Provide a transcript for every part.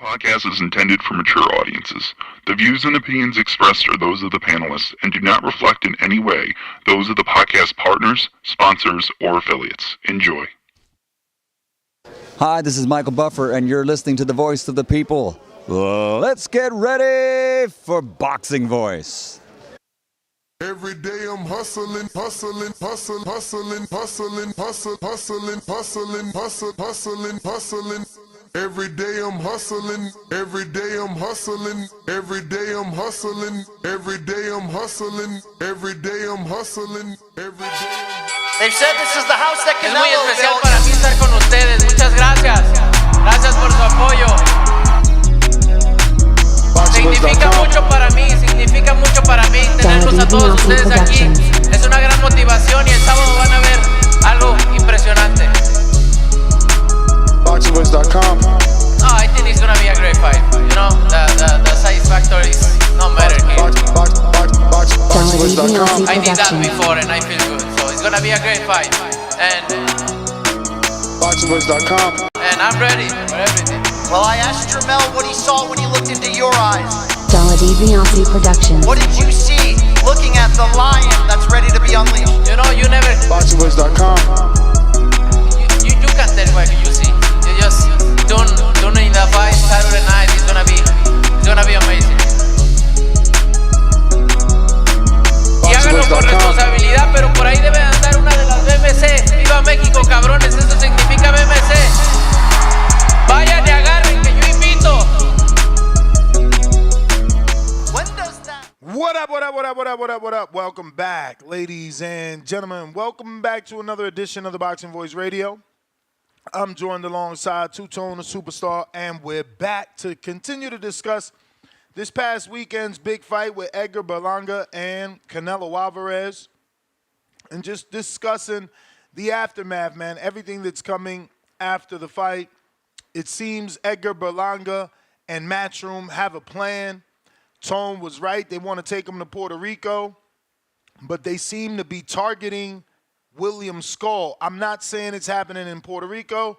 Podcast is intended for mature audiences. The views and opinions expressed are those of the panelists and do not reflect in any way those of the podcast partners, sponsors, or affiliates. Enjoy. Hi, this is Michael Buffer, and you're listening to the Voice of the People. Let's get ready for Boxing Voice. Every day I'm hustling. Every day I'm hustling. Every day I'm hustling. Every day I'm hustling. Every day I'm hustling. Every day I'm hustling. Every day. They've said this is the house that Es Canelo muy especial built. para mí estar con ustedes. Muchas gracias. Gracias por su apoyo. Significa mucho para mí, tenerlos a todos ustedes aquí. Es una gran motivación y el sábado van a ver algo impresionante. BoxingVoice.com. Oh, I think it's gonna be a great fight. You know, the satisfactory is no matter here. BoxingVoice.com. I did that before and I feel good. So it's gonna be a great fight. And BoxingVoice.com. I'm ready for everything. Well, I asked Jermel what he saw when he looked into your eyes. What did you see looking at the lion that's ready to be unleashed? You know, you never. BoxingVoice.com. You can't tell what you see. You just tune in the fight Saturday night. It's gonna be amazing. Y háganlo con responsabilidad, pero por ahí debe andar una de las BMC. ¡Viva México, cabrones! Eso significa BMC. Vayan y agarren que yo invito. What up? Welcome back, ladies and gentlemen. Welcome back to another edition of the Boxing Voice Radio. I'm joined alongside Two-Tone, the superstar, and we're back to continue to discuss this past weekend's big fight with Edgar Berlanga and Canelo Alvarez, and just discussing the aftermath, man, everything that's coming after the fight. It seems Edgar Berlanga and Matchroom have a plan. Tone was right. They want to take him to Puerto Rico, but they seem to be targeting William Scull. I'm not saying it's happening in Puerto Rico,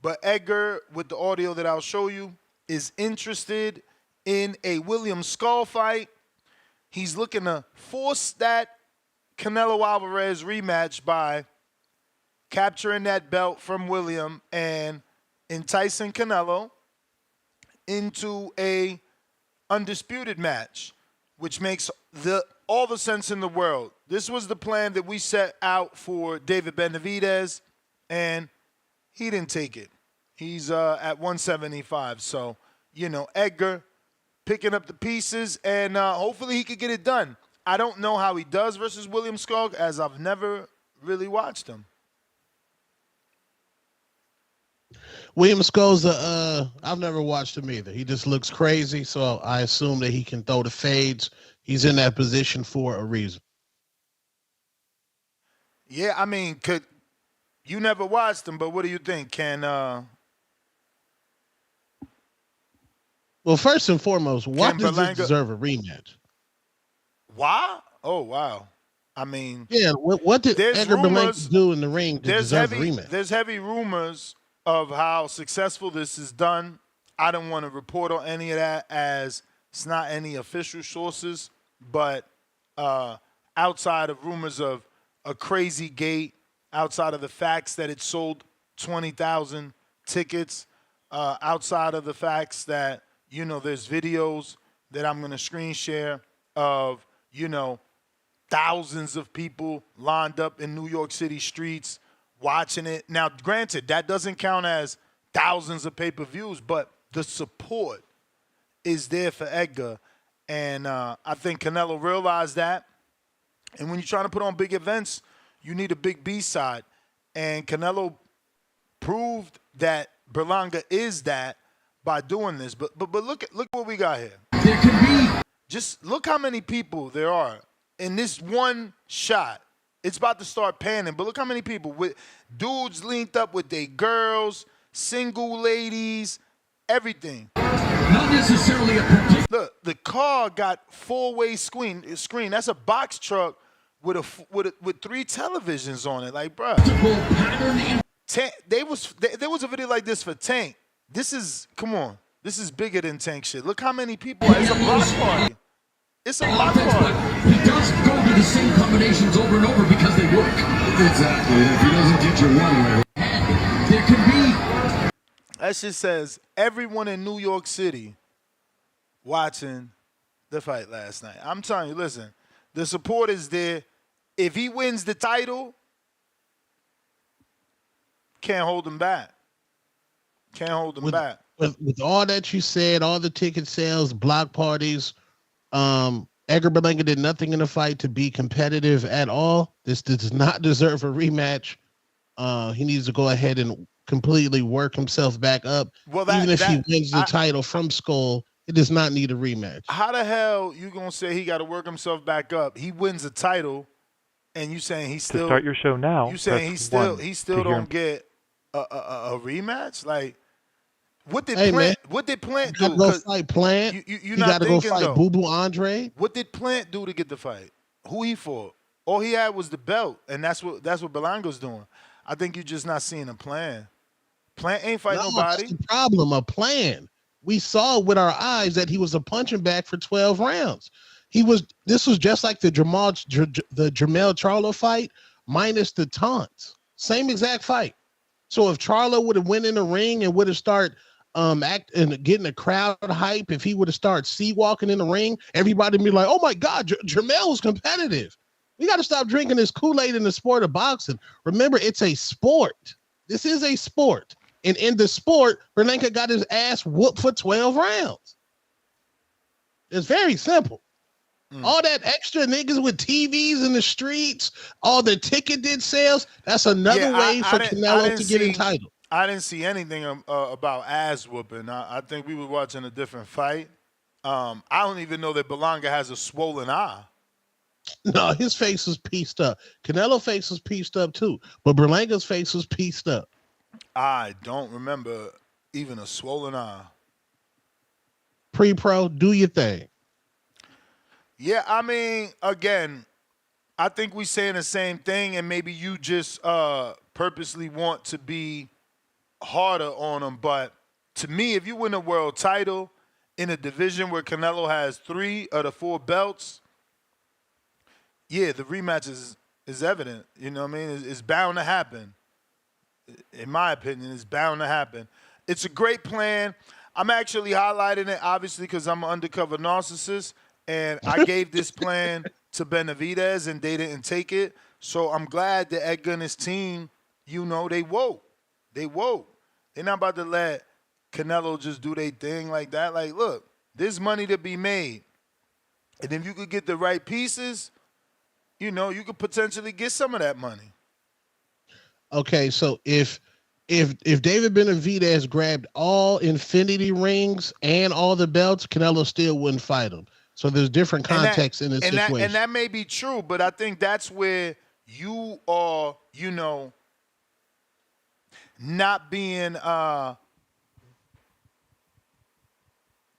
but Edgar, with the audio that I'll show you, is interested in a William Scull fight. He's looking to force that Canelo Alvarez rematch by capturing that belt from William and enticing Canelo into a undisputed match, which makes all the sense in the world. This was the plan that we set out for David Benavidez, and he didn't take it. He's at 175. So, you know, Edgar picking up the pieces, and hopefully he could get it done. I don't know how he does versus William Scull, as I've never really watched him. William Scull's I've never watched him either. He just looks crazy, so I assume that he can throw the fades. He's in that position for a reason. Yeah, I mean, you never watched him, but what do you think? Well, first and foremost, why does this deserve a rematch? Why? Oh, wow. I mean, yeah, what did Edgar Berlanga do in the ring to deserve a rematch? There's heavy rumors of how successful this is done. I don't want to report on any of that, as it's not any official sources, but outside of rumors of a crazy gate, outside of the facts that it sold 20,000 tickets, outside of the facts that, you know, there's videos that I'm going to screen share of, you know, thousands of people lined up in New York City streets watching it. Now, granted, that doesn't count as thousands of pay-per-views, but the support is there for Edgar. And I think Canelo realized that. And when you're trying to put on big events, you need a big B-side. And Canelo proved that Berlanga is that by doing this. But look what we got here. There could be. Just look how many people there are in this one shot. It's about to start panning, but look how many people with dudes linked up with their girls, single ladies, everything. Not necessarily a particular. Look, the car got four-way screen. That's a box truck with three televisions on it. Like, bruh. There was a video like this for Tank. This is, come on. This is bigger than tank shit. Look how many people. It's a block party. It's a block offense, party. but he doesn't go to the same combinations over and over because they work. Exactly. If he doesn't get you one way, there could be. That shit says everyone in New York City watching the fight last night. I'm telling you, listen, the support is there. If he wins the title, can't hold him back. Can't hold him back. With all that you said, all the ticket sales, block parties, Edgar Berlanga did nothing in the fight to be competitive at all. This does not deserve a rematch. He needs to go ahead and completely work himself back up. Well, even if he wins the title from Scull, it does not need a rematch. How the hell you gonna say he got to work himself back up? He wins the title, and you saying he still to start your show now? You saying he still don't get a rematch? Like, what did Plant do? Go fight Plant. You got to go fight Boo Boo Andre. What did Plant do to get the fight? Who he fought? All he had was the belt, and that's what Berlanga's doing. I think you're just not seeing a plan. Plant ain't fight nobody. That's the problem. A plan. We saw with our eyes that he was a punching bag for 12 rounds. This was just like the Jermell Charlo fight minus the taunts. Same exact fight. So if Charlo would have went in the ring and would have started getting a crowd hype, if he would have started walking in the ring, everybody would be like, oh my God, Jermell's competitive. We got to stop drinking this Kool-Aid in the sport of boxing. Remember, it's a sport. This is a sport. And in the sport, Berlanga got his ass whooped for 12 rounds. It's very simple. All that extra niggas with TVs in the streets, all the ticketed sales, that's another way for Canelo to get entitled. I didn't see anything about ass whooping. I think we were watching a different fight. I don't even know that Berlanga has a swollen eye. No, his face was pieced up. Canelo's face was pieced up too, but Berlanga's face was pieced up. I don't remember even a swollen eye. Pre-pro, do your thing. Yeah, I mean, again, I think we saying the same thing, and maybe you just purposely want to be harder on him. But to me, if you win a world title in a division where Canelo has 3 of the 4 belts, yeah, the rematch is evident. You know what I mean? It's bound to happen. In my opinion, it's bound to happen. It's a great plan. I'm actually highlighting it, obviously, because I'm an undercover narcissist, and I gave this plan to Benavidez, and they didn't take it. So I'm glad that Edgar and his team, you know, they woke. They woke. They're not about to let Canelo just do their thing like that. Like, look, there's money to be made. And if you could get the right pieces, you know, you could potentially get some of that money. Okay, so if David Benavidez grabbed all infinity rings and all the belts, Canelo still wouldn't fight him. So there's different context in this situation. And that may be true, but I think that's where you are, you know, not being,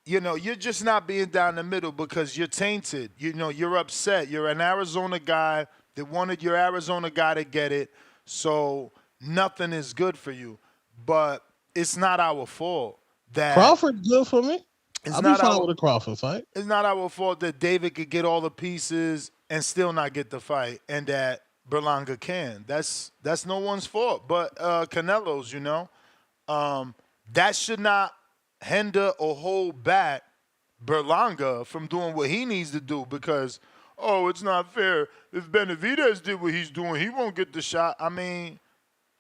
you know, you're just not being down the middle because you're tainted. You know, you're upset. You're an Arizona guy that wanted your Arizona guy to get it. So nothing is good for you, but it's not our fault that Crawford's good for me. It's I'll not be fine with a Crawford fight. It's not our fault that David could get all the pieces and still not get the fight, and that Berlanga can. That's no one's fault, but Canelo's. You know, that should not hinder or hold back Berlanga from doing what he needs to do because. Oh, it's not fair. If Benavidez did what he's doing, he won't get the shot. I mean,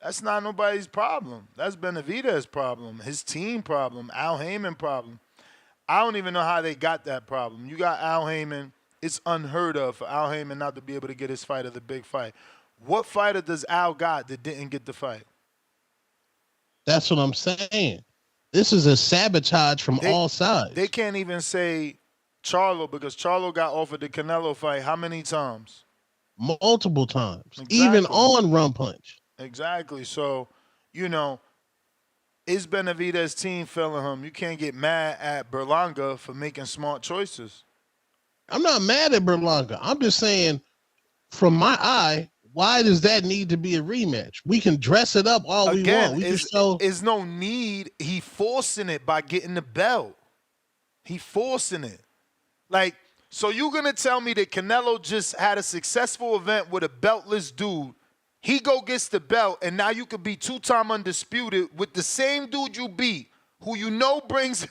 that's not nobody's problem. That's Benavidez's problem, his team problem, Al Heyman problem. I don't even know how they got that problem. You got Al Heyman. It's unheard of for Al Heyman not to be able to get his fight at the big fight. What fighter does Al got that didn't get the fight? That's what I'm saying. This is a sabotage from all sides. They can't even say Charlo, because Charlo got offered the Canelo fight how many times? Multiple times. Exactly. Even on Rum Punch. Exactly. So, you know, is Benavidez's team feeling him? You can't get mad at Berlanga for making smart choices. I'm not mad at Berlanga. I'm just saying, from my eye, why does that need to be a rematch? We can dress it up all we want. We just show. There's no need. He forcing it by getting the belt. He forcing it. Like, so you gonna tell me that Canelo just had a successful event with a beltless dude? He go gets the belt, and now you could be 2-time undisputed with the same dude you beat, who you know brings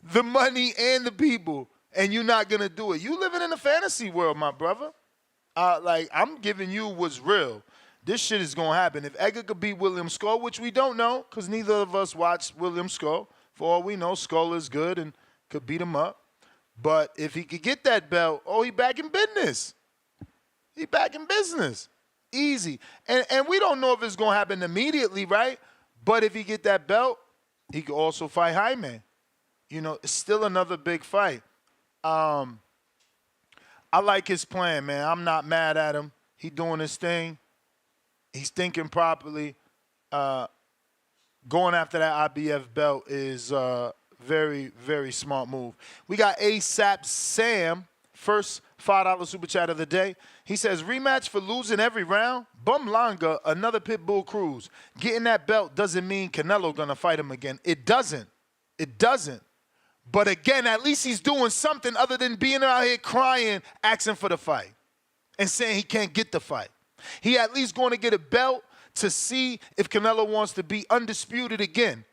the money and the people, and you're not gonna do it. You living in a fantasy world, my brother. Like, I'm giving you what's real. This shit is gonna happen. If Edgar could beat William Scull, which we don't know, because neither of us watched William Scull. For all we know, Scull is good and could beat him up. But if he could get that belt, he back in business. He back in business. Easy. And we don't know if it's gonna happen immediately, right? But if he get that belt, he could also fight Jaime. You know, it's still another big fight. I like his plan, man. I'm not mad at him. He doing his thing. He's thinking properly. Going after that IBF belt is very, very smart move. We got ASAP Sam, first $5 super chat of the day. He says, rematch for losing every round? Berlanga, another Pitbull Cruz. Getting that belt doesn't mean Canelo gonna fight him again. It doesn't. It doesn't. But again, at least he's doing something other than being out here crying, asking for the fight, and saying he can't get the fight. He at least going to get a belt to see if Canelo wants to be undisputed again.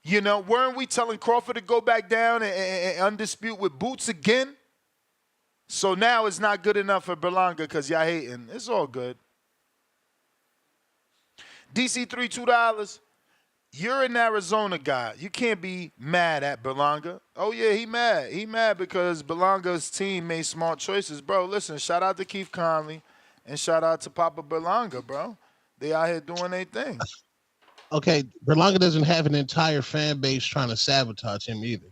You know, weren't we telling Crawford to go back down and undispute with Boots again? So now it's not good enough for Berlanga because y'all hating. It's all good. DC3, $2. You're an Arizona guy. You can't be mad at Berlanga. Oh, yeah, he mad. He mad because Berlanga's team made smart choices. Bro, listen, shout out to Keith Conley and shout out to Papa Berlanga, bro. They out here doing their thing. Okay, Berlanga doesn't have an entire fan base trying to sabotage him either.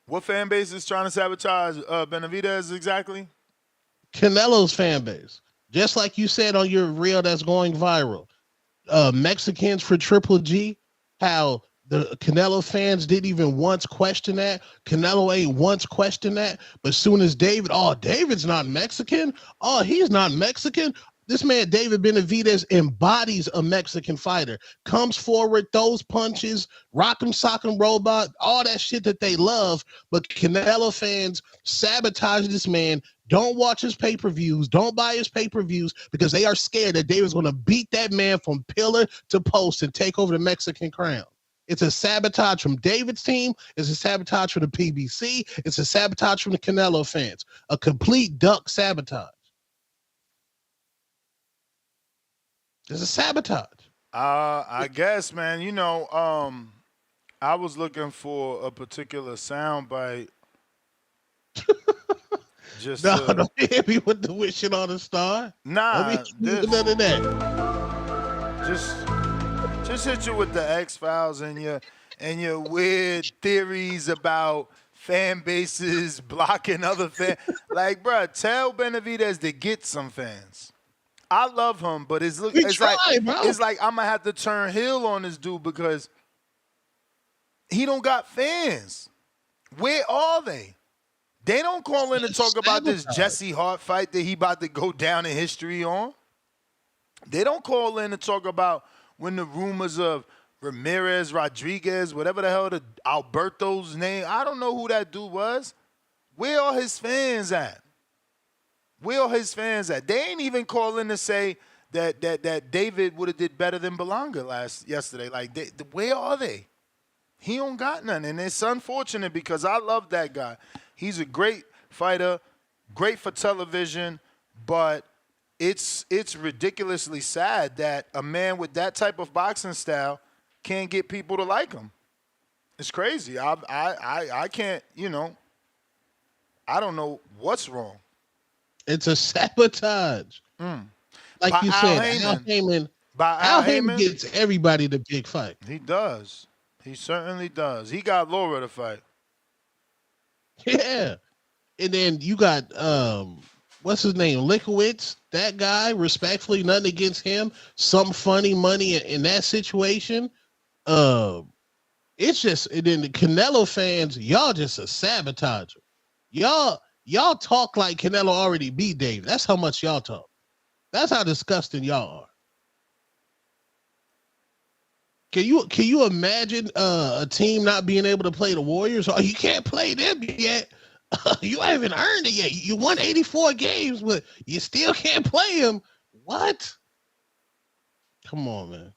What fan base is trying to sabotage Benavidez exactly? Canelo's fan base. Just like you said on your reel that's going viral. Mexicans for Triple G, how the Canelo fans didn't even once question that. Canelo ain't once questioned that. But soon as David's not Mexican. Oh, he's not Mexican. This man, David Benavidez, embodies a Mexican fighter. Comes forward, throws punches, rock'em, sock'em, robot, all that shit that they love. But Canelo fans sabotage this man. Don't watch his pay-per-views. Don't buy his pay-per-views because they are scared that David's going to beat that man from pillar to post and take over the Mexican crown. It's a sabotage from David's team. It's a sabotage from the PBC. It's a sabotage from the Canelo fans. A complete duck sabotage. It's a sabotage. I guess, man. You know, I was looking for a particular soundbite. Just don't hit me with the wishing on a star. Nah, none of that. Just hit you with the X-Files and your weird theories about fan bases blocking other fans. Like, bro, tell Benavidez to get some fans. I love him, but it's like I'm gonna have to turn heel on this dude because he don't got fans. Where are they? They don't call in to talk about this Jesse Hart fight that he about to go down in history on. They don't call in to talk about when the rumors of Ramirez, Rodriguez, whatever the hell the Alberto's name, I don't know who that dude was. Where are his fans at? Where are his fans at? They ain't even calling to say that David would have did better than Berlanga yesterday. Like, where are they? He don't got none, and it's unfortunate because I love that guy. He's a great fighter, great for television, but it's ridiculously sad that a man with that type of boxing style can't get people to like him. It's crazy. I can't, you know, I don't know what's wrong. It's a sabotage. Like By you said, Al Heyman gets everybody to big fight. He does. He certainly does. He got Laura to fight. Yeah. And then you got, what's his name? Lickowitz, that guy, respectfully, nothing against him. Some funny money in that situation. It's just, and then the Canelo fans, y'all just a sabotager. Y'all Y'all talk like Canelo already beat Dave. That's how much y'all talk. That's how disgusting y'all are. Can you imagine a team not being able to play the Warriors? Oh, you can't play them yet. You haven't earned it yet. You won 84 games, but you still can't play them. What? Come on, man.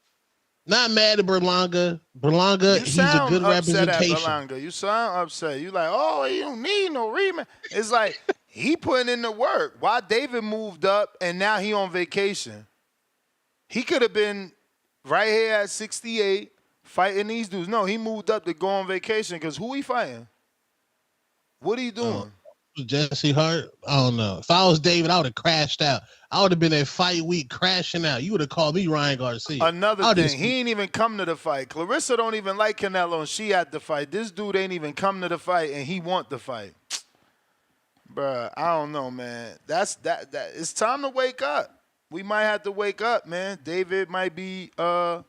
Not mad at Berlanga. Berlanga, he's a good representation. Berlanga. You sound upset. You like, oh, you don't need no rematch. It's like he putting in the work. Why David moved up and now he on vacation? He could have been right here at 68 fighting these dudes. No, he moved up to go on vacation because who he fighting? What are you doing? Jesse Hart? I don't know. If I was David, I would have crashed out. I would have been at fight week crashing out. You would have called me Ryan Garcia. Another thing, he ain't even come to the fight. Clarissa don't even like Canelo, and she at the fight. This dude ain't even come to the fight, and he want the fight. Bruh, I don't know, man. That. It's time to wake up. We might have to wake up, man. David might be, not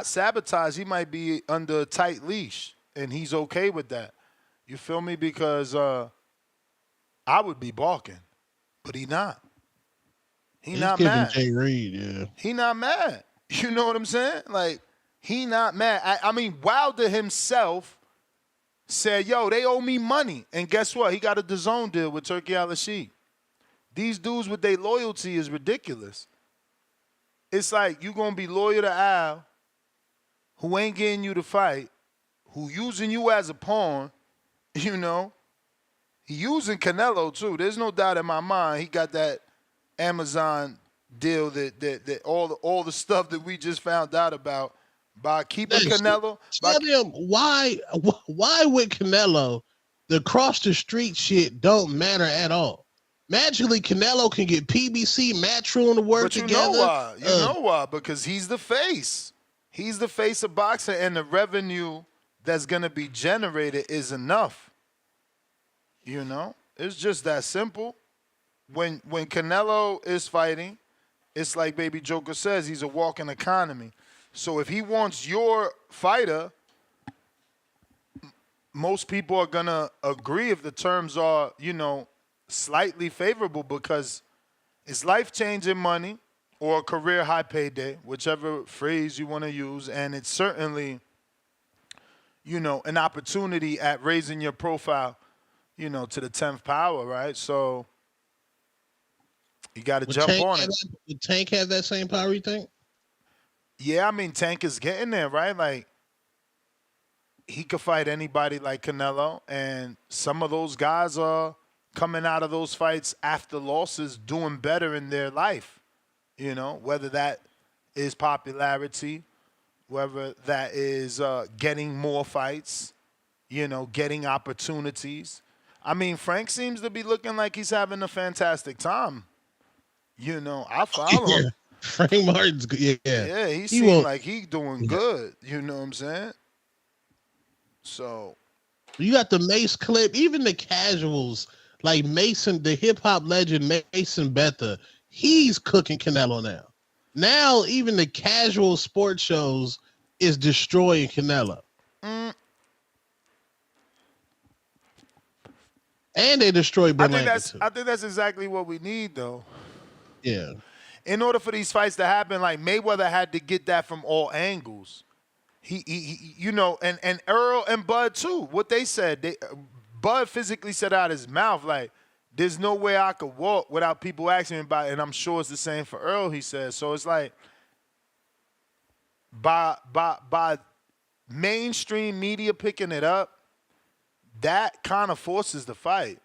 sabotaged. He might be under a tight leash, and he's okay with that. You feel me? Because I would be balking, but he not. He's not mad. Jay Reed, yeah. He not mad. You know what I'm saying? Like, he not mad. I mean, Wilder himself said, yo, they owe me money. And guess what? He got a DAZN deal with Turki Al-Rashid. These dudes with their loyalty is ridiculous. It's like you going to be loyal to Al, who ain't getting you to fight, who using you as a pawn, you know. He using Canelo, too. There's no doubt in my mind he got that Amazon deal that all the stuff that we just found out about by keeping Canelo. Tell them why with Canelo, the cross the street shit don't matter at all. Magically, Canelo can get PBC, Matchroom to work together. Know why? You know why? Because he's the face. He's the face of boxing, and the revenue that's going to be generated is enough. You know? It's just that simple. When Canelo is fighting, it's like Baby Joker says, he's a walking economy. So if he wants your fighter, most people are going to agree if the terms are, slightly favorable because it's life-changing money or a career high payday, whichever phrase you want to use, and it's certainly, an opportunity at raising your profile, to the 10th power, right? So you got to jump on it. Would Tank have that same power, you think? Yeah, I mean, Tank is getting there, right? Like, he could fight anybody like Canelo, and some of those guys are coming out of those fights after losses doing better in their life, whether that is popularity, whether that is getting more fights, getting opportunities. I mean, Frank seems to be looking like he's having a fantastic time. I follow him. Frank Martin's good. Yeah. Yeah, he seems like he's doing good. You know what I'm saying? So. You got the Mace clip, even the casuals, like Mason, the hip-hop legend Mason Betha, he's cooking Canelo now. Now, even the casual sports shows is destroying Canelo. And they destroy Berlanga. I think that's exactly what we need, though. Yeah. In order for these fights to happen, like Mayweather had to get that from all angles. He and Earl and Bud too. What they said, Bud physically said out his mouth, like, there's no way I could walk without people asking me about it. And I'm sure it's the same for Earl, he says. So it's like, by mainstream media picking it up, that kind of forces the fight.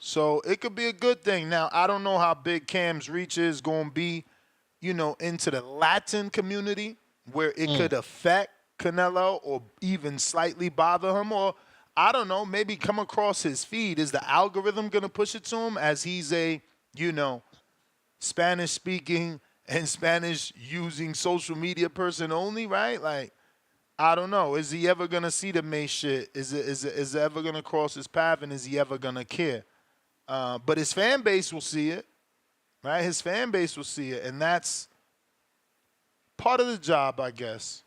So it could be a good thing. Now, I don't know how big Cam's reach is going to be, into the Latin community where it could affect Canelo or even slightly bother him, or I don't know, maybe come across his feed. Is the algorithm going to push it to him as he's a, Spanish speaking and Spanish using social media person only, right? Like, I don't know. Is he ever going to see the Mace shit? Is it ever going to cross his path, and is he ever going to care? But his fan base will see it, right? His fan base will see it, and that's part of the job, I guess.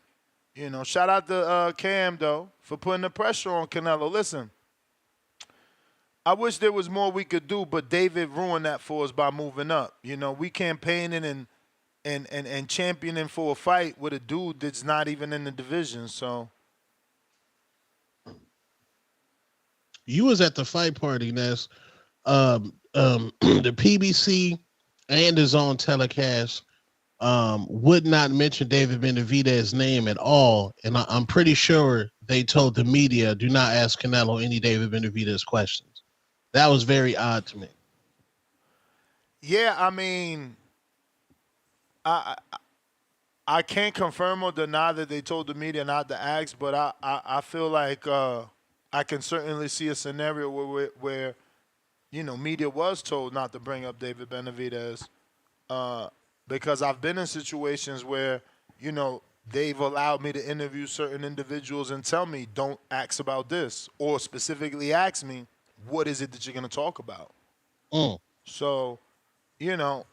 You know, shout out to Cam, though, for putting the pressure on Canelo. Listen, I wish there was more we could do, but David ruined that for us by moving up. You know, we campaigning and championing for a fight with a dude that's not even in the division. So You was at the fight party, Ness. The PBC and his own telecast would not mention David Benavidez's name at all, and I'm pretty sure they told the media, "Do not ask Canelo any David Benavidez questions." That was very odd to me. yeah, I mean, I can't confirm or deny that they told the media not to ask, but I feel like I can certainly see a scenario where you know, media was told not to bring up David Benavidez because I've been in situations where, you know, they've allowed me to interview certain individuals and tell me, don't ask about this, or specifically ask me, what is it that you're going to talk about? So, you know,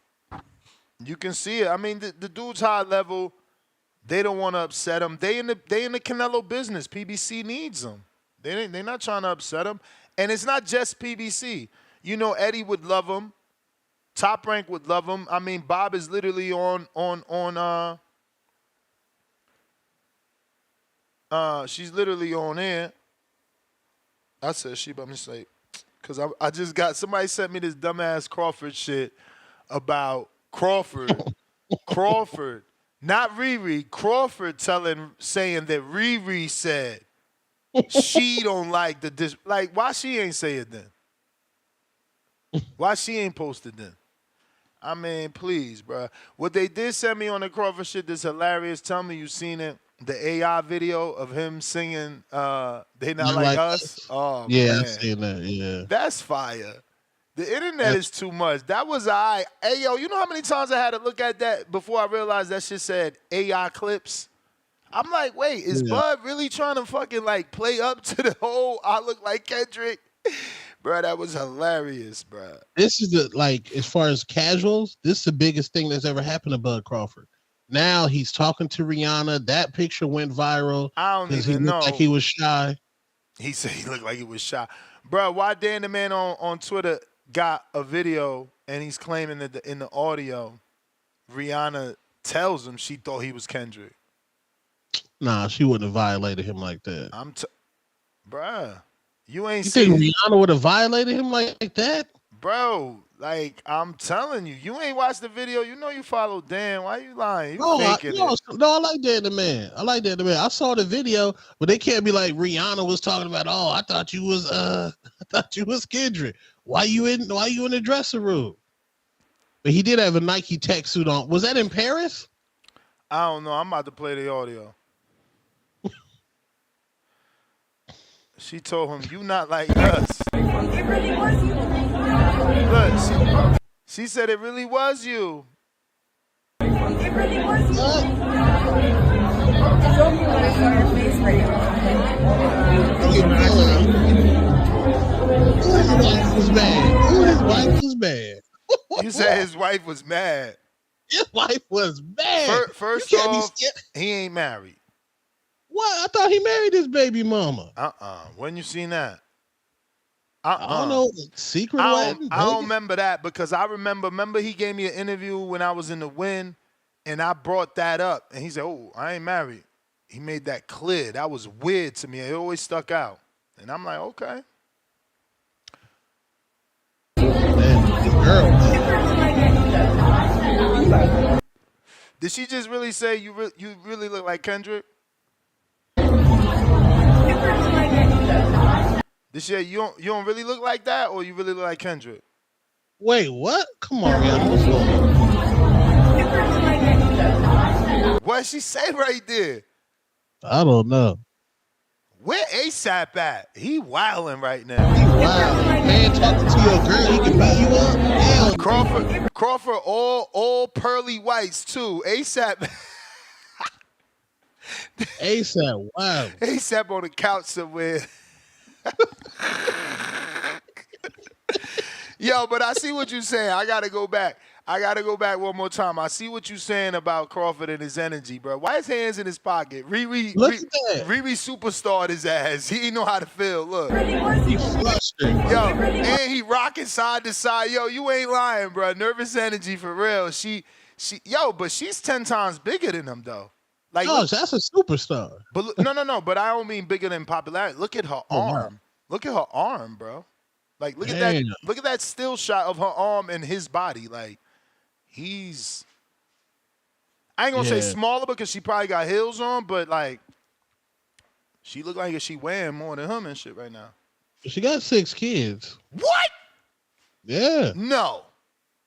you can see it. I mean, the dude's high level. They don't want to upset him. They in the Canelo business. PBC needs him. They're not trying to upset him. And it's not just PBC. You know, Eddie would love him. Top Rank would love him. I mean, Bob is literally on she's literally on air. I said she, but I'm just like, because I just got, somebody sent me this dumbass Crawford shit about Crawford. Crawford, not Riri. Crawford saying that Riri said she don't like the like, why she ain't say it then? Why she ain't posted then? I mean, please, bro. What they did send me on the Crawford shit that's hilarious. Tell me you seen it. The AI video of him singing They Not Like Us. Oh, yeah, man. I've seen that, yeah. That's fire. The internet is too much. That was Hey, yo, you know how many times I had to look at that before I realized that shit said AI clips? I'm like, wait, is Bud really trying to fucking like play up to the whole I look like Kendrick? Bro, that was hilarious, bro. This is the, like, as far as casuals, this is the biggest thing that's ever happened to Bud Crawford. Now he's talking to Rihanna. That picture went viral. I don't even he looked know. like he was shy. He said he looked like he was shy. Bro, why Dan the Man on Twitter got a video and he's claiming that in the audio, Rihanna tells him she thought he was Kendrick. Nah, she wouldn't have violated him like that. Bruh, you ain't You think Rihanna would have violated him like that? Bro, like, I'm telling you, you ain't watched the video. You know you follow Dan. Why you lying? You faking it. No, I like Dan the Man. I saw the video, but they can't be like Rihanna was talking about, oh, I thought you was Kendrick. Why you in the dressing room? But he did have a Nike tech suit on. Was that in Paris? I don't know. I'm about to play the audio. She told him, you not like us. Look, she said it really was you. It really was you. It's only when I saw her face right His wife was mad. His wife was mad. You said his wife was mad. His wife was mad. First off, he ain't married. What? I thought he married his baby mama. When you seen that? I don't know. Secret wedding? I don't remember that because I remember he gave me an interview when I was in the Win, and I brought that up, and he said, "Oh, I ain't married." He made that clear. That was weird to me. It always stuck out, and I'm like, okay. Did she just really say you really look like Kendrick? Did she say you don't really look like that, or you really look like Kendrick? Wait, what? Come on, man. What she say right there? I don't know. Where ASAP at? He wilding right now. He wilding. Man, talking to your girl, he can beat you up. Hell, Crawford, all pearly whites too. ASAP. ASAP, wow. ASAP on the couch somewhere. Yo, but I see what you're saying. I gotta go back. I gotta go back one more time. I see what you're saying about Crawford and his energy, bro. Why his hands in his pocket? Riri superstarred his ass. He didn't know how to feel. Look. He's flustered. Yo, and he rocking side to side. Yo, you ain't lying, bro. Nervous energy for real. But she's 10 times bigger than him though. Like, Gosh, that's a superstar. But no. But I don't mean bigger than popularity. Look at her arm. Wow. Look at her arm, bro. Like, look at that. Look at that still shot of her arm and his body. Like, he's. I ain't gonna say smaller because she probably got heels on, but like, she look like she weighing more than him and shit right now. She got 6 kids. What? Yeah. No.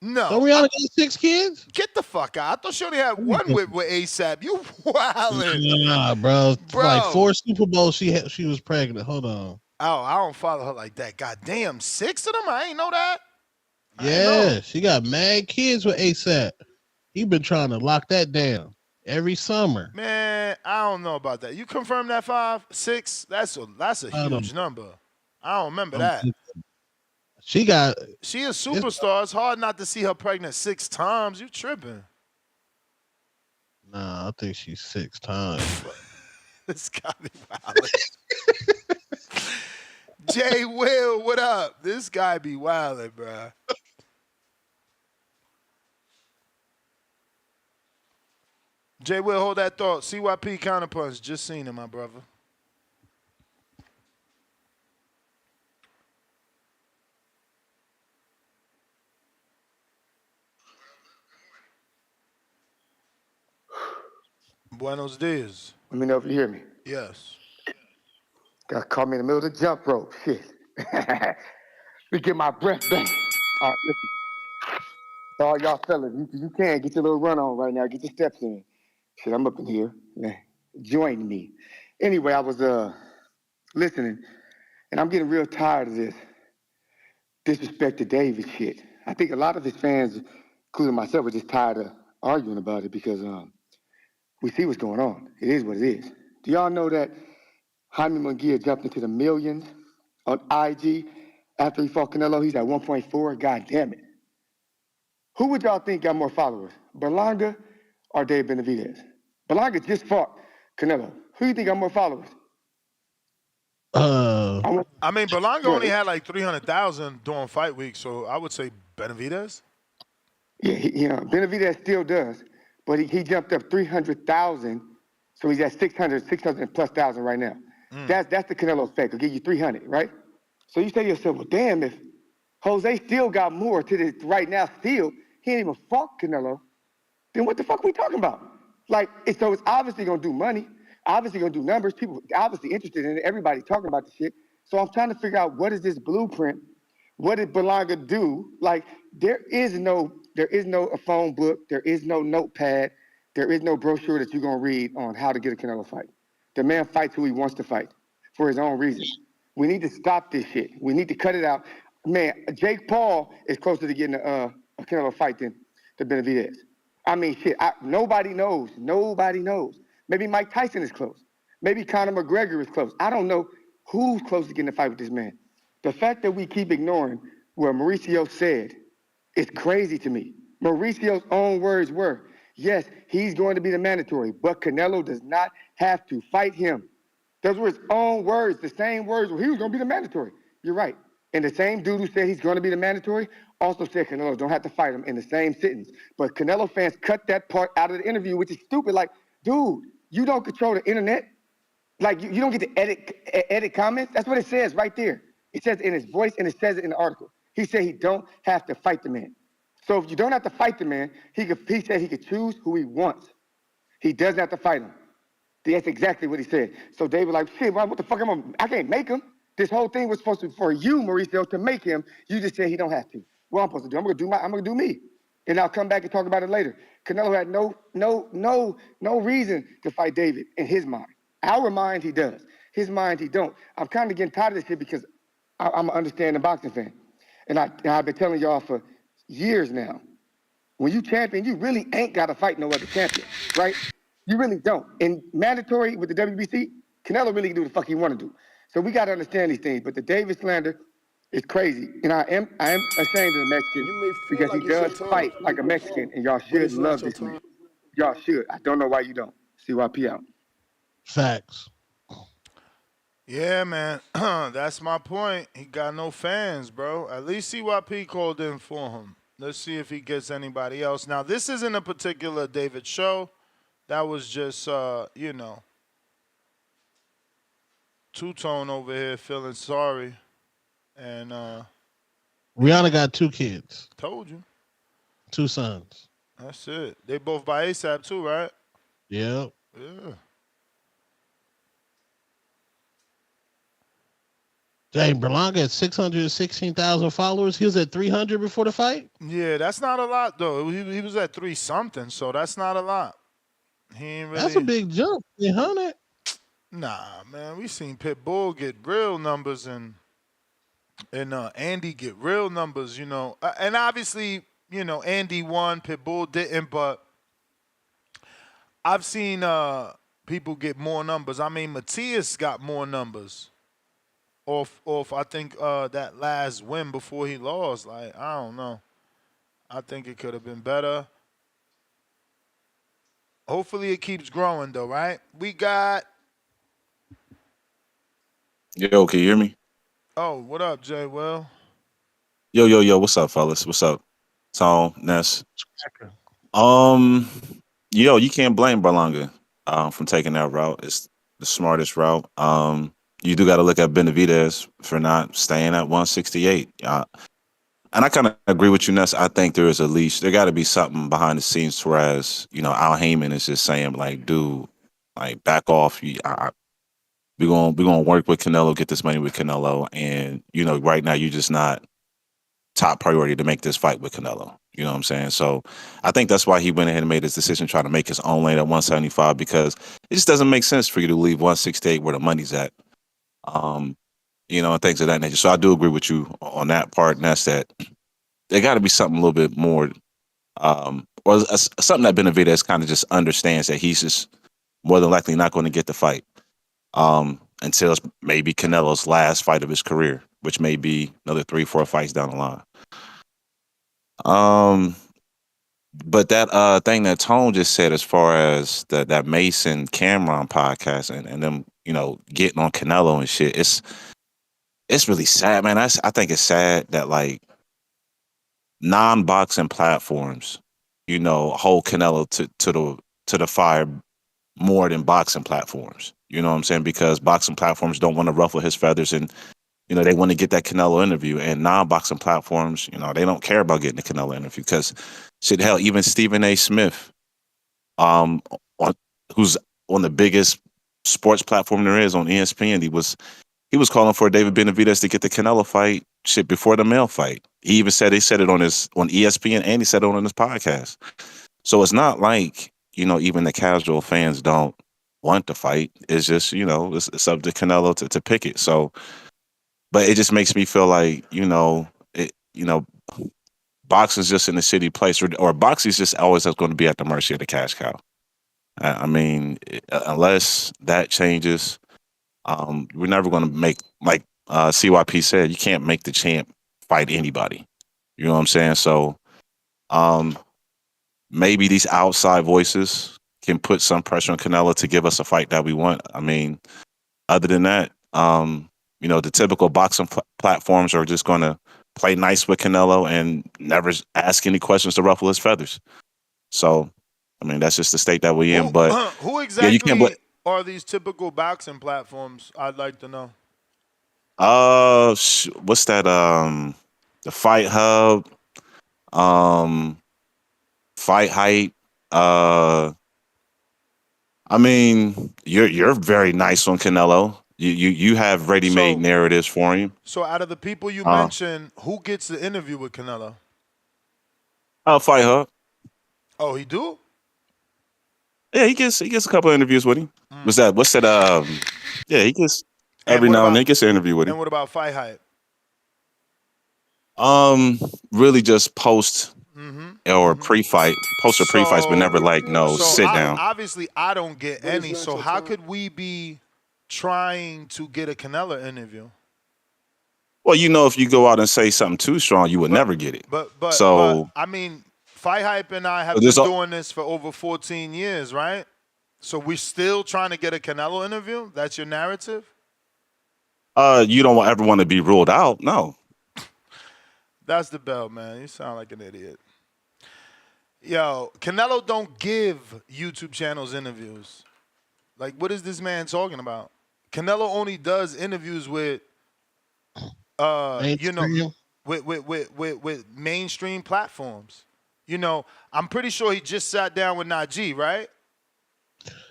Don't Rihanna got 6 kids? Get the fuck out. I thought she only had one with ASAP. You wildin'. Nah, bro. Like 4 Super Bowls she was pregnant. Hold on. Oh, I don't follow her like that. God damn, 6 of them? I ain't know that. Yeah, she got mad kids with ASAP. He been trying to lock that down every summer. Man, I don't know about that. You confirm that 5, 6? That's a huge number. I don't remember that. She a superstar. It's hard not to see her pregnant 6 times. You tripping. Nah, I think she's 6 times. This guy be wild. Jay Will, what up? This guy be wildin', bro. Jay Will, hold that thought. CYP counterpunch. Just seen it, my brother. Buenos dias. Let me know if you hear me. Yes. Got caught me in the middle of the jump rope. Shit. Let me get my breath back. All right, listen. To all y'all fellas, you can get your little run on right now. Get your steps in. Shit, I'm up in here. Join me. Anyway, I was listening, and I'm getting real tired of this disrespect to David shit. I think a lot of his fans, including myself, are just tired of arguing about it because we see what's going on. It is what it is. Do y'all know that Jaime Munguia jumped into the millions on IG after he fought Canelo? He's at 1.4. God damn it. Who would y'all think got more followers, Berlanga or Dave Benavidez? Berlanga just fought Canelo. Who do you think got more followers? I mean, Berlanga only had like 300,000 during fight week, so I would say Benavidez. Yeah, Benavidez still does. But he jumped up 300,000, so he's at 600 plus thousand right now. That's the Canelo effect. It'll give you 300, right? So you say to yourself, well, damn, if Jose still got more to this right now, still, he ain't even fought Canelo, then what the fuck are we talking about? Like, so it's obviously going to do money, obviously going to do numbers, people obviously interested in it, everybody talking about the shit. So I'm trying to figure out what is this blueprint? What did Berlanga do? Like, there is no a phone book. There is no notepad. There is no brochure that you're going to read on how to get a Canelo fight. The man fights who he wants to fight for his own reasons. We need to stop this shit. We need to cut it out. Man, Jake Paul is closer to getting a Canelo fight than Benavidez. I mean, shit, nobody knows. Nobody knows. Maybe Mike Tyson is close. Maybe Conor McGregor is close. I don't know who's close to getting a fight with this man. The fact that we keep ignoring what Mauricio said is crazy to me. Mauricio's own words were, yes, he's going to be the mandatory, but Canelo does not have to fight him. Those were his own words, the same words where he was going to be the mandatory. You're right. And the same dude who said he's going to be the mandatory also said Canelo don't have to fight him in the same sentence. But Canelo fans cut that part out of the interview, which is stupid. Like, dude, you don't control the internet. Like, you don't get to edit comments. That's what it says right there. It says in his voice, and it says it in the article. He said he don't have to fight the man. So if you don't have to fight the man, he said he could choose who he wants. He doesn't have to fight him. That's exactly what he said. So David like, shit, what the fuck I can't make him. This whole thing was supposed to be for you, Mauricio, to make him. You just said he don't have to. What I'm supposed to do? I'm gonna do me. And I'll come back and talk about it later. Canelo had no reason to fight David in his mind. Our mind, he does. His mind, he don't. I'm kind of getting tired of this shit because I'm an understanding boxing fan. And I've been telling y'all for years now, when you champion, you really ain't got to fight no other champion, right? You really don't. And mandatory with the WBC, Canelo really can do the fuck he want to do. So we got to understand these things. But the David slander It's crazy. And I am ashamed of the Mexican because he does fight like a Mexican, and y'all should love this man. Y'all should. I don't know why you don't. CYP out. Facts. Yeah, man. That's my point. He got no fans, bro. At least CYP called in for him. Let's see if he gets anybody else. Now, this isn't a particular David show. That was just, Two-Tone over here feeling sorry. And Rihanna got 2 kids, told you. 2 sons. That's it. They both by ASAP too, right? Yep. Yeah. Dang, Berlanga had 616,000 followers. He was at 300 before the fight. Yeah, that's not a lot though. He was at 3 something, so that's not a lot. He ain't really. That's a big jump. 300. Nah, man. We seen Pitbull get real numbers and Andy get real numbers, and obviously, Andy won, Pitbull didn't, but I've seen people get more numbers. I mean, Matias got more numbers off I think that last win before he lost. Like, I don't know. I think it could have been better. Hopefully it keeps growing though, right? We got. Yo, can you hear me? Oh, what up, Jay? Will? Yo, what's up, fellas? What's up? Tone, Ness. You can't blame Berlanga from taking that route. It's the smartest route. You do got to look at Benavidez for not staying at 168. And I kind of agree with you, Ness. I think there got to be something behind the scenes, whereas, Al Heyman is just saying, like, dude, like, back off. We're gonna work with Canelo, get this money with Canelo, and right now you're just not top priority to make this fight with Canelo. You know what I'm saying? So I think that's why he went ahead and made his decision, trying to make his own lane at 175, because it just doesn't make sense for you to leave 168 where the money's at. And things of that nature. So I do agree with you on that part, and that's that. There got to be something a little bit more, or something that Benavidez kind of just understands that he's just more than likely not going to get the fight. Until it's maybe Canelo's last fight of his career, which may be another 3-4 fights down the line. But that thing that Tone just said, as far as that Mason Cameron podcast and them, getting on Canelo and shit, it's really sad, man. I think it's sad that, like, non-boxing platforms, hold Canelo to the fire more than boxing platforms. You know what I'm saying? Because boxing platforms don't want to ruffle his feathers, and they want to get that Canelo interview. And non-boxing platforms, they don't care about getting the Canelo interview, because shit, hell, even Stephen A. Smith, who's on the biggest sports platform there is, on ESPN, he was calling for David Benavidez to get the Canelo fight shit before the Male fight. He said it on ESPN, and he said it on his podcast. So it's not like, even the casual fans don't want to fight. It's just, it's up to Canelo to pick it. So, but it just makes me feel like, boxing's just in a shitty place, or boxing's just always going to be at the mercy of the cash cow. I mean, unless that changes, we're never going to make, like CYP said, you can't make the champ fight anybody. You know what I'm saying? So, maybe these outside voices can put some pressure on Canelo to give us a fight that we want. I mean, other than that, the typical boxing platforms are just going to play nice with Canelo and never ask any questions to ruffle his feathers. So, I mean, that's just the state that we're in. But who exactly are these typical boxing platforms? I'd like to know. What's that? The Fight Hub, Fight Hype. I mean, you're very nice on Canelo. You have ready-made narratives for him. So out of the people you mentioned, who gets the interview with Canelo? Fight Hub. Oh, he do? Yeah, he gets a couple of interviews with him. What's that? Yeah, he gets every now and then he gets an interview with him. And what about Fight Hype? Really just post or pre-fight, post or pre-fights, but never sit down. Obviously, I don't get any. So how could we be trying to get a Canelo interview? Well, if you go out and say something too strong, you would never get it. But I mean, Fight Hype and I have been doing this for over 14 years, right? So we're still trying to get a Canelo interview? That's your narrative? You don't ever want to be ruled out, no. That's the bell, man. You sound like an idiot. Yo, Canelo don't give YouTube channels interviews. Like, what is this man talking about? Canelo only does interviews with, with mainstream platforms. I'm pretty sure he just sat down with Najee, right?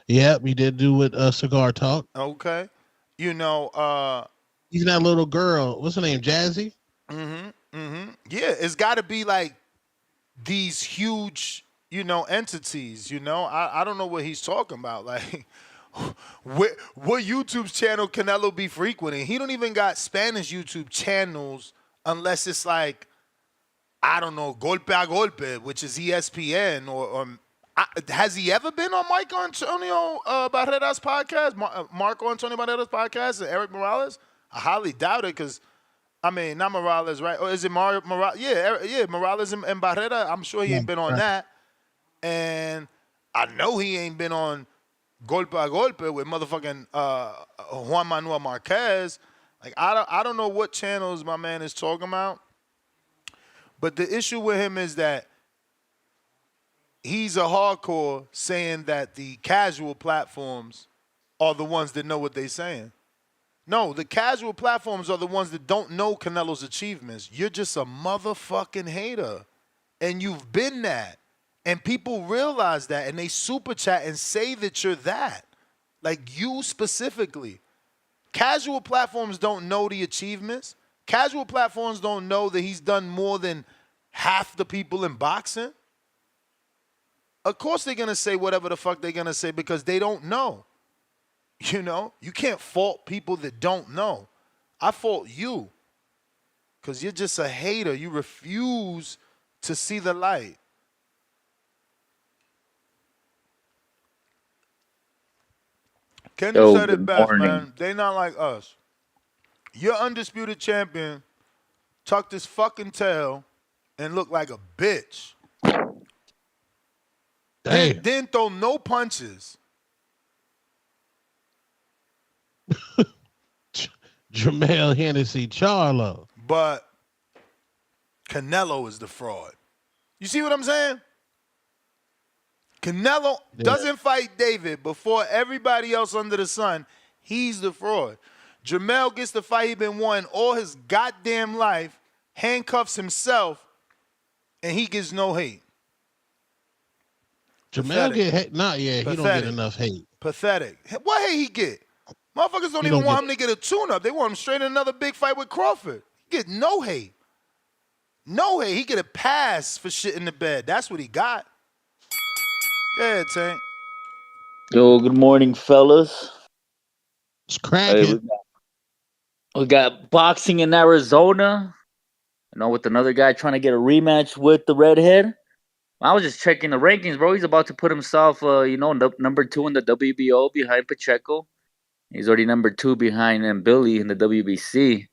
Yeah, we did do with Cigar Talk. Okay. Even that little girl, what's her name, Jazzy? Yeah, it's got to be like these huge, entities, I don't know what he's talking about. Like, what YouTube channel Canelo be frequenting? He don't even got Spanish YouTube channels unless it's like, I don't know, Golpe a Golpe, which is ESPN, or has he ever been on Marco Antonio Barrera's podcast, Marco Antonio Barrera's podcast, and Eric Morales? I highly doubt it, because not Morales, right? Or is it Mario Morales? Yeah, Morales and Barrera. I'm sure he ain't been on that. And I know he ain't been on Golpe a Golpe with motherfucking Juan Manuel Marquez. Like, I don't know what channels my man is talking about. But the issue with him is that he's a hardcore saying that the casual platforms are the ones that know what they're saying. No, the casual platforms are the ones that don't know Canelo's achievements. You're just a motherfucking hater. And you've been that. And people realize that, and they super chat and say that you're that. Like, you specifically. Casual platforms don't know the achievements. Casual platforms don't know that he's done more than half the people in boxing. Of course they're going to say whatever the fuck they're going to say because they don't know. You can't fault people that don't know. I fault you because you're just a hater. You refuse to see the light. Kenny said it best, man. They not like us. Your undisputed champion tucked his fucking tail and looked like a bitch. Didn't throw no punches. Jamel Hennessy Charlo. But Canelo is the fraud. You see what I'm saying? Canelo doesn't fight David before everybody else under the sun. He's the fraud. Jamel gets the fight he been wanting all his goddamn life, handcuffs himself, and he gets no hate. Jamel get hate? Not yet. He don't get enough hate. Pathetic. What hate he get? Motherfuckers don't even want him to get a tune-up. They want him straight in another big fight with Crawford. He get no hate. No hate. He get a pass for shit in the bed. That's what he got. Go ahead, Tank. Yo, good morning, fellas. It's cracking. We got boxing in Arizona. With another guy trying to get a rematch with the redhead. I was just checking the rankings, bro. He's about to put himself, number 2 in the WBO behind Pacheco. He's already number 2 behind Billy in the WBC.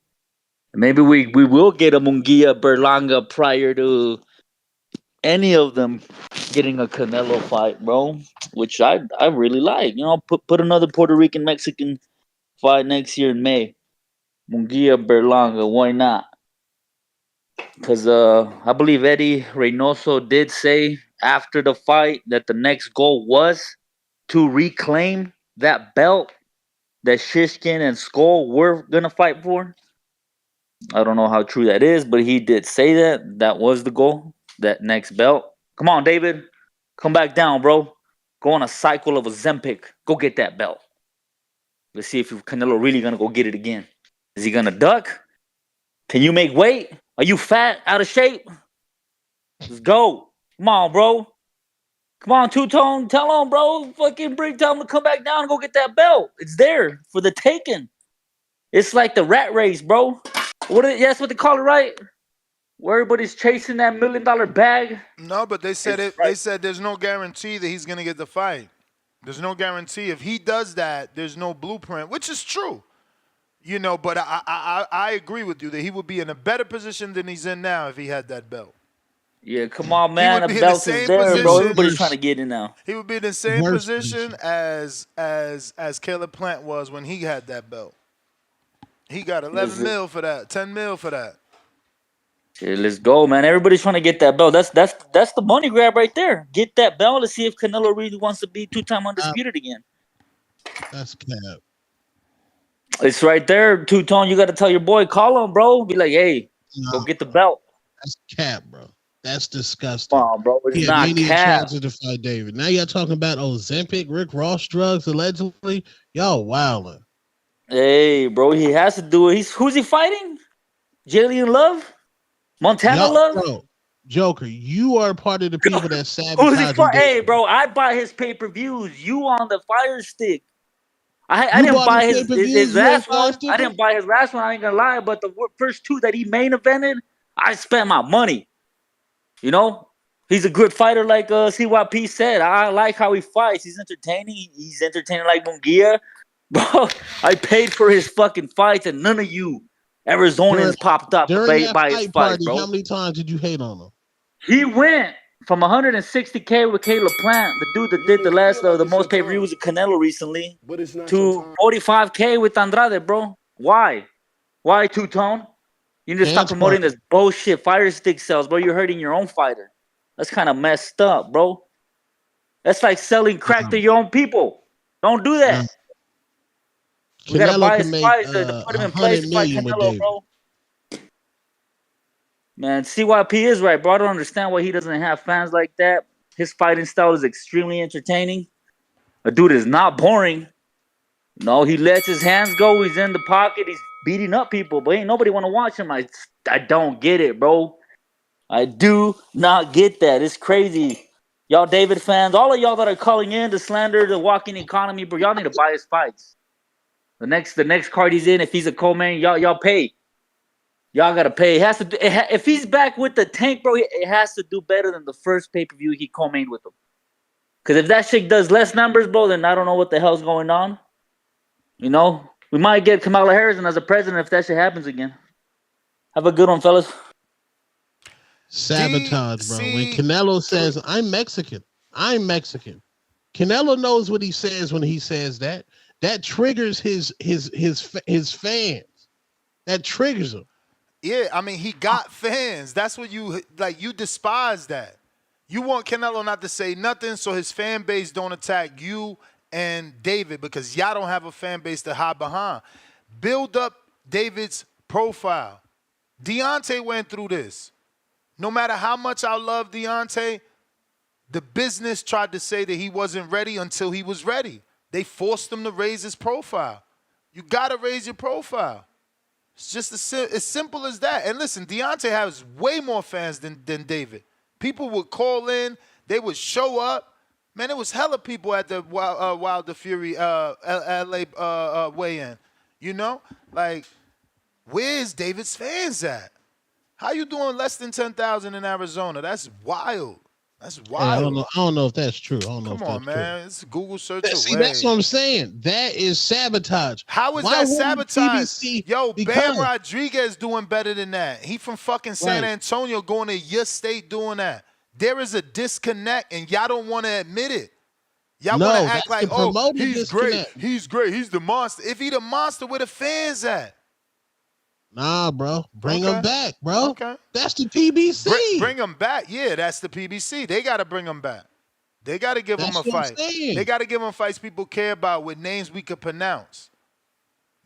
Maybe we will get a Munguia Berlanga prior to any of them getting a Canelo fight, bro. Which I really like. Put another Puerto Rican Mexican fight next year in May. Munguia Berlanga, why not? Because I believe Eddie Reynoso did say after the fight that the next goal was to reclaim that belt that Shishkin and Skull were going to fight for. I don't know how true that is, but he did say that. That was the goal, that next belt. Come on, David. Come back down, bro. Go on a cycle of Ozempic. Go get that belt. Let's see if Canelo really going to go get it again. Is he going to duck? Can you make weight? Are you fat, out of shape? Let's go. Come on, bro. Come on, Two-Tone. Tell him, bro. Fucking tell him to come back down and go get that belt. It's there for the taking. It's like the rat race, bro. That's what they call it, right? Where everybody's chasing that $1 million bag. No, but they said it. Right. They said there's no guarantee that he's gonna get the fight. There's no guarantee. If he does that, there's no blueprint, which is true. You know, but I agree with you that he would be in a better position than he's in now if he had that belt. Yeah, come on, He man. would The be in the belt is same there, bro. position. Everybody's trying to get in now. He would be in the same Worst position as Caleb Plant was when he had that belt. He got 11 mil for that, 10 mil for that. Yeah, let's go, man. Everybody's trying to get that belt. That's the money grab right there. Get that belt to see if Canelo really wants to be 2-time undisputed again. That's cap. It's right there, Two-Tone. You got to tell your boy, call him, bro. Be like, hey, go get the belt. That's cap, bro. That's disgusting. Come on, bro. It's He had not mania cap. chances to fight David. Now y'all talking about Ozempic, Rick Ross drugs, allegedly. Y'all wildin'. Hey, bro, he has to do it. Who's he fighting? Jalen Love? Montana Love? Bro, Joker, you are part of the people that Who's he sabotage. fighting? Hey, bro, I buy his pay-per-views. You on the Fire Stick. I You didn't bought buy his his pay-per-views, you last ain't Fire one. I Sticker? didn't buy his last one. I ain't gonna lie. But the first two that he main evented, I spent my money. You know, he's a good fighter, like CYP said. I like how he fights. He's entertaining. He's entertaining like Munguia. Bro, I paid for his fucking fights, and none of you Arizonans popped up to During that buy his fight fights, party, bro. how many times did you hate on him? He went from 160K with Caleb Plant, the dude that did the most pay-per-views with Canelo recently, to 45K with Andrade, bro. Why? Why, Two-Tone? You need to stop promoting this bullshit Fire Stick sales, bro. You're hurting your own fighter. That's kind of messed up, bro. That's like selling crack to your own people. Don't do that. We gotta buy his fights to put him in place to fight Canelo, bro. Man, CYP is right, bro. I don't understand why he doesn't have fans like that. His fighting style is extremely entertaining. A dude is not boring. No, he lets his hands go. He's in the pocket. He's beating up people, but ain't nobody want to watch him. I don't get it, bro. I do not get that. It's crazy. Y'all David fans, all of y'all that are calling in to slander the walking economy, bro, y'all need to buy his fights. The next card he's in, if he's a co-main, y'all pay. Y'all gotta pay. It has to. If he's back with the tank, bro, it has to do better than the first pay-per-view he co-mained with him. Because if that shit does less numbers, bro, then I don't know what the hell's going on. You know, we might get Kamala Harris as a president if that shit happens again. Have a good one, fellas. Sabotage, bro. When Canelo says, I'm Mexican, Canelo knows what he says when he says that. That triggers his fans. That triggers him. Yeah, I mean, he got fans. That's what you despise that. You want Canelo not to say nothing so his fan base don't attack you and David because y'all don't have a fan base to hide behind. Build up David's profile. Deontay went through this. No matter how much I love Deontay, the business tried to say that he wasn't ready until he was ready. They forced him to raise his profile. You got to raise your profile. It's just as simple as that. And listen, Deontay has way more fans than David. People would call in. They would show up. Man, it was hella people at the Wilder Fury LA weigh-in. You know? Like, where's David's fans at? How you doing less than 10,000 in Arizona? That's wild. That's wild. Hey, I don't know if that's true. Come on, man. It's a Google search away. See, that's what I'm saying. That is sabotage. How is that sabotage? Yo, Bam Rodriguez doing better than that. He from fucking San Antonio going to your state doing that. There is a disconnect, and y'all don't want to admit it. Y'all want to act like, oh, he's great. He's great. He's the monster. If he the monster, where the fans at? Nah, bro. Bring him back, bro. Okay. That's the PBC. Bring him back. Yeah, that's the PBC. They got to bring him back. They got to give him a fight. They got to give him fights people care about with names we could pronounce.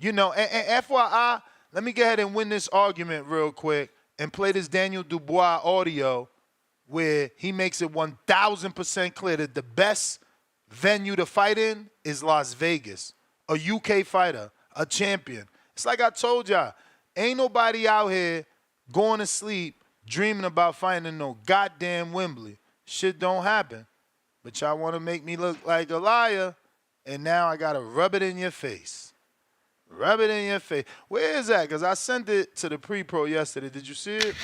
You know, and FYI, let me go ahead and win this argument real quick and play this Daniel Dubois audio where he makes it 1,000% clear that the best venue to fight in is Las Vegas. A UK fighter, a champion. It's like I told y'all. Ain't nobody out here going to sleep dreaming about fighting in no goddamn Wembley. Shit don't happen. But y'all want to make me look like a liar, and now I got to rub it in your face. Rub it in your face. Where is that? Because I sent it to the pre-pro yesterday. Did you see it?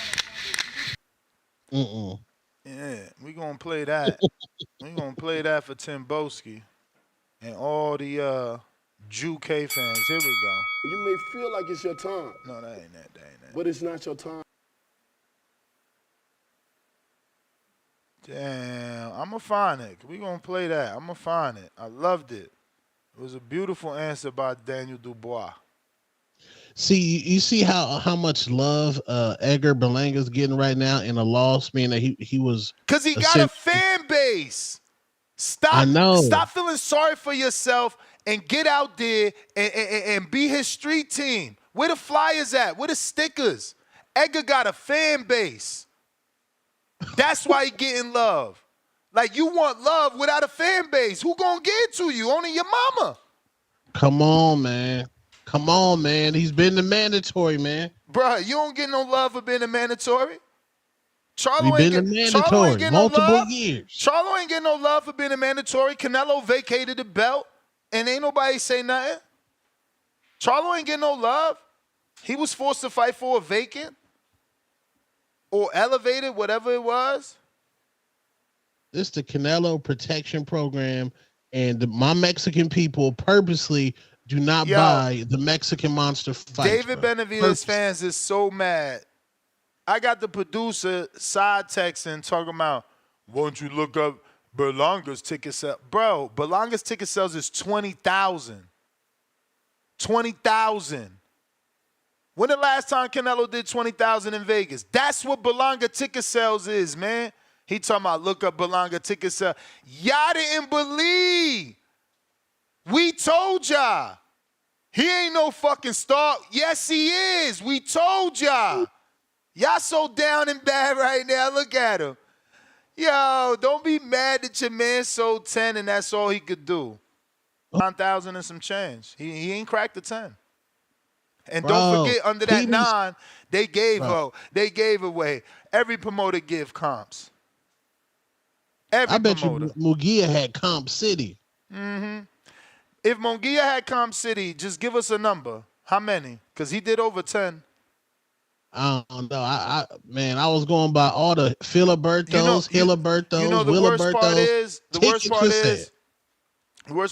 Yeah, we going to play that. We going to play that for Tim Boski and all the Jew K fans. Here we go. You may feel like it's your time. No, that ain't that. That ain't that. But it's not your time. Damn, I'ma find it. We gonna play that. I'ma find it. I loved it. It was a beautiful answer by Daniel Dubois. See, you see how much love Edgar Berlanga's getting right now in a loss, meaning that he was because he got a fan base. Stop. I know. Stop feeling sorry for yourself and get out there and be his street team. Where the flyers at? Where the stickers? Edgar got a fan base. That's why he getting love. Like, you want love without a fan base. Who gonna give it to you? Only your mama. Come on, man. Come on, man. He's been the mandatory, man. Bruh, you don't get no love for being a mandatory. Charlo We've ain't been get, the mandatory Charlo ain't get multiple no love. years. Charlo ain't get no love for being a mandatory. Canelo vacated the belt, and ain't nobody say nothing. Charlo ain't get no love. He was forced to fight for a vacant or elevated, whatever it was. This is the Canelo Protection Program, and my Mexican people purposely do not buy the Mexican monster fights. David Benavidez fans is so mad. I got the producer side texting talking about, won't you look up Berlanga's ticket sale? Bro, Berlanga's ticket sales is 20,000. 20,000. When the last time Canelo did 20,000 in Vegas? That's what Berlanga ticket sales is, man. He talking about look up Berlanga ticket sales. Y'all didn't believe. We told y'all. He ain't no fucking star. Yes, he is. We told y'all. Y'all so down and bad right now. Look at him. Yo, don't be mad that your man sold 10 and that's all he could do. 9,000 and some change. He ain't cracked the 10. And don't forget, under that 9, they gave away. Every promoter give comps. I bet you Munguia had Comp City. Mm-hmm. If Munguia had Comp City, just give us a number. How many? Because he did over 10. I don't know. I was going by all the Filibertos, Hilibertos, you know, the worst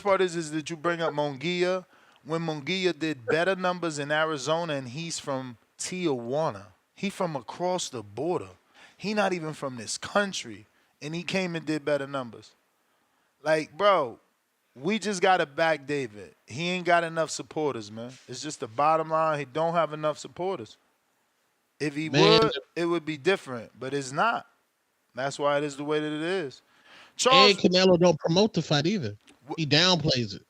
part is that you bring up Munguia. When Munguia did better numbers in Arizona, and he's from Tijuana. He from across the border. He not even from this country. And he came and did better numbers. Like, bro, we just got to back David. He ain't got enough supporters, man. It's just the bottom line. He don't have enough supporters. If he would, it would be different. But it's not. That's why it is the way that it is. And Canelo don't promote the fight either. He downplays it.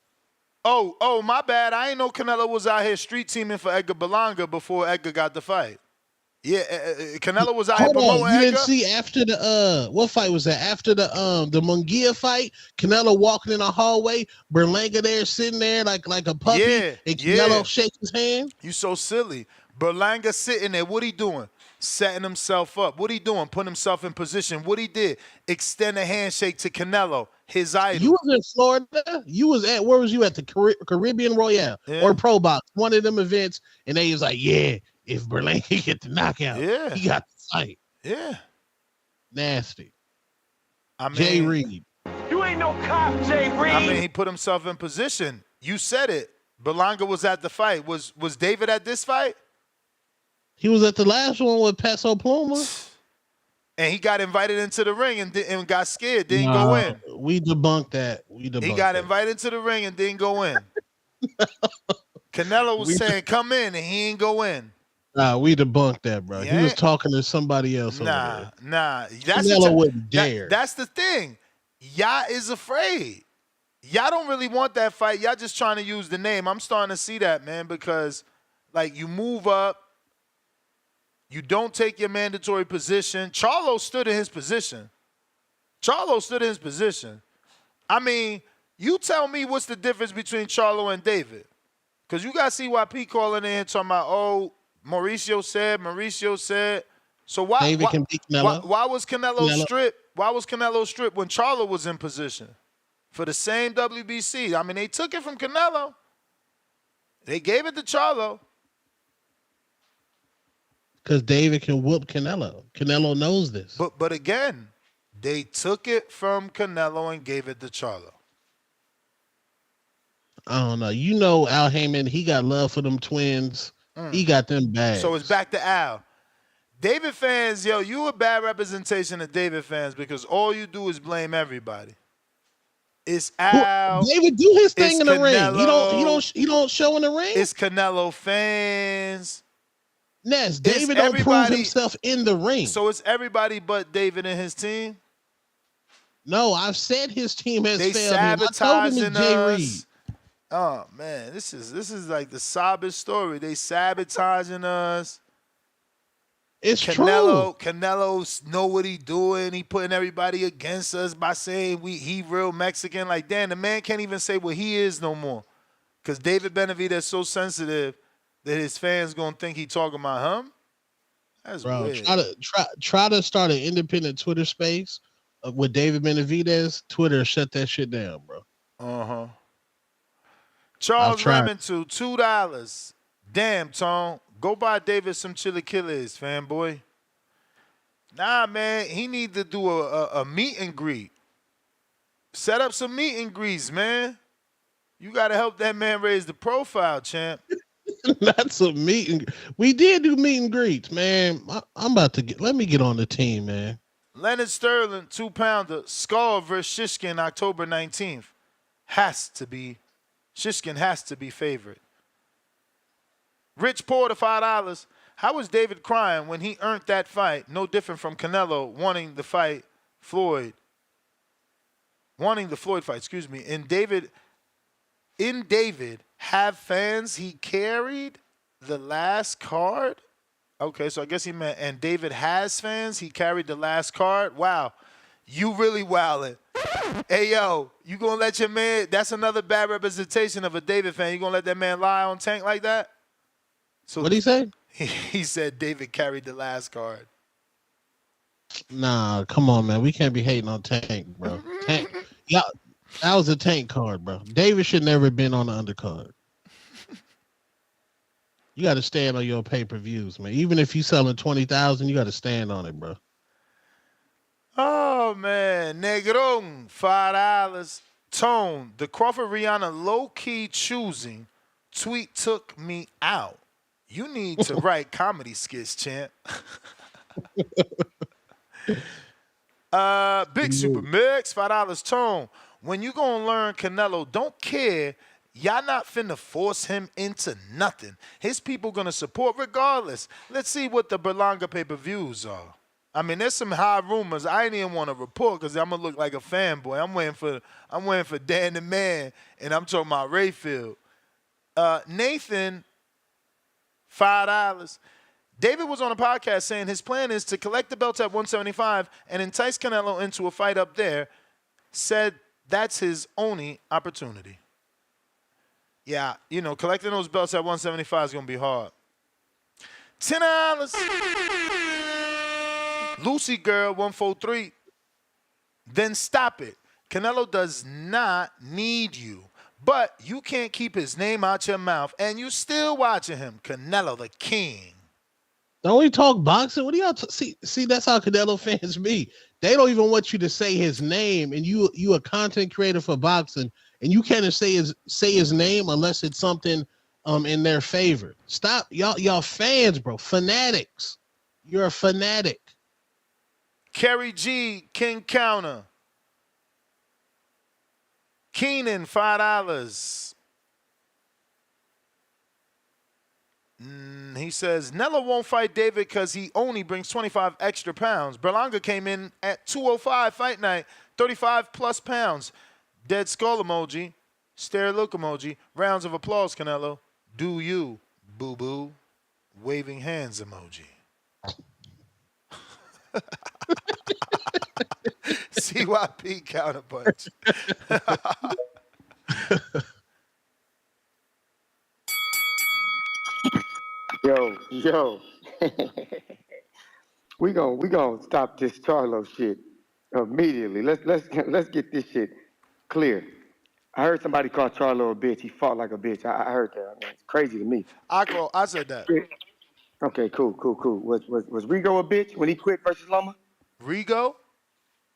Oh, my bad. I ain't know Canelo was out here street teaming for Edgar Berlanga before Edgar got the fight. Yeah, Canelo was out here promoting Edgar. You didn't see after the what fight was that? After the Munguia fight, Canelo walking in the hallway, Berlanga there sitting there like a puppy, and Canelo shakes his hand. You so silly. Berlanga sitting there. What he doing? Setting himself up. What he doing? Putting himself in position. What he did? Extend a handshake to Canelo, his idol. You was in Florida. You was at, where was you at? The Caribbean Royale or Pro Box, one of them events, and they was like, yeah, if Berlanga get the knockout, he got the fight. Yeah. Nasty. I mean, Jay Reed. You ain't no cop, Jay Reed. I mean, he put himself in position. You said it. Berlanga was at the fight. Was David at this fight? He was at the last one with Peso Pluma. And he got invited into the ring and got scared. Didn't go in. We debunked that. He got invited to the ring and didn't go in. Canelo was saying, come in, and he ain't go in. Nah, we debunked that, bro. He was talking to somebody else. Nah. Canelo wouldn't dare. That's the thing. Y'all is afraid. Y'all don't really want that fight. Y'all just trying to use the name. I'm starting to see that, man, because, like, you move up. You don't take your mandatory position. Charlo stood in his position. I mean, you tell me what's the difference between Charlo and David. Because you got to see why P calling in talking about, oh, Mauricio said. So why was Canelo stripped? Why was Canelo stripped when Charlo was in position for the same WBC? I mean, they took it from Canelo. They gave it to Charlo. Because David can whoop Canelo. Canelo knows this. But again, they took it from Canelo and gave it to Charlo. I don't know. You know, Al Heyman, he got love for them twins. He got them bags. So it's back to Al. David fans, yo, you a bad representation of David fans because all you do is blame everybody. It's Al. David do his thing in the Canelo, ring. He don't show in the ring. It's Canelo fans. Ness, David don't prove himself in the ring. So it's everybody but David and his team. No, I've said his team has They failed him. I told him to Jay Reed. Oh man, this is like the sobbing story. They sabotaging us. It's true. Canelo know what he doing. He putting everybody against us by saying he real Mexican. Like, damn, the man can't even say what he is no more. Because David Benavidez is so sensitive that his fans gonna think he talking about him. That's weird. Try to start an independent Twitter space with David Benavidez. Twitter shut that shit down, bro. Charles Remington, $2. Damn, Tone. Go buy David some chilaquiles, fanboy. Nah, man, he need to do a meet and greet. Set up some meet and greets, man. You got to help that man raise the profile, champ. That's a meet and we did do meet and greets, man. I'm about to let me get on the team, man. Leonard Sterling, 2-pounder, Scull versus Shishkin, October 19th. Shishkin has to be favored. Rich Porter, $5. How was David crying when he earned that fight? No different from Canelo wanting the Floyd fight, excuse me. In David, have fans he carried the last card? Okay, so I guess he meant, and David has fans, he carried the last card? Wow, you really wildin'. Hey, yo, you gonna let your man, that's another bad representation of a David fan. You gonna let that man lie on Tank like that? So what'd he say? He said David carried the last card. Nah, come on, man. We can't be hating on Tank, bro. Tank, yeah, that was a Tank card, bro. David should never have been on the undercard. You got to stand on your pay-per-views, man. Even if you selling 20,000, you got to stand on it, bro. Oh man, Negron, $5. Tone, the Crawford Rihanna low-key choosing tweet took me out. You need to write comedy skits, champ. Big Super Mix, $5. Tone, when you gonna learn Canelo don't care, y'all not finna force him into nothing. His people gonna support regardless. Let's see what the Berlanga pay-per-views are. I mean, there's some high rumors. I ain't even want to report because I'm gonna look like a fanboy. I'm waiting for Dan the Man, and I'm talking about Rayfield. Nathan, $5. David was on a podcast saying his plan is to collect the belt at 175 and entice Canelo into a fight up there. Said that's his only opportunity. Yeah, you know, collecting those belts at 175 is gonna be hard. $10. Lucy Girl, 143. Then stop it. Canelo does not need you. But you can't keep his name out your mouth, and you still watching him. Canelo the King. Don't we talk boxing? What do y'all see? That's how Canelo fans be. They don't even want you to say his name, and you a content creator for boxing, and you can't say his name unless it's something in their favor. Stop, y'all fans, bro, fanatics. You're a fanatic. Kerry G, King Counter. Keenan, $5. He says, Nello won't fight David because he only brings 25 extra pounds. Berlanga came in at 205 fight night, 35 plus pounds. Dead skull emoji, stare look emoji, rounds of applause, Canelo. Do you, boo-boo, waving hands emoji. CYP counterpunch. Yo. we gonna stop this Charlo shit immediately. Let's get this shit clear. I heard somebody call Charlo a bitch. He fought like a bitch. I heard that. I mean, it's crazy to me. I said that. Okay, cool. Was Rigo a bitch when he quit versus Loma? Rigo?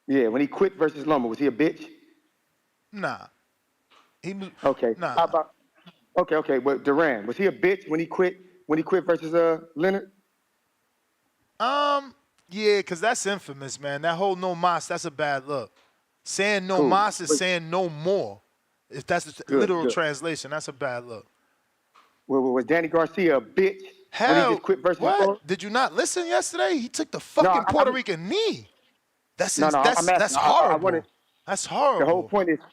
Yeah, when he quit versus Loma, was he a bitch? Nah. Okay. Nah. How about? Okay. Well, Duran, was he a bitch when he quit? When he quit versus Leonard? Yeah, because that's infamous, man. That whole no mas, that's a bad look. Saying no Cool. mas is saying no more. If that's the literal translation, that's a bad look. Well, was Danny Garcia a bitch when he Hell, just quit versus Floyd? what? Did you not listen yesterday? He took the No, fucking Puerto Rican knee. I'm That's asking. I wanted. horrible. That's horrible. The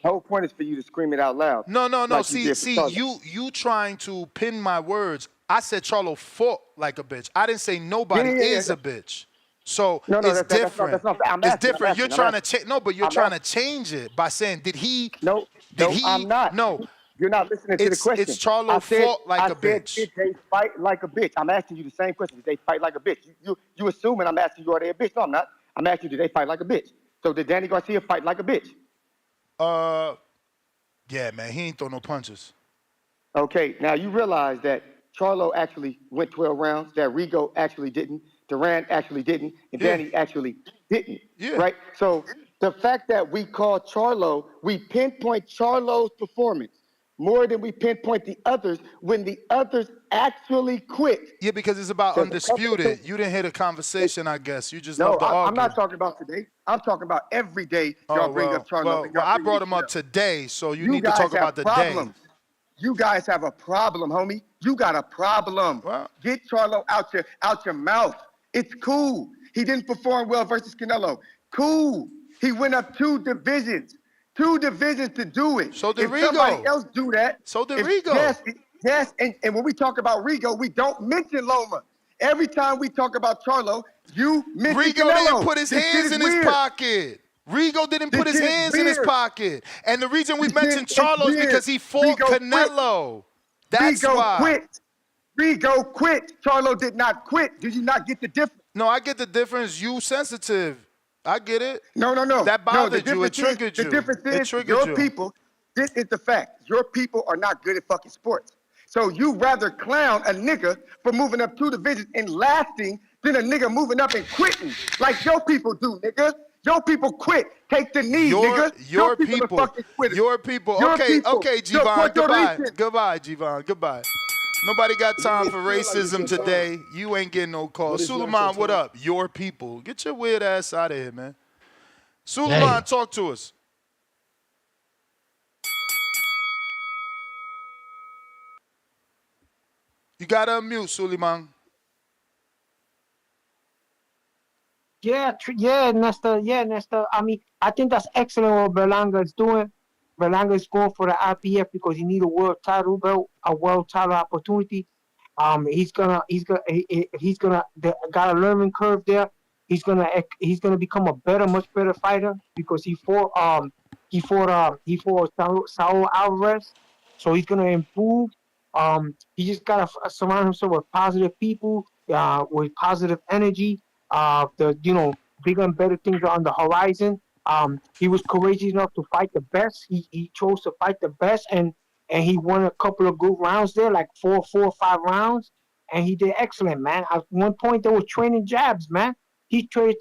whole point is for you to scream it out loud. No. Like you did for Charlo. You trying to pin my words. I said Charlo fought like a bitch. I didn't say nobody is a bitch. So it's different. That's not. It's different. You're trying to change. No, but you're trying to change it by saying, did he? No, I'm not. No. You're not listening to the question. It's Charlo fought like a bitch. Did they fight like a bitch? I'm asking you the same question. Did they fight like a bitch? You assuming I'm asking you, are they a bitch? No, I'm not. I'm asking you, did they fight like a bitch? So did Danny Garcia fight like a bitch? Yeah, man, he ain't throw no punches. Okay, now you realize that Charlo actually went 12 rounds, that Rigo actually didn't, Duran actually didn't, and Danny actually didn't. Yeah. Right? So the fact that we call Charlo, we pinpoint Charlo's performance more than we pinpoint the others when the others actually quit. Yeah, because it's about undisputed. You didn't hear the conversation, I guess. You just love to argue. I'm not talking about today. I'm talking about every day y'all bring up Charlo. Well, I brought him up today, so you need to talk about the problems. day. You guys have a problem, homie. You got a problem. Get Charlo out your mouth. It's cool. He didn't perform well versus Canelo. Cool. He went up 2 divisions. 2 divisions to do it. So did Rigo. Somebody else do that. So did Rigo. Yes, and when we talk about Rigo, we don't mention Loma. Every time we talk about Charlo, you mention Rigo Canelo. didn't put his hands in his pocket. Rigo didn't put his hands in his pocket. And the reason we mentioned Charlo is because he fought Canelo. That's why. Rigo quit. Charlo did not quit. Do you not get the difference? No, I get the difference. You sensitive. I get it. No. That bothered you. It triggered you. The difference is your people, this is the fact. Your people are not good at fucking sports. So you rather clown a nigga for moving up 2 divisions and lasting than a nigga moving up and quitting like your people do, nigga. Your people quit. Take the knee, nigga. Your people. Your people. Okay, Jivon. Goodbye, Jivon. Goodbye. Nobody got time for racism today. You ain't getting no calls. Suleiman, what up? Your people. Get your weird ass out of here, man. Suleiman, talk to us. You got to unmute, Suleiman. Yeah, Nestor. I mean, I think that's excellent what Berlanga is doing. Berlanga is going for the IBF because he need a world title belt, a world title opportunity. He's gonna got a learning curve there. He's gonna become a much better fighter because he fought Saul Alvarez, so he's gonna improve. He just gotta surround himself with positive people, with positive energy. Bigger and better things are on the horizon. He was courageous enough to fight the best. He chose to fight the best, and he won a couple of good rounds there, like 4 or 5 rounds, and he did excellent, man. At one point, they were training jabs, man. He traded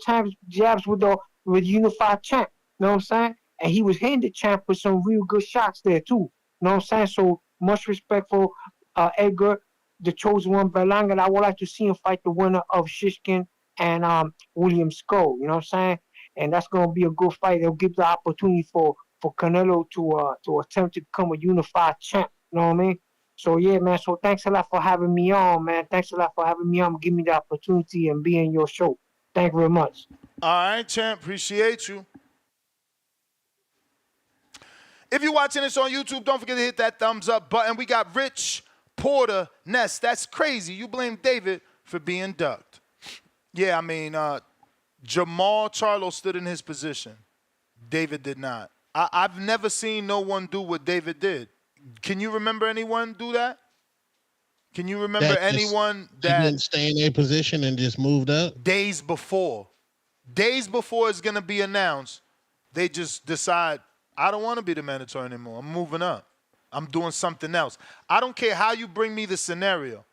jabs with Unified Champ, you know what I'm saying? And he was hitting the champ with some real good shots there, too, you know what I'm saying? So much respect for Edgar, the chosen one, Berlanga, and I would like to see him fight the winner of Shishkin and William Scull, you know what I'm saying? And that's going to be a good fight. It'll give the opportunity for Canelo to attempt to become a unified champ, you know what I mean? So, yeah, man, so thanks a lot for having me on, man. Thanks a lot for having me on, giving me the opportunity and being your show. Thank you very much. All right, champ. Appreciate you. If you're watching this on YouTube, don't forget to hit that thumbs up button. We got Rich Porter Ness. That's crazy. You blame David for being ducked. Yeah, I mean, Jamal Charlo stood in his position. David did not. I've never seen no one do what David did. Can you remember anyone do that? Can you remember anyone that didn't stay in their position and just moved up? Days before it's going to be announced, they just decide, I don't want to be the mandatory anymore. I'm moving up. I'm doing something else. I don't care how you bring me the scenario.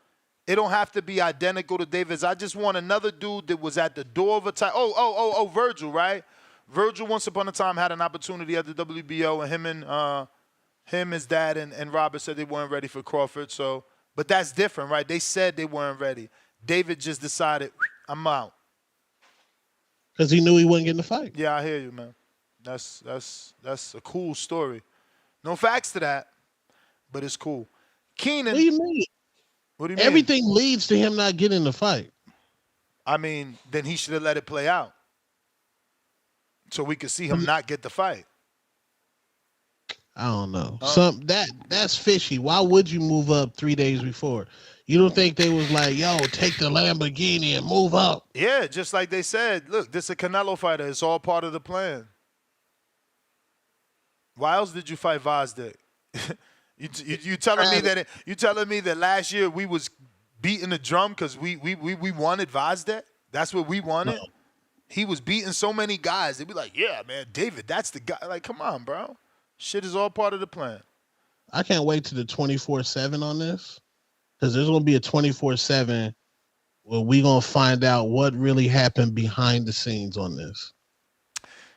It don't have to be identical to David's. I just want another dude that was at the door of a title. Virgil, right? Virgil once upon a time had an opportunity at the WBO, and him and Him, his dad, and Robert said they weren't ready for Crawford. So, but that's different, right? They said they weren't ready. David just decided, I'm out. Because he knew he wasn't getting the fight. Yeah, I hear you, man. That's a cool story. No facts to that, but it's cool. Keenan. What do you mean? What do you mean? Everything leads to him not getting the fight. I mean, then he should have let it play out, so we could see him not get the fight. I don't know. That's fishy. Why would you move up 3 days before? You don't think they was like, yo, take the Lamborghini and move up? Yeah, just like they said, look, this is a Canelo fighter. It's all part of the plan. Why else did you fight Vazde? you telling me that last year we was beating the drum because we wanted Vazde? That's what we wanted? No. He was beating so many guys. They'd be like, yeah, man, David, that's the guy. Like, come on, bro. Shit is all part of the plan. I can't wait to the 24/7 on this, because there's going to be a 24/7 where we going to find out what really happened behind the scenes on this.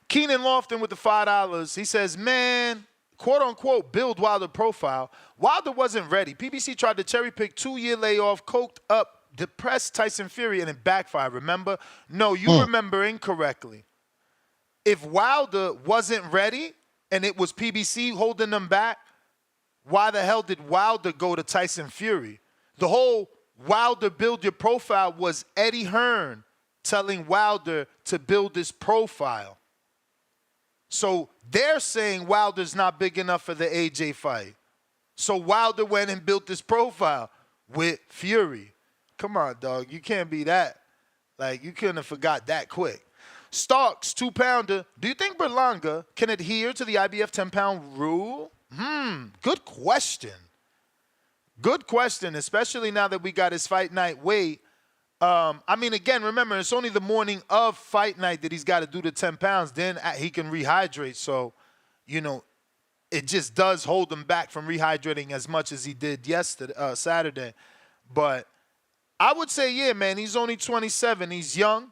Keenan Lofton with the $5. He says, man, quote unquote, build Wilder profile. Wilder wasn't ready. PBC tried to cherry pick 2-year layoff, coked up, depressed Tyson Fury, and it backfired. Remember? No, you remember incorrectly. If Wilder wasn't ready and it was PBC holding them back, why the hell did Wilder go to Tyson Fury? The whole Wilder build your profile was Eddie Hearn telling Wilder to build his profile. So they're saying Wilder's not big enough for the AJ fight. So Wilder went and built his profile with Fury. Come on, dog. You can't be that. Like, you couldn't have forgot that quick. Starks, 2-pounder. Do you think Berlanga can adhere to the IBF 10-pound rule? Good question. Good question, especially now that we got his fight night weight. I mean, again, remember, it's only the morning of fight night that he's got to do the 10 pounds. Then he can rehydrate. So, you know, it just does hold him back from rehydrating as much as he did Saturday. But I would say, yeah, man, he's only 27. He's young.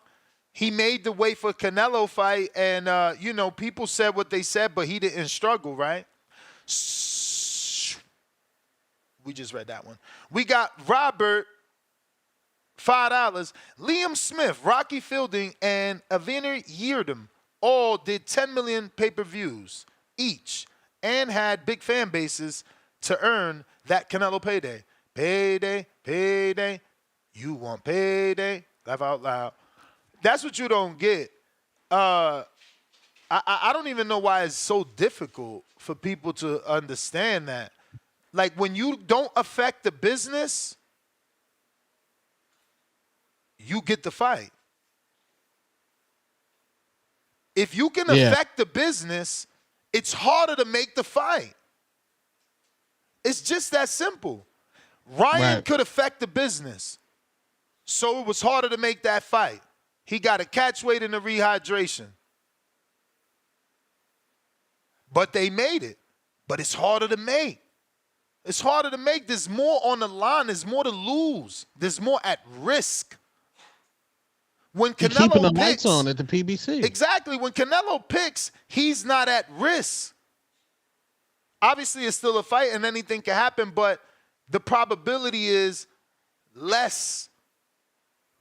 He made the weight for Canelo fight. And, you know, people said what they said, but he didn't struggle, right? We just read that one. We got Robert, $5. Liam Smith, Rocky Fielding, and Evander Yirdom all did 10 million pay-per-views each and had big fan bases to earn that Canelo payday. Payday, payday. You want payday? Laugh out loud. That's what you don't get. I don't even know why it's so difficult for people to understand that. Like, when you don't affect the business, you get the fight. If you can affect the business, it's harder to make the fight. It's just that simple. Ryan could affect the business, so it was harder to make that fight. He got a catch weight in the rehydration. But they made it. But it's harder to make. It's harder to make. There's more on the line. There's more to lose. There's more at risk. When Canelo keeping the picks, lights on at the PBC. Exactly. When Canelo picks, he's not at risk. Obviously, it's still a fight and anything can happen, but the probability is less.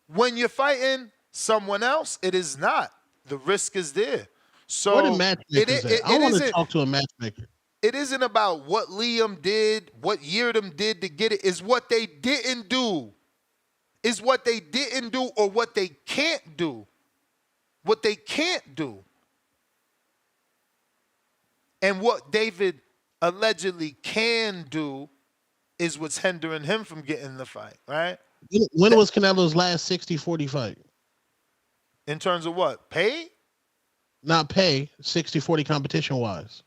When you're fighting someone else, it is not. The risk is there. So what a matchmaker I want to talk to a matchmaker. It isn't about what Liam did, what Yirdom did to get it. It's what they didn't do. It's what they didn't do or what they can't do. What they can't do. And what David allegedly can do is what's hindering him from getting the fight, right? When was Canelo's last 60-40 fight? In terms of what? Pay? Not pay, 60-40 competition-wise.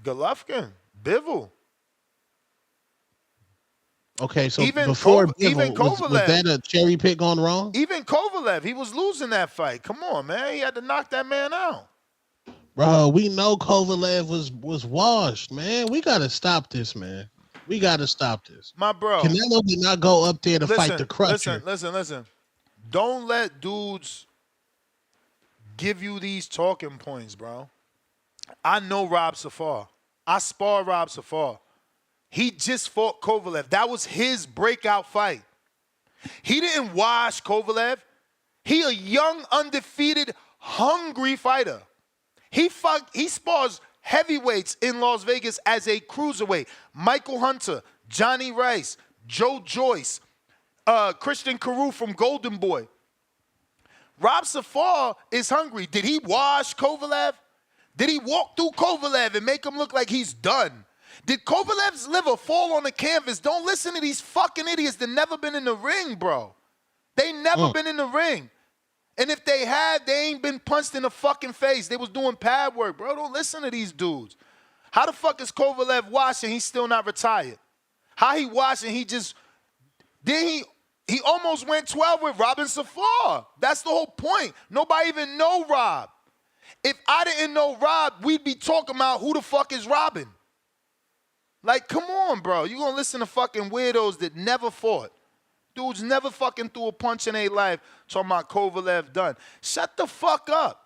Golovkin, Bivol. Okay, so even before even Kovalev, was that a cherry pick gone wrong? Even Kovalev, he was losing that fight. Come on, man. He had to knock that man out. Bro, we know Kovalev was washed, man. We got to stop this, man. We got to stop this. My bro. Canelo did not go up there to fight the Crusher. Listen. Don't let dudes give you these talking points, bro. I know Rob Safar. I spar Rob Safar. He just fought Kovalev. That was his breakout fight. He didn't wash Kovalev. He a young, undefeated, hungry fighter. He spars heavyweights in Las Vegas as a cruiserweight. Michael Hunter, Johnny Rice, Joe Joyce, Christian Carew from Golden Boy. Rob Safar is hungry. Did he wash Kovalev? Did he walk through Kovalev and make him look like he's done? Did Kovalev's liver fall on the canvas? Don't listen to these fucking idiots that never been in the ring, bro. They never been in the ring. And if they had, they ain't been punched in the fucking face. They was doing pad work, bro. Don't listen to these dudes. How the fuck is Kovalev washing? He's still not retired. How he washing? He almost went 12 with Robin Safar. That's the whole point. Nobody even know Rob. If I didn't know Rob, we'd be talking about who the fuck is Robin. Like, come on, bro. You gonna listen to fucking weirdos that never fought. Dudes never fucking threw a punch in their life talking about Kovalev done. Shut the fuck up.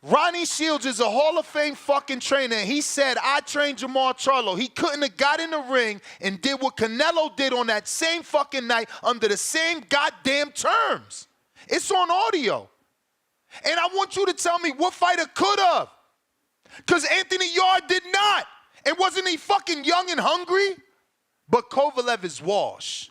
Ronnie Shields is a Hall of Fame fucking trainer. He said, I trained Jamal Charlo. He couldn't have got in the ring and did what Canelo did on that same fucking night under the same goddamn terms. It's on audio. And I want you to tell me what fighter could have. Because Anthony Yard did not. And wasn't he fucking young and hungry? But Kovalev is wash.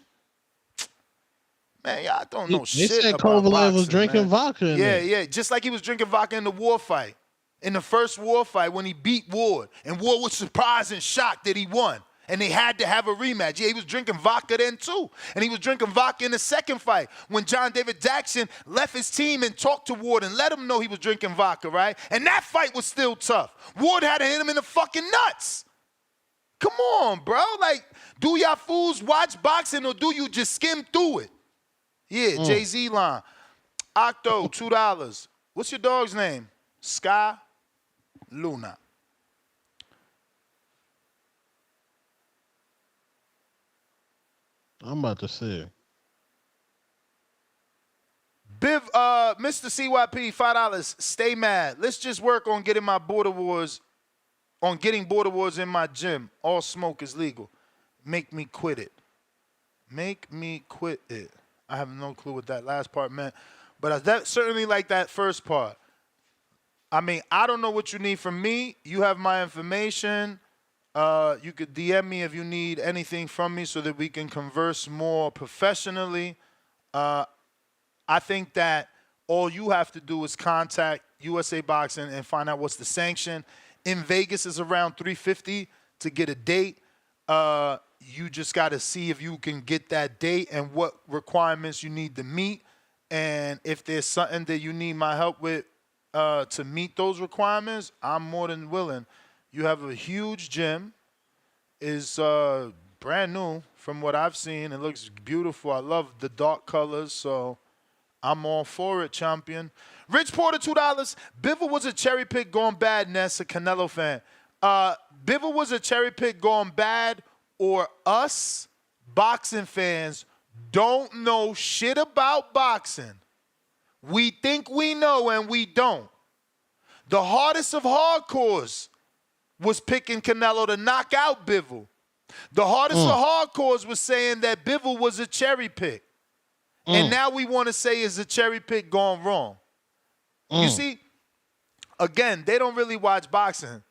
Man, y'all don't know shit said about Kovalev boxing, was drinking man. vodka in there. Yeah, just like he was drinking vodka in the war fight. In the first war fight when he beat Ward. And Ward was surprised and shocked that he won. And they had to have a rematch. Yeah, he was drinking vodka then too. And he was drinking vodka in the second fight when John David Jackson left his team and talked to Ward and let him know he was drinking vodka, right? And that fight was still tough. Ward had to hit him in the fucking nuts. Come on, bro. Like, do y'all fools watch boxing or do you just skim through it? Yeah, Jay-Z line. Octo, $2. What's your dog's name? Sky Luna. I'm about to say. Biv, Mr. CYP, $5. Stay mad. Let's just work on getting my border wars, in my gym. All smoke is legal. Make me quit it. Make me quit it. I have no clue what that last part meant, but I certainly like that first part. I mean, I don't know what you need from me. You have my information. You could DM me if you need anything from me so that we can converse more professionally. I think that all you have to do is contact USA Boxing and find out what's the sanction. In Vegas is around $350 to get a date. You just got to see if you can get that date and what requirements you need to meet. And if there's something that you need my help with to meet those requirements, I'm more than willing. You have a huge gym. It's brand new from what I've seen. It looks beautiful. I love the dark colors, so I'm all for it, champion. Rich Porter, $2. Bivol was a cherry pick gone bad, Ness, a Canelo fan. Bivol was a cherry pick gone bad, or us boxing fans don't know shit about boxing. We think we know and we don't. The hardest of hardcores was picking Canelo to knock out Bivol. The hardest of hardcores was saying that Bivol was a cherry pick. And now we want to say is a cherry pick gone wrong. You see, again, they don't really watch boxing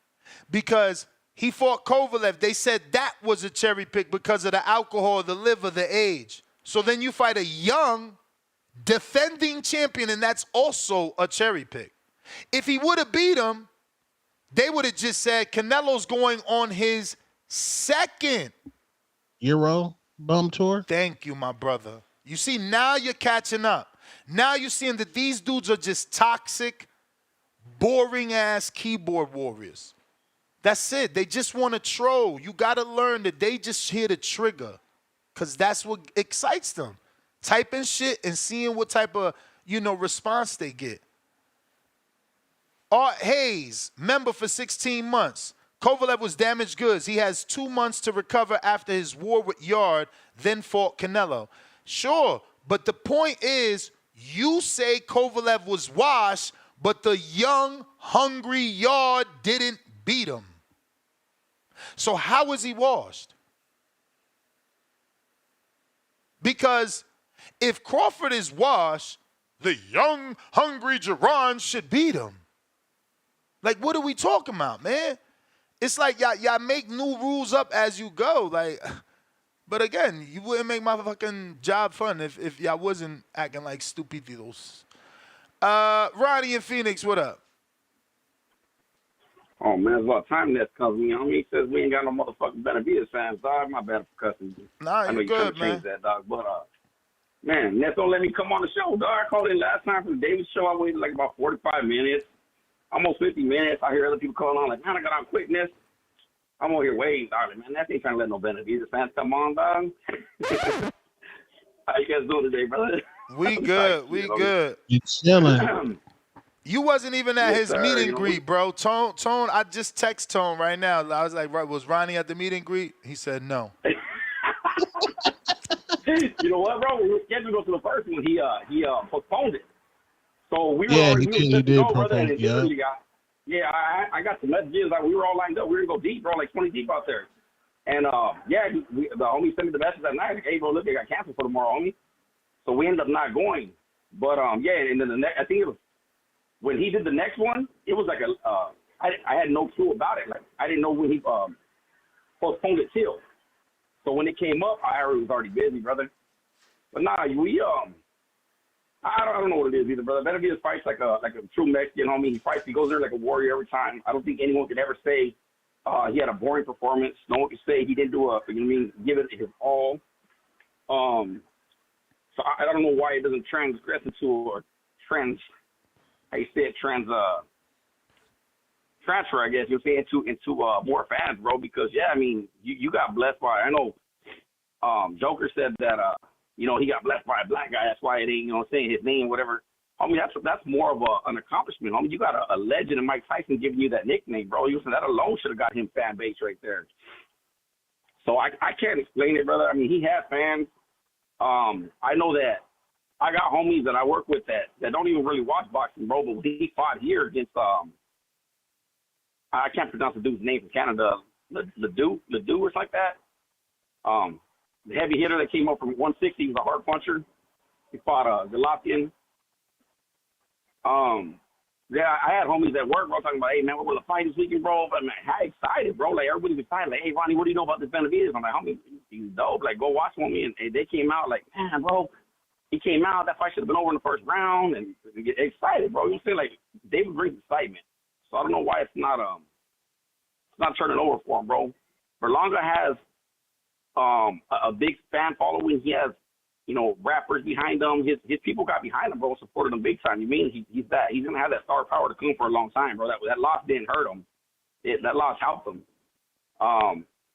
because he fought Kovalev. They said that was a cherry pick because of the alcohol, the liver, the age. So then you fight a young, defending champion, and that's also a cherry pick. If he would have beat him, they would have just said Canelo's going on his second Euro bum tour. Thank you, my brother. You see, now you're catching up. Now you're seeing that these dudes are just toxic, boring-ass keyboard warriors. That's it. They just want to troll. You got to learn that they just hear the trigger because that's what excites them. Typing shit and seeing what type of, response they get. Art Hayes, member for 16 months. Kovalev was damaged goods. He has 2 months to recover after his war with Yard, then fought Canelo. Sure, but the point is, you say Kovalev was washed, but the young, hungry Yard didn't beat him. So how is he washed? Because if Crawford is washed, the young, hungry Jerron should beat him. Like, what are we talking about, man? It's like y'all make new rules up as you go. Like, but again, you wouldn't make my fucking job fun if y'all wasn't acting like stupidos. Ronnie in Phoenix, what up? Oh, man, it's about time that comes. You know what I mean? He says we ain't got no motherfucking Benavides fans, dog. My bad for cussing you. Nah, I know you're you're trying good, to man. change that, dog. But, man, Ness don't let me come on the show, dog. I called in last time for the David show. I waited like about 45 minutes, almost 50 minutes. I hear other people calling on like, man, I got on quick, Ness. I'm over here waiting, dog. Man, Ness ain't trying to let no Benavides fans come on, dog. How you guys doing today, brother? We good. We good. You chilling. You wasn't even at Yes, his sir. meet and You know, greet, bro. Tone, I just text Tone right now. I was like, was Ronnie at the meet and greet? He said no. You know what, bro? We were scheduled to go to the first one. He postponed it. So we were Yeah, already he set to did go, brother. And postpone, it literally I got the messages. Like, we were all lined up. We were going to go deep, bro, like 20 deep out there. And, the homie sent me the message that night. Like, hey, bro, look, it got canceled for tomorrow, homie. So we ended up not going. But, and then the next, I think it was, when he did the next one, it was like I had no clue about it. Like, I didn't know when he postponed it till. So when it came up, I was already busy, brother. But nah, I don't know what it is either, brother. Benavides fights like a true Mexican, homie. He goes there like a warrior every time. I don't think anyone could ever say he had a boring performance. No one could say he didn't give it his all. So I don't know why it doesn't transgress into transfer, I guess you'll say, into more fans, bro. Because I mean, you got blessed by. I know Joker said that he got blessed by a black guy. That's why it ain't saying his name, whatever. I mean, that's more of an accomplishment. I mean, you got a legend in Mike Tyson giving you that nickname, bro. That alone should have got him fan base right there. So I can't explain it, brother. I mean, he has fans. I know that I got homies that I work with that don't even really watch boxing, bro. But he fought here against I can't pronounce the dude's name from Canada, Ledoux or something like that. The heavy hitter that came up from 160 was a hard puncher. He fought Galatian. I had homies at work, bro, talking about, hey, man, we're going to fight this weekend, bro. But, man, how excited, bro. Like, everybody's excited. Like, hey, Ronnie, what do you know about this Benavides? I'm like, homie, he's dope. Like, go watch him. And they came out like, man, bro, he came out. That fight should have been over in the first round. And get excited, bro. You know what I'm saying? Like, David brings excitement. So I don't know why it's not turning over for him, bro. Berlanga has a big fan following. He has, rappers behind him. His people got behind him, bro, supported him big time. You mean he's gonna have that star power to come for a long time, bro. That loss didn't hurt him. That loss helped him.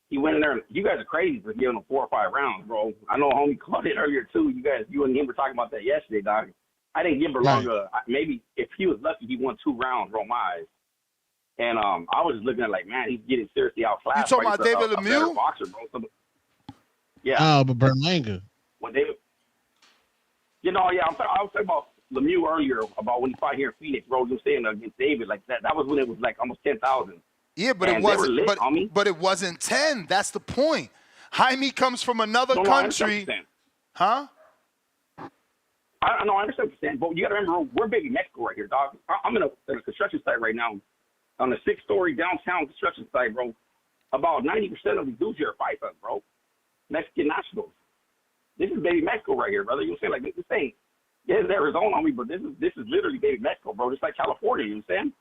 He went in there. You guys are crazy for giving him 4 or 5 rounds, bro. I know homie called it earlier too. You and him were talking about that yesterday, dog. I didn't give Berlanga. Right. Maybe if he was lucky, he won 2 rounds, bro. My eyes. And I was just looking at like, man, he's getting seriously outclassed. You talking about David Lemieux? Boxer, bro. So, yeah. Oh, but Berlanga. When David, I was talking about Lemieux earlier about when he fought here in Phoenix, bro. You were saying against David, like that. That was when it was like almost 10,000. Yeah, but it wasn't. But it wasn't 10. That's the point. Jaime comes from another country, huh? I know, I understand what you're saying, but you got to remember, we're big in Mexico right here, dog. I'm in a construction site right now, on a 6-story downtown construction site, bro. About 90% of the dudes here are fighters, bro. Mexican nationals. This is baby Mexico right here, brother. You know what I'm saying? Like, this ain't, it's Arizona on me, but this is literally baby Mexico, bro. Just like California, you know what I'm saying?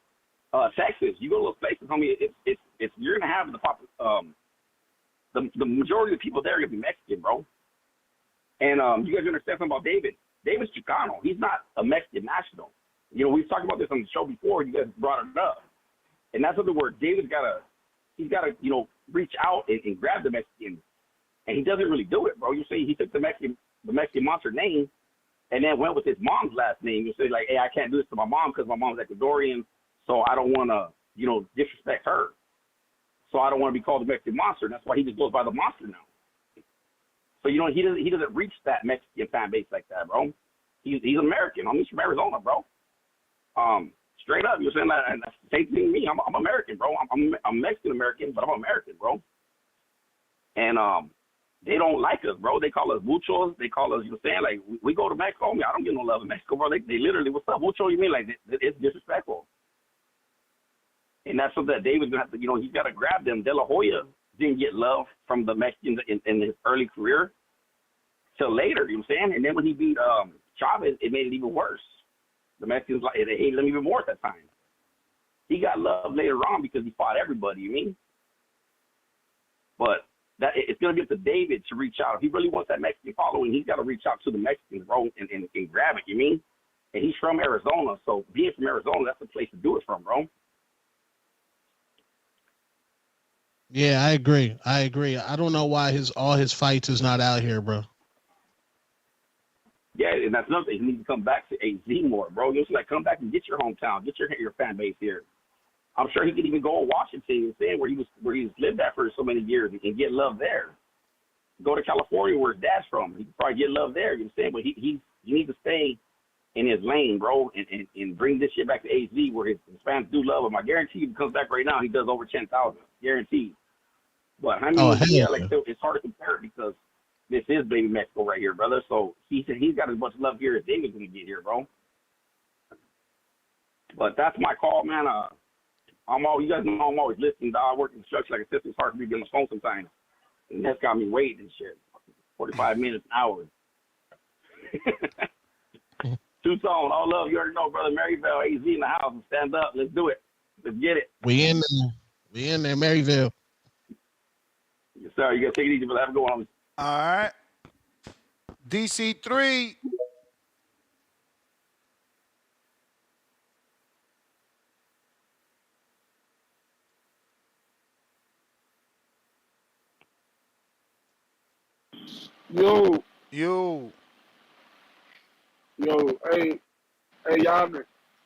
Texas, you go to those places, homie, it's you're gonna have the majority of the people there are gonna be Mexican, bro. And you guys understand something about David. David's Chicano. He's not a Mexican national. We've talked about this on the show before. You guys brought it up. And that's what the word. David's gotta reach out and grab the Mexican. And he doesn't really do it, bro. You see, he took the Mexican monster name and then went with his mom's last name. You say, like, hey, I can't do this to my mom because my mom's Ecuadorian, so I don't want to, disrespect her. So I don't want to be called the Mexican monster. And that's why he just goes by the monster now. So, he doesn't reach that Mexican fan base like that, bro. He's American. He's from Arizona, bro. Straight up, you know what I'm saying? And that's the same thing with me. I'm American, bro. I'm Mexican American, but I'm American, bro. And they don't like us, bro. They call us muchos. They call us, you know what I'm saying? Like, we go to Mexico. I don't get no love in Mexico, bro. They literally, what's up, mucho? You mean? Like, it's disrespectful. And that's something that David's going to have to, you know, he's got to grab them. De La Hoya didn't get love from the Mexicans in his early career till later, you know what I'm saying? And then when he beat Chavez, it made it even worse. The Mexicans, they hated him even more at that time. He got love later on because he fought everybody, you mean? But that it's going to be up to David to reach out. If he really wants that Mexican following, he's got to reach out to the Mexicans, bro, and grab it, you mean? And he's from Arizona, so being from Arizona, that's the place to do it from, bro. Yeah, I agree. I don't know why all his fights is not out here, bro. Yeah, and that's another thing. He needs to come back to AZ more, bro. You know, like, come back and get your hometown, get your fan base here. I'm sure he could even go to Washington, you know what I'm saying, where he's lived at for so many years and get love there. Go to California where his dad's from. He could probably get love there, you know what I'm saying? But he needs to stay in his lane, bro, and bring this shit back to AZ where his fans do love him. I guarantee you, if he comes back right now, he does over 10,000. Guaranteed. But I mean, it's hard to compare because this is baby Mexico right here, brother. So he's got as much love here as David's gonna get here, bro. But that's my call, man. You guys know I'm always listening. I work in construction, like I said, it's hard for me to get on the phone sometimes, and that's got me waiting and shit. 45 minutes, an hour. Two-tone, all love. You already know, brother. Maryville, AZ in the house. Stand up. Let's do it. Let's get it. We in there, Maryville. Yes, sir. You gotta take it easy, but have a good one. All right. DC3. Yo, hey, y'all, can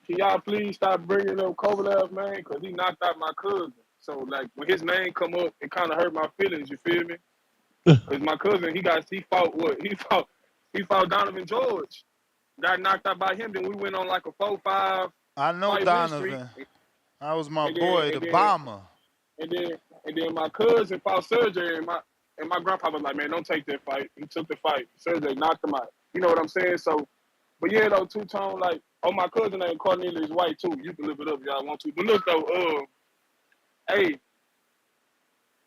y'all please stop bringing up Kovalev, man? Because he knocked out my cousin. So, like, when his name come up, it kind of hurt my feelings, you feel me? Because my cousin, he fought Donovan George. Got knocked out by him, then we went on like a 4-5. I know Donovan. That was my boy, the bomber. And then my cousin fought Sergey, and my grandpa was like, man, don't take that fight. He took the fight. Sergey knocked him out. You know what I'm saying? So, but yeah, though, two-tone, like, my cousin named Cornelius White, too. You can look it up if y'all want to. But look, though, hey,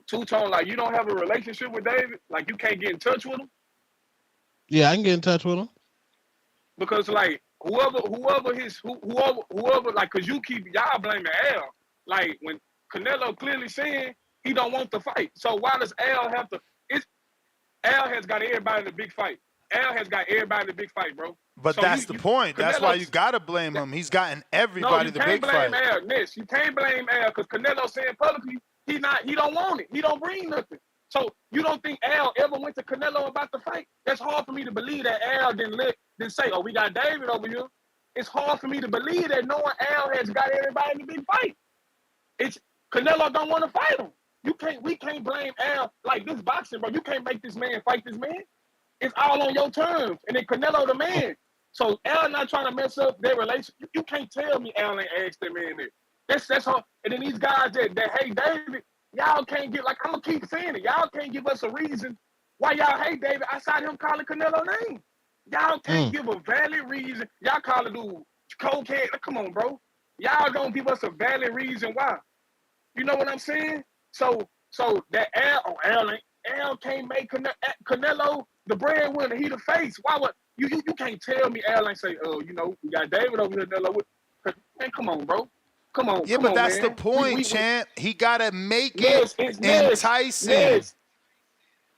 two-tone, like, you don't have a relationship with David? Like, you can't get in touch with him? Yeah, I can get in touch with him. Because, like, whoever, like, because y'all blaming Al. Like, when Canelo clearly saying he don't want the fight. So why does Al have to? Al has got everybody in the big fight. Al has got everybody in the big fight, bro. But so that's the point. That's why you got to blame him. He's gotten everybody the big fight. No, you can't blame Al. You can't blame Al because Canelo saying publicly he don't want it. He don't bring nothing. So you don't think Al ever went to Canelo about the fight? That's hard for me to believe that Al didn't say, oh, we got David over here. It's hard for me to believe that knowing Al has got everybody in the big fight. It's Canelo don't want to fight him. We can't blame Al like this boxing, bro. You can't make this man fight this man. It's all on your terms. And then Canelo the man. So Al not trying to mess up their relationship. You can't tell me Al ain't asked that man that. That's hard. And then these guys that hate David, y'all can't get, like, I'm going to keep saying it. Y'all can't give us a reason why y'all hate David outside him calling Canelo name. Y'all can't give a valid reason. Y'all call it dude cocaine. Come on, bro. Y'all don't give us a valid reason why. You know what I'm saying? So that Al can't make Canelo the breadwinner. He the face. Why would you can't tell me Al ain't say, oh, you know, we got David over here. Man, come on, bro. Come on. Yeah, come but on, that's man. the point, champ. He gotta make it enticing.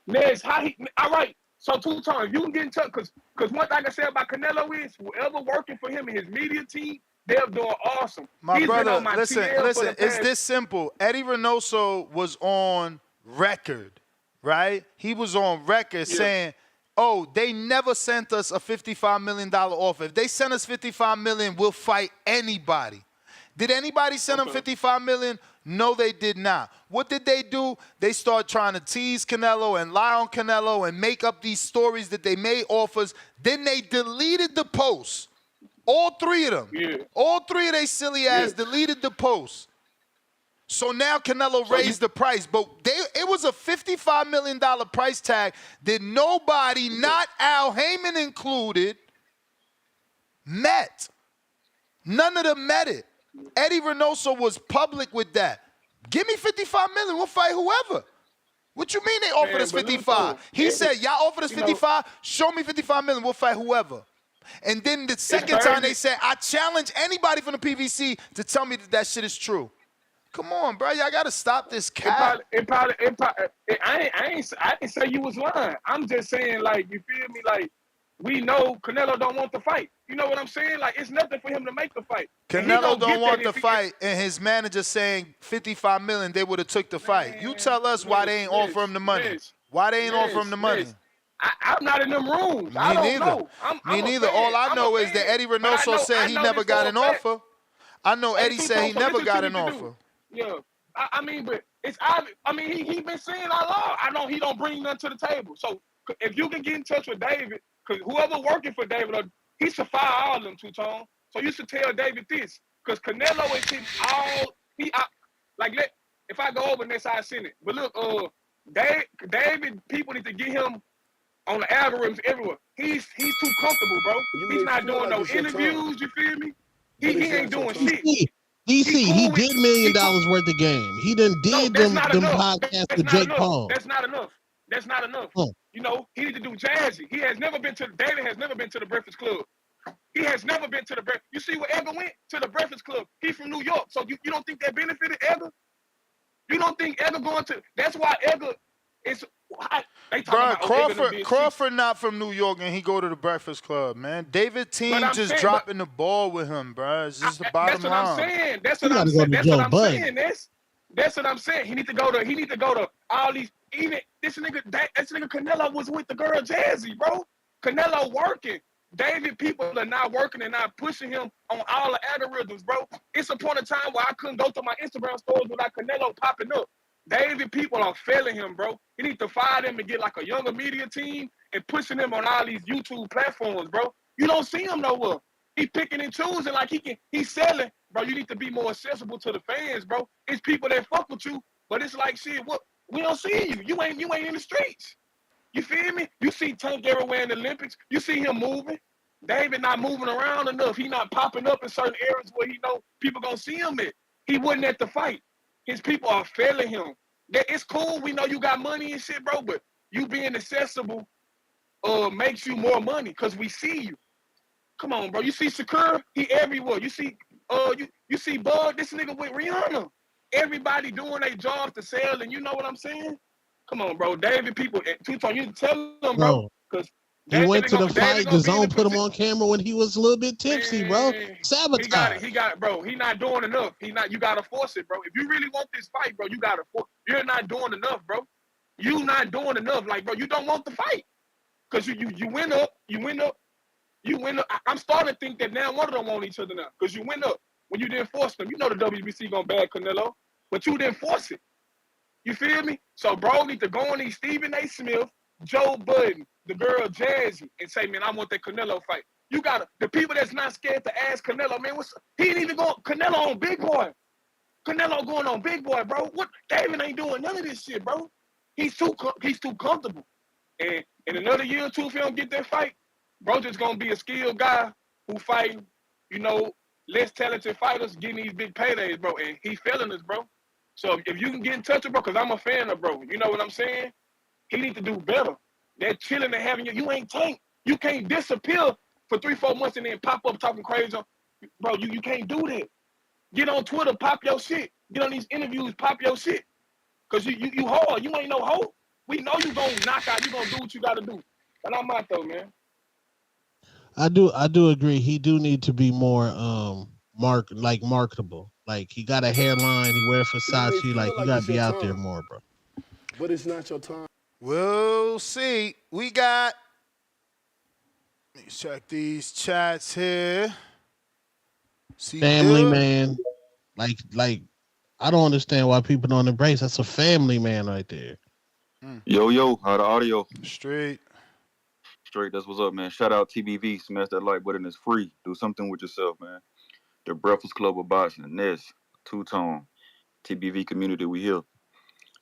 Nez, all right. So two-tone, you can get in touch because one thing I said about Canelo is whoever working for him and his media team, they're doing awesome. My brother, listen, it's this simple. Eddie Reynoso was on record, right? He was on record saying, oh, they never sent us a $55 million offer. If they sent us $55 million, we'll fight anybody. Did anybody send him $55 million? No, they did not. What did they do? They started trying to tease Canelo and lie on Canelo and make up these stories that they made offers. Then they deleted the post. All three of them. Yeah. All three of they silly ass Yeah. deleted the post. So now Canelo raised the price, but it was a $55 million price tag that nobody, not Al Heyman included, met. None of them met it. Eddie Reynoso was public with that. Give me $55 million, we'll fight whoever. What you mean they offered us 55? He said, y'all offered us 55, show me 55 million, we'll fight whoever. And then the second time they said, I challenge anybody from the PVC to tell me that shit is true. Come on, bro. Y'all got to stop this cap. I ain't say you was lying. I'm just saying, like, you feel me? Like, we know Canelo don't want the fight. You know what I'm saying? Like, it's nothing for him to make the fight. Canelo don't want the fight, and his manager saying 55 million, they would have took the fight. You tell us why they ain't offer him the money. Why they ain't offer him the money? I'm not in them rooms. Me I don't neither. know. Me neither. All I know is that Eddie Reynoso said he never got an offer. I know Eddie said he never got an offer. Yeah, I mean, but it's obvious. I mean, he been saying a lot. I know he don't bring nothing to the table. So if you can get in touch with David, because whoever working for David, he should fire all of them, Two-Tone. So you should tell David this, because Canelo is hitting all. If I go over next, I send it. But look, David, people need to get him on the algorithms everywhere. He's too comfortable, bro. He's not doing no interviews. You feel me? He ain't doing shit. DC, he did $1 million worth of game. He done did them podcasts with Jake Paul. That's not enough. That's not enough. You know, he need to do Jazzy. David has never been to the Breakfast Club. He has never been to the Breakfast. You see where Edgar went? To the Breakfast Club. He's from New York. So you don't think that benefited Edgar? You don't think Edgar going to, that's why Edgar is, they talking about Crawford not from New York and he go to the Breakfast Club, man. David Team just dropping the ball with him, bro. It's just the bottom line. That's what I'm saying. That's what I'm saying. That's what I'm saying. He need to go to all these, even this nigga Canelo was with the girl Jazzy, bro. Canelo working. David people are not working and not pushing him on all the algorithms, bro. It's a point in time where I couldn't go to my Instagram stores without Canelo popping up. David people are failing him, bro. He needs to fire them and get like a younger media team and pushing him on all these YouTube platforms, bro. You don't see him nowhere. He picking and choosing like he's selling, bro. You need to be more accessible to the fans, bro. It's people that fuck with you, but it's like shit. What we don't see you. You ain't in the streets. You feel me? You see Tank everywhere in the Olympics. You see him moving. David not moving around enough. He not popping up in certain areas where he know people gonna see him at. He wasn't at the fight. His people are failing him. It's cool. We know you got money and shit, bro, but you being accessible makes you more money because we see you. Come on, bro. You see Shakur, he everywhere. You see you see Bud, this nigga with Rihanna. Everybody doing their jobs to sell, and you know what I'm saying? Come on, bro. David, people, Two-Tone, you tell them, bro, because he went to the fight. The zone put him on camera when he was a little bit tipsy, bro. Sabotage. He got it, bro. He not doing enough. You gotta force it, bro. If you really want this fight, bro, you gotta force. You're not doing enough, bro. You not doing enough, like, bro. You don't want the fight, cause you went up. I'm starting to think that now one of them want each other now, cause you went up when you didn't force them. You know the WBC gonna bag Canelo, but you didn't force it. You feel me? So, bro, need to go on these Stephen A. Smith, Joe Budden, the girl Jazzy, and say, man, I want that Canelo fight. You got the people that's not scared to ask Canelo, man, he ain't even going, Canelo on Big Boy. Canelo going on Big Boy, bro. What? David ain't doing none of this shit, bro. He's too comfortable. And in another year or two, if he don't get that fight, bro, just gonna be a skilled guy who fighting, you know, less talented fighters getting these big paydays, bro. And he failing us, bro. So if you can get in touch with bro, because I'm a fan of bro, you know what I'm saying? He need to do better. That chilling and having you ain't Tank. You can't disappear for 3-4 months and then pop up talking crazy. Bro, you can't do that. Get on Twitter, pop your shit. Get on these interviews, pop your shit. Because you hard. You ain't no hoe. We know you gonna knock out. You gonna do what you gotta do. And I'm out though, man. I do agree. He do need to be more marketable. Like he got a hairline, he wear Versace, like you gotta be out there more, bro. But it's not your time. We'll see. We got, let me check these chats here. Family man. Like I don't understand why people don't embrace. That's a family man right there. Yo, how the audio? Straight. Straight, that's what's up, man. Shout out TBV, smash that like button. It's free. Do something with yourself, man. The Breakfast Club of Boxing, Ness, Two-Tone, TBV community, we here.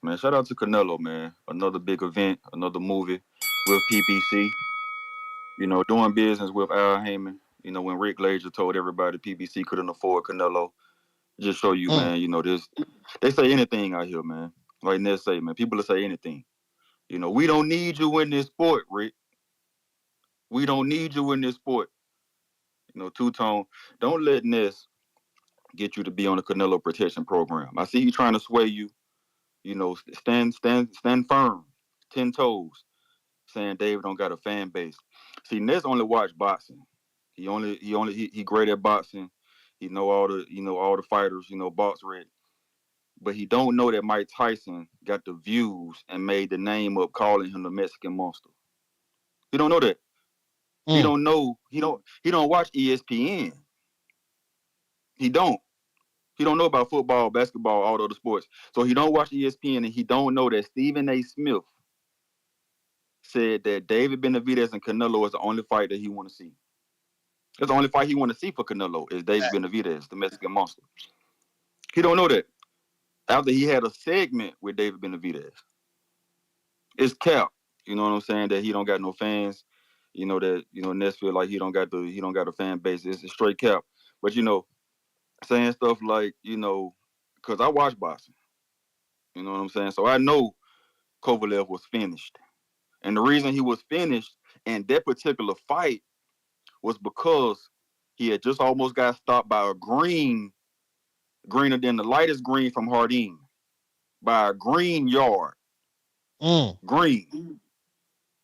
Man, shout out to Canelo, man. Another big event, another movie with PBC. You know, doing business with Al Heyman. You know, when Rick Glazer told everybody PBC couldn't afford Canelo, just show you, man, you know, this. They say anything out here, man. Like Ness say, man, people will say anything. You know, we don't need you in this sport, Rick. We don't need you in this sport. You know, Two-Tone, don't let Ness get you to be on the Canelo protection program. I see you trying to sway you. You know, stand firm, 10 toes, saying David don't got a fan base. See, Ness only watch boxing. He great at boxing. He know all the fighters, you know, box red. But he don't know that Mike Tyson got the views and made the name up calling him the Mexican Monster. He don't know that. He don't know. He don't watch ESPN. He don't. He don't know about football, basketball, all the other sports. So he don't watch ESPN, and he don't know that Stephen A. Smith said that David Benavidez and Canelo is the only fight that he want to see. That's the only fight he want to see for Canelo is David Benavidez, the Mexican Monster. He don't know that. After he had a segment with David Benavidez, it's cap. You know what I'm saying? That he don't got no fans. You know that Ness feel like he don't got a fan base. It's a straight cap. But you know, saying stuff like because I watch boxing. You know what I'm saying? So I know Kovalev was finished, and the reason he was finished in that particular fight was because he had just almost got stopped by a greener than the lightest green from Hardin, by a green yard. Green.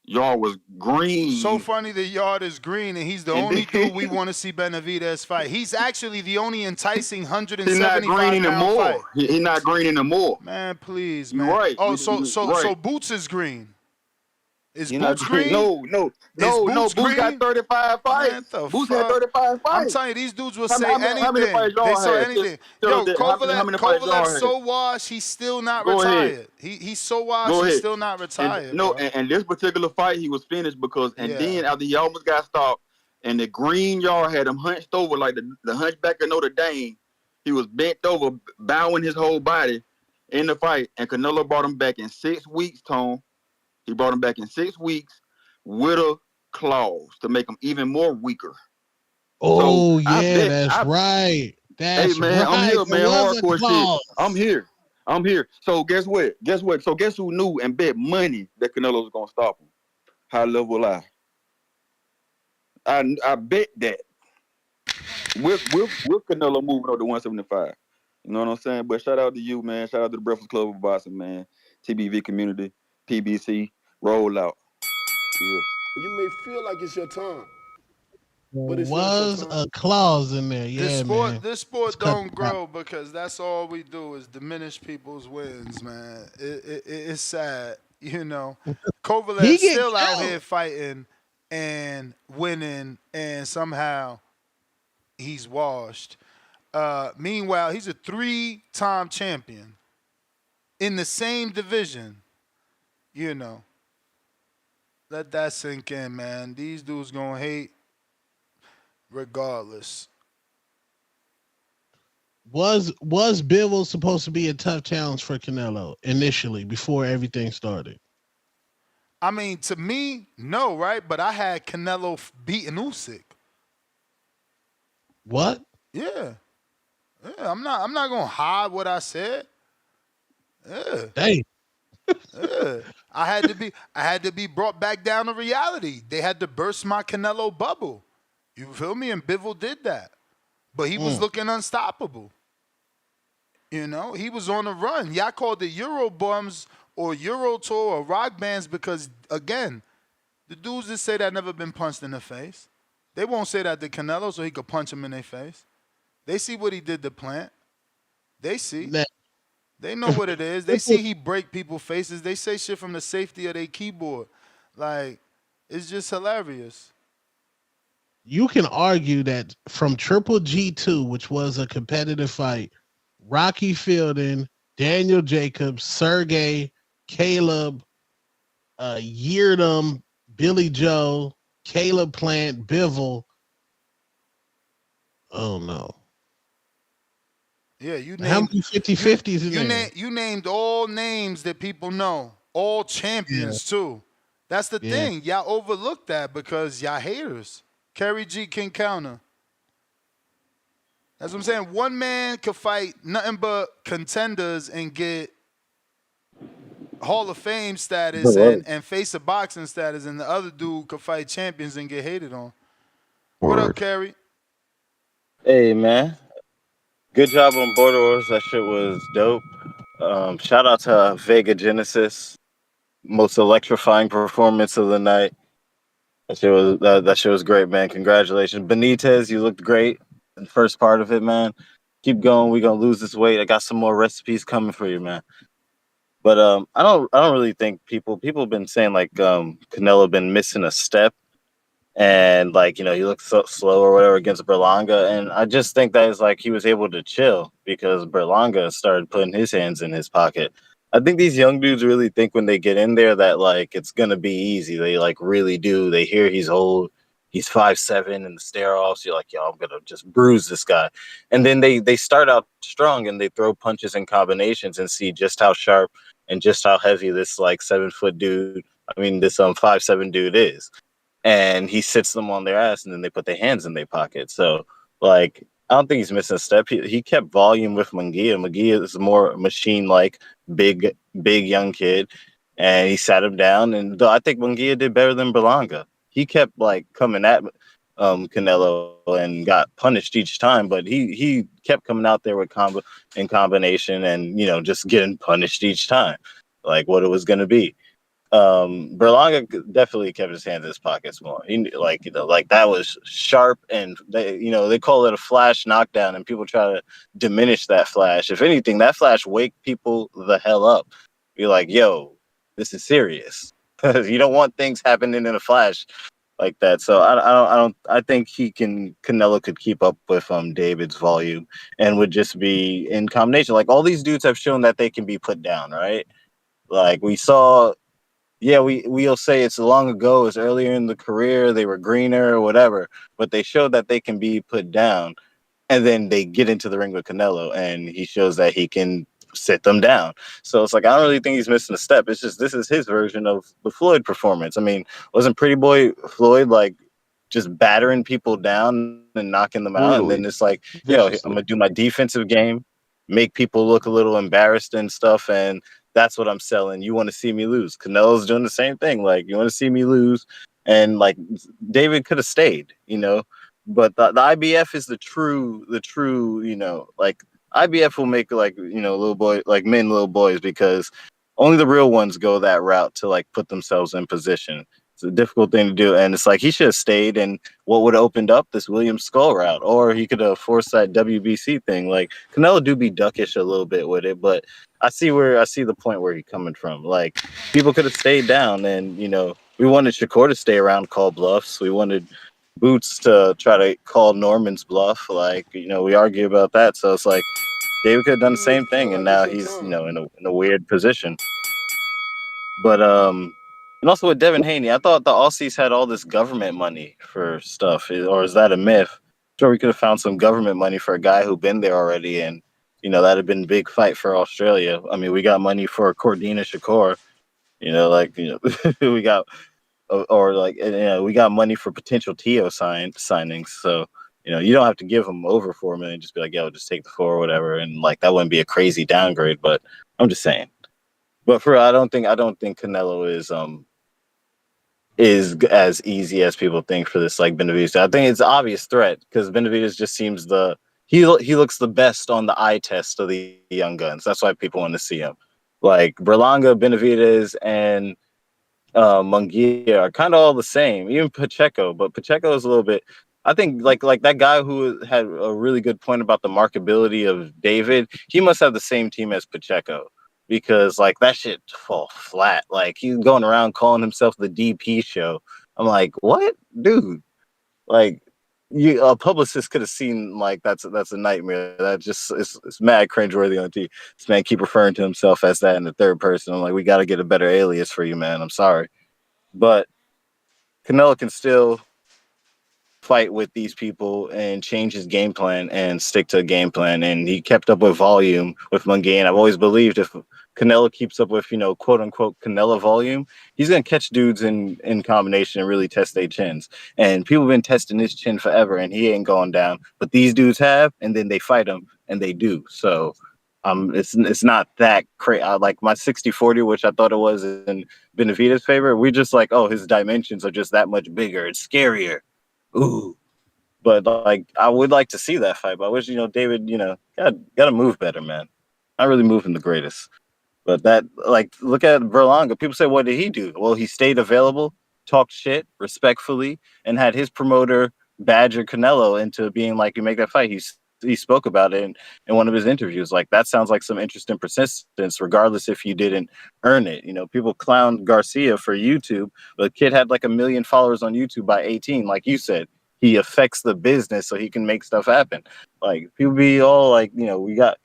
Yard was green. So funny the yard is green, and he's the only dude we want to see Benavidez fight. He's actually the only enticing 175-pound fight. He's not green anymore. Man, please, man. You're right. Oh, so right. Boots is green. Is You're Boots green? No. Boots got 35 fights. Man, Boots had 35 fights. I'm telling you, these dudes will say anything. How many fights y'all they say had? anything. Yo, Kovalev's so washed, he's still not retired. He's so washed, he's still not retired. And this particular fight, he was finished because, then after he almost got stopped, and the green yard had him hunched over like the hunchback of Notre Dame. He was bent over, bowing his whole body in the fight, and Canelo brought him back in 6 weeks, Tone. He brought him back in 6 weeks with a clause to make him even more weaker. Oh, so that's right. That's man, right. I'm here, man. Hardcore shit. I'm here. So guess what? So guess who knew and bet money that Canelo was gonna stop him? High Level I. I bet that with Canelo moving up to 175. You know what I'm saying? But shout out to you, man. Shout out to the Breakfast Club of Boxing, man. TBV community, PBC, roll out. Yeah. You may feel like it's your time. But it was a clause in there. Yeah, this sport don't grow because that's all we do is diminish people's wins, man. It's sad, you know. Kovalev's still out here fighting and winning, and somehow he's washed. Meanwhile, he's a 3-time champion in the same division. You know, let that sink in, man. These dudes gonna hate regardless. Was Bivol supposed to be a tough challenge for Canelo initially before everything started? I mean, to me, no, right? But I had Canelo beating Usyk. What? Yeah. I'm not gonna hide what I said. Yeah. Dang. Yeah. I had to be brought back down to reality. They had to burst my Canelo bubble. You feel me? And Bivol did that. But he was looking unstoppable. You know, he was on the run. Y'all called the Euro bums or Euro tour or rock bands because, again, the dudes that say that never been punched in the face. They won't say that to Canelo so he could punch him in their face. They see what he did to Plant. They see. They know what it is. They see he break people's faces. They say shit from the safety of their keyboard. Like, it's just hilarious. You can argue that from Triple G2, which was a competitive fight, Rocky Fielding, Daniel Jacobs, Sergey, Caleb, Yeardom, Billy Joe, Caleb Plant, Bivol. Oh no. Yeah, you How named many 50-50s in there? you named all names that people know, all champions too. That's the Yeah. thing. Y'all overlook that because y'all haters. Kerry G can counter. That's what I'm saying. One man could fight nothing but contenders and get Hall of Fame status and face a boxing status, and the other dude could fight champions and get hated on. What up, Kerry? Hey man, good job on Border Wars. That shit was dope. Shout out to Vega Genesis, most electrifying performance of the night. That shit was great, man. Congratulations, Benitez. You looked great in the first part of it, man. Keep going. We gonna lose this weight. I got some more recipes coming for you, man. But I don't really think people have been saying like Canelo been missing a step and like he looked so slow or whatever against Berlanga, and I just think that is like he was able to chill because Berlanga started putting his hands in his pocket. I think these young dudes really think when they get in there that like it's gonna be easy. They like really do. They hear he's old, he's 5'7" in the stare offs. You're like, yo, I'm gonna just bruise this guy, and then they start out strong and they throw punches and combinations and see just how sharp and just how heavy this like 7 foot dude. I mean, this 5'7" dude is, and he sits them on their ass, and then they put their hands in their pocket. So, like, I don't think he's missing a step. He kept volume with Munguia. Munguia is more machine-like, big young kid, and he sat him down. And I think Munguia did better than Berlanga. He kept like coming at Canelo and got punished each time, but he kept coming out there with in combination, and just getting punished each time, like what it was going to be. Berlanga definitely kept his hands in his pockets more. He like that was sharp, and they call it a flash knockdown, and people try to diminish that flash. If anything, that flash wake people the hell up. Be like, yo, this is serious. You don't want things happening in a flash like that. So I think Canelo could keep up with David's volume and would just be in combination. Like all these dudes have shown that they can be put down, right? Like we saw. Yeah, we'll say it's long ago, it's earlier in the career, they were greener or whatever, but they showed that they can be put down, and then they get into the ring with Canelo, and he shows that he can sit them down. So it's like I don't really think he's missing a step. It's just this is his version of the Floyd performance. I mean, wasn't Pretty Boy Floyd like just battering people down and knocking them out, and then it's like, I'm gonna do my defensive game, make people look a little embarrassed and stuff, and that's what I'm selling. You want to see me lose. Canelo's doing the same thing. Like, you want to see me lose. And like David could have stayed, but the IBF is the true, like IBF will make like, little boy, like little boys, because only the real ones go that route to like put themselves in position. It's a difficult thing to do. And it's like, he should have stayed, and what would have opened up this William Skull route, or he could have forced that WBC thing. Like Canelo do be duckish a little bit with it, but I see the point where he's coming from. Like people could have stayed down, and we wanted Shakur to stay around, call bluffs. We wanted Boots to try to call Norman's bluff. Like we argue about that. So it's like David could have done the same thing, and now he's in a weird position. But and also with Devin Haney, I thought the Aussies had all this government money for stuff, or is that a myth? Sure, we could have found some government money for a guy who been there already, and that'd have been a big fight for Australia. I mean, we got money for Cordina Shakur, we got, or like, we got money for potential TO signings. So, you don't have to give them over $4 million. Just be like, yo, just take the 4 or whatever. And like, that wouldn't be a crazy downgrade, but I'm just saying. But for real, I don't think Canelo is as easy as people think for this, like Benavidez. I think it's an obvious threat because Benavidez just seems he looks the best on the eye test of the young guns. That's why people want to see him. Like Berlanga, Benavidez, and Munguia are kind of all the same. Even Pacheco, but Pacheco is a little bit. I think like that guy who had a really good point about the markability of David. He must have the same team as Pacheco, because like that shit fall flat. Like he's going around calling himself the DP show. I'm like, what, dude? Like, a publicist could have seen like that's a nightmare. That just it's mad cringeworthy on TV. This man keep referring to himself as that in the third person. I'm like, we got to get a better alias for you, man. I'm sorry, but Canelo can still fight with these people and change his game plan and stick to a game plan. And he kept up with volume with Munguia. I've always believed if Canelo keeps up with, quote unquote Canelo volume, he's gonna catch dudes in combination and really test their chins. And people have been testing his chin forever, and he ain't going down. But these dudes have, and then they fight him, and they do. So it's not that crazy. Like my 60-40, which I thought it was in Benavidez' favor. We just like, oh, his dimensions are just that much bigger. It's scarier. Ooh. But like I would like to see that fight. But I wish, David, gotta move better, man. Not really moving the greatest. But that, like, look at Berlanga. People say, what did he do? Well, he stayed available, talked shit respectfully, and had his promoter badger Canelo into being like, you make that fight. He spoke about it in one of his interviews. Like, that sounds like some interest and persistence, regardless if you didn't earn it. People clown Garcia for YouTube, but the kid had like 1 million followers on YouTube by 18, like you said. He affects the business so he can make stuff happen. Like, people be all like, we got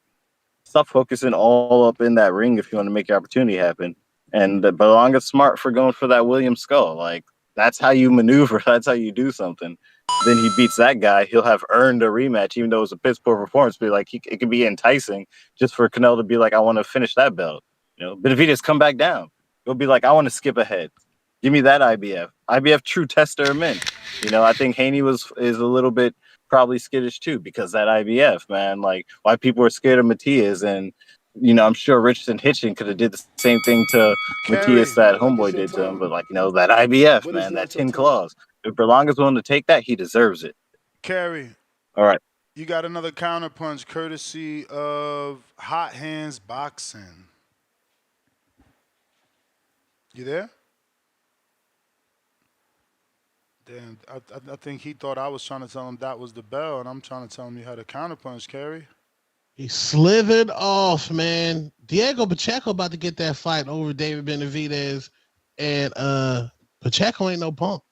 stop focusing all up in that ring if you want to make your opportunity happen. And Berlanga's smart for going for that William Skull. Like, that's how you maneuver. That's how you do something. Then he beats that guy. He'll have earned a rematch, even though it was a piss poor performance. But like, it can be enticing just for Canelo to be like, I want to finish that belt. Benavidez come back down. He'll be like, I want to skip ahead. Give me that IBF. IBF true tester of men. I think Haney is a little bit probably skittish too, because that IBF, man, like why people are scared of Matias. And I'm sure Richardson Hitchin could have did the same thing to Matias that homeboy did to him, but like, that IBF, man, that 10 claws. If Berlanga's willing to take that, he deserves it. Carrie. All right. You got another counterpunch courtesy of Hot Hands Boxing. You there? Damn, I think he thought I was trying to tell him that was the bell, and I'm trying to tell him you had a counterpunch, Kerry. He slithered off, man. Diego Pacheco about to get that fight over David Benavidez, and Pacheco ain't no punk.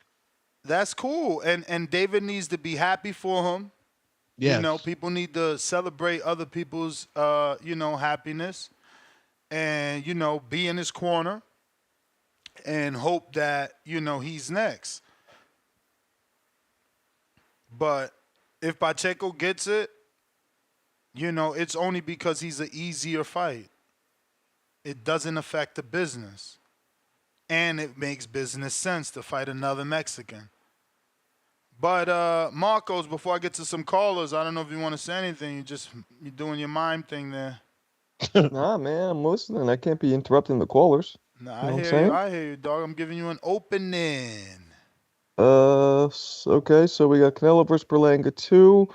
That's cool, and David needs to be happy for him. Yes. People need to celebrate other people's, happiness, and be in his corner, and hope that he's next. But if Pacheco gets it, it's only because he's an easier fight. It doesn't affect the business. And it makes business sense to fight another Mexican. But, Marcos, before I get to some callers, I don't know if you want to say anything. You're doing your mime thing there. Nah, man, I'm listening. I can't be interrupting the callers. Nah, I hear you, dog. I'm giving you an opening. Okay, so we got Canelo versus Berlanga 2.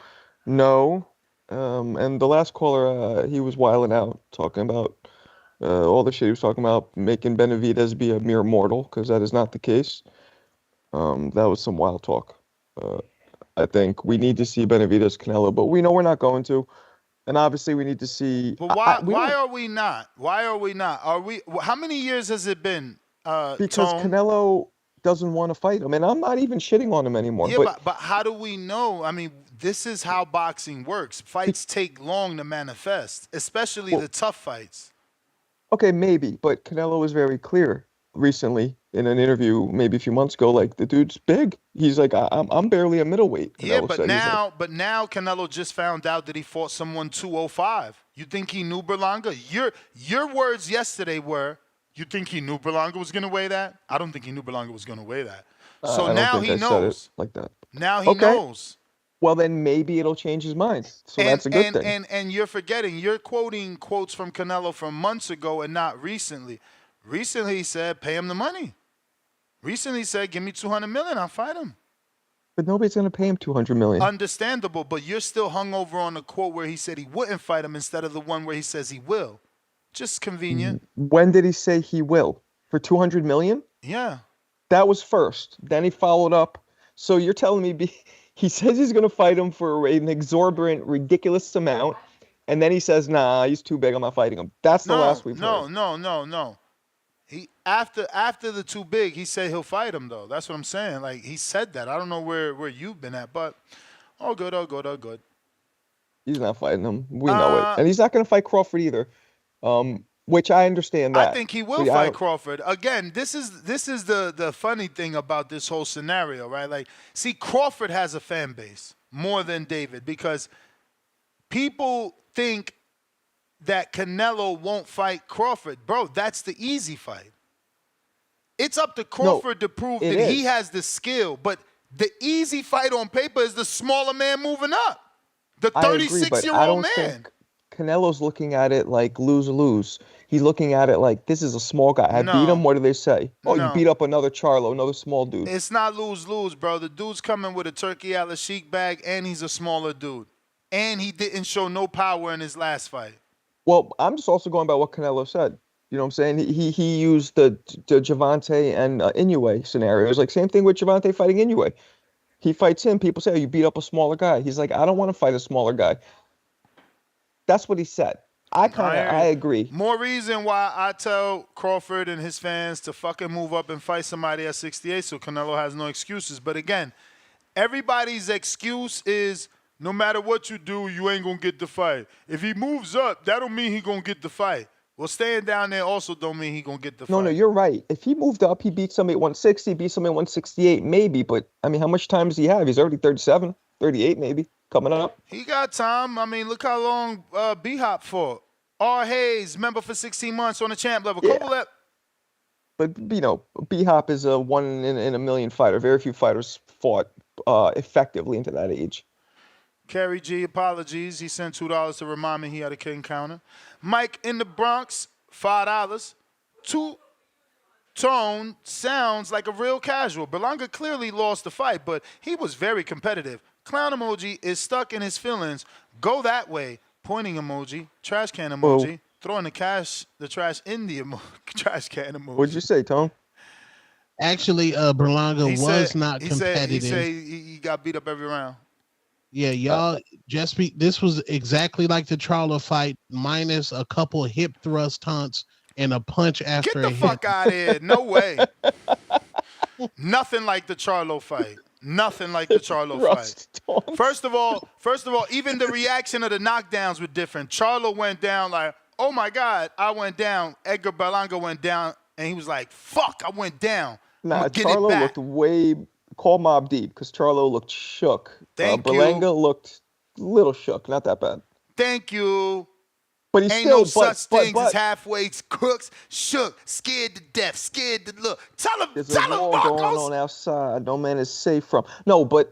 No. And the last caller, he was wilding out, talking about all the shit he was talking about, making Benavidez be a mere mortal, because that is not the case. That was some wild talk. I think we need to see Benavidez Canelo, but we know we're not going to. And obviously we need to see. But why are we not? Why are we not? How many years has it been? Because Tone? Canelo doesn't want to fight him, and I'm not even shitting on him anymore. Yeah, but how do we know? I mean, this is how boxing works. Fights take long to manifest, especially the tough fights. Okay, maybe, but Canelo was very clear recently in an interview, maybe a few months ago. Like, the dude's big. He's like, I'm barely a middleweight. Canelo Yeah, but said. now Canelo just found out that he fought someone 205. You think he knew Berlanga? Your words yesterday were, you think he knew Berlanga was going to weigh that? I don't think he knew Berlanga was going to weigh that. So now he knows. Said it like that. Now he knows. Well, then maybe it'll change his mind. So that's a good thing. And you're forgetting, you're quoting quotes from Canelo from months ago and not recently. Recently he said, pay him the money. Recently he said, give me $200 million, I'll fight him. But nobody's going to pay him $200 million. Understandable, but you're still hung over on the quote where he said he wouldn't fight him instead of the one where he says he will. Just convenient. When did he say he will? For $200 million? Yeah. That was first. Then he followed up. So you're telling me he says he's going to fight him for an exorbitant, ridiculous amount, and then he says, nah, he's too big, I'm not fighting him. That's the last we've heard. No. He after the too big, he said he'll fight him, though. That's what I'm saying. Like, he said that. I don't know where you've been at, but all good. He's not fighting him. We know it. And he's not going to fight Crawford either. which I understand that. I think he will But fight Crawford. Again, this is the funny thing about this whole scenario, right? Like, see, Crawford has a fan base more than David because people think that Canelo won't fight Crawford. Bro, that's the easy fight. It's up to Crawford to prove that he has the skill, but the easy fight on paper is the smaller man moving up. The 36-year-old man. Think Canelo's looking at it like lose-lose. He's looking at it like, this is a small guy. I beat him, what do they say? Oh, you beat up another Charlo, another small dude. It's not lose-lose, bro. The dude's coming with a Turkey al-Sheikh bag, and he's a smaller dude. And he didn't show no power in his last fight. Well, I'm just also going by what Canelo said. You know what I'm saying? He used the Gervonta and Inoue scenarios. Like, same thing with Gervonta fighting Inoue. He fights him. People say, oh, you beat up a smaller guy. He's like, I don't want to fight a smaller guy. That's what he said. I agree. More reason why I tell Crawford and his fans to fucking move up and fight somebody at 68 so Canelo has no excuses. But again, everybody's excuse is no matter what you do, you ain't going to get the fight. If he moves up, that don't mean he going to get the fight. Well, staying down there also don't mean he going to get the fight. No, you're right. If he moved up, he beat somebody at 160, beat somebody at 168, maybe. But, I mean, how much time does he have? He's already 37, 38 maybe, coming up. He got time. I mean, look how long B-Hop fought. R. Hayes, member for 16 months on the champ level. Yeah. But, you know, B-Hop is a 1 in a million fighter. Very few fighters fought effectively into that age. Kerry G, apologies. He sent $2 to remind me he had a king counter. Mike in the Bronx, $5. Two-tone sounds like a real casual. Berlanga clearly lost the fight, but he was very competitive. Clown emoji is stuck in his feelings. Go that way. Pointing emoji. Trash can emoji. Whoa. Throwing the trash in the trash can emoji. What'd you say, Tone? Actually, Berlanga was not competitive. He said he got beat up every round. Yeah, y'all this was exactly like the Charlo fight, minus a couple hip thrust taunts and a punch after Get the fuck out of here. No way. Nothing like the Charlo fight. Nothing like the Charlo fight. First of all, even the reaction of the knockdowns were different. Charlo went down like, oh my God, I went down. Edgar Berlanga went down, and he was like, fuck, I went down. Nah, Charlo looked way... Call Mob Deep, because Charlo looked shook. Berlanga looked a little shook, not that bad. Thank you. But he's ain't still, no such things as halfway crooks, shook, scared to death, scared to look. Tell him, There's a war going on outside. No man is safe from. No, but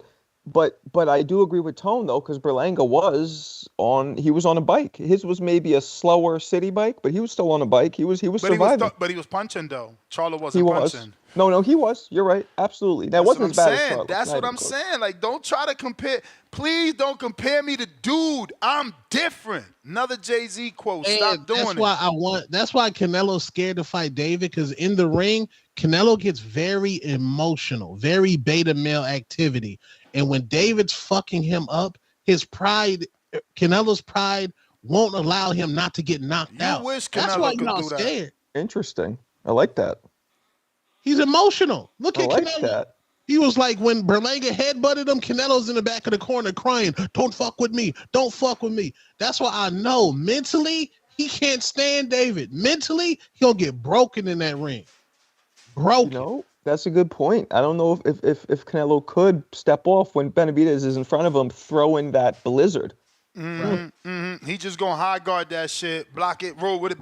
I do agree with Tone though, because Berlanga was on a bike. His was maybe a slower city bike, but he was still on a bike. He was surviving. But he was punching though. Charlo wasn't punching. No, he was. You're right. Absolutely. That wasn't as bad as Charlo. That's what I'm saying. Like, don't try to compare. Please don't compare me to dude. I'm different. Another Jay-Z quote. Stop doing it. That's why Canelo's scared to fight David, because in the ring, Canelo gets very emotional, very beta male activity. And when David's fucking him up, Canelo's pride won't allow him not to get knocked out. Wish That's Canelo why could y'all do that. scared. Interesting. I like that. He's emotional. Look at like Canelo. That. He was like, when Berlanga headbutted him, Canelo's in the back of the corner crying, don't fuck with me. Don't fuck with me. That's why I know mentally he can't stand David. Mentally, he'll get broken in that ring. Broken. You know, that's a good point. I don't know if Canelo could step off when Benavidez is in front of him, throwing that blizzard. He just gonna high guard that shit, block it, roll with it,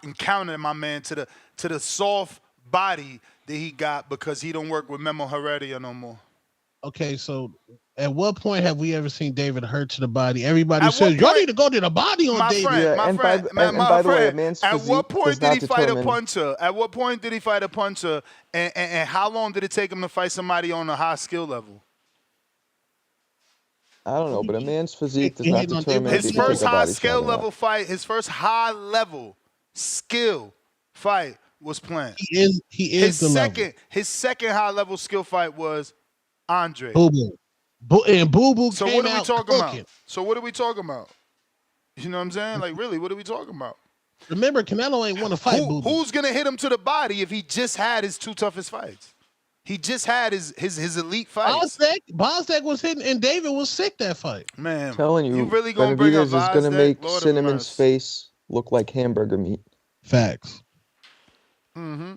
and counter my man to the soft body that he got because he don't work with Memo Heredia no more. Okay, so at what point have we ever seen David hurt to the body? Everybody says, y'all need to go to the body on David. By the way, a man's at physique what point does did not he fight a determine- puncher? At what point did he fight a puncher? And how long did it take him to fight somebody on a high skill level? I don't know, but a man's physique does not determine his first high skill level fight. His first high level skill fight was planned. He is the level. His second high level skill fight was Andre. Boo Boo. And Boo Boo So came what are we out talking cooking. about? So what are we talking about? You know what I'm saying? Like, really, what are we talking about? Remember, Canelo ain't want to fight Boo Boo. Who's gonna hit him to the body if he just had his two toughest fights? He just had his elite fights. Bosdek was hitting, and David was sick that fight. Man, I'm telling you, really gonna bring Benavidez up is going to Bosdek? make Lord of Cinnamon's mercy. face look like hamburger meat. Facts. Mm-hmm.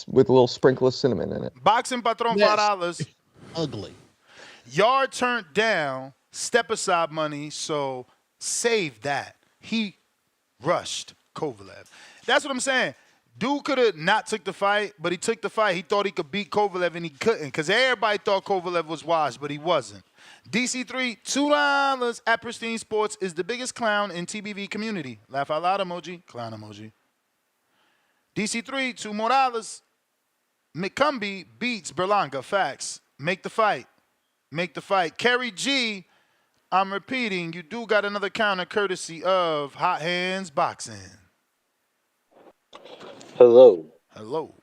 With a little sprinkle of cinnamon in it. Boxing Patron Yes. $5. Ugly. Yard turned down step aside money, so save that. He rushed Kovalev. That's what I'm saying. Dude could have not took the fight, but he took the fight. He thought he could beat Kovalev, and he couldn't because everybody thought Kovalev was washed, but he wasn't. DC3, $2 at Pristine Sports is the biggest clown in TBV community. Laugh out loud emoji, clown emoji. DC3, $2 more. McCumbie beats Berlanga. Facts. Make the fight. Make the fight. Kerry G, I'm repeating, you do got another counter courtesy of Hot Hands Boxing. Hello. Hello.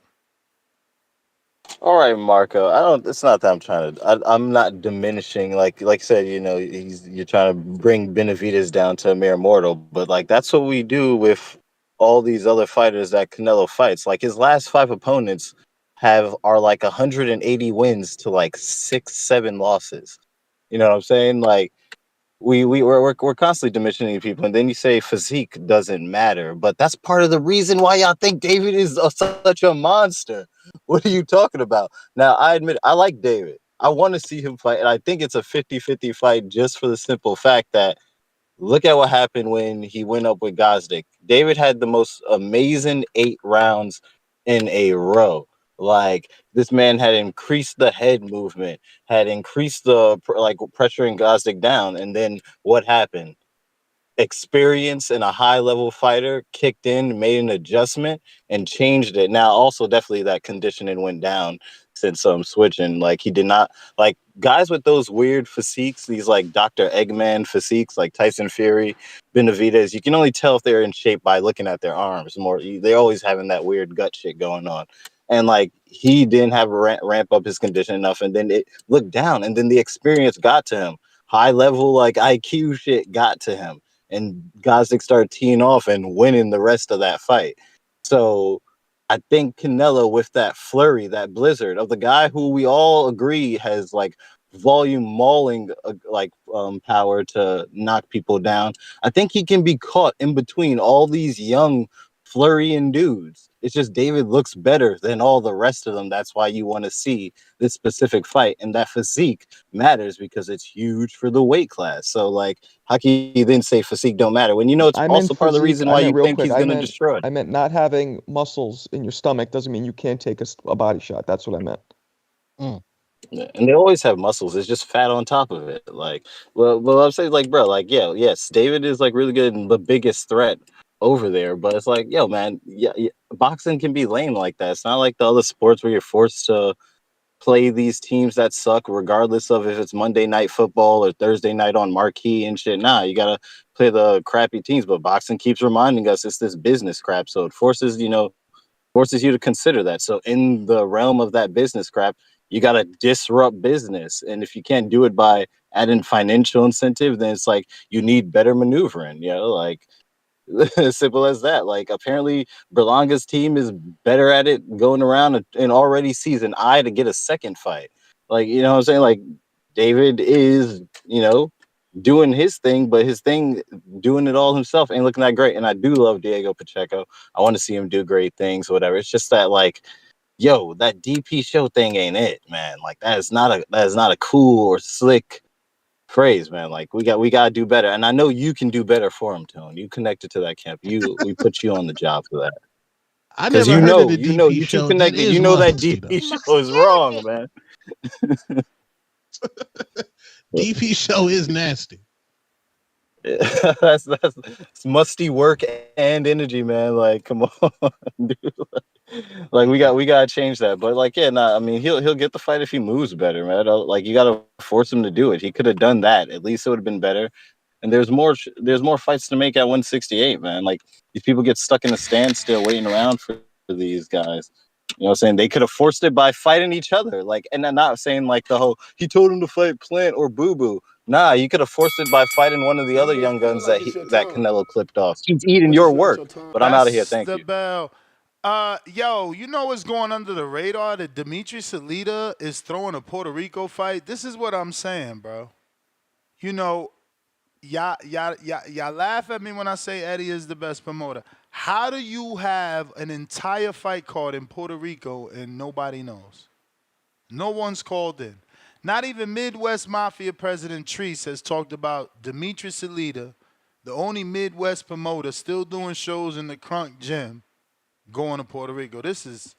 All right, Marco. I don't. It's not that I'm trying to. I'm not diminishing. Like I said, you're trying to bring Benavidez down to a mere mortal, but like that's what we do with all these other fighters that Canelo fights. Like his last 5 opponents are like 180 wins to like 6, 7 losses. You know what I'm saying? Like we're constantly diminishing people, and then you say physique doesn't matter, but that's part of the reason why y'all think David is such a monster. What are you talking about? Now, I admit I like David. I want to see him fight, and I think it's a 50-50 fight just for the simple fact that look at what happened when he went up with Gazdik. David had the most amazing 8 rounds in a row. Like this man had increased the head movement, had increased the pressuring Gazdik down, and then what happened? Experience and a high level fighter kicked in, made an adjustment, and changed it. Now, also definitely that conditioning went down since switching. Like he did not like guys with those weird physiques, these like Dr. Eggman physiques, like Tyson Fury, Benavidez. You can only tell if they're in shape by looking at their arms. They're always having that weird gut shit going on. And like he didn't have a ramp up his condition enough, and then it looked down, and then the experience got to him. High level like IQ shit got to him, and Gazdik started teeing off and winning the rest of that fight. So I think Canelo with that flurry, that blizzard of the guy who we all agree has like volume mauling power to knock people down. I think he can be caught in between all these young flurrying dudes. It's just David looks better than all the rest of them. That's why you want to see this specific fight, and that physique matters because it's huge for the weight class. So like, how can you then say physique don't matter when you know it's I meant also part of the physique. reason I why meant you real think quick. he's going to destroy? I meant not having muscles in your stomach doesn't mean you can't take a body shot. That's what I meant. And they always have muscles. It's just fat on top of it. Like, well, I'm saying, like, bro, like, yeah, yes, David is like really good and the biggest threat over there. But it's like, yo, man, yeah, boxing can be lame like that. It's not like the other sports where you're forced to play these teams that suck, regardless of if it's Monday Night Football or Thursday night on marquee and shit. Nah, you gotta play the crappy teams. But boxing keeps reminding us it's this business crap, so it forces you to consider that. So in the realm of that business crap, you got to disrupt business. And if you can't do it by adding financial incentive, then it's like you need better maneuvering, like as simple as that. Like apparently Berlanga's team is better at it going around and already sees an eye to get a second fight. Like, you know what I'm saying? Like David is, doing his thing, but his thing doing it all himself ain't looking that great. And I do love Diego Pacheco. I want to see him do great things, whatever. It's just that like, yo, that DP show thing ain't it, man. Like that is not a cool or slick phrase, man. Like we gotta do better. And I know you can do better for him, Tone. You connected to that camp. We put you on the job for that. I Because never heard of the DP you too show. That connected. is You know that musty, DP though. show is wrong, man. DP show is nasty. that's it's musty work and energy, man. Like, come on, dude. Like we gotta change that. But like, yeah, nah, I mean, he'll get the fight if he moves better, man. Like you gotta force him to do it. He could have done that. At least it would have been better. And there's more fights to make at 168, man. Like these people get stuck in a standstill waiting around for these guys. You know what I'm saying? They could have forced it by fighting each other. Like, and I'm not saying like the whole he told him to fight Plant or Boo Boo. Nah, you could have forced it by fighting one of the other young guns that Canelo clipped off. He's eating your work. But I'm out of here. Thank the you. bell. Yo, you know what's going under the radar? That Dimitri Salita is throwing a Puerto Rico fight. This is what I'm saying, bro. You know, y'all laugh at me when I say Eddie is the best promoter. How do you have an entire fight card in Puerto Rico and nobody knows? No one's called in. Not even Midwest Mafia President Treese has talked about Demetrius Salita, the only Midwest promoter still doing shows in the Crunk Gym, going to Puerto Rico. This is,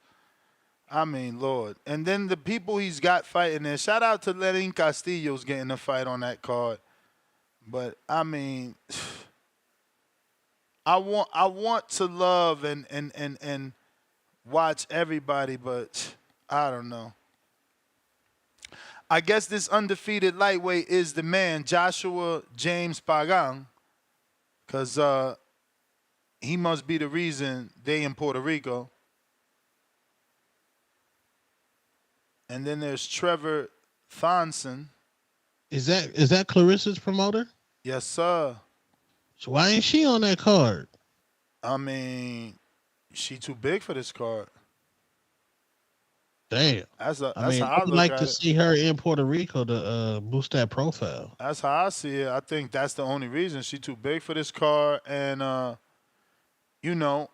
I mean, Lord. And then the people he's got fighting there. Shout out to Lenin Castillo's getting a fight on that card. But I mean, I want to love and watch everybody, but I don't know. I guess this undefeated lightweight is the man, Joshua James Pagan, because he must be the reason they in Puerto Rico. And then there's Trevor Thonson. Is that Clarissa's promoter? Yes, sir. So why ain't she on that card? I mean, she too big for this card. Damn. That's how I I'd look like at to it. see her in Puerto Rico to boost that profile. That's how I see it. I think that's the only reason. She too big for this card. And, you know,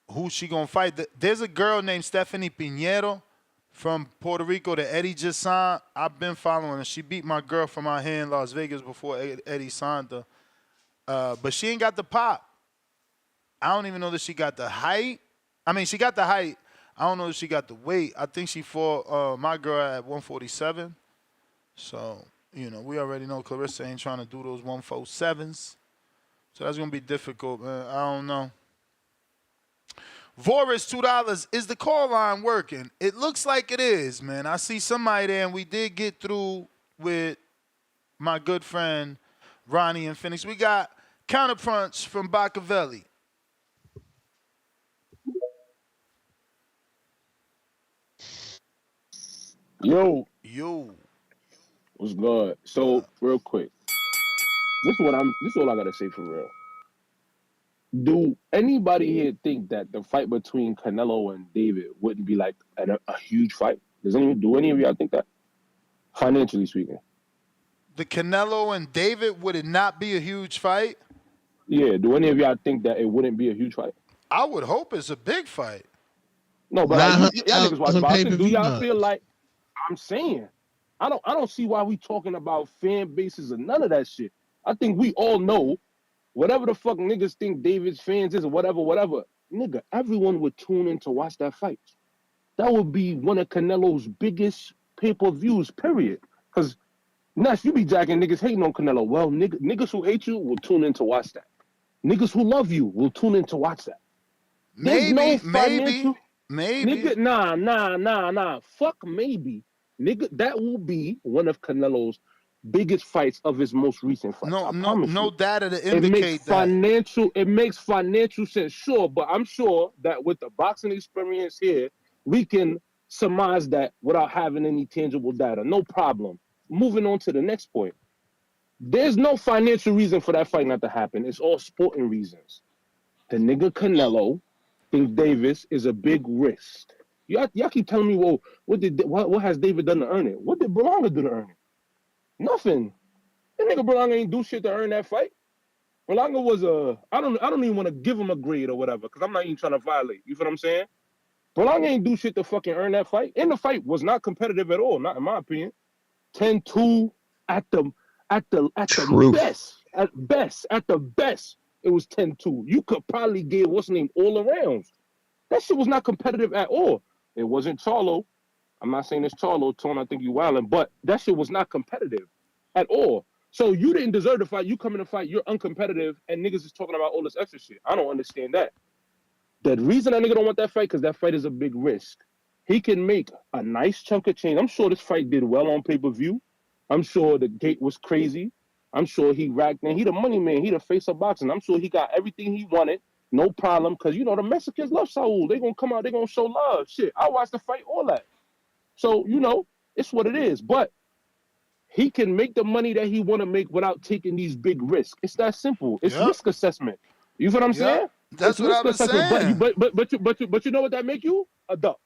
who she going to fight? There's a girl named Stephanie Pinheiro from Puerto Rico that Eddie just signed. I've been following her. She beat my girl from out here in Las Vegas before Eddie signed her. But she ain't got the pop. I don't even know that she got the height. I mean, she got the height. I don't know if she got the weight. I think she fought my girl at 147. So, you know, we already know Clarissa ain't trying to do those 147s. So that's going to be difficult, man. I don't know. Voris, $2. Is the call line working? It looks like it is, man. I see somebody there, and we did get through with my good friend Ronnie in Phoenix. We got Counterpunch from Bacavelli. Yo. What's good? So real quick, this is all I gotta say for real. Do anybody here think that the fight between Canelo and David wouldn't be like a huge fight? Do any of y'all think that? Financially speaking. The Canelo and David, would it not be a huge fight? Yeah, do any of y'all think that it wouldn't be a huge fight? I would hope it's a big fight. No, but like, y'all niggas watch boxing. Do y'all nuts. feel like I'm saying? I don't see why we talking about fan bases or none of that shit. I think we all know whatever the fuck niggas think David's fans is or whatever. Nigga, everyone would tune in to watch that fight. That would be one of Canelo's biggest pay-per-views, period. Because Ness, you be jacking niggas hating on Canelo. Well, niggas who hate you will tune in to watch that. Niggas who love you will tune in to watch that. There's no financial. Maybe. Nigga, nah. Fuck maybe. Nigga, that will be one of Canelo's biggest fights of his most recent fights. I promise no you. data to indicate It makes financial sense, sure, but I'm sure that with the boxing experience here, we can surmise that without having any tangible data. No problem. Moving on to the next point. There's no financial reason for that fight not to happen. It's all sporting reasons. The nigga Canelo thinks Davis is a big risk. Y'all keep telling me, well, what has David done to earn it? What did Berlanga do to earn it? Nothing. That nigga Berlanga ain't do shit to earn that fight. Berlanga was I don't even want to give him a grade or whatever, because I'm not even trying to violate. You feel what I'm saying? Berlanga ain't do shit to fucking earn that fight. And the fight was not competitive at all, not in my opinion. 10-2 at the best. At the best, it was 10-2. You could probably give what's the name all around. That shit was not competitive at all. It wasn't Charlo. I'm not saying it's Charlo, Tone, I think you wildin', but that shit was not competitive at all. So you didn't deserve to fight. You come in to fight, you're uncompetitive, and niggas is talking about all this extra shit. I don't understand that. The reason that nigga don't want that fight, because that fight is a big risk. He can make a nice chunk of change. I'm sure this fight did well on pay-per-view. I'm sure the gate was crazy. I'm sure he racked in. He the money man. He the face of boxing. I'm sure he got everything he wanted. No problem. Because, you know, the Mexicans love Saul. They going to come out. They going to show love. Shit. I watched the fight, all that. So, you know, it's what it is. But he can make the money that he want to make without taking these big risks. It's that simple. It's risk assessment. You feel what I'm saying? That's what I was saying. But you know what that make you? A duck.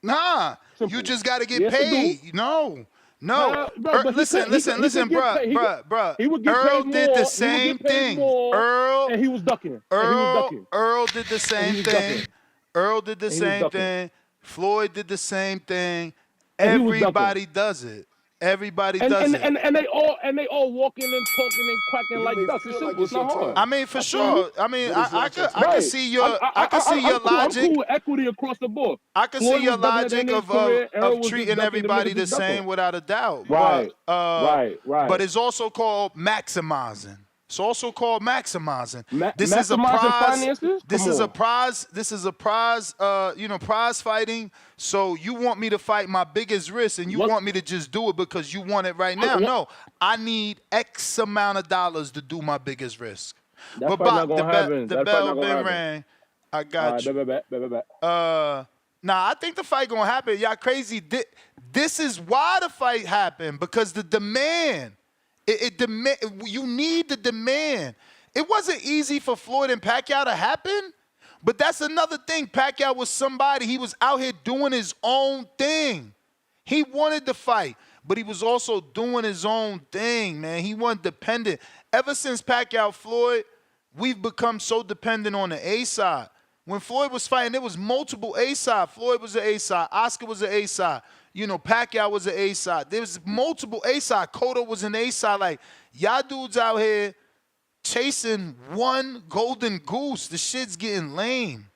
Nah, Simple. you just got to get Yes, paid. No, No, Bro, but listen, he could get bruh, paid. bruh. He would get Earl paid did the more. He would same get paid thing. more, and he was ducking. And he was ducking. Earl did the And he same was thing. ducking. Earl did the And he was same ducking. thing. Floyd did the same thing. And he was ducking. Everybody does it. Everybody And does and, it. and and they all walking and talking and quacking You like may ducks. It's feel like simple. It's it's your not hard. time, I mean, for I see you. sure. I mean, but it's not your I could time. Right. see your I'm cool. I'm logic. cool with equity across the board. I can see Floyd your was ducking at the logic end of his career. of Errol was just treating ducking. Them everybody niggas the just ducking. same without a doubt. Right. Right. But Right. it's also called maximizing. It's also called maximizing. This is a Maximizing prize. finances. Come This is a on. prize. This is a prize. Prize fighting. So you want me to fight my biggest risk, and you What? want me to just do it because you want it right now. What? No, I need X amount of dollars to do my biggest risk. That But fight not Bach, gonna happen. the That fight bell not gonna been happen. rang. I All got right. you. Bet. Nah, I think the fight gonna happen. Y'all crazy. This is why the fight happened, because the demand. It demand. You need the demand. It wasn't easy for Floyd and Pacquiao to happen, but that's another thing. Pacquiao was somebody. He was out here doing his own thing. He wanted to fight, but he was also doing his own thing, man. He wasn't dependent. Ever since Pacquiao Floyd, we've become so dependent on the A side. When Floyd was fighting, there was multiple A side. Floyd was an A side. Oscar was an A side. Pacquiao was an A side. There was multiple A side. Cotto was an A side. Like, y'all dudes out here chasing one golden goose. The shit's getting lame.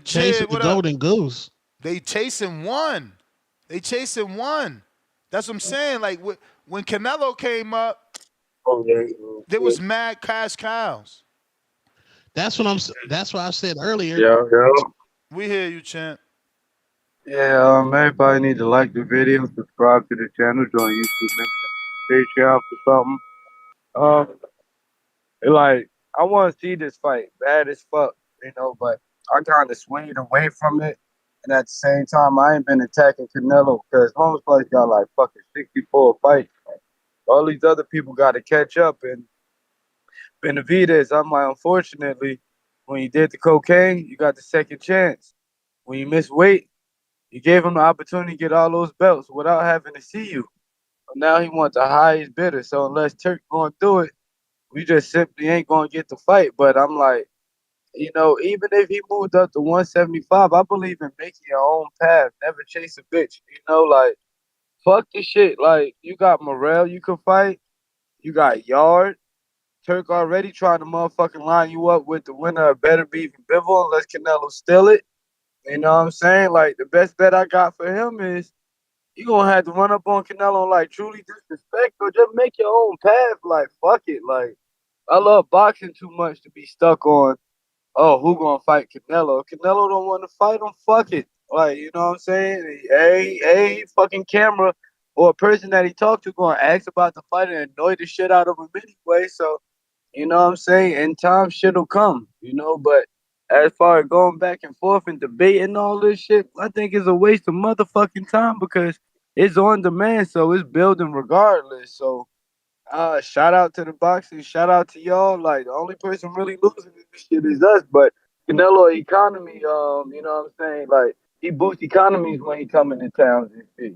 Chasing Majid, the what up? golden goose. They chasing one. That's what I'm saying. Like, when Canelo came up, there was mad cash cows. That's what I said earlier. Yo. We hear you, champ. Yeah, everybody need to like the video, subscribe to the channel, join YouTube membership, Patreon for something. Like, I want to see this fight bad as fuck, but I kind of swayed away from it. And at the same time, I ain't been attacking Canelo because Holmes Place got like fucking 64 fights. All these other people got to catch up. And Benavidez, I'm like, unfortunately, when you did the cocaine, you got the second chance. When you miss weight, you gave him the opportunity to get all those belts without having to see you. Now he wants the highest bidder. So unless Turk going to do it, we just simply ain't going to get the fight. But I'm like, even if he moved up to 175, I believe in making your own path. Never chase a bitch. Like, fuck this shit. Like, you got Morrell you can fight. You got Yard. Turk already trying to motherfucking line you up with the winner of Better Beef and Bivol unless Canelo steal it. You know what I'm saying? Like, the best bet I got for him is you gonna have to run up on Canelo and, like, truly disrespect or just make your own path. Like, fuck it. Like, I love boxing too much to be stuck on, oh, who gonna fight Canelo? If Canelo don't want to fight him, fuck it. Like, you know what I'm saying? A fucking camera or a person that he talked to gonna ask about the fight and annoy the shit out of him anyway. So, you know what I'm saying? In time, shit'll come, but as far as going back and forth and debating all this shit, I think it's a waste of motherfucking time because it's on demand, so it's building regardless. So, shout out to the boxing, shout out to y'all. Like, the only person really losing in this shit is us. But Canelo economy, you know what I'm saying? Like, he boosts economies when he coming to towns and shit,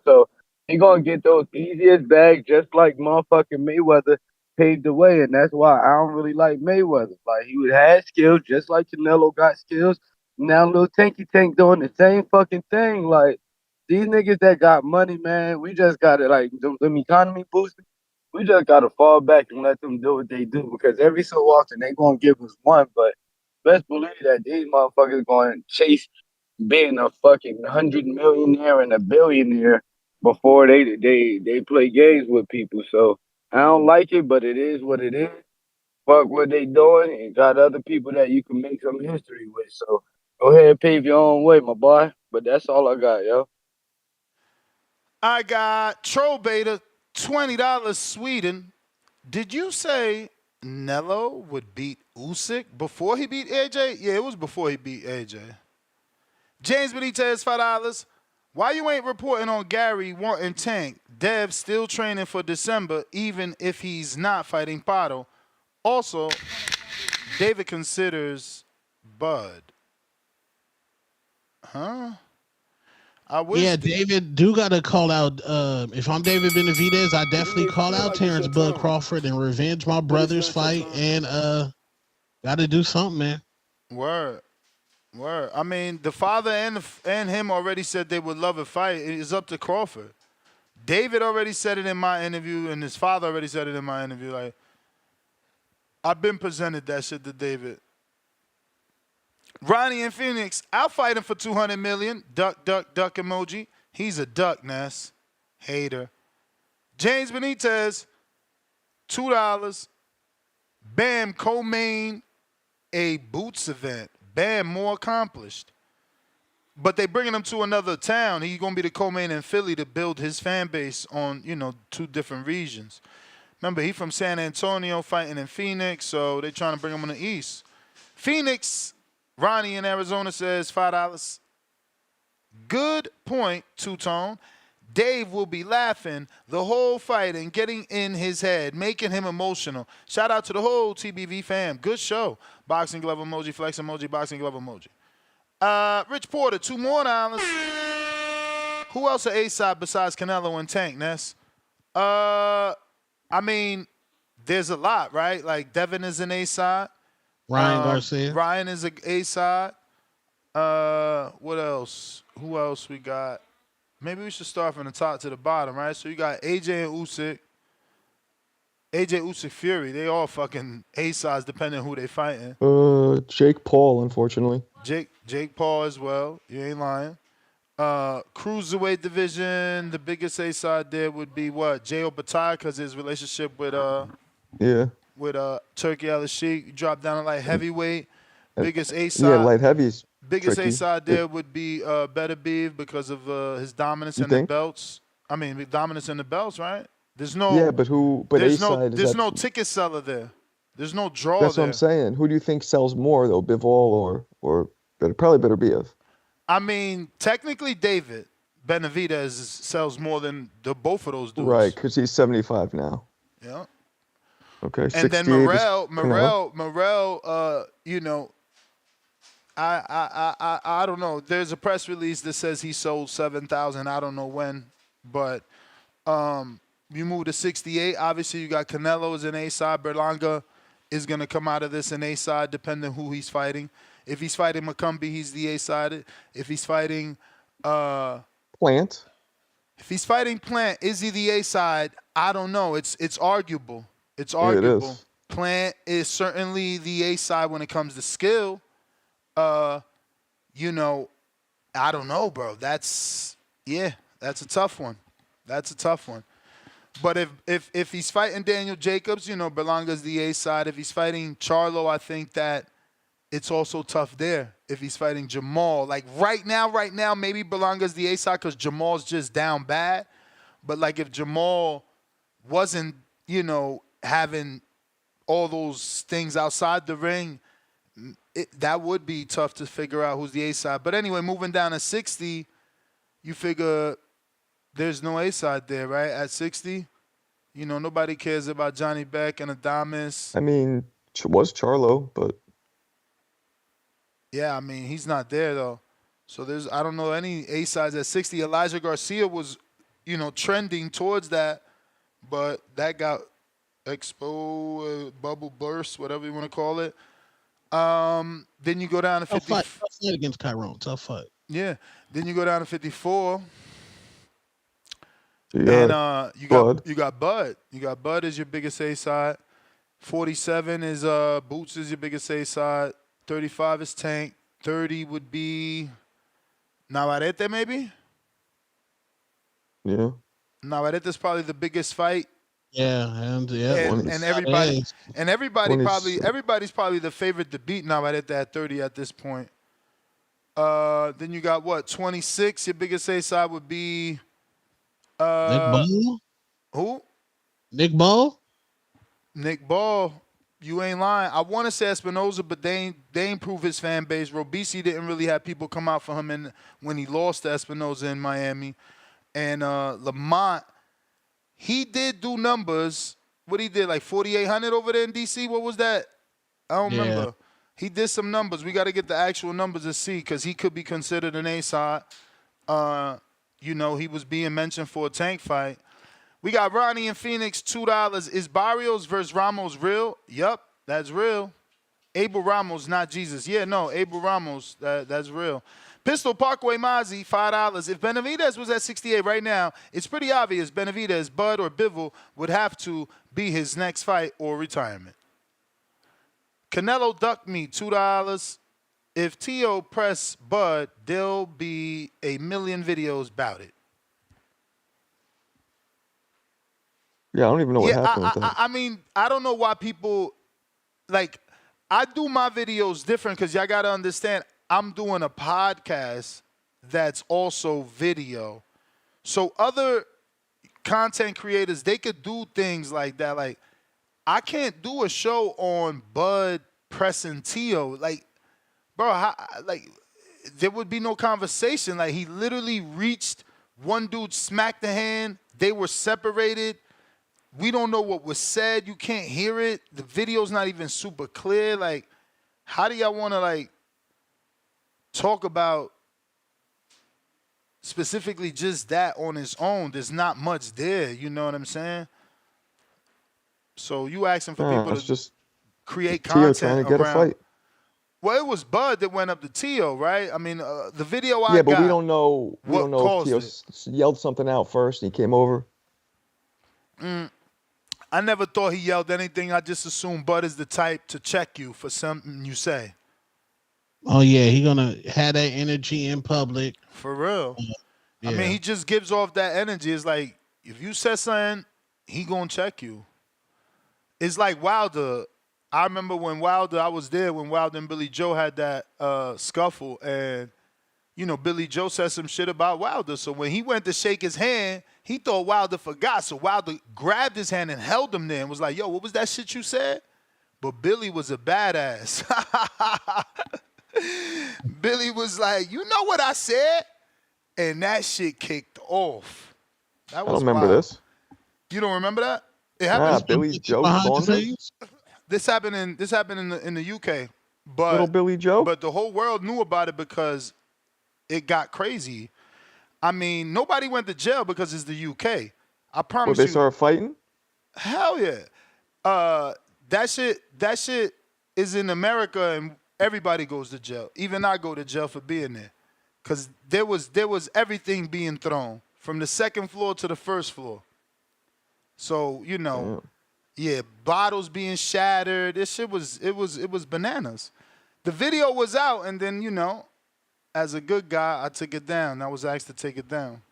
So he gonna get those easiest bags just like motherfucking Mayweather paved the way, and that's why I don't really like Mayweather. Like, he had skills just like Canelo got skills. Now little Tanky Tank doing the same fucking thing. Like, these niggas that got money, man, we just gotta like them economy boosters. We just gotta fall back and let them do what they do because every so often they gonna give us one, but best believe that these motherfuckers gonna chase being a fucking 100 millionaire and a billionaire before they play games with people. So I don't like it, but it is what it is. Fuck what they doing and got other people that you can make some history with. So go ahead and pave your own way, my boy. But that's all I got, yo. I got Troll Beta, $20 Sweden. Did you say Nello would beat Usyk before he beat AJ? Yeah, it was before he beat AJ. James Benitez, $5. Why you ain't reporting on Gary wanting Tank? Dev still training for December, even if he's not fighting Pato. Also, David considers Bud. Huh? I wish. Yeah, David do got to call out. If I'm David Benavidez, I definitely may call feel out like it's Terrence your Bud time, Crawford and revenge my but it's brother's not your fight, time. and got to do something, man. Word. Word. I mean, the father and him already said they would love a fight. It's up to Crawford. David already said it in my interview, and his father already said it in my interview. Like, I've been presented that shit to David. Ronnie in Phoenix, I'll fight him for $200 million. Duck, duck, duck emoji. He's a duck, Ness. Hater. James Benitez, $2. Bam, co-main a Boots event. Bam, more accomplished. But they bringing him to another town. He's gonna be the co-main in Philly to build his fan base on, two different regions. Remember, he from San Antonio fighting in Phoenix, so they trying to bring him on the East. Phoenix, Ronnie in Arizona says $5. Good point, Two-Tone. Dave will be laughing the whole fight and getting in his head, making him emotional. Shout out to the whole TBV fam. Good show. Boxing glove emoji, flex emoji, boxing glove emoji. Rich Porter, $2 more. Who else are A-side besides Canelo and Tank, Ness? I mean, there's a lot, right? Like Devin is an A-side. Ryan Garcia. Ryan is an A-side. What else? Who else we got? Maybe we should start from the top to the bottom, right? So you got AJ and Usyk. AJ Usyk Fury, they all fucking A-sides depending on who they fighting. Jake Paul, unfortunately. Jake Paul as well. You ain't lying. Cruiserweight division, the biggest A-side there would be what? J.O. Bataille because his relationship with Turkey Al-Sheikh. You drop down to like heavyweight. Biggest A-side. Yeah, light heavies. Biggest tricky. A-side there would be Beterbiev because of his dominance You in the think? belts. I mean, dominance in the belts, right? There's no. Yeah, but who? But A-side is There's that? no ticket seller there. There's no draw That's what there. I'm saying. Who do you think sells more though, Bivol or probably Beterbiev? I mean, technically, David Benavidez sells more than both of those dudes. Right, because he's 75 now. Yeah. Okay, And 68 then is Canelo. Morrell, I don't know. There's a press release that says he sold 7,000. I don't know when, but you move to 68. Obviously, you got Canelo as an A-side. Berlanga is going to come out of this an A-side depending who he's fighting. If he's fighting McCumbee, he's the A-side. If he's fighting Plant. If he's fighting Plant, is he the A-side? I don't know. It's arguable. It's It arguable. is. Plant is certainly the A-side when it comes to skill. I don't know, bro. That's a tough one. That's a tough one. But if he's fighting Daniel Jacobs, Berlanga's the A-side. If he's fighting Charlo, I think that it's also tough there. If he's fighting Jamal, like right now, maybe Berlanga's the A-side because Jamal's just down bad. But like if Jamal wasn't, having all those things outside the ring, that would be tough to figure out who's the A-side. But anyway, moving down to 60, you figure there's no A-side there, right? At 60, nobody cares about Johnny Beck and Adames. I mean, was Charlo, but yeah, I mean he's not there though. So I don't know any A-sides at 60. Elijah Garcia was, trending towards that, but that got exposed, bubble burst, whatever you want to call it. Then you go down to 50. Tough fight against Tyrone. Tough fight. Yeah. Then you go down to 54. yeah, And you Bud. got Bud. You got Bud as your biggest A-side. 47 is Boots is your biggest A-side. 35 is Tank. 30 would be Navarrete maybe? Yeah. Navarrete's probably the biggest fight. Yeah, and everybody's probably the favorite to beat Navarrete at 30 at this point. Then you got what? 26. Your biggest A-side would be Nick Ball? Who? Nick Ball? Nick Ball. You ain't lying. I want to say Espinoza, but they ain't prove his fan base. Robisi didn't really have people come out for him when he lost to Espinoza in Miami. And Lamont, he did do numbers. What he did, like 4,800 over there in D.C.? What was that? I don't remember. He did some numbers. We got to get the actual numbers to see because he could be considered an A-side. You know, he was being mentioned for a tank fight. We got Ronnie in Phoenix, $2. Is Barrios versus Ramos real? Yup, that's real. Abel Ramos, not Jesus. Yeah, no, Abel Ramos, that's real. Pistol Parkway Mozzie, $5. If Benavidez was at 68 right now, it's pretty obvious Benavidez, Bud, or Bivol would have to be his next fight or retirement. Canelo ducked me, $2. If T.O. press Bud, there'll be a million videos about it. Yeah, I don't even know what happened with that. I mean, I don't know why people, like, I do my videos different because y'all got to understand, I'm doing a podcast that's also video. So other content creators, they could do things like that. Like, I can't do a show on Bud pressing Tio. Like, bro, there would be no conversation. Like, he literally reached, one dude smacked the hand. They were separated. We don't know what was said. You can't hear it. The video's not even super clear. Like, how do y'all want to, like, talk about specifically just that on its own? There's not much there. You know what I'm saying? So you asking for people to just create content trying to get around. a fight. Well, it was Bud that went up to Tio, right? I mean, the video I got. Yeah, but we don't know. We don't know if Tio it. yelled something out first and he came over. I never thought he yelled anything. I just assumed Bud is the type to check you for something you say. Oh yeah, he gonna have that energy in public. For real. Yeah. I mean, he just gives off that energy. It's like, if you said something, he gonna check you. It's like Wilder. I remember when Wilder, I was there when Wilder and Billy Joe had that scuffle, and you know, Billy Joe said some shit about Wilder. So when he went to shake his hand, he thought Wilder forgot. So Wilder grabbed his hand and held him there and was like, yo, what was that shit you said? But Billy was a badass. Billy was like, you know what I said? And that shit kicked off. That was I don't remember wild. this. You don't remember that? It happened. Billy Joe Saunders? This happened in the UK. But Little Billy Joe? But the whole world knew about it because it got crazy. I mean, nobody went to jail because it's the UK. I promise Well, you. they started fighting? Hell yeah. That shit is in America and everybody goes to jail. Even I go to jail for being there. Cause there was everything being thrown from the second floor to the first floor. So, you know, yeah, bottles being shattered. This shit was bananas. The video was out, and then, you know, as a good guy, I took it down. I was asked to take it down.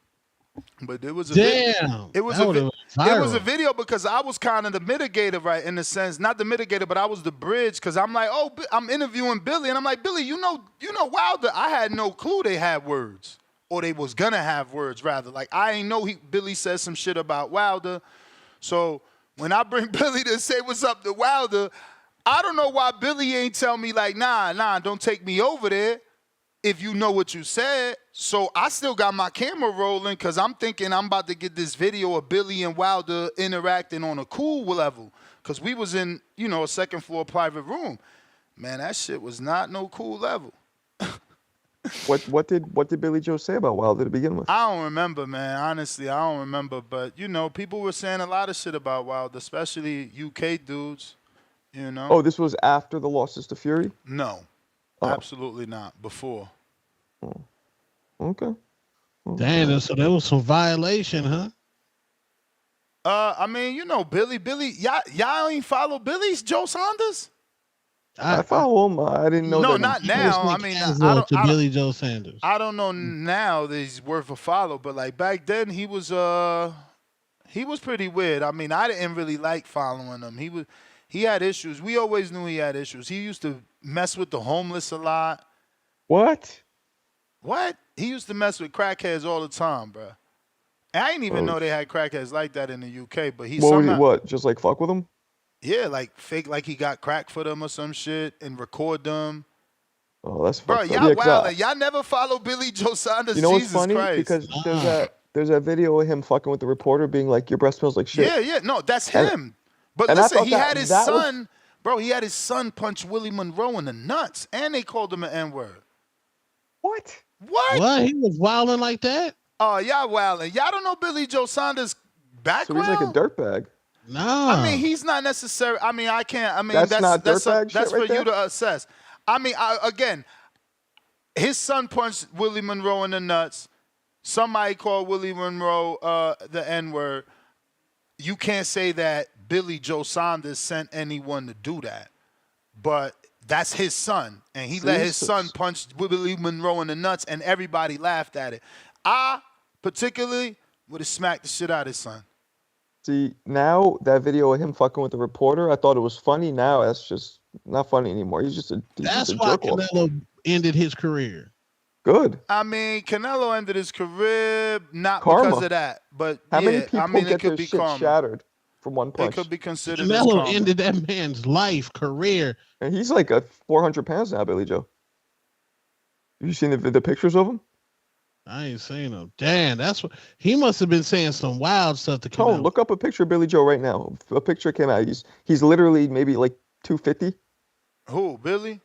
But it was a it was a video because I was kind of the mitigator, right? In a sense, not the mitigator, but I was the bridge because I'm like, oh, I'm interviewing Billy, and I'm like, Billy, you know, Wilder. I had no clue they had words, or they was gonna have words rather. Like I ain't know Billy said some shit about Wilder, so when I bring Billy to say what's up to Wilder, I don't know why Billy ain't tell me like, nah, don't take me over there. If you know what you said. So I still got my camera rolling because I'm thinking I'm about to get this video of Billy and Wilder interacting on a cool level. Because we was in, you know, a second floor private room. Man, that shit was not no cool level. What did Billy Joe say about Wilder to begin with? I don't remember, man. Honestly, I don't remember. But, you know, people were saying a lot of shit about Wilder, especially UK dudes, you know. Oh, this was after the losses to Fury? No. Absolutely not. Before. Okay. Damn, so there was some violation, huh? I mean, you know, Billy, y'all ain't follow Billy's Joe Saunders? I follow him. I didn't know that. No, not now. I mean, Billy Joe Sanders. I don't know now that he's worth a follow, but like back then he was pretty weird. I mean, I didn't really like following him. He had issues. We always knew he had issues. He used to mess with the homeless a lot. What? He used to mess with crackheads all the time, bro. And I didn't even know they had crackheads like that in the UK, but What, just like fuck with them? Yeah, like fake like he got crack for them or some shit and record them. Oh, that's bro. fucked Y'all up. wild. Y'all never follow Billy Joe Saunders. You know what's Jesus funny? Christ. Because there's that video of him fucking with the reporter being like, your breath smells like shit. Yeah, no, that's him. But and listen, I thought he had his son. Bro, he had his son punch Willie Monroe in the nuts, and they called him an N-word. What? What? What? He was wilding like that? Oh, y'all wilding. Y'all don't know Billy Joe Saunders' background? So he's like a dirtbag. No. I mean, he's not necessary. I mean, I can't. I mean, That's not dirtbag shit that's right for you there? to assess. I mean, again, his son punched Willie Monroe in the nuts. Somebody called Willie Monroe the N-word. You can't say that Billy Joe Saunders sent anyone to do that. But that's his son. And he let his son punch Willie Monroe in the nuts, and everybody laughed at it. I, particularly, would have smacked the shit out of his son. See, now that video of him fucking with the reporter, I thought it was funny. Now that's just not funny anymore. He's just a That's why jerk off. Canelo ended his career. Good. I mean, Canelo ended his career not Karma. because of that, but How yeah, many people I mean, get it could their be shit karma. shattered from one punch? It could be considered as Canelo karma. ended that man's life, career. And he's like 400 pounds now, Billy Joe. Have you seen the pictures of him? I ain't seen him. Damn, that's what he must have been saying some wild stuff to Canelo. Tone, look up a picture of Billy Joe right now. A picture came out. He's literally maybe like 250. Who, Billy?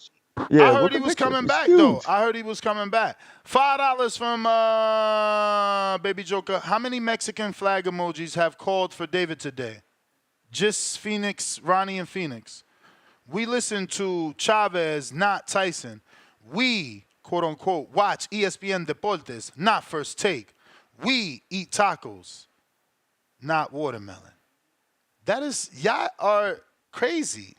Yeah, I heard look he at was picture. coming He's back, huge. though. I heard he was coming back. $5 from Baby Joker. How many Mexican flag emojis have called for David today? Just Phoenix, Ronnie and Phoenix. We listen to Chavez, not Tyson. We, quote unquote, watch ESPN Deportes, not First Take. We eat tacos, not watermelon. That is, y'all are crazy.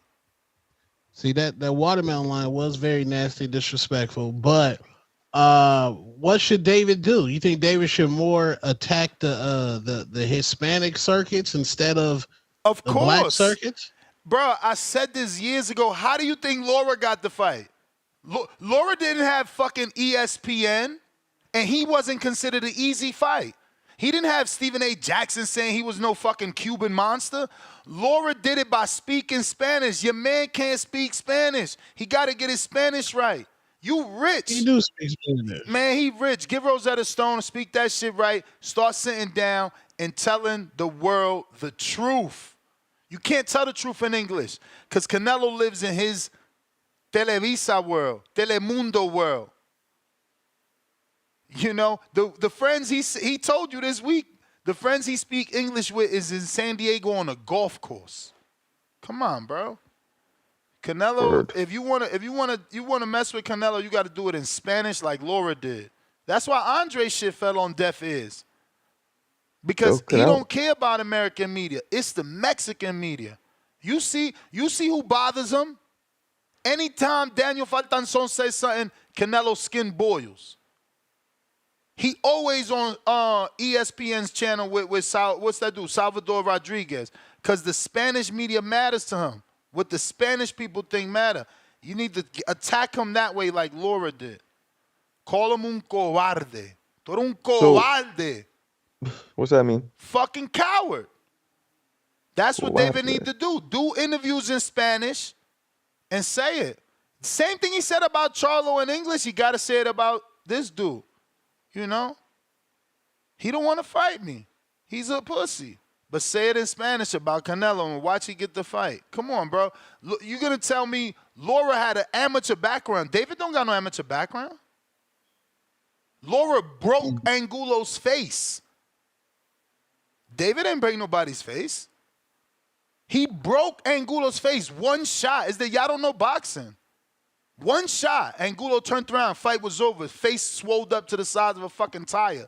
See, that watermelon line was very nasty, disrespectful. But what should David do? You think David should more attack the Hispanic circuits instead of the black circuits? Bro, I said this years ago. How do you think Laura got the fight? Laura didn't have fucking ESPN, and he wasn't considered an easy fight. He didn't have Stephen A. Jackson saying he was no fucking Cuban monster. Laura did it by speaking Spanish. Your man can't speak Spanish. He got to get his Spanish right. You rich. He do speak Spanish. Man, he rich. Give Rosetta Stone to speak that shit right. Start sitting down and telling the world the truth. You can't tell the truth in English because Canelo lives in his Televisa world, Telemundo world. You know, the friends he told you this week, the friends he speak English with is in San Diego on a golf course. Come on, bro. Canelo, if you wanna mess with Canelo, you got to do it in Spanish like Laura did. That's why Andre shit fell on deaf ears. Because he don't care about American media. It's the Mexican media. You see who bothers him? Anytime Daniel Faltanzon says something, Canelo's skin boils. He always on ESPN's channel with what's that dude? Salvador Rodriguez. Because the Spanish media matters to him. What the Spanish people think matter. You need to attack him that way like Laura did. Call him un cobarde. Tú eres un cobarde. What's that mean? Fucking coward. That's what David needs to do. Do interviews in Spanish and say it. Same thing he said about Charlo in English, you got to say it about this dude. You know? He don't want to fight me. He's a pussy. But say it in Spanish about Canelo and watch he get the fight. Come on, bro. Look, you going to tell me Laura had an amateur background. David don't got no amateur background. Laura broke Angulo's face. David didn't break nobody's face. He broke Angulo's face. One shot. Is that y'all don't know boxing? One shot. Angulo turned around. Fight was over. Face swelled up to the size of a fucking tire.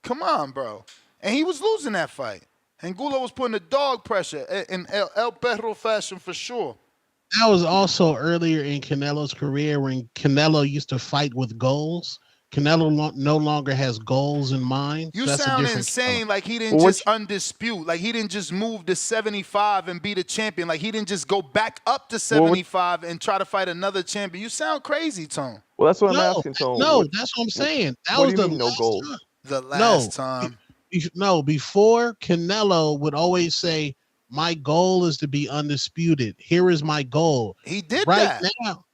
Come on, bro. And he was losing that fight. Angulo was putting the dog pressure in El Perro fashion for sure. That was also earlier in Canelo's career when Canelo used to fight with goals. Canelo no longer has goals in mind. You so that's sound insane like he didn't just undispute. Like he didn't just move to 75 and be the champion. Like he didn't just go back up to 75 and try to fight another champion. You sound crazy, Tone. Well, that's what I'm asking, Tone. No, that's what I'm saying. That was the no goals? The last time. No, before Canelo would always say, my goal is to be undisputed. Here is my goal. He did right that. Now.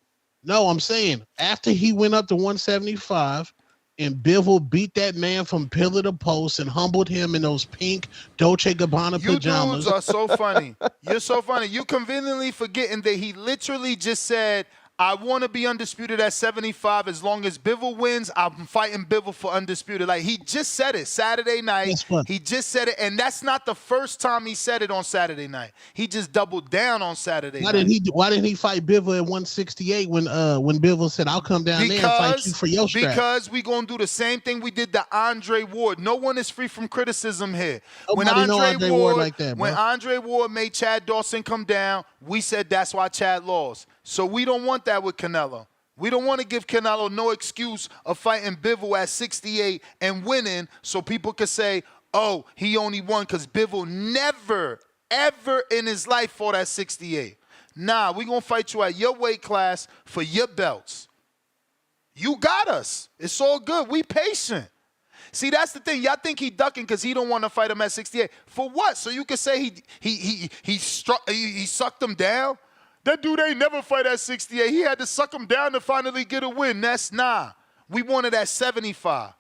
No, I'm saying after he went up to 175, and Bivol beat that man from pillar to post and humbled him in those pink Dolce Gabbana You dudes pajamas. are so funny. You're so funny. You conveniently forgetting that he literally just said, I want to be undisputed at 75. As long as Bivol wins, I'm fighting Bivol for undisputed. Like, he just said it Saturday night. He just said it, and that's not the first time he said it on Saturday night. He just doubled down on Saturday night. Why didn't he fight Bivol at 168 when Bivol said, I'll come down there and fight you for your strap? Because we gonna do the same thing we did to Andre Ward. No one is free from criticism here. Nobody know Andre Ward like that, bro. When Andre Ward made Chad Dawson come down, we said that's why Chad lost. So we don't want that with Canelo. We don't want to give Canelo no excuse of fighting Bivol at 68 and winning so people could say, oh, he only won because Bivol never, ever in his life fought at 68. Nah, we going to fight you at your weight class for your belts. You got us. It's all good. We patient. See, that's the thing. Y'all think he ducking because he don't want to fight him at 68. For what? So you can say he sucked him down? That dude ain't never fight at 68. He had to suck him down to finally get a win. That's nah. We wanted at 75.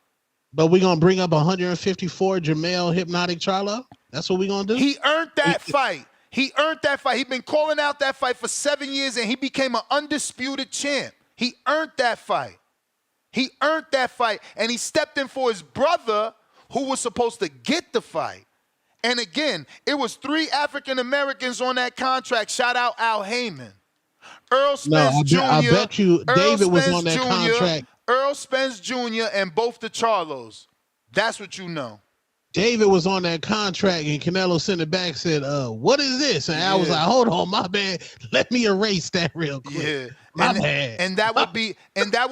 But we gonna bring up 154 Jamel Hypnotic Charlo? That's what we gonna do? He earned that fight. He earned that fight. He been calling out that fight for 7 years, and he became an undisputed champ. He earned that fight. He earned that fight, and he stepped in for his brother who was supposed to get the fight. And again, it was 3 African Americans on that contract. Shout out Al Heyman. Earl Spence Jr. I bet you David was on that contract. Earl Spence Jr. and both the Charlos. That's what you know. David was on that contract, and Canelo sent it back, said, what is this? And I was like, hold on, my bad. Let me erase that real quick. Yeah. My bad. And that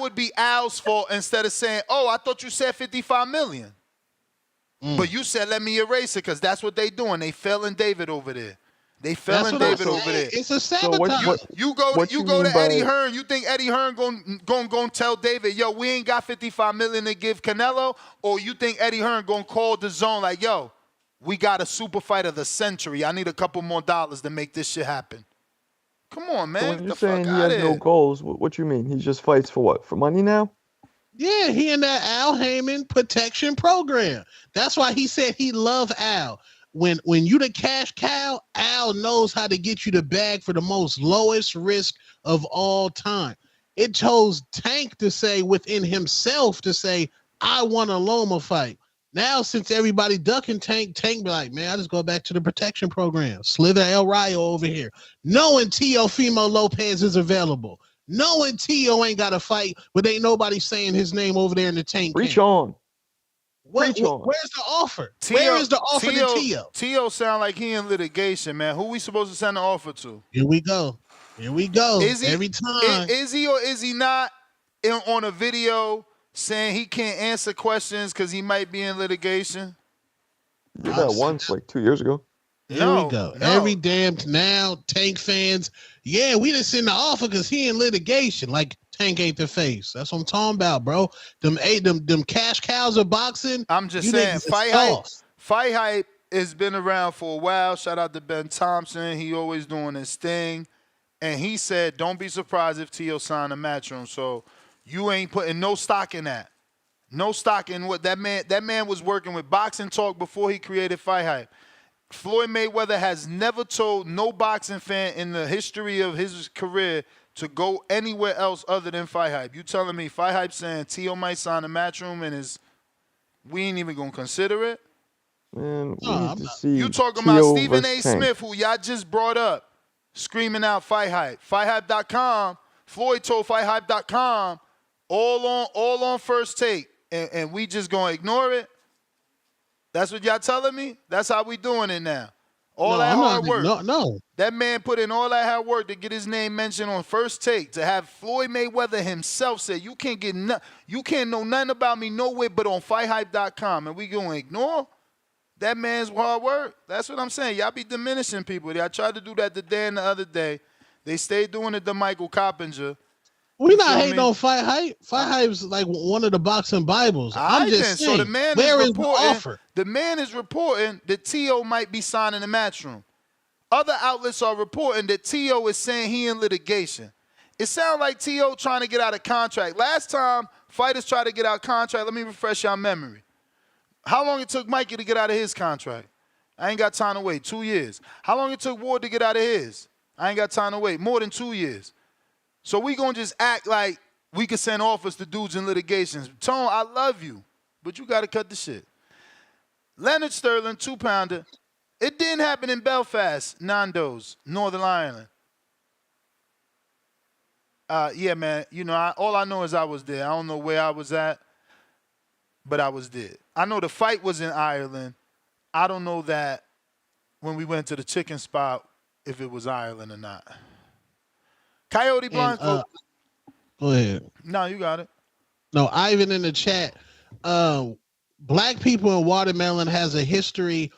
would be Al's fault instead of saying, oh, I thought you said 55 million. But you said, let me erase it, because that's what they doing. They failing David over there. They failing David over there. It's a sabotage. You go to Eddie Hearn. You think Eddie Hearn gonna tell David, yo, we ain't got 55 million to give Canelo? Or you think Eddie Hearn gonna call the zone like, yo, we got a super fight of the century. I need a couple more dollars to make this shit happen. Come on, man. So when you're saying he has no goals, what you mean? He just fights for what? For money now? Yeah, he in that Al Heyman protection program. That's why he said he loved Al. When you the cash cow, Al knows how to get you the bag for the most lowest risk of all time. It chose Tank to say within himself to say, I want a Loma fight. Now, since everybody ducking Tank be like, man, I just go back to the protection program. Slither El Rayo over here. Knowing Teofimo Lopez is available. Knowing Tio ain't got a fight, but ain't nobody saying his name over there in the Tank. Reach on. Where's the offer? Where is the offer to Tio? Tio sound like he in litigation, man. Who we supposed to send the offer to? Here we go. Is he, every time. Is he or is he not on a video saying he can't answer questions because he might be in litigation? You did that once, like 2 years ago. Here we go. Every damn now Tank fans, yeah, we didn't send the offer because he in litigation. Like Tank ain't the face. That's what I'm talking about, bro. Them cash cows of boxing. I'm just saying, Fight Hype has been around for a while. Shout out to Ben Thompson. He always doing his thing. And he said, don't be surprised if Tio signed a Matchroom. So you ain't putting no stock in that. No stock in what that man was working with Boxing Talk before he created Fight Hype. Floyd Mayweather has never told no boxing fan in the history of his career to go anywhere else other than Fight Hype. You telling me Fight Hype saying Tio might sign a Matchroom and we ain't even gonna consider it? Man, we need to see you talking Tio about Stephen A. versus Tank. Smith, who y'all just brought up, screaming out Fight Hype. FightHype.com. Floyd told FightHype.com all on First Take, and we just gonna ignore it. That's what y'all telling me? That's how we doing it now. Hard work. No. That man put in all that hard work to get his name mentioned on First Take, to have Floyd Mayweather himself say, you can't know nothing about me nowhere but on FightHype.com, and we gonna ignore that man's hard work. That's what I'm saying. Y'all be diminishing people. Y'all tried to do that to Dan the other day. They stayed doing it to Michael Coppinger. We're not hating on Fight Hype. Fight Hype's like one of the boxing Bibles. I'm just saying, so the man where is is the reporting, offer? The man is reporting that Tio might be signing a Matchroom. Other outlets are reporting that Tio is saying he in litigation. It sounds like T.O. trying to get out of contract. Last time fighters tried to get out of contract, let me refresh your memory. How long it took Mikey to get out of his contract? I ain't got time to wait. 2 years. How long it took Ward to get out of his? I ain't got time to wait. More than 2 years. So we gonna just act like we could send offers to dudes in litigations. Tone, I love you, but you gotta cut the shit. Leonard Sterling, 2-pounder. It didn't happen in Belfast, Nando's, Northern Ireland. Yeah, man. You know, all I know is I was there. I don't know where I was at, but I was there. I know the fight was in Ireland. I don't know that when we went to the chicken spot if it was Ireland or not. Coyote Blanco. And, go ahead. No, you got it. No, Ivan in the chat. Black people in watermelon has a history.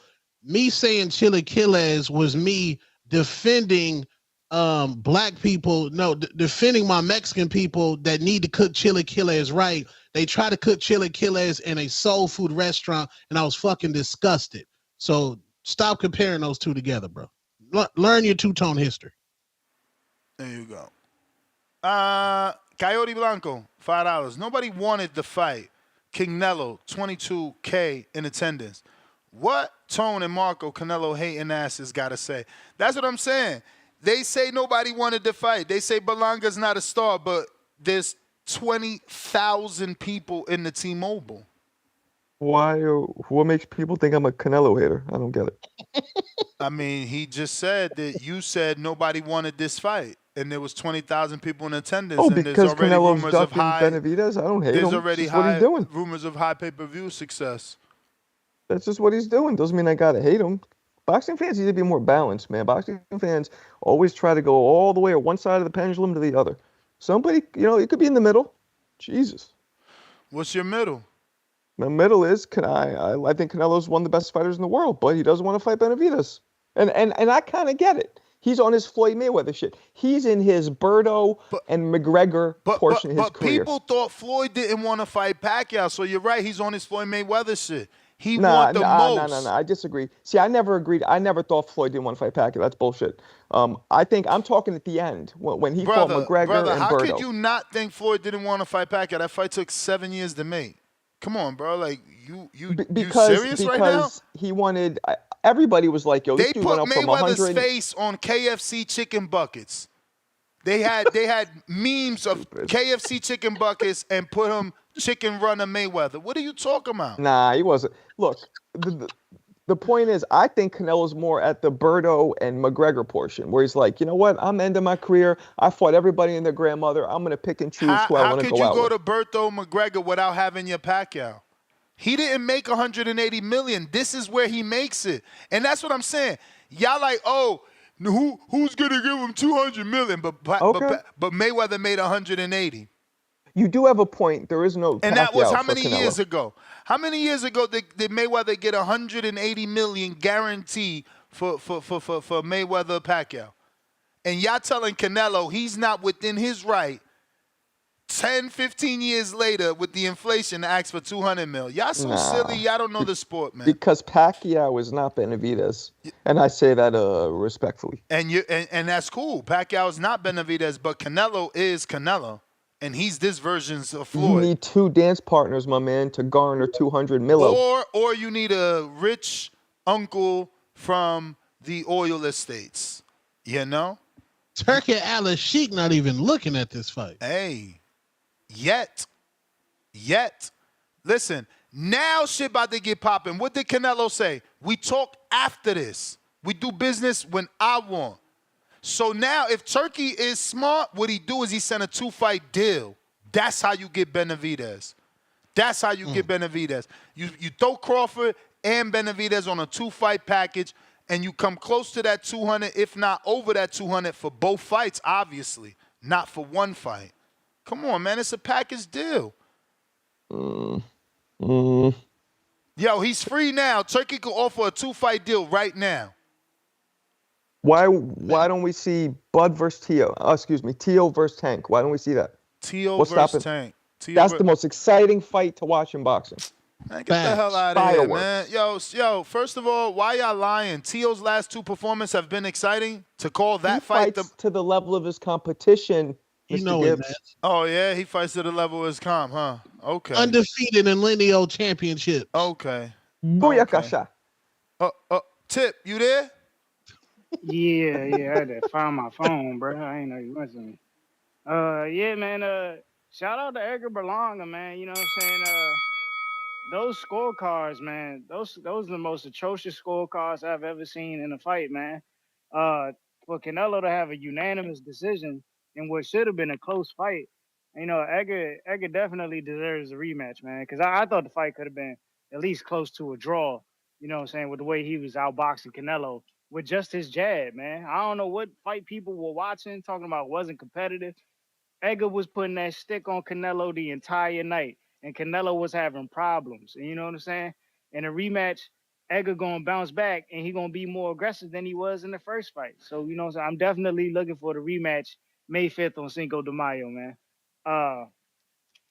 Me saying chilaquiles was me defending black people. No, defending my Mexican people that need to cook chilaquiles right. They try to cook chilaquiles in a soul food restaurant, and I was fucking disgusted. So stop comparing those two together, bro. Learn your two-tone history. There you go. Coyote Blanco, $5. Nobody wanted the fight. Canelo, $22K in attendance. What Tone and Marco Canelo hating asses got to say? That's what I'm saying. They say nobody wanted the fight. They say Berlanga's not a star, but there's 20,000 people in the T-Mobile. Why? What makes people think I'm a Canelo hater? I don't get it. I mean, he just said that you said nobody wanted this fight, and there was 20,000 people in attendance. Oh, and there's because already Canelo's rumors of ducking Benavidez? I don't hate him. There's already That's what he's doing. rumors of high pay-per-view success. That's just what he's doing. Doesn't mean I gotta hate him. Boxing fans need to be more balanced, man. Boxing fans always try to go all the way or one side of the pendulum to the other. Somebody, you could be in the middle. Jesus. What's your middle? My middle is I think Canelo's one of the best fighters in the world, but he doesn't want to fight Benavidez. And I kind of get it. He's on his Floyd Mayweather shit. He's in his Berto and McGregor portion of his career. People thought Floyd didn't want to fight Pacquiao, so you're right. He's on his Floyd Mayweather shit. He want the most. No. I disagree. See, I never agreed. I never thought Floyd didn't want to fight Pacquiao. That's bullshit. I think I'm talking at the end when he fought McGregor and how Berto. could you not think Floyd didn't want to fight Pacquiao? That fight took 7 years to make. Come on, bro. Like you serious right now? Because he wanted. Everybody was like, "Yo, this dude went up from 100." They put Mayweather's face on KFC chicken buckets. They had memes of KFC chicken buckets and put him chicken runner Mayweather. What are you talking about? Nah, he wasn't. Look, the point is, I think Canelo's more at the Berto and McGregor portion, where he's like, you know what? I'm ending my career. I fought everybody and their grandmother. I'm gonna pick and choose who I want to go out with. How could you go to Berto McGregor without having your Pacquiao? He didn't make 180 million. This is where he makes it, and that's what I'm saying. Y'all like, oh, who's gonna give him 200 million? But Mayweather made 180. You do have a point. There is no. And that was how many years ago? How many years ago did Mayweather get 180 million guarantee for Mayweather Pacquiao? And y'all telling Canelo he's not within his right 10, 15 years later with the inflation to ask for 200 mil. Y'all so silly. Y'all don't know the sport, man. Because Pacquiao is not Benavidez, and I say that respectfully. And that's cool. Pacquiao is not Benavidez, but Canelo is Canelo. And he's this version's of Floyd. You need two dance partners, my man, to garner 200 mil. Or you need a rich uncle from the oil estates. You know? Turkey Alice Sheik not even looking at this fight. Hey, yet. Listen, now shit about to get popping. What did Canelo say? We talk after this. We do business when I want. So now, if Turkey is smart, what he do is he send a 2-fight deal. That's how you get Benavidez. That's how you get Benavidez. You throw Crawford and Benavidez on a 2-fight package, and you come close to that 200, if not over that 200 for both fights, obviously, not for one fight. Come on, man, it's a package deal. Yo, he's free now. Turkey could offer a 2-fight deal right now. Why don't we see Bud versus Tio? Tio versus Tank. Why don't we see that? Tio versus Tank. That's the most exciting fight to watch in boxing. Man, get the hell out of here, man. Yo, first of all, why y'all lying? Tio's last 2 performances have been exciting. To call that fight to the level of his competition You Mr. know it, man. Gibbs. Oh yeah, he fights to the level of his comp, huh? Okay. Undefeated in lineal championships. Okay. Okay. Booyakasha. Tip, you there? Yeah, I had to find my phone, bro. I ain't know you mentioned me. Yeah, man. Shout out to Edgar Berlanga, man. You know what I'm saying? Those scorecards, man. Those are the most atrocious scorecards I've ever seen in a fight, man. Uh, for Canelo to have a unanimous decision in what should have been a close fight, you know, Edgar definitely deserves a rematch, man. Because I thought the fight could have been at least close to a draw. You know what I'm saying? With the way he was outboxing Canelo with just his jab, man. I don't know what fight people were watching, talking about wasn't competitive. Edgar was putting that stick on Canelo the entire night, and Canelo was having problems. And you know what I'm saying? In a rematch, Edgar gonna bounce back, and he gonna be more aggressive than he was in the first fight. So you know, what I'm saying? I'm definitely looking for the rematch May 5th on Cinco de Mayo, man. Uh,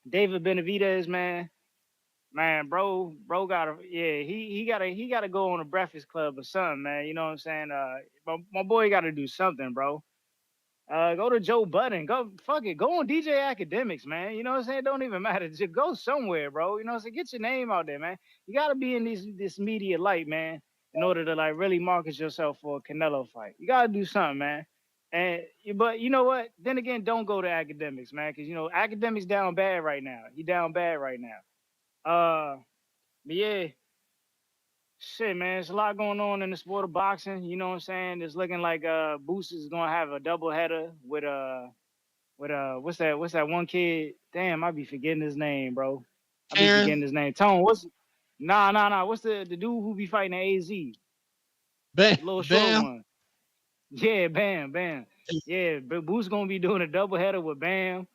David Benavidez, man, bro, gotta, yeah, he gotta go on a Breakfast Club or something, man. You know what I'm saying? My boy gotta do something, bro. Go to Joe Budden. Go fuck it. Go on DJ Academics, man. You know what I'm saying? Don't even matter. Just go somewhere, bro. You know what I'm saying? Get your name out there, man. You gotta be in this media light, man, in order to like really market yourself for a Canelo fight. You gotta do something, man. But you know what? Then again, don't go to Academics, man, because you know Academics down bad right now. He down bad right now. But yeah, shit, man, there's a lot going on in the sport of boxing. You know what I'm saying? It's looking like Boost is gonna have a double header with what's that one kid? Damn, I be forgetting his name, bro. I be Aaron, forgetting his name. Tone, what's nah. What's the dude who be fighting the AZ? The little short Bam. one. Yeah, Bam. Yeah, but Boo's gonna be doing a double header with Bam.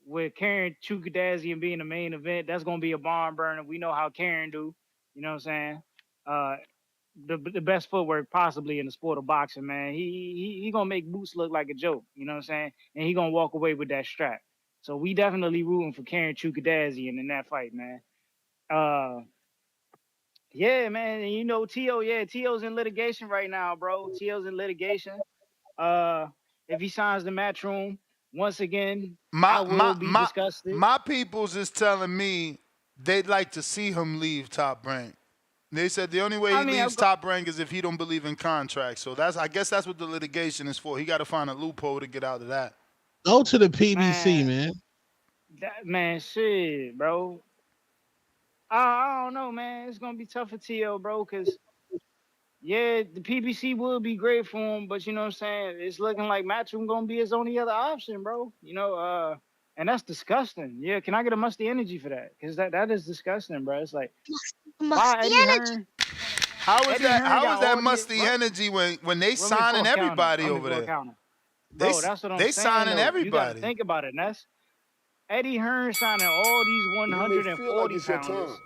With Karen Chukadazian being the main event. That's gonna be a barn burner. We know how Karen do. You know what I'm saying? Uh the best footwork possibly in the sport of boxing, man. He gonna make Boots look like a joke, you know what I'm saying? And he gonna walk away with that strap. So we definitely rooting for Karen Chukadazian in that fight, man. Uh yeah, man, and you know Tio's in litigation right now, bro. Tio's in litigation. Uh if he signs the matchroom, once again, My I my will be my disgusted. my peoples is telling me they'd like to see him leave Top Rank. They said the only way I he mean, leaves Top Rank is if he don't believe in contracts. So I guess that's what the litigation is for. He got to find a loophole to get out of that. Go to the PBC, man, man. shit, bro. I don't know, man. It's gonna be tough for T.O., bro, because yeah, the PBC would be great for him, but you know what I'm saying? It's looking like Matchroom gonna be his only other option, bro. You know, and that's disgusting. Yeah, can I get a musty energy for that? Because that is disgusting, bro. It's like why Musty Eddie energy. Hearn? Eddie Hearn How is got that all the musty energy when they run me for signing a counter. everybody Run me over for a there? counter. They Bro, that's what I'm they saying signing though. You gotta everybody. think about it, Ness. Eddie Hearn signing all these You may feel like 140 it's your time. pounders,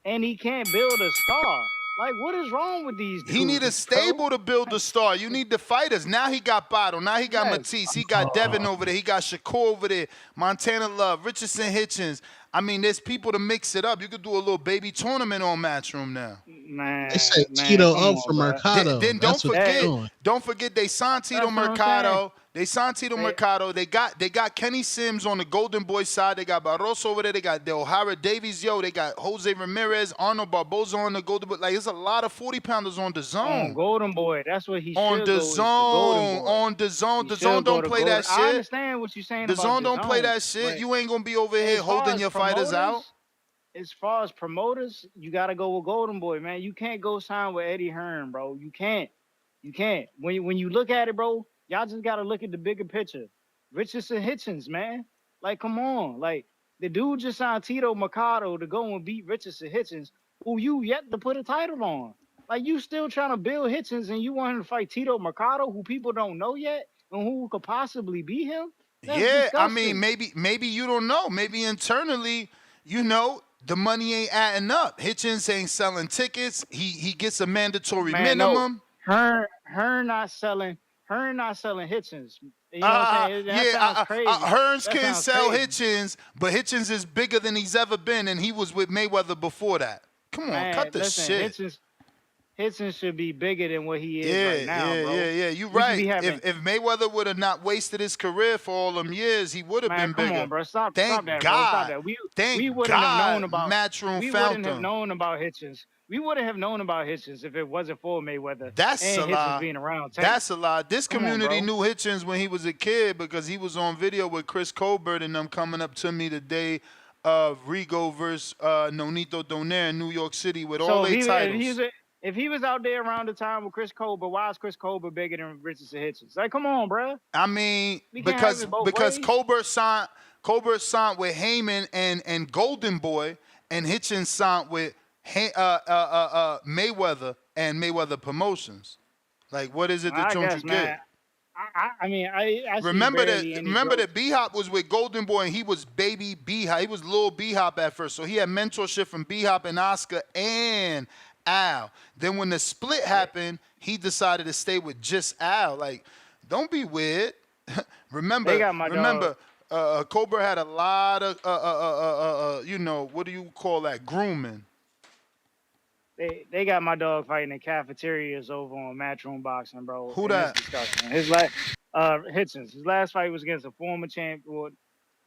and he can't build a star. Like, what is wrong with these He need a dudes, bro? stable to build the star. You need the fighters. Now he got Bottle. Now he got Yes, Matisse. He got Devin over there. He got Shakur over there. Montana Love, Richardson Hitchens. I mean, there's people to mix it up. You could do a little baby tournament on Matchroom now. They say Man, Tito come up on, for bro. Mercado. Then That's what they're doing. don't forget they signed Tito That's what I'm saying. Mercado. They signed Tito They, Mercado. They got Kenny Sims on the Golden Boy side. They got Barroso over there. They got De O'Hara Davies. They got Jose Ramirez, Arnold Barboza on the Golden Boy. Like, there's a lot of 40 pounders on the on zone. Golden Boy, that's what he On should the go is the Golden zone. Boy. On the zone. He The zone should go don't to play that Golden. I shit. understand what you're saying The about zone the don't play zone, that shit. but You ain't gonna be over here as far holding as your fighters out. promoters, you gotta go with Golden Boy, man. You can't go sign with Eddie Hearn, bro. You can't. You can't. When you look at it, bro, y'all just gotta look at the bigger picture. Richardson Hitchens, man. Like, come on. Like, the dude just signed Tito Mercado to go and beat Richardson Hitchens, who you yet to put a title on. Like, you still trying to build Hitchens and you want him to fight Tito Mercado, who people don't know yet, and who could possibly beat him? That's Yeah, I mean, disgusting. maybe you don't know. Maybe internally, the money ain't adding up. Hitchens ain't selling tickets. He gets a mandatory Man, no. minimum. Hearn not selling Hitchens. You know what I'm saying? That sounds crazy. Hearns That can sounds sell crazy. Hitchens, but Hitchens is bigger than he's ever been, and he was with Mayweather before that. Come on, cut Man, the listen, shit. Hitchens should be bigger than what he is right Yeah, now, bro. yeah. You We should right. be having, If Mayweather would have not wasted his career for all them years, he would have man. been Come on, bigger. bro. Stop Thank that, bro. Stop God. that. Thank We wouldn't have known God about. Matchroom We found wouldn't have him. known about Hitchens. We wouldn't have known about Hitchens if it wasn't for Mayweather That's a and Hitchens lie. being around. Tank. That's a lie. This Come on, community bro. knew Hitchens when he was a kid because he was on video with Chris Colbert and them coming up to me the day of Rigo versus Nonito Donaire in New York City with all So their titles. if he was out there around the time with Chris Colbert, why is Chris Colbert bigger than Richardson Hitchens? Like, come on, bro. I mean, We can't have because it both because ways. Colbert signed with Heyman and Golden Boy, and Hitchens signed with Mayweather and Mayweather Promotions. Like, what is it that I don't you guess, get? man. I mean, I see Remember barely any that growth. B Hop was with Golden Boy and he was baby B Hop. He was little B Hop at first. So he had mentorship from B Hop and Oscar and Al. Then when the split happened, he decided to stay with just Al. Like, don't be weird. They got my dog. Cobra had a lot of what do you call that? Grooming. They got my dog fighting in cafeterias over on Matchroom Boxing, bro. Who And it's that? disgusting. His last Hitchens. His last fight was against a former champ. Wasn't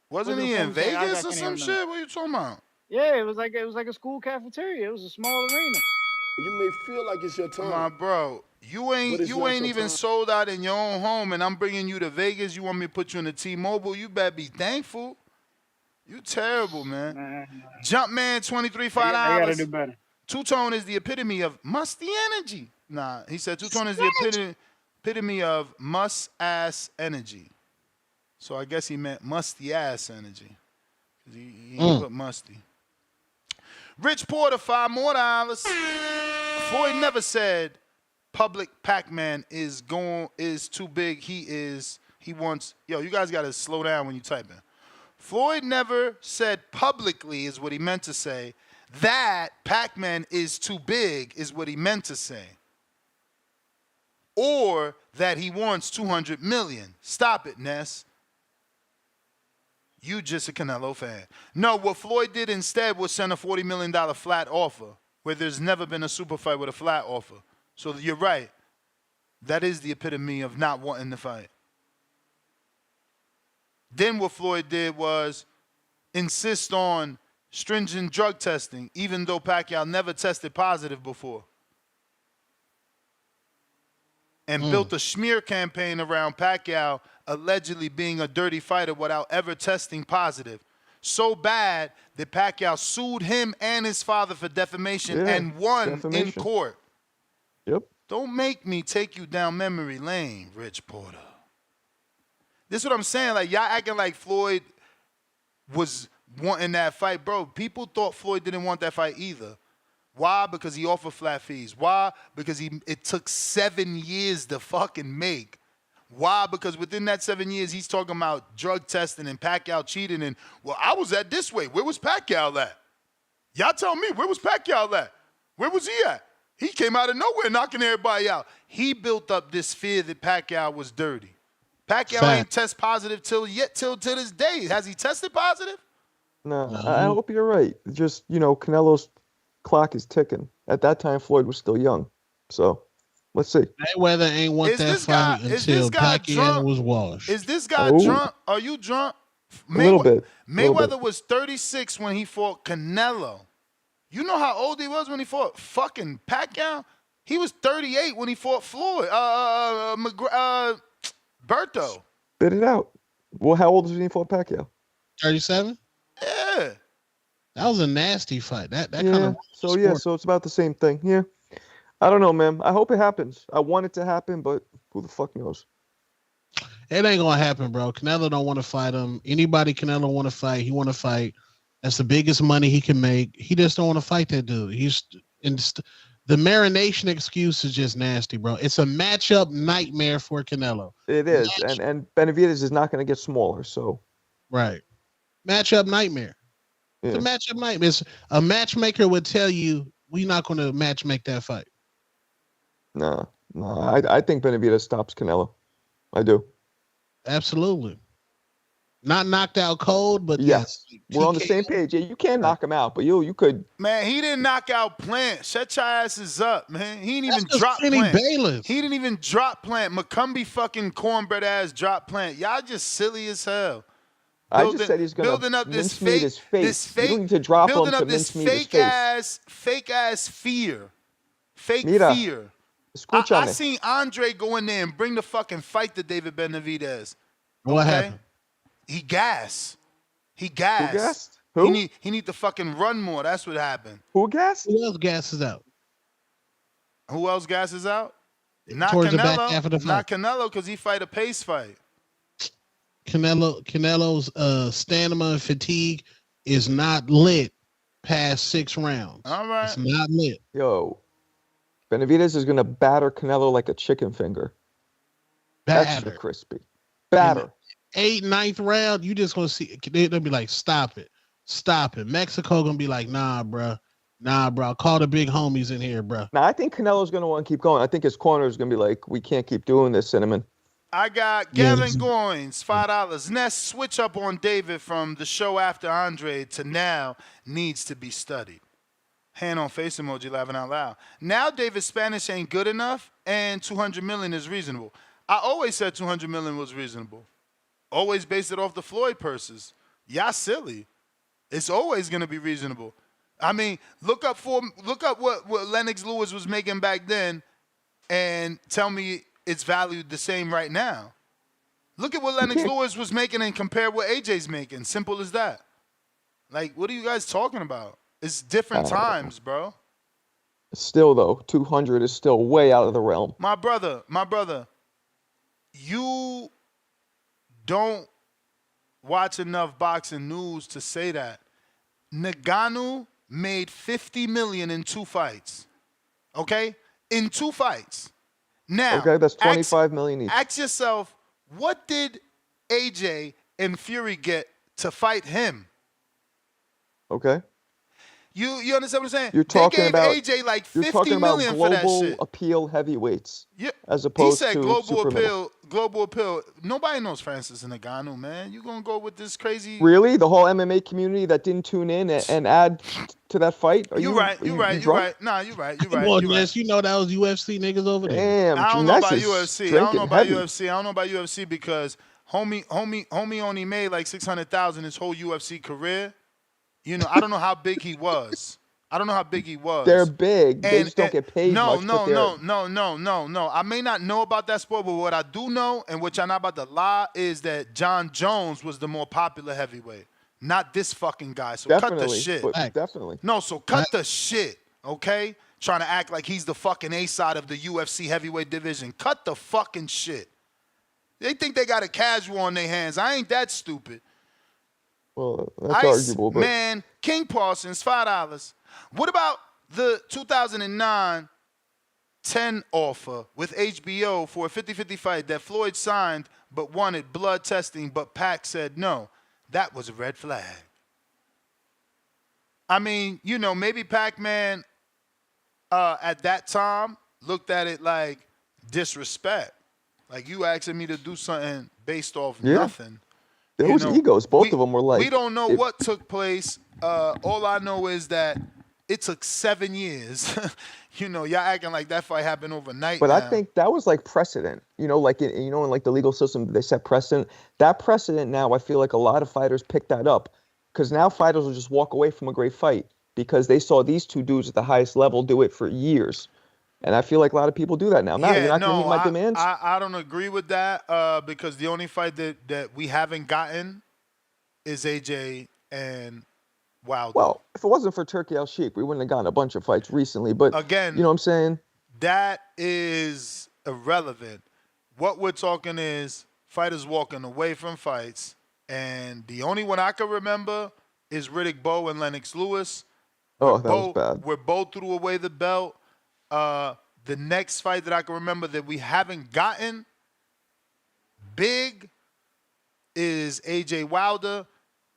Was it a he in former champ? I Vegas or can't even some remember. shit? What are you talking about? Yeah, it was like a school cafeteria. It was a small arena. You may feel like it's your time. My bro, you But ain't it's not your even time. sold out in your own home, and I'm bringing you to Vegas. You want me to put you in the T-Mobile? You better be thankful. You terrible, man. Jumpman, 23 They gotta do $5. better. Two-Tone is the epitome of musty energy. Nah, he said Two-Tone is the epitome of must-ass energy. So I guess he meant musty-ass energy. 'Cause he put musty. Rich Porter, $5 more. Floyd never said public Pac-Man is too big. He wants, you guys got to slow down when you type in. Floyd never said publicly is what he meant to say. That Pac-Man is too big is what he meant to say. Or that he wants 200 million. Stop it, Ness. You just a Canelo fan. No, what Floyd did instead was send a $40 million flat offer, where there's never been a super fight with a flat offer. So you're right. That is the epitome of not wanting to fight. Then what Floyd did was insist on stringent drug testing, even though Pacquiao never tested positive before. And built a smear campaign around Pacquiao allegedly being a dirty fighter without ever testing positive. So bad that Pacquiao sued him and his father for defamation and won in court. Yep. Don't make me take you down memory lane, Rich Porter. This is what I'm saying. Like, y'all acting like Floyd was wanting that fight. Bro, people thought Floyd didn't want that fight either. Why? Because he offered flat fees. Why? Because it took 7 years to fucking make. Why? Because within that 7 years, he's talking about drug testing and Pacquiao cheating. And, well, I was at this way. Where was Pacquiao at? Y'all tell me, where was Pacquiao at? Where was he at? He came out of nowhere knocking everybody out. He built up this fear that Pacquiao was dirty. Pacquiao ain't test positive till this day. Has he tested positive? No, I hope you're right. Just, Canelo's clock is ticking. At that time, Floyd was still young. So, let's see. Mayweather ain't want that fight until Pacquiao was washed. Is this guy drunk? Are you drunk? A little bit. Mayweather was 36 when he fought Canelo. You know how old he was when he fought fucking Pacquiao? He was 38 when he fought Floyd. Berto. Spit it out. Well, how old was he when he fought Pacquiao? 37? Yeah. That was a nasty fight. That kind of so it's about the same thing. Yeah. I don't know, man. I hope it happens. I want it to happen, but who the fuck knows? It ain't gonna happen, bro. Canelo don't want to fight him. Anybody Canelo want to fight, he want to fight. That's the biggest money he can make. He just don't want to fight that dude. The marination excuse is just nasty, bro. It's a matchup nightmare for Canelo. It is, and Benavidez is not going to get smaller, so. Right. Matchup nightmare. Yeah. It's a matchup nightmare. A matchmaker would tell you, we're not going to match make that fight. No. I think Benavidez stops Canelo. I do. Absolutely. Not knocked out cold, but Yes, yes, we're on the same page. Yeah, you can't knock him out, but you could. Man, he didn't knock out Plant. Shut your asses up, man. He didn't That's even just drop Kenny Plant. Bayless. He didn't even drop Plant. McCumbee fucking cornbread ass drop Plant. Y'all just silly as hell. I just said he's gonna Building up this mincemeat his face. You don't fake, need to drop him building to up this mincemeat his face. fake ass fear. Fake Mira, fear. I escúchame. seen Andre go in there and bring the fucking fight to David Benavidez. What Okay? happened? He gassed. He Who gassed. gassed? Who? He need to fucking run more. That's what happened. Who gassed? Who else gasses out? Who else gasses out? Not Towards the back Canelo. half of the fight. Not Canelo because he fight a pace fight. Canelo's stamina and fatigue is not lit past 6 rounds. All right. It's not lit. Yo, Benavidez is gonna batter Canelo like a chicken finger. Extra Batter. crispy. Batter. 8th, 9th round, you just gonna see they'll be like, stop it. Stop it. Mexico gonna be like, nah, bro. Nah, bro. Call the big homies in here, bro. Now I think Canelo's gonna want to keep going. I think his corner is gonna be like, we can't keep doing this, Cinnamon. I got Gavin Goins, $5. Ness, switch up on David from the show after Andre to now needs to be studied. Hand on face emoji, laughing out loud. Now David's Spanish ain't good enough, and 200 million is reasonable. I always said 200 million was reasonable. Always based it off the Floyd purses. Y'all silly. It's always gonna be reasonable. I mean, look up what Lennox Lewis was making back then, and tell me it's valued the same right now. Look at what Lennox Lewis was making and compare what AJ's making. Simple as that. Like, what are you guys talking about? It's different times, bro. Still though, 200 is still way out of the realm. My brother, you don't watch enough boxing news to say that. Ngannou made $50 million in 2 fights. Okay? In 2 fights. Now, okay, that's 25 million each. Ask yourself, what did AJ and Fury get to fight him? Okay. You understand what I'm saying? You're talking they gave about AJ like you're $50 talking about million for that global shit. appeal heavyweights. Yeah. As opposed he said to global super appeal. middle. Global appeal. Nobody knows Francis Ngannou, man. You gonna go with this crazy? Really, the whole MMA community that didn't tune in and add to that fight? You're right. You're right. Nah, you're right. Come on, Ness. You know that was UFC niggas over there. Damn, I don't know about Ness is UFC. I don't drinking know about heavy. UFC. I don't know about UFC because homie only made like 600,000 his whole UFC career. You know, I don't know how big he was. They're big. They just don't get paid much. No. I may not know about that sport, but what I do know, and which I'm not about to lie, is that John Jones was the more popular heavyweight, not this fucking guy. So cut the shit. Definitely. No, so cut the shit, okay? Trying to act like he's the fucking A side of the UFC heavyweight division. Cut the fucking shit. They think they got a casual on their hands. I ain't that stupid. Well, that's arguable, but Man, King Parsons, $5. What about the 2009 10 offer with HBO for a 50-50 fight that Floyd signed but wanted blood testing, but Pac said no? That was a red flag. I mean, you know, maybe Pac-Man at that time looked at it like disrespect. Like, you asking me to do something based off nothing. There was egos. Both of them were like. We don't know what took place. All I know is that it took 7 years. You know, y'all acting like that fight happened overnight. But now. I think that was like precedent. You know, like in like the legal system, they set precedent. That precedent now, I feel like a lot of fighters pick that up because now fighters will just walk away from a great fight because they saw these two dudes at the highest level do it for years. And I feel like a lot of people do that now. Matt, you're not going to meet my demands? I don't agree with that because the only fight that we haven't gotten is AJ and Wilder. Well, if it wasn't for Turkey Al Sheikh, we wouldn't have gotten a bunch of fights recently. But again, you know what I'm saying? That is irrelevant. What we're talking is fighters walking away from fights. And the only one I can remember is Riddick Bowe and Lennox Lewis. Oh, that was bad. Where Bowe threw away the belt. The next fight that I can remember that we haven't gotten big is AJ Wilder.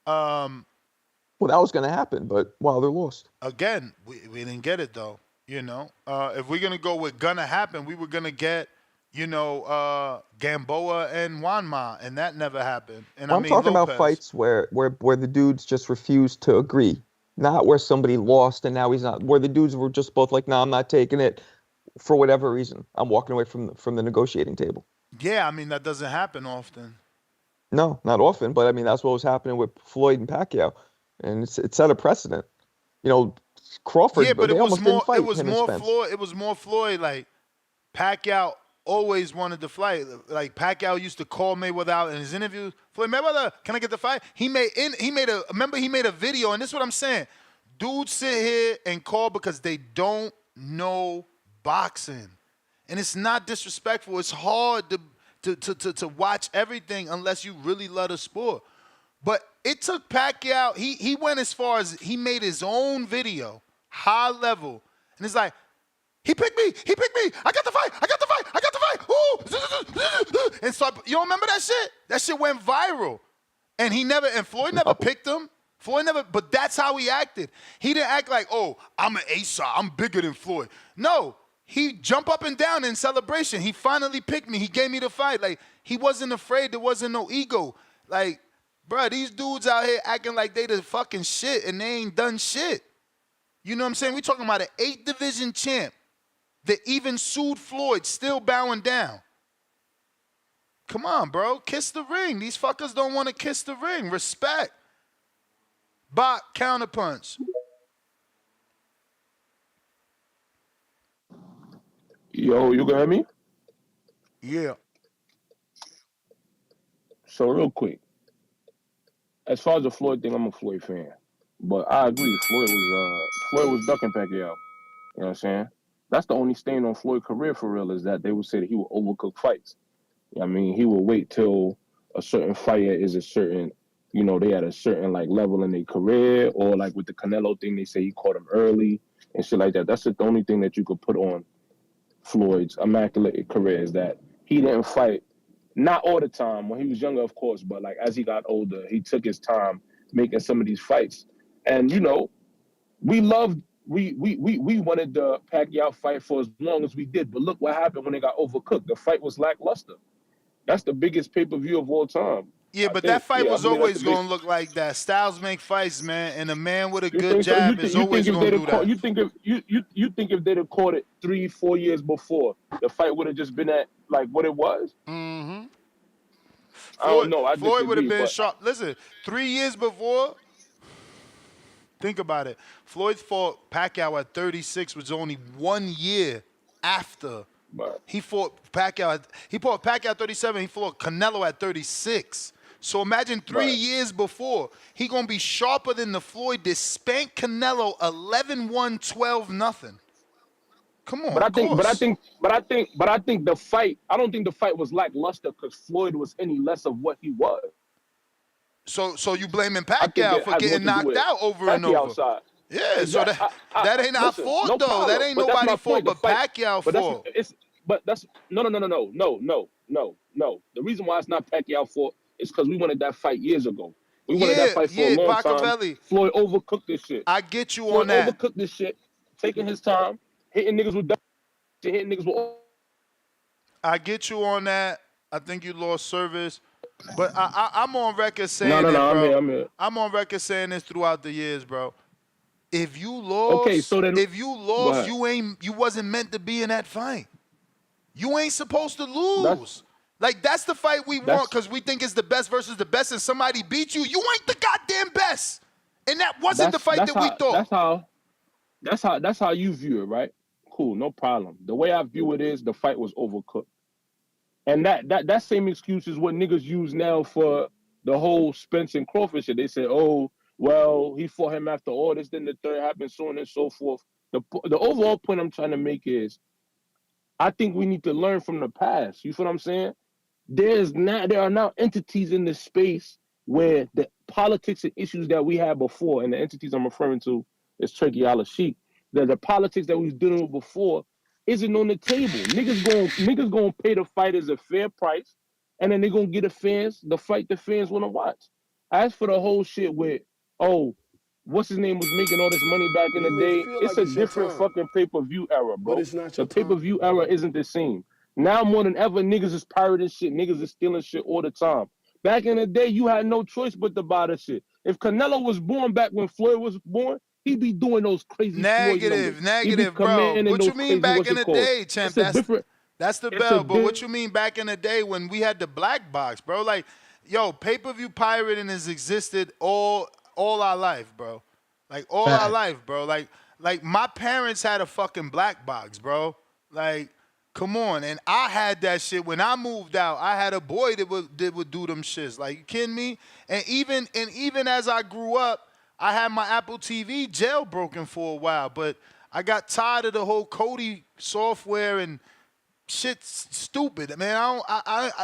Well, that was going to happen, but Wilder lost. Again, we didn't get it though. You know, if we're gonna go with gonna happen, we were gonna get Gamboa and Wanma, and that never happened. And I Well, I'm mean talking about Lopez. fights where the dudes just refused to agree, not where somebody lost and now he's not. Where the dudes were just both like, "No, I'm not taking it for whatever reason. I'm walking away from the negotiating table." Yeah, I mean that doesn't happen often. No, not often, but I mean that's what was happening with Floyd and Pacquiao, and it set a precedent. You know, Yeah, Crawford, but they almost didn't it fight was him and more Spence. Floyd. It was more Floyd. Like Pacquiao always wanted to fight. Like Pacquiao used to call Mayweather out in his interviews. Floyd Mayweather, can I get the fight? He made a video, and this is what I'm saying. Dudes sit here and call because they don't know boxing. And it's not disrespectful. It's hard to watch everything unless you really love the sport. But it took Pacquiao, he went as far as he made his own video, high level. And it's like, he picked me. I got the fight. I got the fight. Ooh. And so, you don't remember that shit? That shit went viral. And Floyd never picked him. Floyd never, but that's how he acted. He didn't act like, oh, I'm an A-side. I'm bigger than Floyd. No, he jumped up and down in celebration. He finally picked me. He gave me the fight. Like, he wasn't afraid. There wasn't no ego. Like, bruh, these dudes out here acting like they the fucking shit and they ain't done shit. You know what I'm saying? We talking about an 8th division champ that even sued Floyd, still bowing down. Come on, bro. Kiss the ring. These fuckers don't want to kiss the ring. Respect. Bot, counterpunch. Yo, you can hear me? Yeah. So real quick, as far as the Floyd thing, I'm a Floyd fan, but I agree. Floyd was ducking Pacquiao. You know what I'm saying? That's the only stain on Floyd's career for real is that they would say that he would overcook fights. I mean, he will wait till a certain fighter is a certain, they at a certain like level in their career, or like with the Canelo thing, they say he caught him early and shit like that. That's the only thing that you could put on Floyd's immaculate career is that he didn't fight, not all the time when he was younger, of course, but like as he got older, he took his time making some of these fights. And we loved we wanted the Pacquiao fight for as long as we did, but look what happened when it got overcooked. The fight was lackluster. That's the biggest pay-per-view of all time. Yeah, I but that think, fight I was believe that's the always big. going to look like that. Styles make fights, man, and a man with a You good think so? You jab think is you think always if going they'd to have do caught that. you think if they'd have caught it 3-4 years before, the fight would have just been at like what it was? Mm-hmm. I don't know. I Floyd would have disagree, been but sharp. Listen, 3 years before, think about it. Floyd fought Pacquiao at 36, which was only 1 year after. He fought Pacquiao. He fought Pacquiao at 37. He fought Canelo at 36. So imagine 3 years before. He gonna be sharper than the Floyd that spanked Canelo 11-1, 12-0. Come on, but I of think but I course. think but I think but I think the fight. I don't think the fight was lackluster because Floyd was any less of what he was. So you blaming I think Pacquiao it for has more getting to do knocked with out over and Pacquiao over? side. Yeah, so Exactly. that ain't our Listen, fault no though. That problem. ain't But that's nobody my fault point. The but fight, Pacquiao but fault. that's no. The reason why it's not Pacquiao fault is because we wanted that fight years ago. We wanted that Yeah, fight for a yeah, long time. Bacavelli. Floyd overcooked this shit. I get you on Floyd that. overcooked this shit, taking his time, hitting niggas with hitting niggas with. I get you on that. I think you lost service. But I'm on record No, saying no, it, no. I'm here. bro. I'm here. I'm on record saying this throughout the years, bro. If you Okay, lost, so then if you go lost, ahead. you wasn't meant to be in that fight. You ain't supposed to That's lose. Like that's the fight we want that's because we think it's the best versus the best, and somebody beat you. You ain't the goddamn best, and that wasn't the that's fight that's that we how thought. that's how you view it, right? Cool, no problem. The way I view it is the fight was overcooked. And that same excuse is what niggas use now for the whole Spence and Crawford shit. They say, oh, well, he fought him after all this, then the third happened, so on and so forth. The overall point I'm trying to make is I think we need to learn from the past. You feel what I'm saying? There are now entities in this space where the politics and issues that we had before, and the entities I'm referring to is Turkey Al Sheikh, that the politics that we was dealing with before isn't on the table. Niggas gonna pay the fighters a fair price, and then they're gonna get the fight the fans wanna watch. As for the whole shit with, oh, what's his name was making all this money back in the You may day, feel it's like a it's your different time, fucking pay-per-view era, but bro. it's not The your time. pay-per-view era isn't the same. Now more than ever, niggas is pirating shit. Niggas is stealing shit all the time. Back in the day, you had no choice but to buy the shit. If Canelo was born back when Floyd was born, he'd be doing those crazy Floyd numbers. He'd be Negative, bro. commanding What you those mean crazy back what's in it the called? day, champ? It's a different. That's the It's a bell. But what different. you mean back in the day when we had the black box, bro? Like, yo, pay-per-view pirating has existed all our life, bro. Like all our Fact. life, bro. Like my parents had a fucking black box, bro. Like, come on. And I had that shit when I moved out. I had a boy that would do them shits. Like, you kidding me? And even as I grew up, I had my Apple TV jailbroken for a while, but I got tired of the whole Cody software and shit's stupid, man.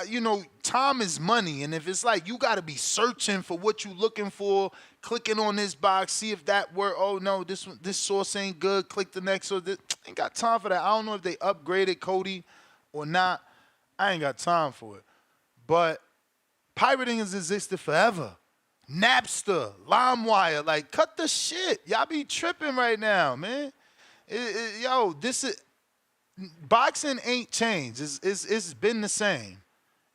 You know, time is money, and if it's like you got to be searching for what you looking for, clicking on this box, see if that work. Oh no, this source ain't good. Click the next source. Ain't got time for that. I don't know if they upgraded Cody or not. I ain't got time for it. But pirating has existed forever. Napster, LimeWire, like cut the shit. Y'all be tripping right now, man. Yo, this is boxing ain't changed. It's been the same.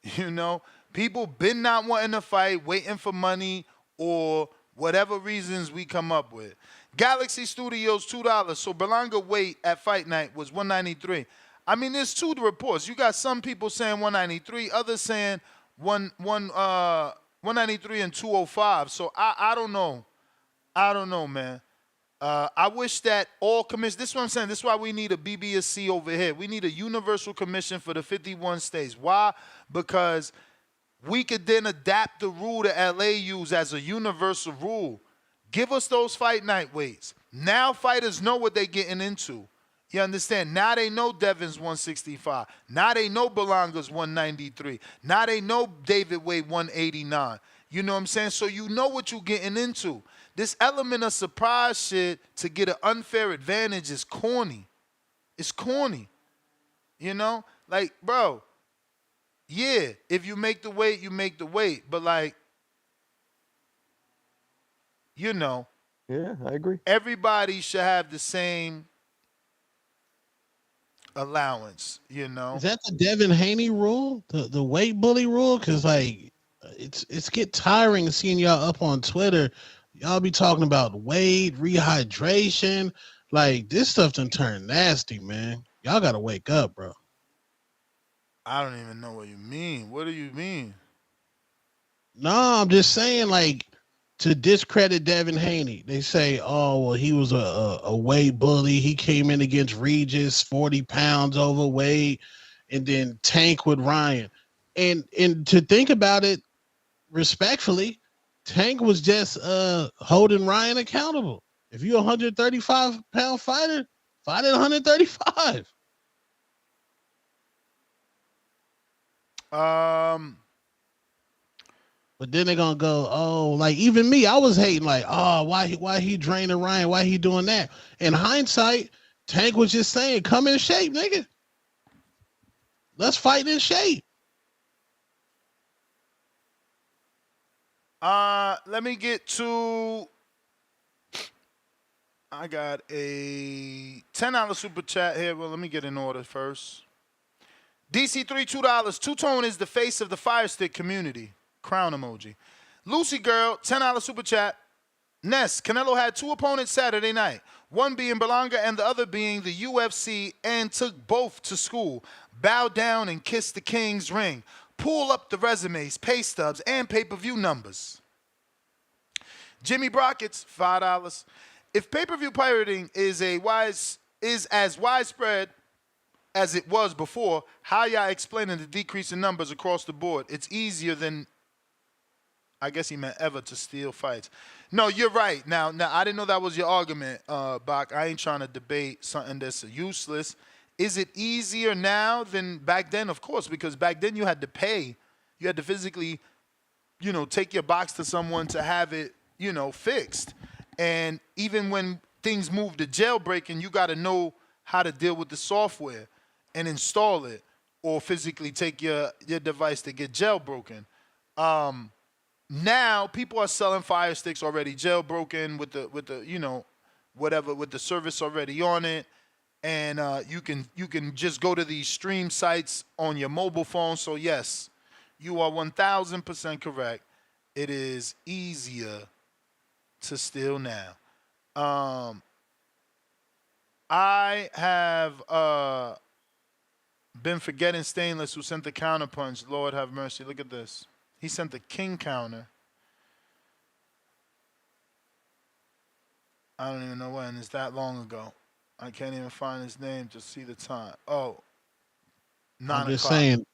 You know, people been not wanting to fight, waiting for money or whatever reasons we come up with. Galaxy Studios $2. So Berlanga weight at fight night was 193. I mean, there's two reports. You got some people saying 193, others saying 193 and 205. So I don't know. I don't know, man. I wish that all commissions, this is what I'm saying, this is why we need a BBSC over here. We need a universal commission for the 51 states. Why? Because we could then adapt the rule that LA use as a universal rule. Give us those fight night weights. Now fighters know what they're getting into. You understand? Now they know Devin's 165. Now they know Berlanga's 193. Now they know David weighed 189. You know what I'm saying? So you know what you're getting into. This element of surprise shit to get an unfair advantage is corny. It's corny. You know? Like, bro, yeah, if you make the weight, you make the weight. But like, you know, Yeah, I agree. everybody should have the same allowance, you Is know? that the Devin Haney rule, the weight bully rule? Because like, it's get tiring seeing y'all up on Twitter. Y'all be talking about weight, rehydration. Like this stuff done turned nasty, man. Y'all gotta wake up, bro. I don't even know what you mean. What do you mean? No, I'm just saying, like, to discredit Devin Haney, they say, oh, well, he was a weight bully. He came in against Regis, 40 pounds overweight, and then tank with Ryan. And to think about it respectfully, Tank was just holding Ryan accountable. If you're a 135-pound fighter, fight at 135. But then they're gonna go, oh, like even me, I was hating, like, oh, why he draining Ryan? Why he doing that? In hindsight, Tank was just saying, come in shape, nigga. Let's fight in shape. Let me get to. I got a $10 super chat here. Well, let me get in order first. DC3 $2. Two Tone is the face of the Fire Stick community. Crown emoji. Lucy Girl $10 super chat. Ness, Canelo had two opponents Saturday night, one being Berlanga and the other being the UFC, and took both to school. Bow down and kiss the king's ring. Pull up the resumes, pay stubs, and pay-per-view numbers. Jimmy Brockets, $5. If pay-per-view pirating is as widespread as it was before, how y'all explaining the decrease in numbers across the board? It's easier than, I guess he meant ever, to steal fights. No, you're right. Now I didn't know that was your argument, Bach. I ain't trying to debate something that's useless. Is it easier now than back then? Of course, because back then you had to pay. You had to physically, take your box to someone to have it, fixed. And even when things move to jailbreaking, you got to know how to deal with the software and install it, or physically take your device to get jailbroken. Now people are selling Fire Sticks already jailbroken with the whatever, with the service already on it. and you can just go to these stream sites on your mobile phone. So yes, you are 1,000% correct. It is easier to steal now. Um, I have been forgetting Stainless, who sent the counterpunch. Lord have mercy. Look at this. He sent the king counter. I don't even know when. It's that long ago. I can't even find his name to see the time. Oh, I'm 9 just o'clock. saying.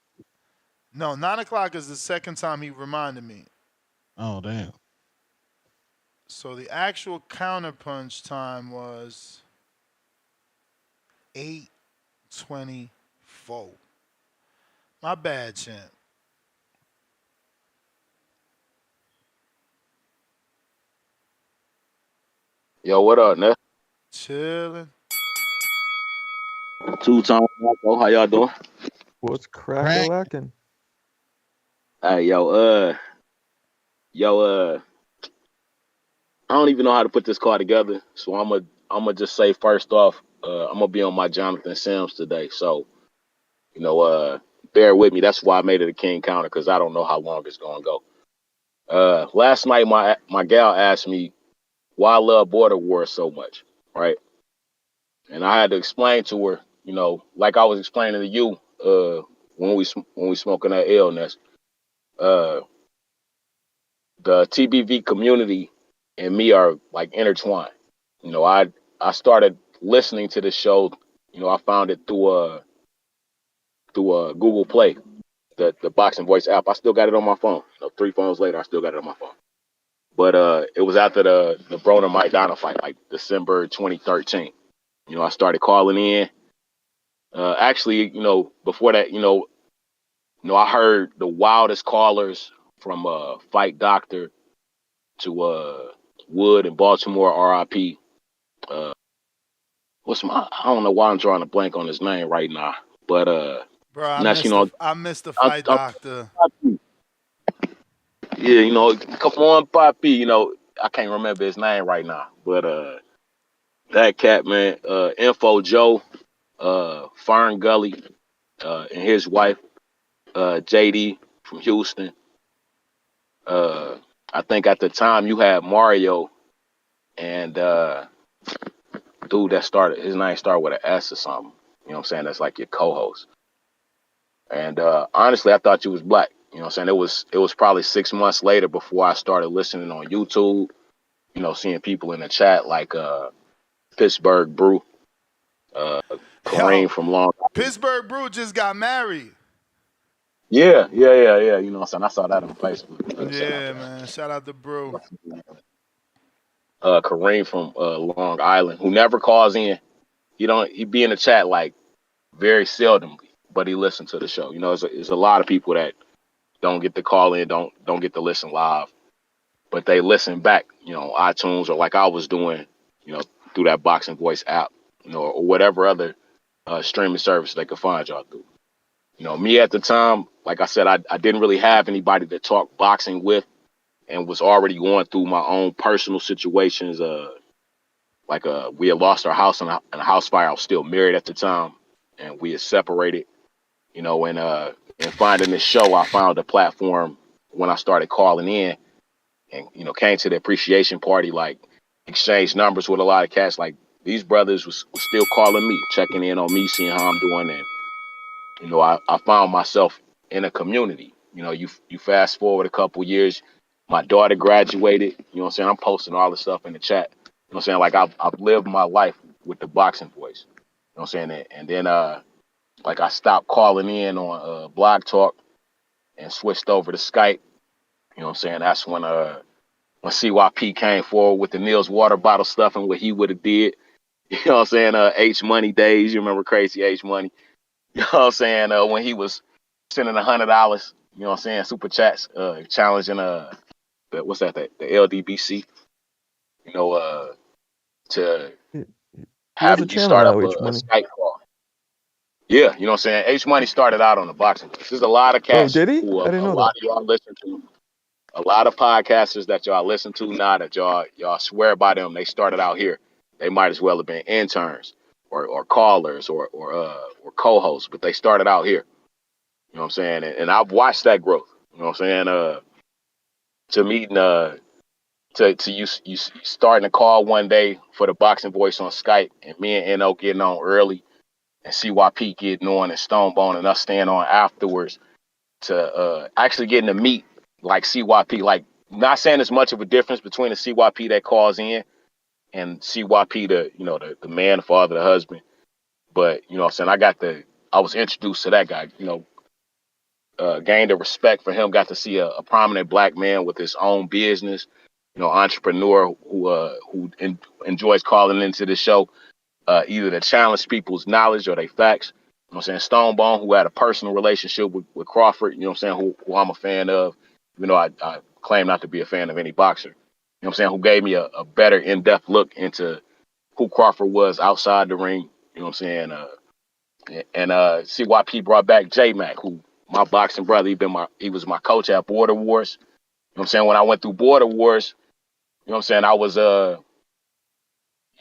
No, 9 o'clock is the second time he reminded me. Oh damn. So the actual counterpunch time was 8:24. My bad, champ. Yo, what up, Ness? Chilling. Two-tone, Marco. How y'all doing? What's Crack. crack-a-lackin'? Hey, yo, I don't even know how to put this card together, so I'm gonna just say first off, I'm gonna be on my Jonathan Sims today. So, you know, bear with me. That's why I made it a king counter because I don't know how long it's gonna go. Last night my gal asked me why I love border wars so much, right? And I had to explain to her, you know, like I was explaining to you, when we smoking that illness, uh, the TBV community and me are like intertwined. You know, I started listening to the show. You know, I found it through Google Play, the Boxing Voice app. I still got it on my phone. You know, 3 phones later, I still got it on my phone. But it was after the Broner Mike Donna fight, like December 2013. You know, I started calling in. Actually, you know, before that, I heard the wildest callers from Fight Doctor to Wood in Baltimore, RIP. Uh, I don't know why I'm drawing a blank on his name right now, but Bro, that's you know, I missed the I'm, fight I'm, doctor. yeah, you know, come on, Poppy, you know, I can't remember his name right now, but that cat man, Info Joe, Fern Gully, and his wife, JD from Houston. Uh, I think at the time you had Mario and dude that started his name started with an S or something. You know what I'm saying? That's like your co-host. And honestly, I thought you was black. You know what I'm saying? It was probably 6 months later before I started listening on YouTube. You know, seeing people in the chat like Pittsburgh Brew, uh, Kareem Yo, from Long Island. Pittsburgh Brew just got married. Yeah. You know what I'm saying? I saw that on Facebook. Shout out Yeah, to man. Shout out to Brew. Kareem from Long Island, who never calls in. He be in the chat like very seldomly, but he listened to the show. You know, there's a lot of people that don't get to call in, don't get to listen live, but they listen back, you know, iTunes or like I was doing, you know, through that Boxing Voice app, you know, or whatever other streaming service they could find y'all through. You know, me at the time, like I said, I didn't really have anybody to talk boxing with, and was already going through my own personal situations. We had lost our house in a house fire. I was still married at the time, and we had separated. You know, and finding this show, I found a platform when I started calling in, and you know, came to the appreciation party, like exchanged numbers with a lot of cats. Like these brothers was still calling me, checking in on me, seeing how I'm doing, and you know, I found myself in a community. You know, you fast forward a couple years, my daughter graduated. You know what I'm saying? I'm posting all this stuff in the chat. You know what I'm saying? Like I've lived my life with the boxing voice. You know what I'm saying? And then like I stopped calling in on Blog Talk and switched over to Skype. You know what I'm saying? That's when CYP came forward with the Neil's water bottle stuff and what he would have did. You know what I'm saying? H Money days. You remember Crazy H Money? You know what I'm saying? When he was sending $100, you know what I'm saying, super chats, challenging what's that? The LDBC, you know, to He he has a having you channel start now, up a H Money. Skype call. Yeah, you know what I'm saying? H Money started out on the boxing. There's a lot of Oh, cats did he? who I didn't a know lot that. of y'all listen to. A lot of podcasters that y'all listen to now that y'all swear by them, they started out here. They might as well have been interns. or callers or co-hosts, but they started out here. You know what I'm saying? And I've watched that growth. You know what I'm saying? To meeting to you starting a call one day for the Boxing Voice on Skype, and me and No getting on early, and CYP getting on, and Stonebone and us staying on afterwards, to actually getting to meet like CYP. Like, not saying there's much of a difference between the CYP that calls in and CYP, the man, the father, the husband. But you know what I'm saying, I was introduced to that guy, gained a respect for him, got to see a prominent black man with his own business, entrepreneur who enjoys calling into the show, either to challenge people's knowledge or their facts. You know what I'm saying? Stonebone, who had a personal relationship with Crawford, you know what I'm saying, who I'm a fan of, even though I claim not to be a fan of any boxer. You know what I'm saying? Who gave me a better in-depth look into who Crawford was outside the ring. You know what I'm saying? And CYP brought back J Mac, who my boxing brother. He was my coach at Border Wars. You know what I'm saying? When I went through Border Wars, you know what I'm saying, I was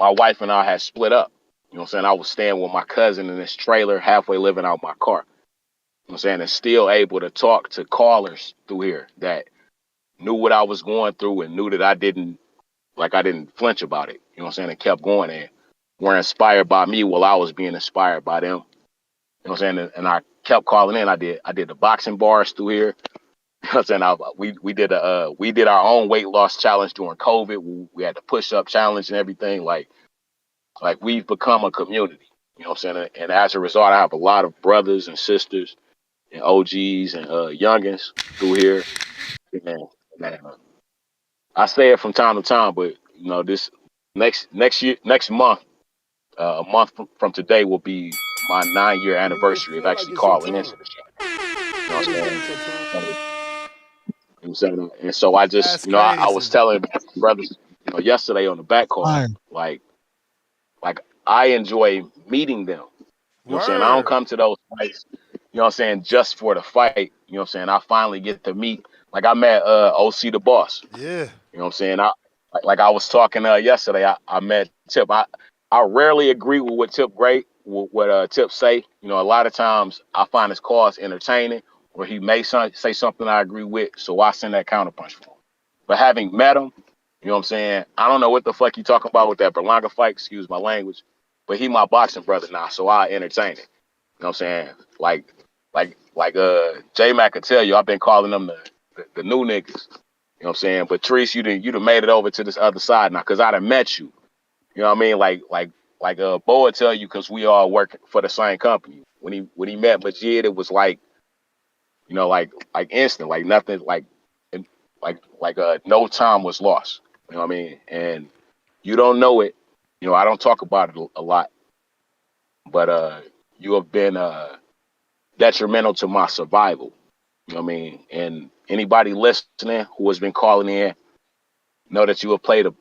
my wife and I had split up. You know what I'm saying? I was staying with my cousin in this trailer, halfway living out my car. You know what I'm saying? And still able to talk to callers through here that knew what I was going through and knew that I didn't flinch about it. You know what I'm saying? And kept going and were inspired by me while I was being inspired by them. You know what I'm saying? And I kept calling in. I did the boxing bars through here. You know what I'm saying? We did our own weight loss challenge during COVID. We had the push up challenge and everything. Like we've become a community. You know what I'm saying? And as a result, I have a lot of brothers and sisters and OGs and youngins through here. And I say it from time to time, but this next month, a month from today will be my 9-year You may anniversary of feel like actually it's your calling time, into the show. You know but what it's I'm not saying? your time. You know what I'm saying? And so I just, That's I was crazy. telling brothers, yesterday on the back call, Fire. like I enjoy meeting them. You know what I'm saying? I don't Word. come to those fights, you know what I'm saying, just for the fight. You know what I'm saying? I finally get to meet, like I met OC the boss. Yeah. You know what I'm saying? Like I was talking yesterday. I met Tip. I rarely agree with what what Tip say. You know, a lot of times I find his calls entertaining, or he may say something I agree with, so I send that counterpunch for him. But having met him, you know what I'm saying? I don't know what the fuck you talking about with that Berlanga fight. Excuse my language, but he my boxing brother now, so I entertain it. You know what I'm saying? Like J Mac could tell you, I've been calling them the new niggas. You know what I'm saying? But Treese, you'd have made it over to this other side now, cause I'd have met you. You know what I mean? Like Bo would tell you, cause we all work for the same company. When he met Majid, it was like, like instant, like nothing, no time was lost. You know what I mean? And you don't know it. I don't talk about it a lot, but you have been detrimental to my survival. You know what I mean? And anybody listening who has been calling in, know that you have played a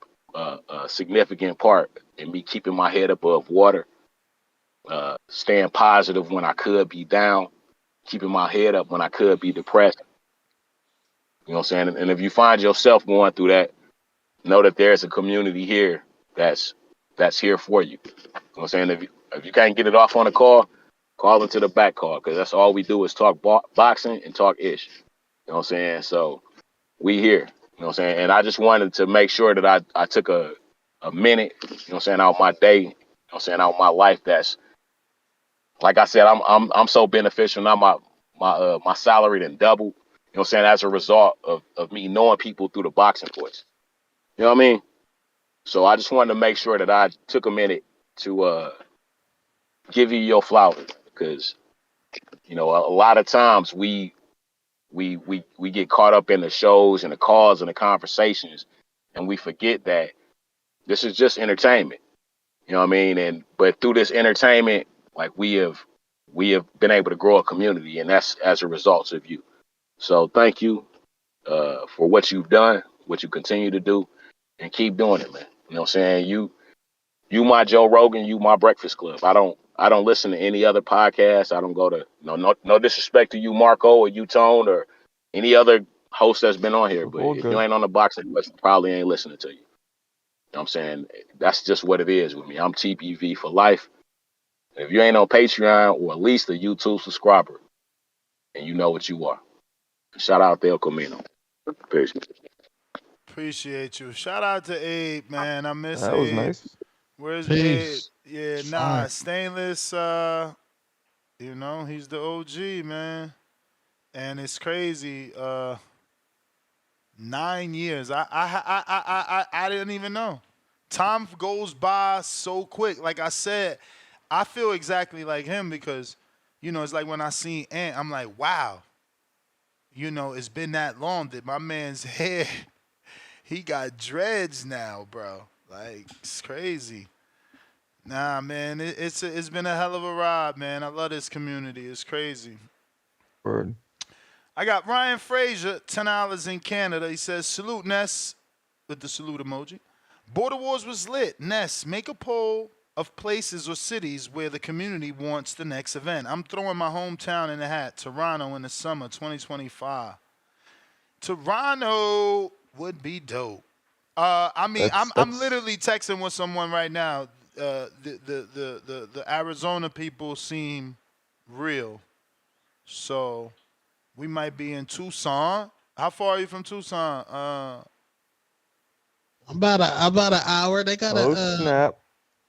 significant part in me keeping my head above water, staying positive when I could be down, keeping my head up when I could be depressed. You know what I'm saying? And if you find yourself going through that, know that there's a community here that's here for you. You know what I'm saying? If you can't get it off on a call into the back call, because that's all we do is talk boxing and talk ish. You know what I'm saying? So we here. You know what I'm saying? And I just wanted to make sure that I took a minute, you know what I'm saying, out my day, you know what I'm saying, out my life, that's, like I said, I'm so beneficial now. My salary done doubled, you know what I'm saying, as a result of me knowing people through the boxing voice. You know what I mean? So I just wanted to make sure that I took a minute to give you your flowers, because a lot of times we get caught up in the shows and the calls and the conversations, and we forget that this is just entertainment. You know what I mean? But through this entertainment, like we have been able to grow a community, and that's as a result of you. So thank you for what you've done, what you continue to do, and keep doing it, man. You know what I'm saying? You my Joe Rogan, you my Breakfast Club. I don't listen to any other podcast. I don't go to no disrespect to you, Marco, or you, Tone, or any other host that's been on here. But All if you good. ain't on the boxing list, I probably ain't listening to you. You know what I'm saying? That's just what it is with me. I'm TPV for life. If you ain't on Patreon or at least a YouTube subscriber, and you know what you are. Shout out to El Camino. Peace. Appreciate you. Shout out to Abe, man. I miss That was Abe. nice. Where's Abe? Peace. Yeah, nah, Fire. Stainless. He's the OG, man. And it's crazy. 9 years. I didn't even know. Time goes by so quick. Like I said, I feel exactly like him because, it's like when I seen Ant, I'm like, wow. It's been that long that my man's hair, he got dreads now, bro. Like it's crazy. Nah, man, it's been a hell of a ride, man. I love this community. It's crazy. Word. I got Ryan Frazier, $10 in Canada. He says, salute Ness with the salute emoji. Border Wars was lit. Ness, make a poll of places or cities where the community wants the next event. I'm throwing my hometown in the hat, Toronto in the summer 2025. Toronto would be dope. I'm That's literally texting with someone right now. The Arizona people seem real. So we might be in Tucson. How far are you from Tucson? About an hour. oh snap.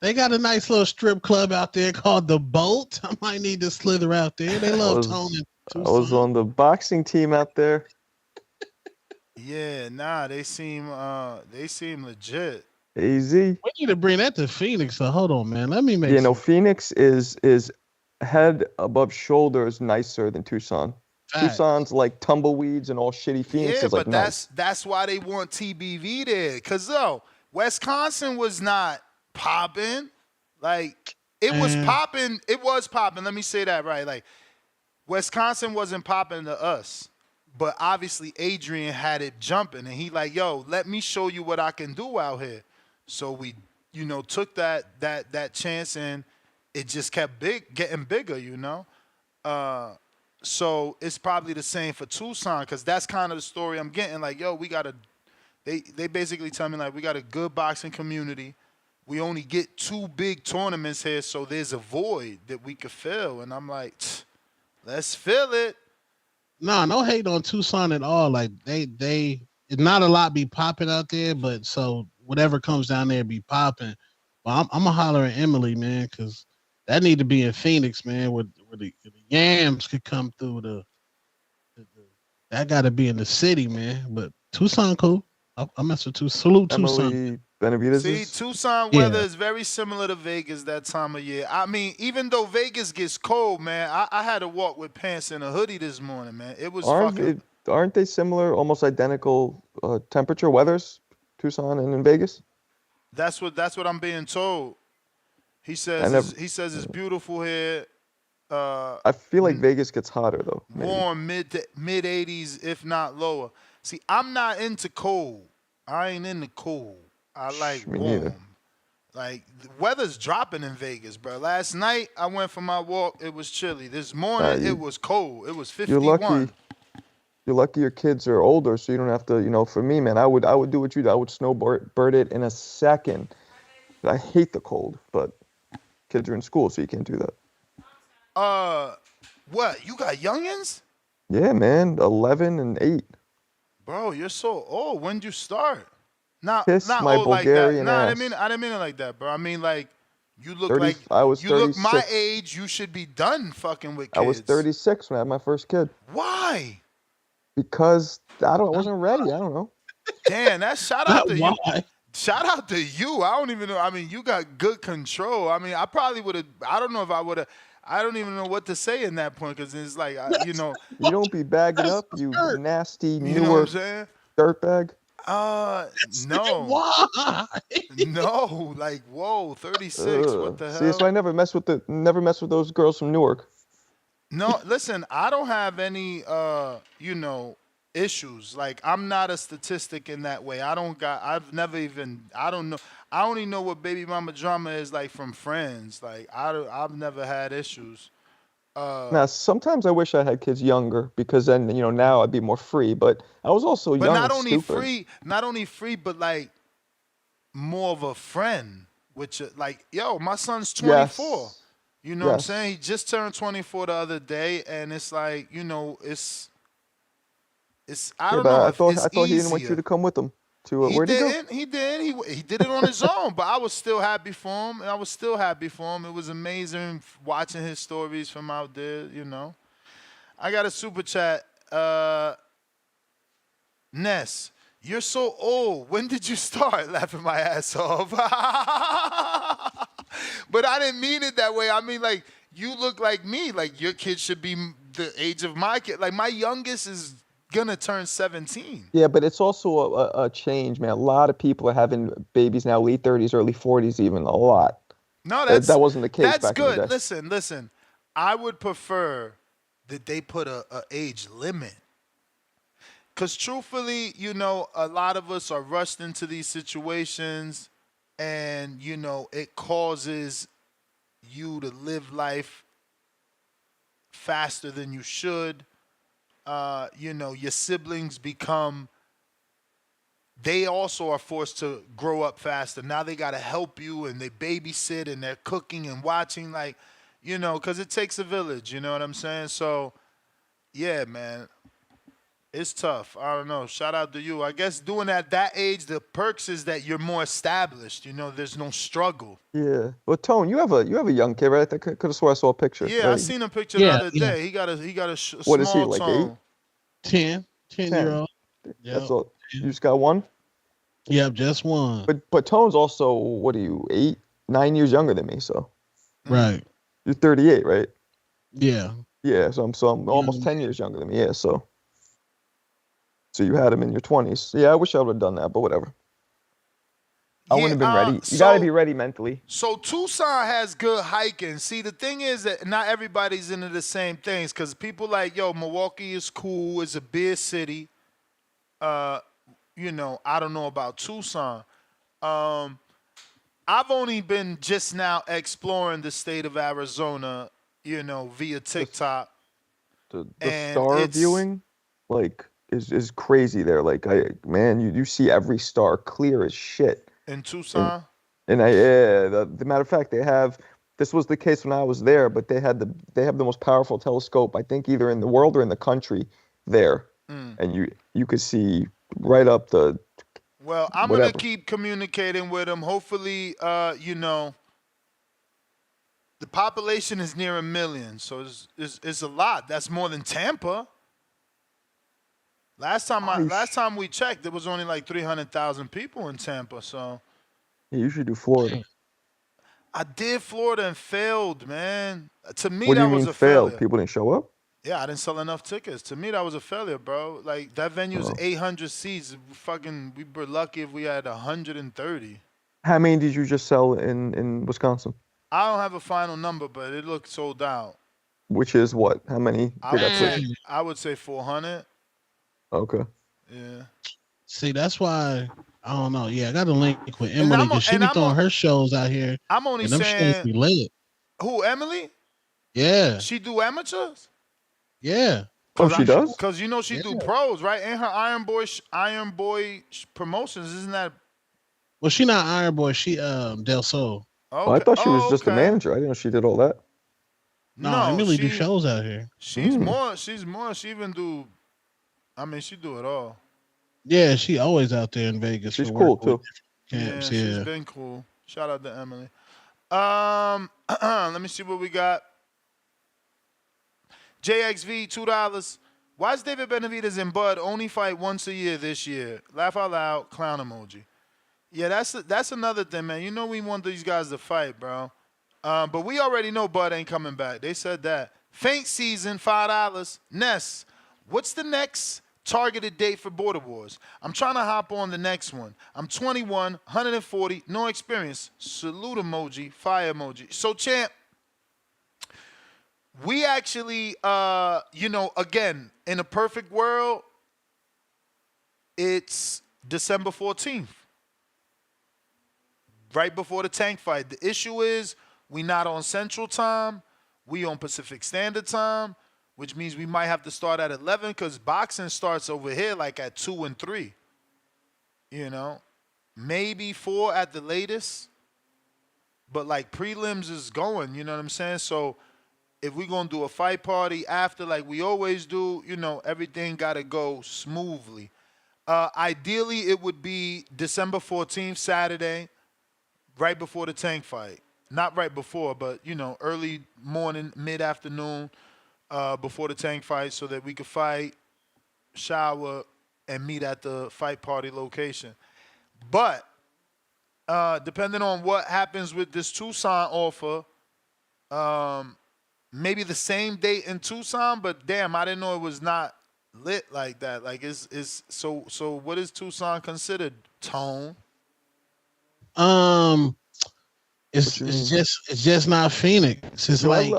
They got a nice little strip club out there called the Bolt. I might need to slither out there. They I love Tone was in I was Tucson. on the boxing team out there. Yeah, nah, they seem legit. AZ. We need to bring that to Phoenix. So hold on, man. Let me make Yeah, no, some Phoenix is head above shoulders nicer than Tucson. facts. Tucson's like tumbleweeds and all shitty. Phoenix Yeah, is like but nice. that's why they want TBV there. Cause Wisconsin was not popping. Like it was And popping. It was popping. Let me say that right. Like Wisconsin wasn't popping to us. But obviously Adrian had it jumping and he like, yo, let me show you what I can do out here. So we, took that chance and it just kept getting bigger. So it's probably the same for Tucson because that's kind of the story I'm getting. Like, yo, they basically tell me like we got a good boxing community. We only get 2 big tournaments here, so there's a void that we could fill. And I'm like, let's fill it. no hate on Tucson at all. Like they not a lot be popping out there, but so whatever comes down there be popping. But I'm gonna holler at Emily, man, because that need to be in Phoenix, man, where the yams could come through the that got to be in the city, man. But Tucson, cool. I mess with Tucson. Salute Tucson. Emily Benavides See, is Tucson weather Yeah. is very similar to Vegas that time of year. I mean, even though Vegas gets cold, man, I had to walk with pants and a hoodie this morning, man. It was aren't fucking. it, aren't they similar, almost identical temperature weathers? Tucson and in Vegas. That's what I'm being told. He I says never. it's beautiful here. Uh, I feel like Vegas gets hotter though. Maybe. Warm mid 80s, if not lower. See, I'm not into cold. I ain't into cold. I like Me warm. neither. Like the weather's dropping in Vegas, bro. Last night I went for my walk. It was chilly. This Nah, morning it was cold. It was you're 51. lucky. You're lucky your kids are older, so you don't have to. For me, man, I would do what you do. I would snowbird it in a second. I hate the cold, but kids are in school, so you can't do that. What? You got youngins? Yeah, man, 11 and 8. Bro, you're so old. When'd you start? Not Kiss not my old like that. Bulgarian Nah, ass. I didn't mean it like that, bro. I mean like you look 30. like I was you look my 36. age. You should be done fucking with I was kids. 36 when I had my first kid. Why? Because I wasn't ready. I don't know. Damn, that shout out Not to you. why. Shout out to you. I don't even know. I mean, you got good control. I mean, I probably would have. I don't know if I would have. I don't even know what to say in that point because it's like, You don't be bagging That's up, the you skirt. nasty you know what I'm Newark saying? dirtbag. No, Why? no. Like, whoa, 36. What the See, so hell? I never mess with those girls from Newark. No, listen, I don't have any issues. Like I'm not a statistic in that way. I've never even I don't know. I only know what baby mama drama is like from friends. Like I've never had issues. Now, sometimes I wish I had kids younger because then, now I'd be more free. But I was also But young and stupid. not only free, but like more of a friend, which like, yo, my son's 24. Yes. You know what I'm saying? He Yes. just turned 24 the other day, and it's like, it's I Yeah, don't know but if I it's thought he didn't want you easier. to come with him to He where'd he go? didn't. He did. He did it on his own, but I was still happy for him, and I was still happy for him. It was amazing watching his stories from out there. I got a super chat. Ness, you're so old. When did you start laughing my ass off? But I didn't mean it that way. I mean, like, you look like me. Like, your kid should be the age of my kid. Like, my youngest is gonna turn 17. Yeah, but it's also a change, man. A lot of people are having babies now, late 30s, early 40s, even a lot. No, That wasn't the case that's back in the good. day. Listen. I would prefer that they put a age limit. Cause truthfully, a lot of us are rushed into these situations, and it causes you to live life faster than you should. Your siblings become, they also are forced to grow up faster. Now they got to help you, and they babysit, and they're cooking and watching, like, because it takes a village. You know what I'm saying? So, yeah, man, it's tough. I don't know. Shout out to you. I guess doing at that age, the perks is that you're more established. There's no struggle. Yeah. Well, Tone, you have a young kid, right? I could have swore I saw a picture, Yeah, I right? seen a picture the Yeah, other yeah. day. He got a What is he, small like 8, tone. 10 year 10? old. That's Yep. all. You just got one? Yep, just one. But Tone's also, what are you, 8, 9 years younger than me, so Right. you're 38, right? Yeah. Yeah, so I'm almost Young 10 years younger than me. Yeah, so you had him in your 20s. Yeah, I wish I would have done that, but whatever. I Yeah. wouldn't have been ready. You got to So be ready mentally. so Tucson has good hiking. See, the thing is that not everybody's into the same things. Cause people like, yo, Milwaukee is cool. It's a beer city. Uh, I don't know about Tucson. Um, I've only been just now exploring the state of Arizona, via The TikTok, the and star it's viewing, like, is crazy there. Like, man, you see every star clear as shit. in And Tucson. yeah, the matter of fact, this was the case when I was there, but they have the most powerful telescope, I think, either in the world or in the country there. Mm. And you could see right up the Well, I'm gonna whatever. keep communicating with them. Hopefully, the population is near 1 million, so it's a lot. That's more than Tampa. Last time we checked, there was only like 300,000 people in Tampa. So You usually do Florida. I did Florida and failed, man. To me, What do you that was mean a failed? failure. People didn't show up? Yeah, I didn't sell enough tickets. To me, that was a failure, bro. Like, that venue's Oh. 800 seats. We were lucky if we had 130. How many did you just sell in Wisconsin? I don't have a final number, but it looked sold out. Which is what? How many I they would got say pushed? I would say 400. Okay. Yeah. See, that's why I don't know. Yeah, I got a link with And Emily because she be throwing her shows out here, I'm only and them shows saying, be lit. who, Emily? Yeah, She do amateurs? yeah. Oh, Cause she does? she Yeah. do pros, right? And her Iron Boy promotions, isn't that Well, she not Iron Boy. She Del Sol. Oh, I okay? thought she was Oh, just a okay. manager. I didn't know she did all that. No, No, Emily do shows out here. she's more. She's more. She even do. I mean, she do it all. Yeah, she always out there in Vegas She's for cool work with too. different Yeah, camps. she's Yeah. been cool. Shout out to Emily. Let me see what we got. JXV $2. Why is David Benavidez and Bud only fight once a year this year? Laugh out loud, clown emoji. Yeah, that's another thing, man. We want these guys to fight, bro. But we already know Bud ain't coming back. They said that. Faint season, $5. Ness, what's the next targeted date for Border Wars? I'm trying to hop on the next one. I'm 21, 140, no experience. Salute emoji, fire emoji. So, champ, we actually, again, in a perfect world, it's December 14th, right before the tank fight. The issue is we not on Central Time. We on Pacific Standard Time, which means we might have to start at 11 because boxing starts over here like at 2 and 3. Maybe 4 at the latest. but like prelims is going. You know what I'm saying? So if we're gonna do a fight party after, like we always do, everything gotta go smoothly. Ideally, it would be December 14th, Saturday, right before the Tank fight. Not right before, but early morning, mid afternoon, before the Tank fight, so that we could fight, shower, and meet at the fight party location. But depending on what happens with this Tucson offer, um, maybe the same date in Tucson. But damn, I didn't know it was not lit like that. Like, is so. What is Tucson considered? Tone. Um, What it's you it's mean? just it's just not Phoenix. It's Yo, like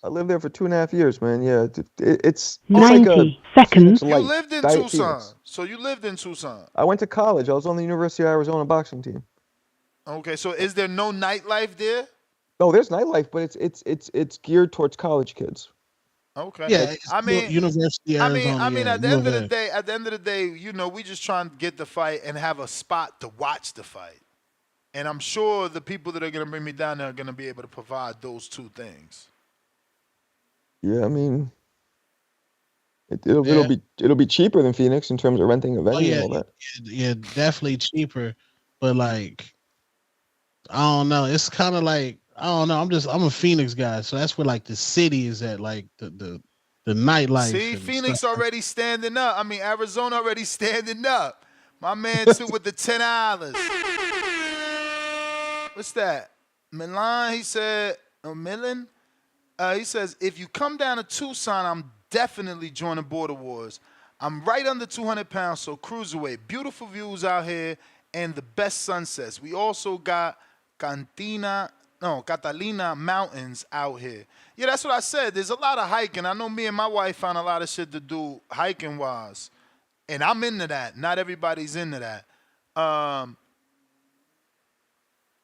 I lived there for 2.5 years, man. Yeah, it's like a 90 seconds. Phoenix You Light, lived in Diet Tucson, Phoenix. so you lived in Tucson. I went to college. I was on the University of Arizona boxing team. Okay, so is there no nightlife there? No, there's nightlife, but it's geared towards college kids. Okay. yeah, Like, it's I mean, University of Arizona. Yeah, at the U end of of the A. day, we just trying to get the fight and have a spot to watch the fight. And I'm sure the people that are gonna bring me down there are gonna be able to provide those two things. yeah, I mean, it'll Yeah. be cheaper than Phoenix in terms of renting a Oh venue and yeah, all that. yeah, definitely cheaper. But like, I don't know. It's kind of like I don't know. I'm a Phoenix guy, so that's where like the city is at, like the nightlife See, and stuff. Phoenix already standing up. I mean, Arizona already standing up. My man too with the $10. What's that? Milan, he said, Milan? He says, if you come down to Tucson, I'm definitely joining Border Wars. I'm right under 200 pounds, so cruiserweight. Beautiful views out here and the best sunsets. We also got Catalina Mountains out here. Yeah, that's what I said. There's a lot of hiking. I know me and my wife found a lot of shit to do hiking wise. And I'm into that. Not everybody's into that.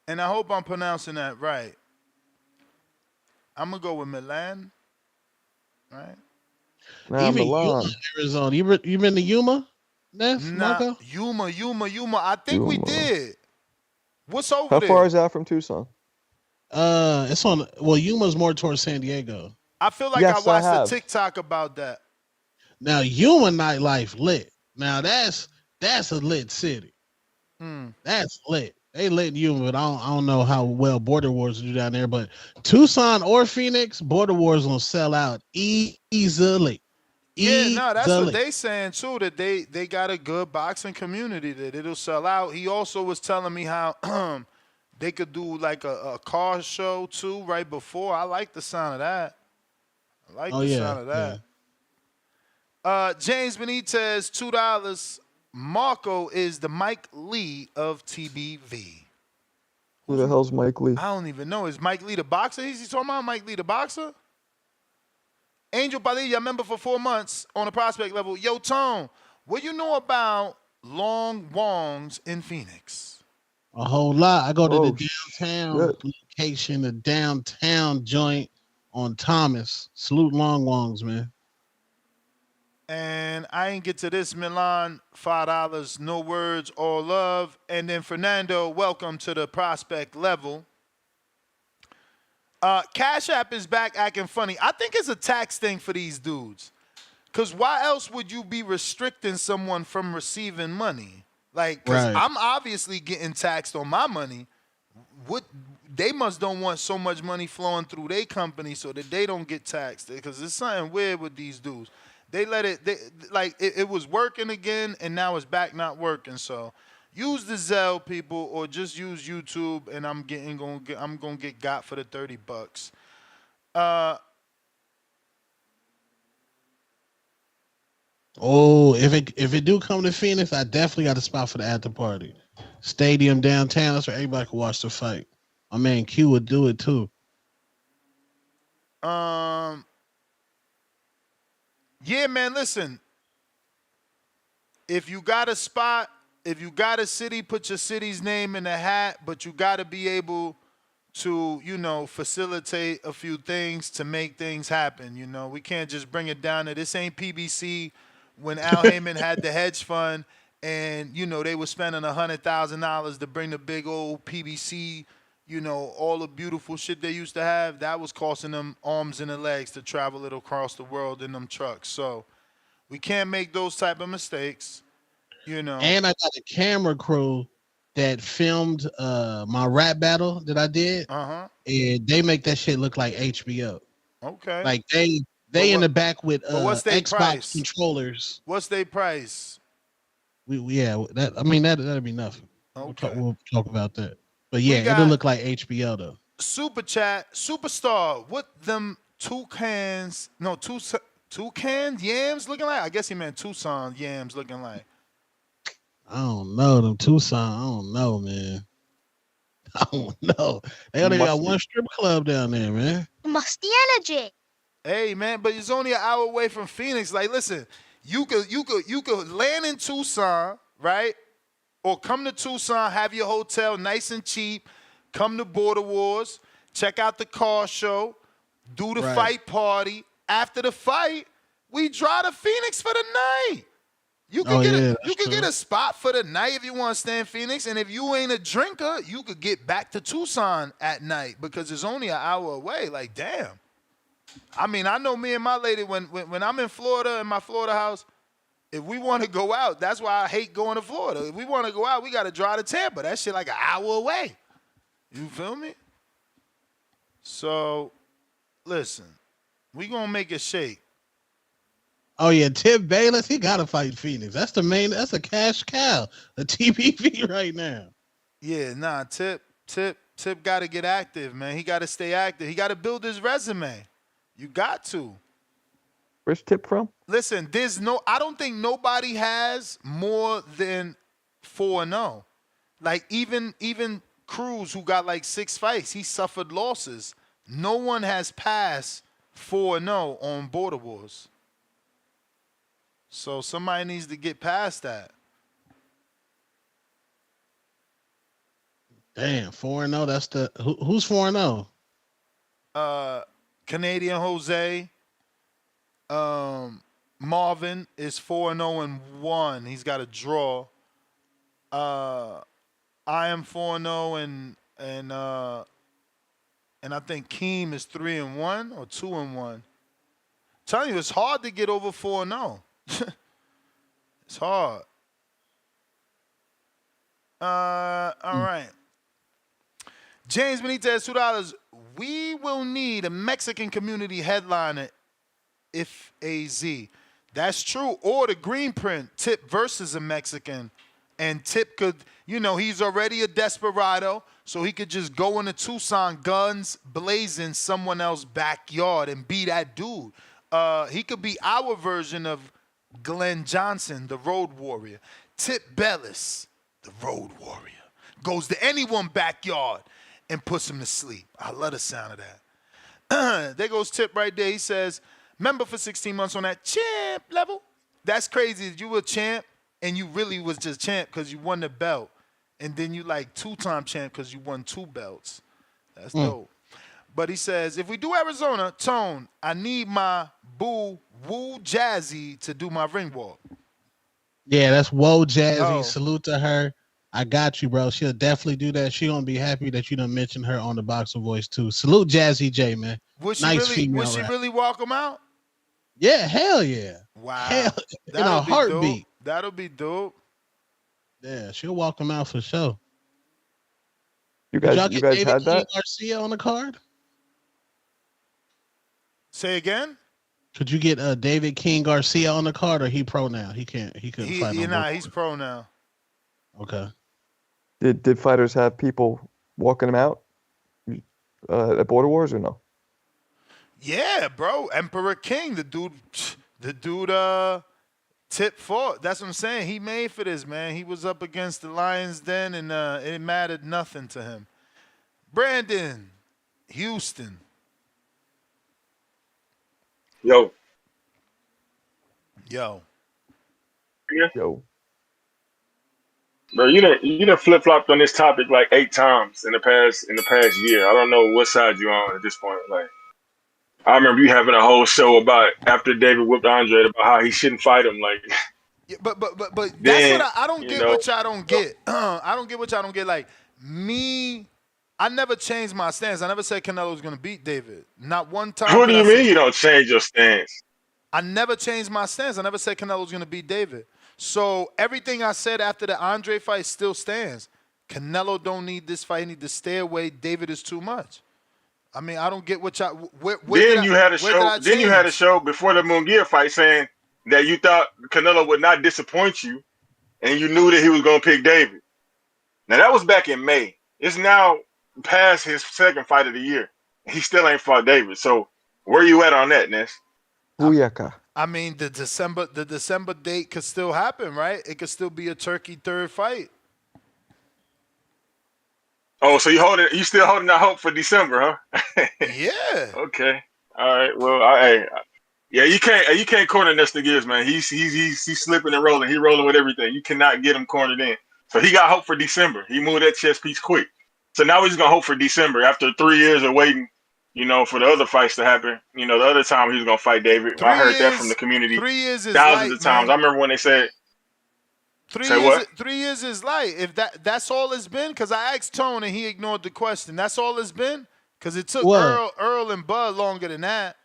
And I hope I'm pronouncing that right. I'm going to go with Milan, right? Now, Even Yuma, Milan, Arizona. You been to Yuma, Ness, Nah, Marco? Yuma. I think we Yuma. did. What's over How far there? is that from Tucson? It's on. Well, Yuma's more towards San Diego. I feel like I Yes, I watched a have. TikTok about that. Now Yuma nightlife lit. Now that's a lit city. Mm. That's lit. They lit in Yuma, but I don't know how well Border Wars do down there. But Tucson or Phoenix, Border Wars gonna sell out easily. Yeah, no, that's what Easily. they saying too. That they got a good boxing community that it'll sell out. He also was telling me how they could do like a car show too right before. I like the sound of that. I like Oh the yeah, sound of yeah. that. James Benitez, $2. Marco is the Mike Lee of TBV. Who the hell's Mike Lee? I don't even know. Is Mike Lee the boxer? Is he talking about Mike Lee the boxer? Angel Padilla, member for 4 months on a prospect level. Yo, Tone, what you know about Long Wongs in Phoenix? A whole lot. I go to the Oh downtown shit! location, the downtown joint on Thomas. Salute Long Wongs, man. And I ain't get to this, Milan, $5, no words, all love. And then Fernando, welcome to the prospect level. Cash App is back acting funny. I think it's a tax thing for these dudes. Because why else would you be restricting someone from receiving money? Like, because Right. I'm obviously getting taxed on my money. What they must don't want so much money flowing through their company so that they don't get taxed. Because there's something weird with these dudes. They let it, it was working again, and now it's back not working. So use the Zelle, people, or just use YouTube, and I'm gonna get got for the $30. Oh, if it do come to Phoenix, I definitely got a spot for the after party. Stadium downtown, that's where everybody can watch the fight. My man Q would do it too. Um, yeah, man. Listen, if you got a spot, if you got a city, put your city's name in the hat. But you got to be able to, facilitate a few things to make things happen. We can't just bring it down to this ain't PBC when Al Heyman had the hedge fund and they were spending $100,000 to bring the big old PBC all the beautiful shit they used to have, that was costing them arms and the legs to travel it across the world in them trucks. So we can't make those type of mistakes. And I got a camera crew that filmed my rap battle that I did, and they make that shit look like HBO. Okay. Like they in the back with What's their Xbox price? controllers. What's their price? That'd be nothing. Okay. We'll talk about that. But yeah, We it'll got look like HBO though. Super Chat, Superstar. What them toucans? No, toucan yams looking like? I guess he meant Tucson yams looking like. I don't know them Tucson. I don't know, man. I don't know. They only got one strip club down there, man. Musty energy. Hey man, but it's only an hour away from Phoenix. Like, listen, you could land in Tucson, right? Or come to Tucson, have your hotel nice and cheap. Come to Border Wars, check out the car show, do the fight party. After the fight, we drive to Phoenix for the night. You could get a spot for the night if you want to stay in Phoenix, and if you ain't a drinker, you could get back to Tucson at night because it's only an hour away. Like, damn. I mean, I know me and my lady when I'm in Florida in my Florida house, if we want to go out, that's why I hate going to Florida. If we want to go out, we got to drive to Tampa. That shit like an hour away. You feel me? So, listen, we gonna make it shake. Oh yeah, Tip Bayless, he gotta fight Phoenix. That's a cash cow, a TBV right now. Yeah, nah, Tip gotta get active, man. He gotta stay active. He gotta build his resume. You got to. Where's Tip from? Listen, I don't think nobody has more than 4-0. Like even Cruz, who got like 6 fights, he suffered losses. No one has passed 4-0 on Border Wars. So somebody needs to get past that. Damn, 4-0. That's the who's 4-0? Canadian Jose. Marvin is 4-0-1. He's got a draw. I am 4-0 and I think Keem is 3-1 or 2-1. Telling you, it's hard to get over 4-0. It's hard. All right. James Benitez, $2. We will need a Mexican community headliner if AZ. That's true. Or the green print, Tip versus a Mexican. And Tip could, he's already a desperado, so he could just go into Tucson, guns blazing, someone else's backyard and be that dude. He could be our version of Glenn Johnson, the Road Warrior. Tip Bellis, the Road Warrior, goes to anyone's backyard and puts him to sleep. I love the sound of that. There goes Tip right there. He says, member for 16 months on that champ level. That's crazy. You were champ and you really was just champ because you won the belt. And then you like 2-time champ because you won 2 belts. That's dope. But he says, if we do Arizona, Tone, I need my boo Woo Jazzy to do my ring walk. Yeah, that's Whoa Jazzy. Salute to her. I got you, bro. She'll definitely do that. She gonna be happy that you done mentioned her on the Boxer Voice too. Salute Jazzy J, man. Would she nice really? female Would she rap. really walk him out? Yeah, hell yeah. Wow. Hell, in a heartbeat. Dope. That'll be dope. Yeah, she'll walk him out for sure. You guys David had that? Garcia on the card? Say again? Could you get David King Garcia on the card, or he pro now? He can't. He couldn't fight. He's pro now. Okay. Did fighters have people walking him out at Border Wars or no? Yeah, bro. Emperor King, the dude Tip fought. That's what I'm saying. He made for this, man. He was up against the Lions Den, and it mattered nothing to him. Brandon, Houston. Yo. Yeah. Yo. Bro, you done flip flopped on this topic like 8 times in the past year. I don't know what side you're on at this point. Like, I remember you having a whole show about after David whipped Andre about how he shouldn't fight him. Like, yeah, but then, that's what I don't get. What y'all don't get. I don't get what y'all don't get. Like me I never changed my stance. I never said Canelo was gonna beat David. Not one time What do did I you say. mean you don't change your stance? I never changed my stance. I never said Canelo was gonna beat David. So everything I said after the Andre fight still stands. Canelo don't need this fight. He need to stay away. David is too much. I mean, I don't get what y'all. Then you had a Where did show. I Then you had a change? show before the Munguia fight saying that you thought Canelo would not disappoint you, and you knew that he was going to pick David. Now that was back in May. It's now past his second fight of the year. He still ain't fought David. So where you at on that, Ness? Booyaka. I mean, the December date could still happen, right? It could still be a Turkey third fight. Oh, so you still holding out hope for December, huh? Yeah. Okay. All right. Well, yeah, you can't corner Nestor Gibbs, man. He's slipping and rolling. He rolling with everything. You cannot get him cornered in. So he got hope for December. He moved that chess piece quick. So now he's gonna hope for December after 3 years of waiting, for the other fights to happen. The other time he was gonna fight David. I Three heard that from the years. community 3 years is thousands light, of times. I man. remember when they said, Three "Say years. what?" 3 years is light. If that's all it's been, because I asked Tone and he ignored the question. That's all it's been, because it took What? Earl and Bud longer than that.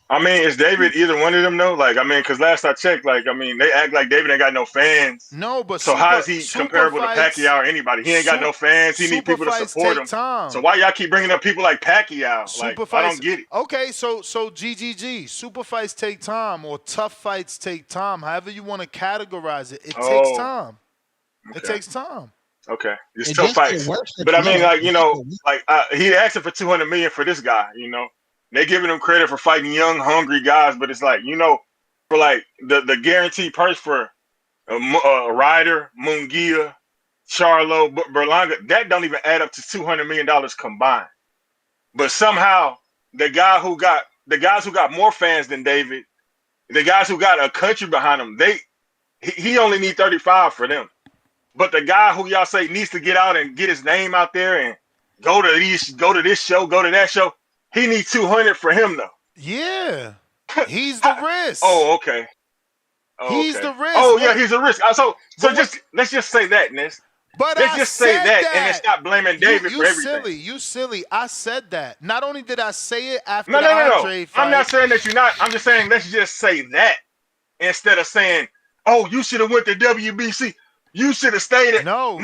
I mean, is David either one of them though? Like, I mean, because last I checked, like, I mean, they act like David ain't got no fans. No, but So how is he comparable to Pacquiao or anybody? He ain't got no fans. He need super people to fights support take him. So time. why y'all keep bringing up people like Pacquiao? Like, Super I fights. don't get it. Okay, so GGG. Super fights take time, or tough fights take time. However you want to categorize it, it takes Oh, time. It okay. takes time. Okay, it's It tough just get fights. worse at But I the mean, end. like, he asking for 200 million for this guy. They giving him credit for fighting young, hungry guys, but it's like, for like the guaranteed purse for Ryder, Munguia, Charlo, Berlanga, that don't even add up to $200 million combined. But somehow the guys who got more fans than David, the guys who got a country behind him, he only need 35 for them. But the guy who y'all say needs to get out and get his name out there and go to this show, go to that show, he needs 200 for him though. Yeah, he's the risk. Oh, okay. Oh, He's okay. the risk. Oh, yeah, he's a risk. So But let's just say that, Ness. But Let's I just say said that and then stop blaming David for everything. You silly. I said that. Not only did I say it after No, the no, no, no. Andre I'm not fight. saying that you're not. I'm just saying let's just say that instead of saying, "Oh, you should have went to WBC. You should have stayed at." No,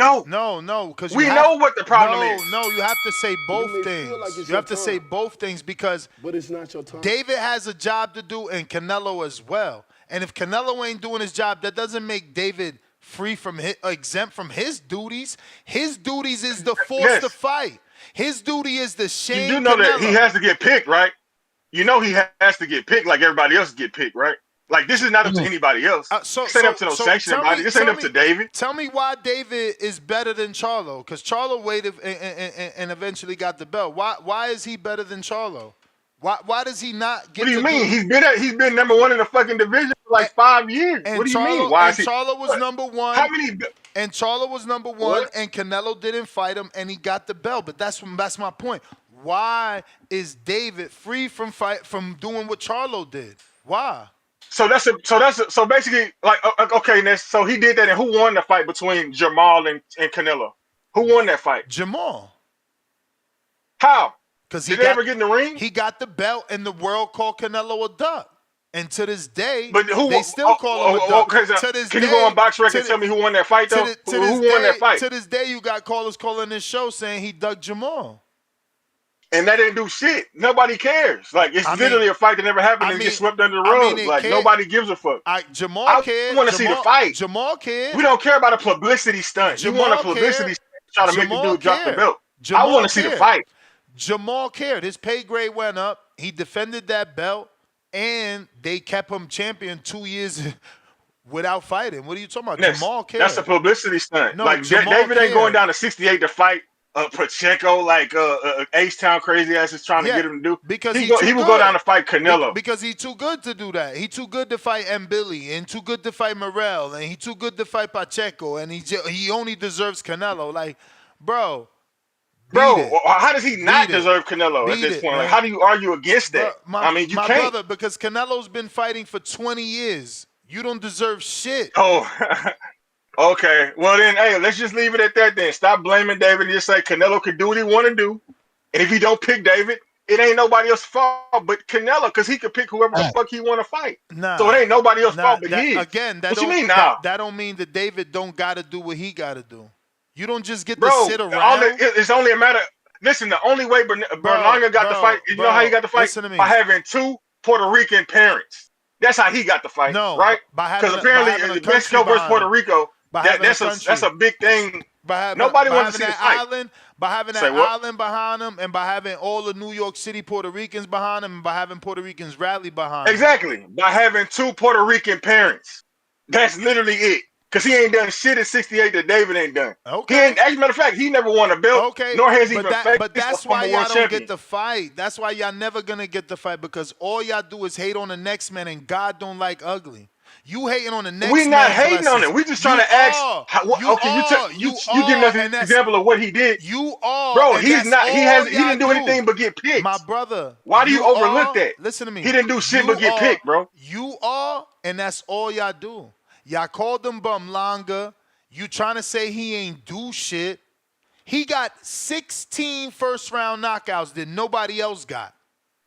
because we know what the problem is. No, you have to say both may things. feel like it's You have your to say time. both things because But it's not your time. David has a job to do and Canelo as well. And if Canelo ain't doing his job, that doesn't make David free from exempt from his duties. His duties is to force the fight. His duty is to shame You do know Canelo. that he has to get picked, right? You know he has to get picked like everybody else get picked, right? Like this is not up to anybody else. This ain't up to no sanctioning body. This ain't up to David. Tell me why David is better than Charlo? Because Charlo waited and eventually got the belt. Why is he better than Charlo? Why does he not get? What do you mean? He's been number one in the fucking division for like 5 years. And What do you mean? Charlo, Why and is he? Charlo was number one. How many? And Charlo was number one, What? and Canelo didn't fight him, and he got the belt. But that's my point. Why is David free from doing what Charlo did? Why? So basically like okay, Ness. So he did that, and who won the fight between Jamal and Canelo? Who won that fight? Jamal. How? Because did they ever get in the ring? He got the belt, and the world called Canelo a duck. And to this day, But they still call him a duck. To this can day, you go on Box Rec and tell me who won that fight though? Who won that fight? To this day, you got callers calling this show saying he ducked Jamal. And that didn't do shit. Nobody cares. Like it's literally a fight that never happened and gets swept under the rug. Like nobody gives a fuck. Jamal cared. I want to see the fight. Jamal cared. We don't care about a publicity stunt. You want a publicity stunt to try to make the dude drop the belt. I want to see the fight. Jamal cared. His pay grade went up. He defended that belt, and they kept him champion 2 years without fighting. What are you talking about? Yes, Jamal cared. that's a publicity stunt. No, like David ain't going down to 68 to fight Pacheco like H-Town crazy ass is trying to get him to do. Because he will go down to fight Canelo. Because he's too good to do that. He's too good to fight Billy, and too good to fight Morel, and he's too good to fight Pacheco, and he only deserves Canelo. Like, bro, how does he not deserve Canelo at this point? Like, how do you argue against that? I mean, you my can't. brother, because Canelo's been fighting for 20 years. You don't deserve shit. Oh, Okay, well then, hey, let's just leave it at that then. Stop blaming David and just say Canelo can do what he want to do, and if he don't pick David, it ain't nobody else's fault but Canelo, because he can pick whoever the fuck he want to fight. So it Nah, ain't nobody else's fault nah. but That his. again. That What you don't mean now, that don't mean that David don't gotta do what he gotta do. You don't just get to bro? sit around, It's only a matter. Listen, the only way Berlanga got the fight, you know how he got the fight? Listen to By me. having two Puerto Rican parents. That's how he got the fight, No, right? Because by apparently having a country Mexico versus behind Puerto him, Rico, by having a that's country, a big thing. Nobody by wanted to having see this that fight. island, by having Say that what? island behind him, and by having all the New York City Puerto Ricans behind him, and by having Puerto Ricans rally behind him. Exactly. By having two Puerto Rican parents. That's literally it. Because he ain't done shit in 68 that David ain't done. He Okay. ain't, as a matter of fact, he never won a belt, Okay, nor has he but even faced a that's why former y'all world don't get champion. the fight. That's why y'all never gonna get the fight because all y'all do is hate on the next man, and God don't like ugly. You hating on the We next not man hating on blessings. it. We just trying You to ask. are, How, okay, you you giving are, us an and that's example of what he did, you are, bro. and He's that's not. all He y'all didn't do do. anything but get My picked. brother, Why do you overlook that? listen to He me. didn't do shit but get picked, bro. You are, and that's all y'all do. Y'all called him Berlanga. You trying to say he ain't do shit. He got 16 first round knockouts that nobody else got.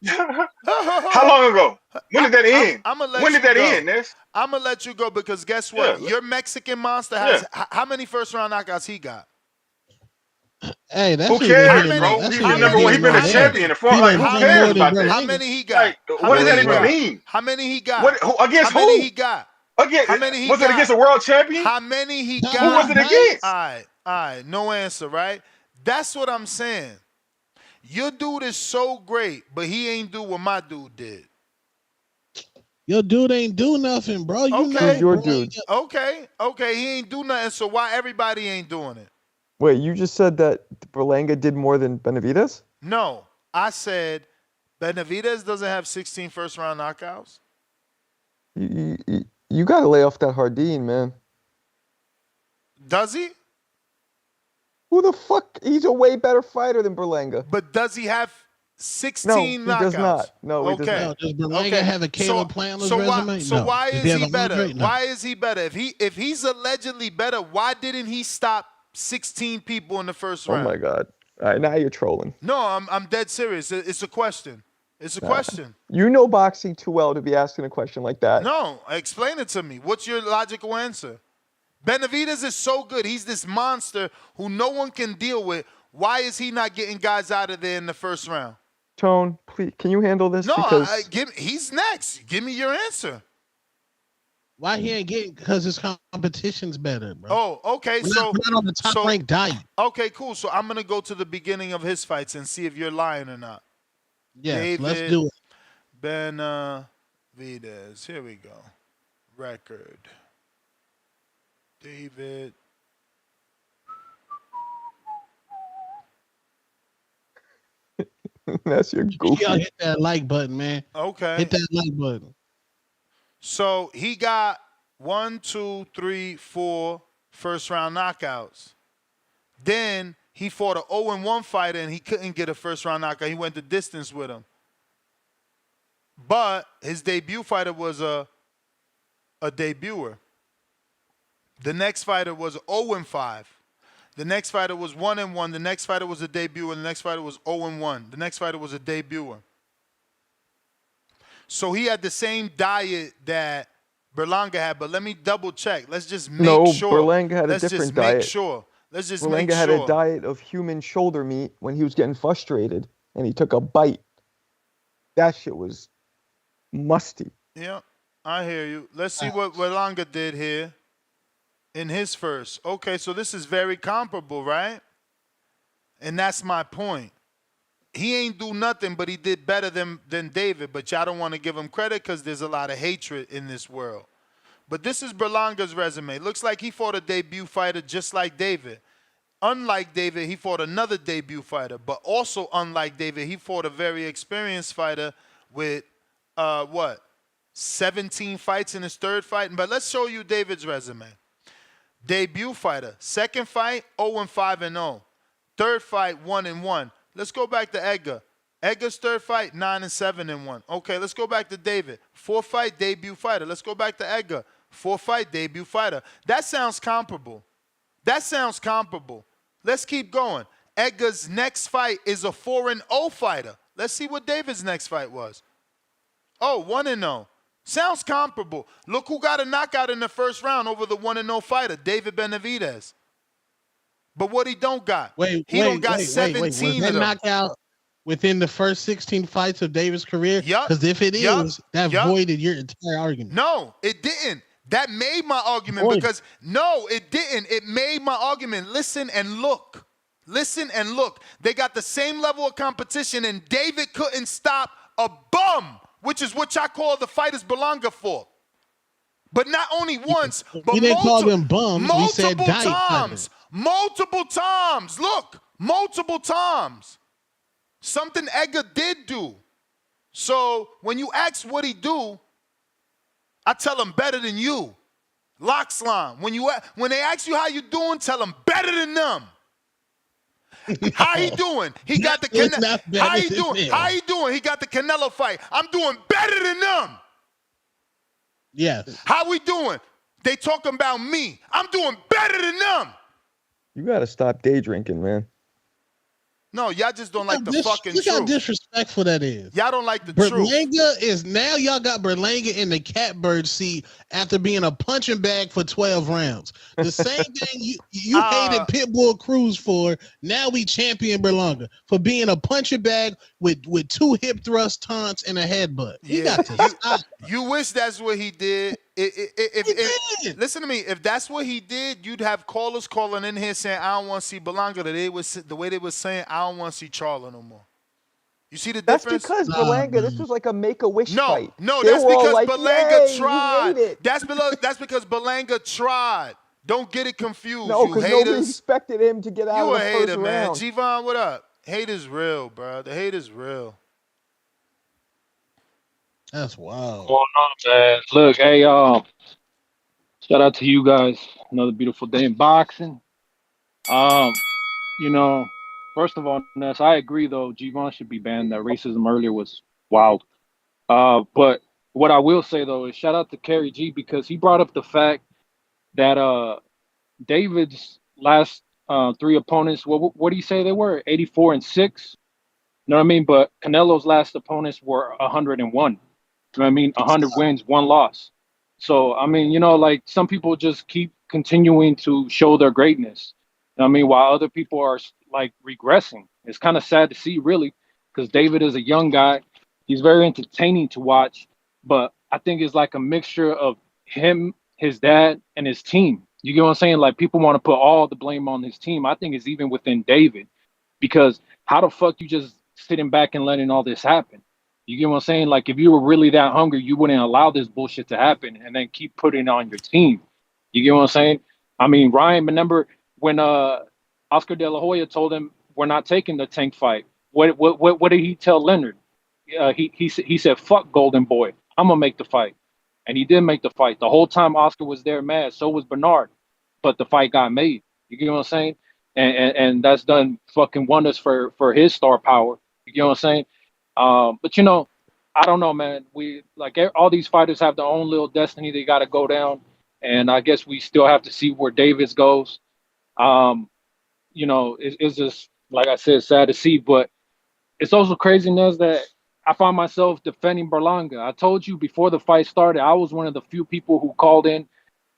How long ago? When did that end? I'm gonna When let did you that go. end, Ness? I'm gonna let you go because guess Yeah, what? Your Mexican monster yeah. has how many first round knockouts he got? Hey, that Who shouldn't even How hit cares, him. many? bro? That He's shouldn't the How even number hit one. many? He's him been a over How there. champion. many? And for He like, done who How done cares more many? than about that? How Berlanga. many he got? Like, How what many does that he even got? mean? How many he got? What How against many who? he got? Again, How many he was it against got? a world champion? How many he Who was got? it against? All right. No answer, right? That's what I'm saying. Your dude is so great, but he ain't do what my dude did. Your dude ain't do nothing, bro. You Who's Okay. know, your dude? Berlanga. Okay. He ain't do nothing. So why everybody ain't doing it? Wait, you just said that Berlanga did more than Benavides? No, I said Benavidez doesn't have 16 first round knockouts. You got to lay off that Hardin, man. Does he? Who the fuck? He's a way better fighter than Berlanga. But does he have No, 16 he does knockouts? not. No, he does Okay. not. No, does Berlanga Okay. have a Caleb Plant on his resume? So No. why Does he is have he an better? Andre? No. Why is he better? If he's allegedly better, why didn't he stop 16 people in the first Oh my round? God. All right, now you're trolling. No, I'm dead serious. It's a question. It's a Uh, question. you know boxing too well to be asking a question like that. No, explain it to me. What's your logical answer? Benavidez is so good. He's this monster who no one can deal with. Why is he not getting guys out of there in the first round? Tone, please, can you handle this? No, Because he's next. Give me your answer. Why he ain't getting? Because his competition's better, bro. Oh, okay. We're not on the top ranked diet. Okay, cool. So I'm gonna go to the beginning of his fights and see if you're lying or not. Yes, let's David do it. Benavidez. Here we go. Record. David. that's your goofy. Y'all hit that like button, man. Okay. Hit that like button. So he got 1, 2, 3, 4 first round knockouts. Then he fought an 0-1 fighter and he couldn't get a first round knockout. He went the distance with him. But his debut fighter was a debuter. The next fighter was 0-5. The next fighter was 1-1. The next fighter was a debuter. The next fighter was 0-1. The next fighter was a debuter. So he had the same diet that Berlanga had, but let me double check. Let's just make sure. Berlanga had a Let's different just make diet. sure. Let's just Berlanga make had a sure. diet of human shoulder meat when he was getting frustrated and he took a bite. That shit was musty. Yeah, I hear you. Let's see what Berlanga did here in his first. Okay, so this is very comparable, right? And that's my point. He ain't do nothing, but he did better than David. But y'all don't want to give him credit because there's a lot of hatred in this world. But this is Berlanga's resume. Looks like he fought a debut fighter just like David. Unlike David, he fought another debut fighter. But also unlike David, he fought a very experienced fighter with, 17 fights in his third fight. But let's show you David's resume. Debut fighter. Second fight, 0-5-0. Third fight, 1-1. Let's go back to Edgar. Edgar's third fight, 9-7-1. Okay, let's go back to David. Fourth fight, debut fighter. Let's go back to Edgar. 4-fight debut fighter. That sounds comparable. Let's keep going. Edgar's next fight is a 4-0 fighter. Let's see what David's next fight was. Oh, 1-0. Sounds comparable. Look who got a knockout in the first round over the 1-0 fighter, David Benavidez. But what he don't got? He don't got 17 Was that of them. knockout within the first 16 fights of David's career? Yup. Because if it is, that Yup. voided your entire argument. No, it didn't. That made my argument because no, it didn't. It made my argument. Listen and look. They got the same level of competition, and David couldn't stop a bum, which is what y'all call the fighters Berlanga for. But not only once, but we didn't call them bums. We said multiple diet times. Multiple times. Look, multiple times. Something Edgar did do. So when you ask what he do, I tell him better than you. Lock slime. When they ask you how you doing, tell them better than them. How he doing? He got the Canelo. How he doing? How he doing? He got the Canelo fight. I'm doing better than them. Yes. How we doing? They talking about me. I'm doing better than them. You gotta stop day drinking, man. No, y'all just don't like the fucking truth. Look how disrespectful that is. Y'all don't like the Berlanga truth. is now y'all got Berlanga in the catbird seat after being a punching bag for 12 rounds. The same thing you hated Pitbull Cruz for. Now we champion Berlanga for being a punching bag with 2 hip thrust taunts and a headbutt. He got to stop. You wish that's what he did. Listen to me. If that's what he did, you'd have callers calling in here saying, I don't want to see Berlanga. The way they were saying, I don't want to see Charlo no more. You see the difference? That's because Berlanga, this was like a make-a-wish fight. No, They that's were all because like, Berlanga "Yay, tried. we made it." That's because Berlanga tried. Don't get it confused, No, you because nobody haters. expected him to get out You of a the hater, first man. round. G-Von, what up? Hate is real, bro. The hate is real. That's wild. Going on, man. Look, hey, shout out to you guys. Another beautiful day in boxing. You know, first of all, Ness, I agree though. G-Von should be banned. That racism earlier was wild. But what I will say though is shout out to Kerry G because he brought up the fact that David's last 3 opponents, what do you say they were? 84 and 6. You know what I mean? But Canelo's last opponents were 101. You know what I mean? 100 wins, 1 loss. So, I mean, you know, like some people just keep continuing to show their greatness. You know what I mean? While other people are like regressing. It's kind of sad to see, really, because David is a young guy. He's very entertaining to watch. But I think it's like a mixture of him, his dad, and his team. You get what I'm saying? Like people want to put all the blame on his team. I think it's even within David. Because how the fuck you just sitting back and letting all this happen? You get what I'm saying? Like if you were really that hungry, you wouldn't allow this bullshit to happen and then keep putting it on your team. You get what I'm saying? I mean, Ryan, remember when Oscar De La Hoya told him we're not taking the Tank fight? What did he tell Leonard? He said, "Fuck Golden Boy, I'm gonna make the fight," and he did make the fight. The whole time Oscar was there mad. So was Bernard, but the fight got made. You get what I'm saying? And that's done fucking wonders for his star power. You get what I'm saying? But you know, I don't know, man. We like all these fighters have their own little destiny they got to go down, and I guess we still have to see where Davis goes. You know, it's just like I said, sad to see, but it's also craziness that I find myself defending Berlanga. I told you before the fight started, I was one of the few people who called in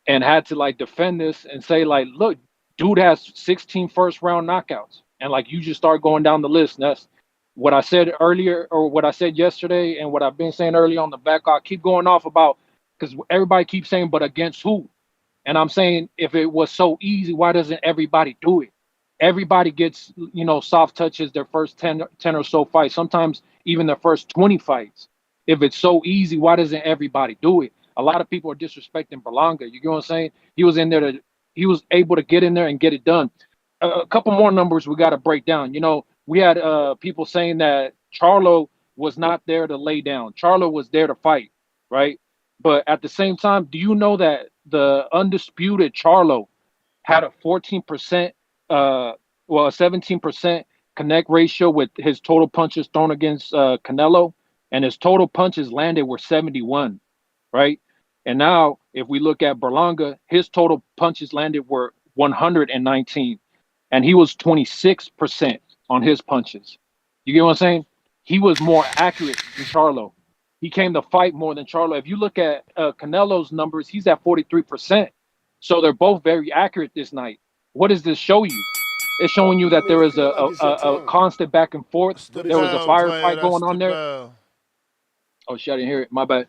and had to like defend this and say like, look, dude has 16 first round knockouts, and like you just start going down the list. And that's what I said earlier, or what I said yesterday, and what I've been saying earlier on the back. I keep going off about because everybody keeps saying, but against who? And I'm saying, if it was so easy, why doesn't everybody do it? Everybody gets, you know, soft touches their first 10 or so fights, sometimes even their first 20 fights. If it's so easy, why doesn't everybody do it? A lot of people are disrespecting Berlanga. You get what I'm saying? He was able to get in there and get it done. A couple more numbers we got to break down. You know, we had people saying that Charlo was not there to lay down. Charlo was there to fight, right? But at the same time, do you know that the undisputed Charlo had a 14%, a 17% connect ratio with his total punches thrown against Canelo, and his total punches landed were 71, right? And now, if we look at Berlanga, his total punches landed were 119, and he was 26% on his punches. You get what I'm saying? He was more accurate than Charlo. He came to fight more than Charlo. If you look at Canelo's numbers, he's at 43%. So they're both very accurate this night. What does this show you? It's showing you You that may there is feel like it's your a time, constant back and forth. That's the but it's There was not a your bell, time. player. firefight That's going the on there. bell. Oh shit, I didn't hear it. My bad.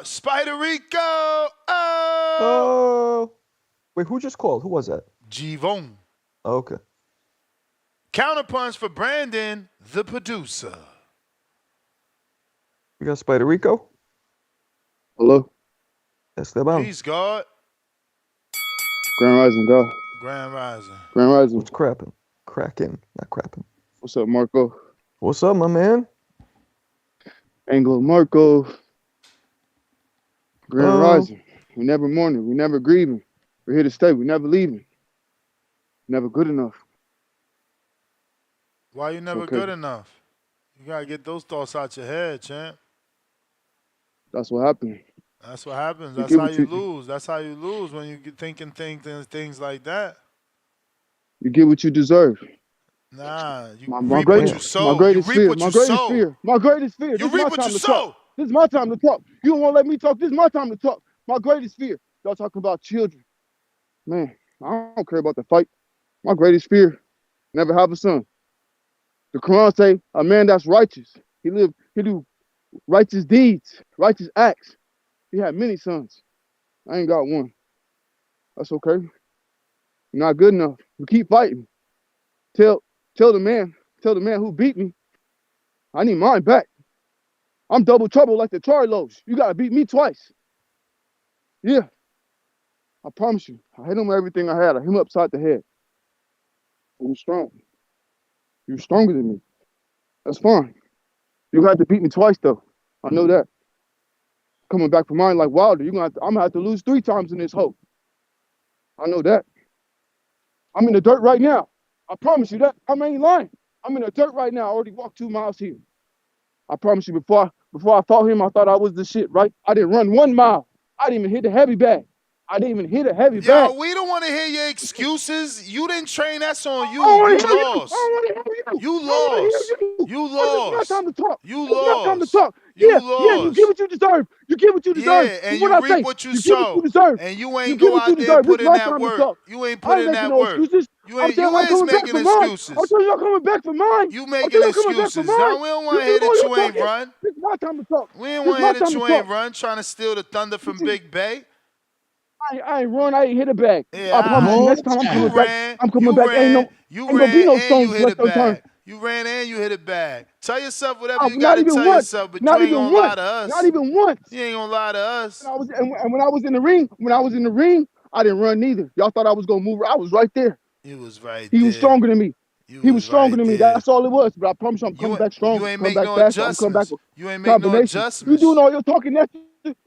Spider Rico. Oh, Oh, wait, who just called? Who was that? Givon. Okay. Counterpunch for Brandon, the producer. We got Spider Rico. Hello, Esteban. Peace, God. Grand Rising, God. Grand Rising. Grand Rising. What's crapping? Cracking, not crapping. What's up, Marco? What's up, my man? Anglo Marco. Grand Hello. Rising. We never mourning. We never grieving. We're here to stay. We never leaving. Never good enough. Why you It's never okay. good enough? You gotta get those thoughts out your head, champ. That's what happened. That's what happens. You That's get how what you you lose. That's how you lose when you get thinking things like that. you get what you deserve. Nah, you My reap what greatest you Damn. my sow. You greatest reap fear. what My you greatest sow. fear. My greatest fear. You This is reap my what you time to talk. sow. This is my time to talk. You don't want to let me talk. This is my time to talk. My greatest fear. Y'all talking about children. Man, I don't care about the fight. My greatest fear. Never have a son. The Quran say a man that's righteous. He do righteous deeds, righteous acts. He had many sons. I ain't got one. That's okay. You're not good enough. We keep fighting. Tell tell the man, tell the man who beat me, I need mine back. I'm double trouble like the Charlos. You gotta beat me twice. Yeah, I promise you. I hit him with everything I had. I hit him upside the head. He was strong. You were stronger than me. That's fine. You got to beat me twice though. I know that. Coming back from mine like Wilder, I'm gonna have to lose 3 times in this hole. I know that. I'm in the dirt right now. I promise you that. I ain't lying. I'm in the dirt right now. I already walked 2 miles here. I promise you, before I fought him, I thought I was the shit, right? I didn't run 1 mile. I didn't even hit a heavy bag. I didn't even hit a heavy bag. Yo, we don't want to hear your excuses. You didn't train. That's on I you. don't want You to hear you. I lost. don't want to hear you. You I don't want to lost. hear you. You This is my lost. time to talk. You It's my time to lost. talk. You Yeah, yeah, you get lost. what you deserve. You get what you deserve. Yeah, This is and what you I reap say. what you You get what you sow. deserve. And you You ain't get go what you out there and deserve. This put is in my that time to work. talk. You ain't I put ain't in making that no work. excuses. I'm telling You you, I'm is coming back making for mine. I'm excuses. telling you, I'm coming back for mine. You I'm making telling you, I'm coming back for excuses. mine. Now we don't want You to do hear all that your you ain't talking. run. This is my time to talk. We ain't This is want to my hear time that to you talk. ain't run trying to steal the thunder You from see, Big Bay. I ain't run. I ain't hit a bag. Yeah, I all promise you, right. Whole next time I'm coming You time. back. ran, I'm coming you back. ran, Ain't you gonna be ran, no and you stones hit left a unturned. bag. You ran and you hit a bag. Tell yourself whatever you got Not to even tell once. yourself, but you Not ain't even gonna lie once. to Not us. even once. You ain't gonna lie to us. When I was in the ring, I didn't run neither. Y'all thought I was gonna move. I was right there. You was right He was there. stronger than me. You He was was stronger right than me. there. That's all it was. But I promise you, I'm coming You back you stronger. ain't Come make back no faster. I'm coming back adjustments. with You ain't make no combination. You doing adjustments. all your talking.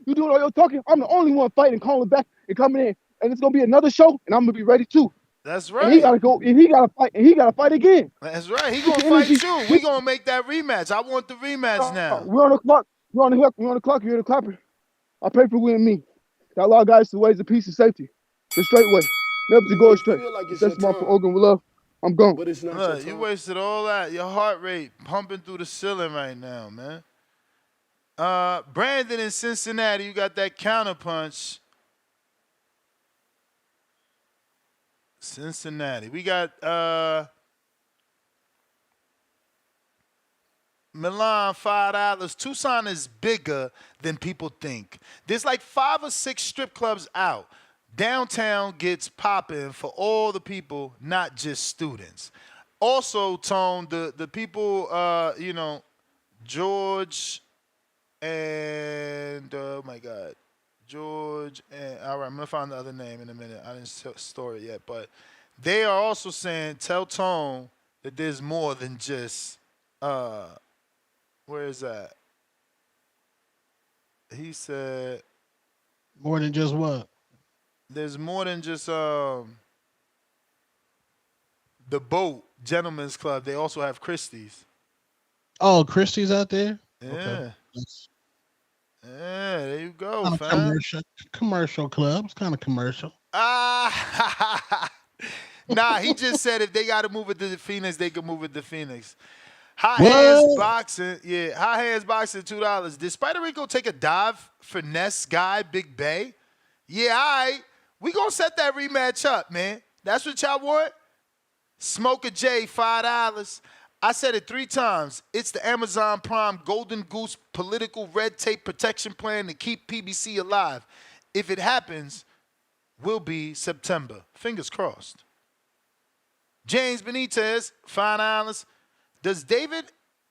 You doing all your talking. I'm the only one fighting, calling back and coming in. And it's gonna be another show, and I'm gonna be ready too. That's And he right. gotta go. And he gotta fight. And he gotta fight again. That's right. He Get gonna the fight energy. you. We gonna make that rematch. I want the rematch now. We're on the clock. We're on the hook. We're on the clock. You're the clapper. I pray for winning me. Got a lot of guys to ways of peace and safety. The straight way. Never to You go may astray. feel like If it's your that's my for time, organ with love, I'm gone. but it's not your Look, you time. wasted all that. Your heart rate pumping through the ceiling right now, man. Brandon in Cincinnati, you got that counterpunch. Cincinnati. We got Milan $5. Tucson is bigger than people think. There's like 5 or 6 strip clubs out. Downtown gets popping for all the people, not just students. Also, Tone, the people, George and oh my God, George and all right, I'm gonna find the other name in a minute. I didn't store it yet, but they are also saying tell Tone that there's more than just uh where is that? He said More than just what? there's more than just the boat gentlemen's club. They also have Christie's. Oh, Christie's out there? Okay. Yeah. That's Yeah, there you go, Kind of fam. commercial club. It's kind of commercial. Ah, nah. He just said if they got to move it to the Phoenix, they can move it to Phoenix. Hot hands What? boxing, yeah. Hot hands boxing, $2. Did Spider Rico take a dive for Ness guy, Big Bay? Yeah, all right. We gonna set that rematch up, man. That's what y'all want. Smoke a J, $5. I said it 3 times. It's the Amazon Prime Golden Goose political red tape protection plan to keep PBC alive. If it happens, will be September. Fingers crossed. James Benitez, $5. Does David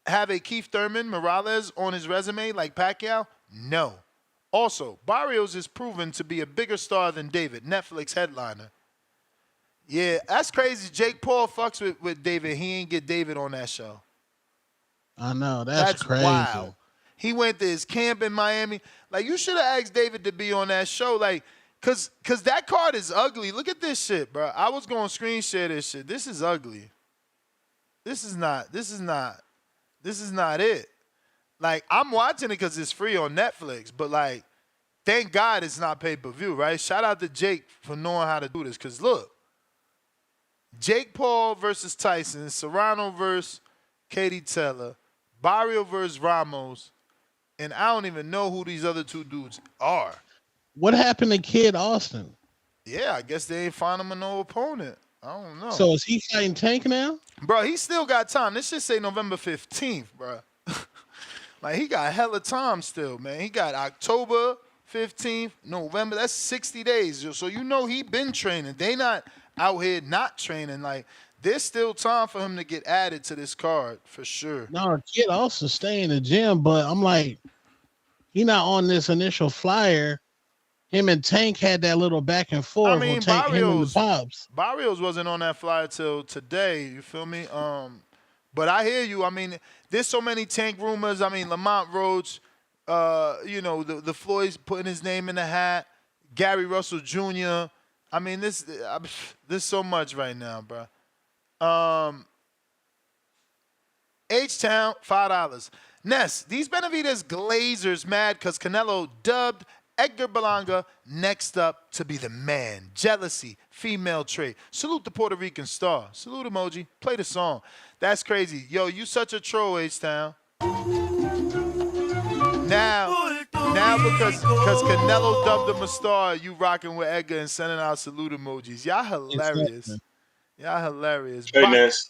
have a Keith Thurman Morales on his resume like Pacquiao? No. Also, Barrios is proven to be a bigger star than David, Netflix headliner. Yeah, that's crazy. Jake Paul fucks with David. He ain't get David on that show. I know that's That's crazy. wild. He went to his camp in Miami. Like, you should have asked David to be on that show. Like, cause that card is ugly. Look at this shit, bro. I was going to screen share this shit. This is ugly. This is not it. Like, I'm watching it because it's free on Netflix, but like, thank God it's not pay-per-view, right? Shout out to Jake for knowing how to do this. Cause look, Jake Paul versus Tyson, Serrano versus Katie Taylor, Barrio versus Ramos, and I don't even know who these other 2 dudes are. What happened to Kid Austin? Yeah, I guess they ain't find him a no opponent. I don't know. So is he fighting Tank now? Bro, he still got time. This should say November 15th, bro. Like, he got hella time still, man. He got October 15th, November. That's 60 days. So you know he been training. They not out here not training. Like, there's still time for him to get added to this card for sure. No, Kid Austin stay in the gym, but I'm like, he not on this initial flyer. Him and Tank had that little back and I forth. Well, mean, Tank, him and the Barrios Pops. Barrios wasn't on that flyer till today. You feel me? But I hear you. I mean, there's so many Tank rumors. I mean, Lamont Rhodes, the Floyd's putting his name in the hat. Gary Russell Jr. I mean, there's so much right now, bro. H-Town, $5. Ness, these Benavides Glazers mad because Canelo dubbed Edgar Berlanga next up to be the man. Jealousy, female trait. Salute the Puerto Rican star. Salute emoji. Play the song. That's crazy. Yo, you such a troll, H-Town. Now because Canelo dubbed him a star, you rocking with Edgar and sending out salute emojis. Y'all hilarious. Y'all hilarious. Hey Ness,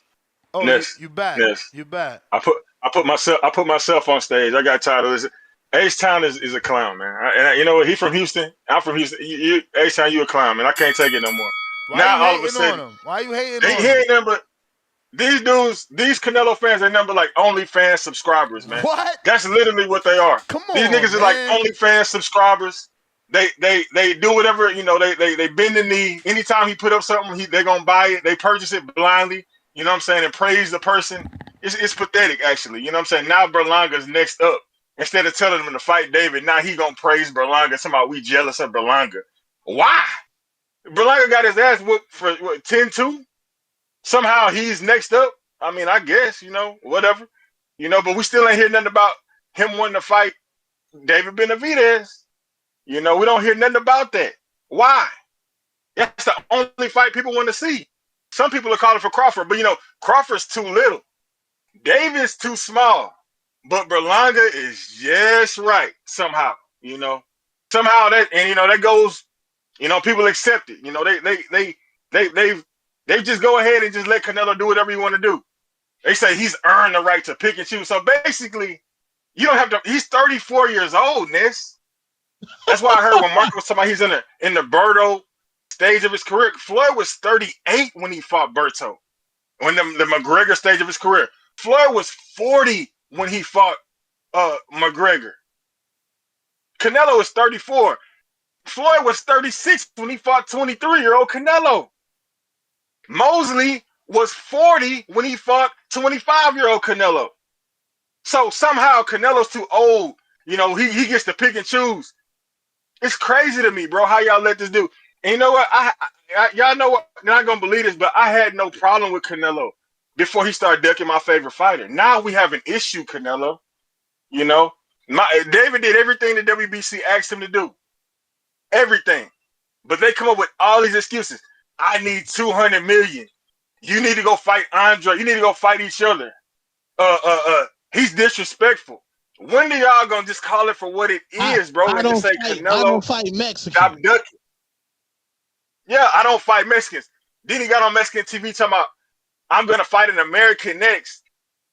Oh, Ness, you back. Ness. You back. I put myself on stage. I got tired of this. H Town is a clown, man. You know what? He from Houston. I'm from Houston. H Town, you a clown, man. I can't take it no more. Why Now you all of a hating on sudden, him? Why you hating he on him? ain't nothing but these dudes, these Canelo fans, they number like OnlyFans subscribers, man. What? That's literally what they are. Come These on, niggas are like man. OnlyFans subscribers. They do whatever, they bend the knee. Anytime he put up something, they gonna buy it. They purchase it blindly, you know what I'm saying, and praise the person. It's pathetic, actually. You know what I'm saying? Now Berlanga's next up. Instead of telling him to fight David, now he gonna praise Berlanga. Somehow we jealous of Berlanga. Why? Berlanga got his ass whooped for what, 10-2? Somehow he's next up. I mean, I guess, whatever. But we still ain't hear nothing about him wanting to fight David Benavidez. We don't hear nothing about that. Why? That's the only fight people want to see. Some people are calling for Crawford, but Crawford's too little. David's too small. But Berlanga is just right somehow. Somehow that goes. People accept it. They just go ahead and just let Canelo do whatever he want to do. They say he's earned the right to pick and choose. So basically, you don't have to. He's 34 years old, Ness. That's why I heard when Marco was talking about he's in the Berto stage of his career. Floyd was 38 when he fought Berto. When the McGregor stage of his career. Floyd was 40 when he fought McGregor. Canelo is 34. Floyd was 36 when he fought 23-year-old Canelo. Mosley was 40 when he fought 25-year-old Canelo. So somehow Canelo's too old. He gets to pick and choose. It's crazy to me, bro, how y'all let this do. And you know what? Y'all know what? You're not going to believe this, but I had no problem with Canelo before he started ducking my favorite fighter. Now we have an issue, Canelo. David did everything the WBC asked him to do. Everything. But they come up with all these excuses. I need 200 million. You need to go fight Andre. You need to go fight each other. He's disrespectful. When do y'all gonna just call it for what it is, bro, and just say I Canelo, don't fight stop Mexicans. ducking? Yeah, I don't fight Mexicans. Then he got on Mexican TV talking about I'm gonna fight an American next.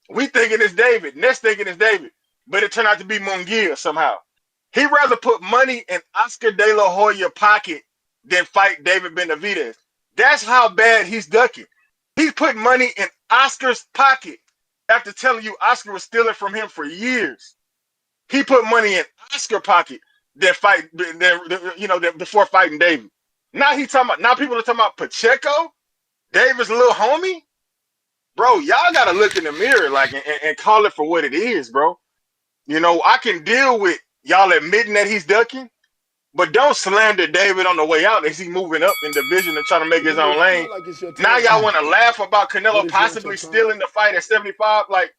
We thinking it's David. Next thinking it's David. But it turned out to be Munguia somehow. He'd rather put money in Oscar De La Hoya pocket than fight David Benavidez. That's how bad he's ducking. He's putting money in Oscar's pocket after telling you Oscar was stealing from him for years. He put money in Oscar pocket than before fighting David. Now people are talking about Pacheco, David's little homie. Bro, y'all gotta look in the mirror and call it for what it is, bro. I can deal with y'all admitting that he's ducking, but don't slander David on the way out as he's moving up in division and trying to make You his may own lane. feel like it's your Now time, y'all want to laugh about but Canelo is it your possibly time? stealing the fight at 75? Like,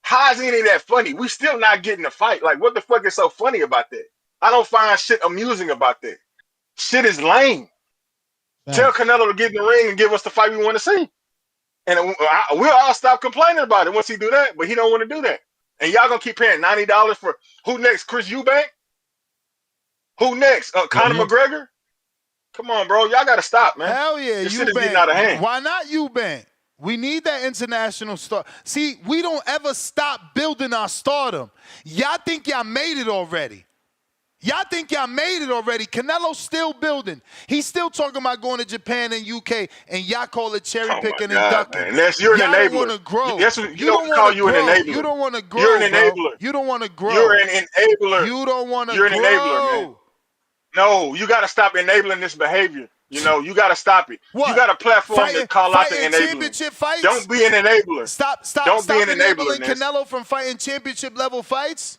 how is any of that funny? We still not getting the fight. Like, what the fuck is so funny about that? I don't find shit amusing about that. Shit is lame. Tell Facts. Canelo to get in the ring and give us the fight we want to see. And we'll all stop complaining about it once he do that, but he don't want to do that. And y'all gonna keep paying $90 for who next? Chris Eubank? Who next? Conor Yeah. McGregor? Come on, bro. Y'all gotta stop, man. Hell yeah, This shit is getting out of Eubank. hand. Why not Eubank? We need that international star. See, we don't ever stop building our stardom. Y'all think y'all made it already. Y'all think y'all made it already. Canelo's still building. He's still talking about going to Japan and UK, and y'all call it cherry Oh my picking and God, ducking. man. You're an Y'all don't want enabler. to grow. That's what You we don't want call to you an grow. You enabler. don't want to You're grow, an bro. enabler. You don't want to You're grow. an enabler. You don't want to You're an enabler, man. grow. No, you gotta stop enabling this behavior. You gotta stop it. You What? got a platform to call out the Fighting enabling. championship fights? Don't be an enabler. Don't be Stop an enabler, enabling Ness. Canelo from fighting championship level fights.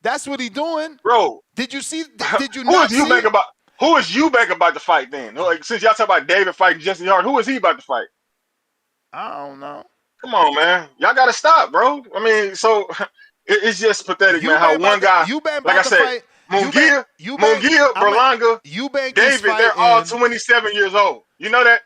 That's what he doing. Bro, Did you see? Did you who is not Eubank see? about? Who is Eubank about to fight then? Like, since y'all talk about David fighting Jesse Hart, who is he about to fight? I don't know. Come on, man. Y'all gotta stop, bro. I mean, so it's just pathetic, man. How one guy, Eubank like I about to said, fight. Munguia, Eubank. Berlanga, Eubank is David, they're all fighting. 27 years old. You know that?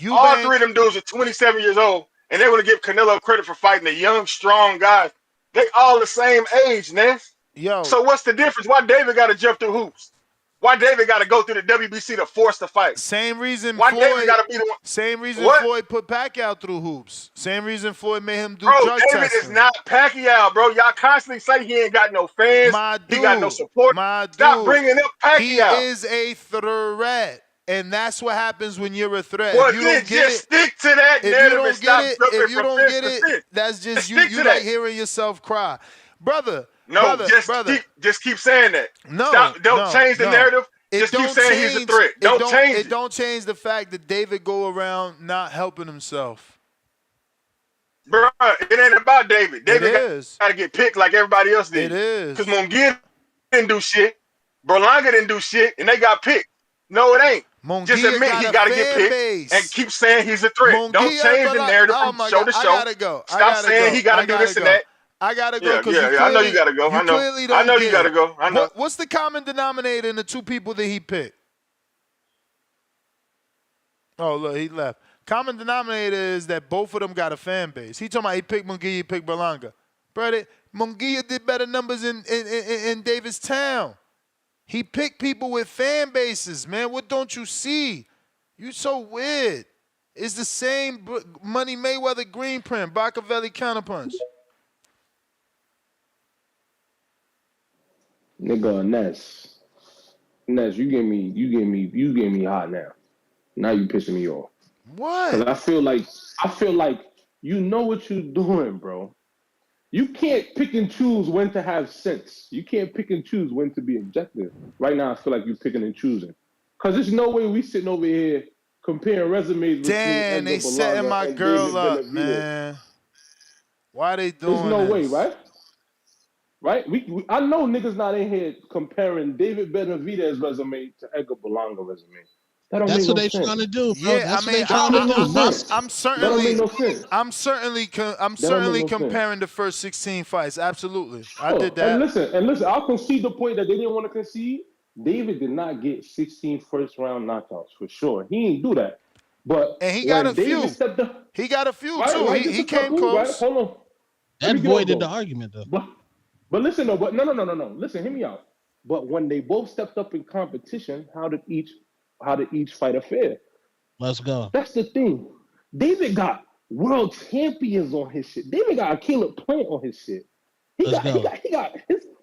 All three Eubank. of them dudes are 27 years old, and they want to give Canelo credit for fighting the young, strong guys. They all the same age, Ness. Yo. So what's the difference? Why David got to jump through hoops? Why David got to go through the WBC to force the fight? Same reason Why David Floyd. got to be the one? Same reason What? Floyd put Pacquiao through hoops. Same reason Floyd made him do Bro, drug David is testing. not Pacquiao, bro. Y'all constantly say he ain't got no fans. My He got no dude. support. My Stop dude. bringing up He Pacquiao. is a threat. And that's what happens when you're a threat. If Well, you then don't get just it, stick to that if you narrative and don't get stop it, jumping if you from don't fence get to it, fence. that's just Just you. stick You to like that. hearing yourself cry. Brother, No, brother. just keep saying that. No, Stop. Don't no, change the no. narrative. It Just keep don't saying he's a change. threat. Don't change It it. don't change the fact that David go around not helping himself. Bro, it ain't about David. It David is. got to get picked like everybody else It did. Because is. Munguia didn't do shit. Berlanga didn't do shit, and they got picked. No, it ain't. Just Munguia admit got he a got to get fan picked and base. keep saying he's a threat. Don't Munguia, change the narrative oh from my show God, to I show. gotta go. I Stop gotta saying he go. got I to do gotta this and go. that. I gotta go Yeah, because yeah, yeah. I know you got to go. you I know. clearly I don't know you get got to it. go. I know. What's the common denominator in the two people that he picked? Oh, look, he left. Common denominator is that both of them got a fan base. He talking about he picked Munguia, he picked Berlanga. Brother, Munguia did better numbers in Davis Town. He picked people with fan bases, man. What don't you see? You so weird. It's the same Money Mayweather green print, Bacavelli counterpunch. Nigga, Ness, you get me hot now. Now you pissing me off. Cause What? I feel like you know what you're doing, bro. You can't pick and choose when to have sense. You can't pick and choose when to be objective. Right now, I feel like you're picking and choosing. Cause there's no way we sitting over here comparing resumes between Damn, Edgar they setting Berlanga my and girl David up, Benavidez. man. Why they There's doing no way, this? right? Right? I know niggas not in here comparing David Benavidez resume to Edgar Berlanga resume. That don't make That's what no they trying to sense. do, bro. Yeah, I That's what mean, they That don't trying to make no do. Bust. sense. I'm That don't make certainly, no sense. I'm That don't make certainly no sense. comparing the first 16 fights. Absolutely, I did Sure. that, And listen, I'll concede the point that they didn't want to concede. David did not get 16 first round knockouts for sure. He didn't do that. But and he got a when David few. stepped up, He got a few right, too. right, He just he a came couple, right? close. Hold on. Let That me get off voided the though. argument, though. But listen though, but no. Listen, hear me out. But when they both stepped up in competition, how did each fighter fare? Let's go. That's the thing. David got world champions on his shit. David got a Caleb Plant on his shit. He Let's got he go. got he got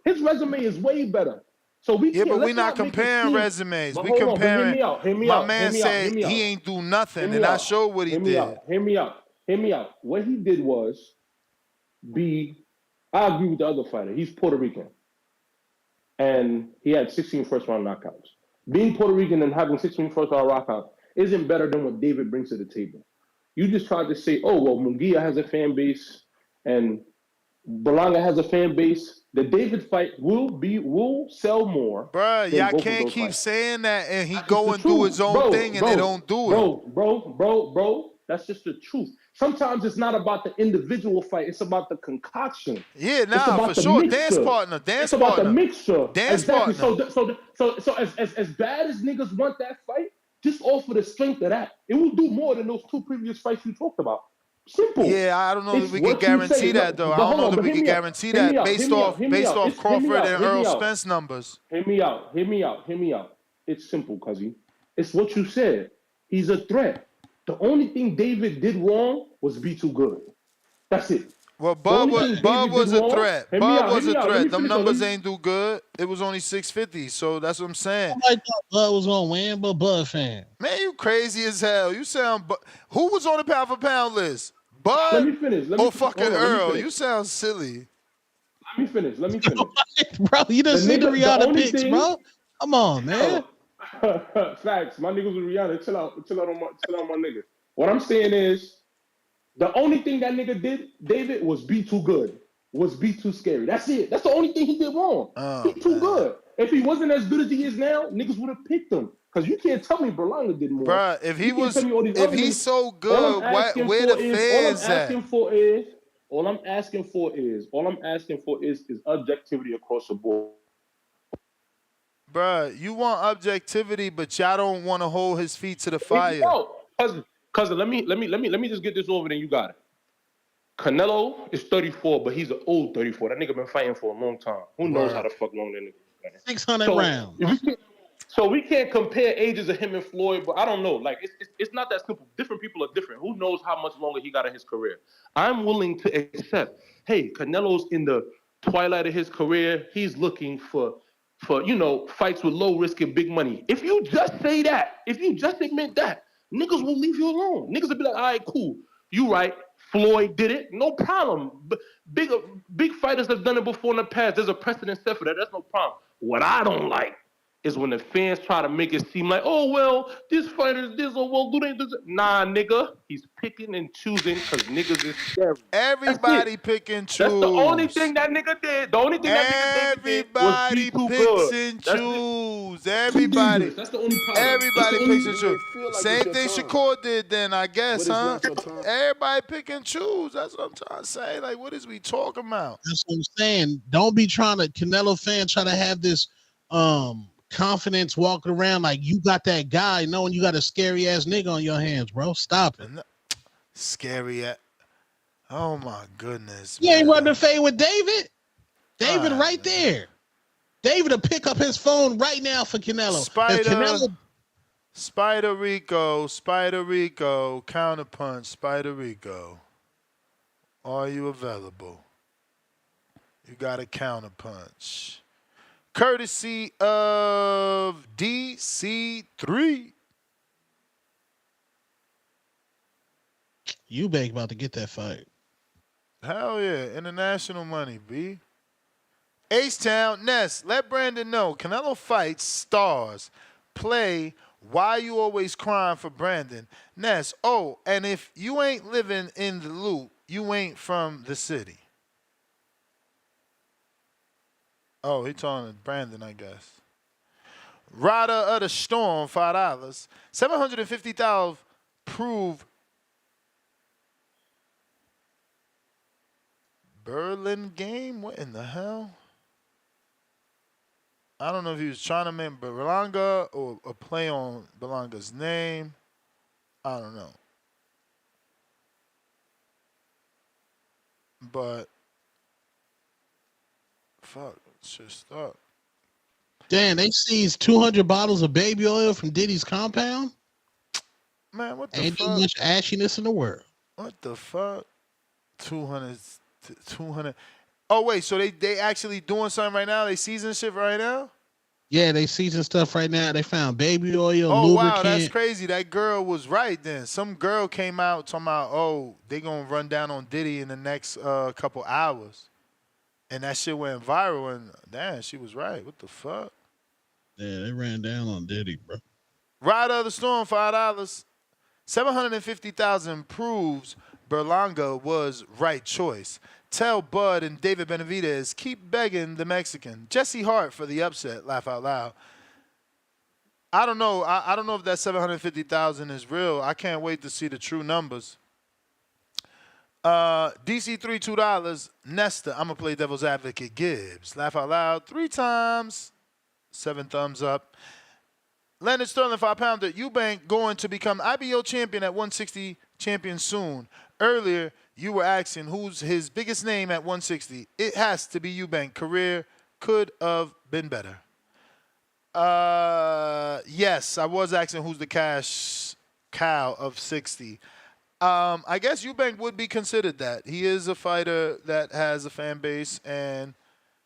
his resume is way better. So we Yeah, can't but we let's not not make it comparing seem. resumes. But We hold on, but hear comparing. me out. Hear me My out. Hear man me out. Hear said me he out. ain't do Hear nothing, me and I out. showed what he Hear me did. out. Hear me out. Hear me out. What he did was be I agree with the other fighter. He's Puerto Rican. And he had 16 first round knockouts. Being Puerto Rican and having 16 first round knockouts isn't better than what David brings to the table. You just tried to say, oh, well, Munguia has a fan base and Berlanga has a fan base. The David fight will sell more Bruh, than y'all both of can't those keep fights. saying that, and he That's just go the and do his truth, own thing, and they don't do it. bro. That's just the truth. Sometimes it's not about the individual fight; it's about the concoction. Yeah, It's nah, for about the sure. Dance mixture. partner, It's dance about the partner, mixture. dance Exactly. partner. So as bad as niggas want that fight, just offer the strength of that. It will do more than those two previous fights you talked about. Simple. Yeah, I don't know that It's we could what you say. guarantee that No, though. I but don't hold know on. that But we hear could me out. guarantee Hear me that out. Hear based me out. off Hear me based out. off Hear me Crawford out. and Hear me Earl out. Spence numbers. Hear me out. Hear me out. Hear me out. It's simple, Cuzzy. It's what you said. He's a threat. The only thing David did wrong was be too good. That's it. Well, The only thing Bud David did was a wrong. threat. Hear me Bud out. Hear was me a out. Let me threat. Them finish. Though. Let numbers me. ain't do good. It was only 650, so that's what I'm saying. Somebody thought Bud was gonna win, but Bud fan. Man, you crazy as hell. You sound. Who was on the pound for pound list? Let Bud me finish. or fucking Hold on. Let me Earl? finish. You sound silly. Let me finish. Let me finish. Bro, you done The see the nigga. The Rihanna only pics, thing. bro. Come on, man. Yo, facts. My niggas with Rihanna. Chill out, my nigga. What I'm saying is, the only thing that nigga did, David, was be too good. Was be too scary. That's it. That's the only thing he did wrong. He Oh too man, good. If he wasn't as good as he is now, niggas would have picked him. Cause you can't tell me Berlanga did more. bruh, if he You can't tell was, me all these if other he's niggas. so All I'm good, asking where the for is, all I'm fans at? asking for is, all I'm asking for is, all I'm asking for is objectivity across the board. Bruh, you want objectivity, but y'all don't want to hold his feet to the fire. No, cousin, let me just get this over, then you got it. Canelo is 34, but he's an old 34. That nigga been fighting for a long time. Who knows how Word. the fuck long that nigga been fighting? 600 So rounds. if we can't, so we can't compare ages of him and Floyd, but I don't know. Like it's not that simple. Different people are different. Who knows how much longer he got in his career? I'm willing to accept. Hey, Canelo's in the twilight of his career. He's looking for fights with low risk and big money. If you just say that, if you just admit that, niggas will leave you alone. Niggas will be like, all right, cool. You right. Floyd did it, no problem. Big big fighters have done it before in the past. There's a precedent set for that. That's no problem. What I don't like is when the fans try to make it seem like, oh well, this fighter's this or well, do they do that? Nah, nigga, he's picking and choosing because niggas is scary. That's it. Everybody pick and That's the only choose. thing that nigga did. The only thing that nigga David did was be Everybody too picks good. and That's it. choose. Too Everybody, dangerous. That's the only problem. That's the everybody only. picks and You may choose. feel like it's Same your thing time, Shakur did then, I guess, but it's huh? not your time. Everybody pick and choose. That's what I'm trying to say. Like, what is we talking about? That's what I'm saying. Don't be trying to Canelo fan try to have this confidence walking around like you got that guy knowing you got a scary ass nigga on your hands, bro. Stop it. Scary. Oh my goodness, You ain't running man. the fade with David. All David right, right there. David will pick up his phone right now for Canelo. If Spider, Canelo, Spider Rico, counterpunch, Spider Rico. Are you available? You got a counterpunch. Courtesy of DC3. Eubank about to get that fight. Hell yeah. International money, B. H-Town, Ness, let Brandon know. Canelo fights stars. Play Why You Always Crying for Brandon. Ness, oh, and if you ain't living in the loop, you ain't from the city. Oh, he talking to Brandon, I guess. Rider of the Storm, $5. 750,000 prove Berlin game? What in the hell? I don't know if he was trying to make Berlanga or a play on Berlanga's name. I don't know. But, fuck, shit stuck. Damn, they seized 200 bottles of baby oil from Diddy's compound. Man, what the Ain't too fuck? much ashiness in the world. What the fuck? 200, 200. Oh, wait, so they actually doing something right now? They season shit right now? Yeah, they season stuff right now. They found baby oil, Oh wow, that's lubricant. crazy. That girl was right then. Some girl came out talking about, oh, they gonna run down on Diddy in the next couple hours, and that shit went viral. And damn, she was right. What the fuck? Yeah, they ran down on Diddy, bro. Rider of the Storm, $5. 750,000 proves Berlanga was right choice. Tell Bud and David Benavidez keep begging the Mexican. Jesse Hart for the upset. Laugh out loud. I don't know. I don't know if that 750,000 is real. I can't wait to see the true numbers. DC3 $2. Nesta. I'm gonna play devil's advocate. Gibbs. Laugh out loud 3 times. 7 thumbs up. Leonard Sterling 5-pounder. Eubank going to become IBO champion at 160 champion soon. Earlier you were asking who's his biggest name at 160. It has to be Eubank. Career could have been better. Yes, I was asking who's the cash cow of 60. I guess Eubank would be considered that. He is a fighter that has a fan base and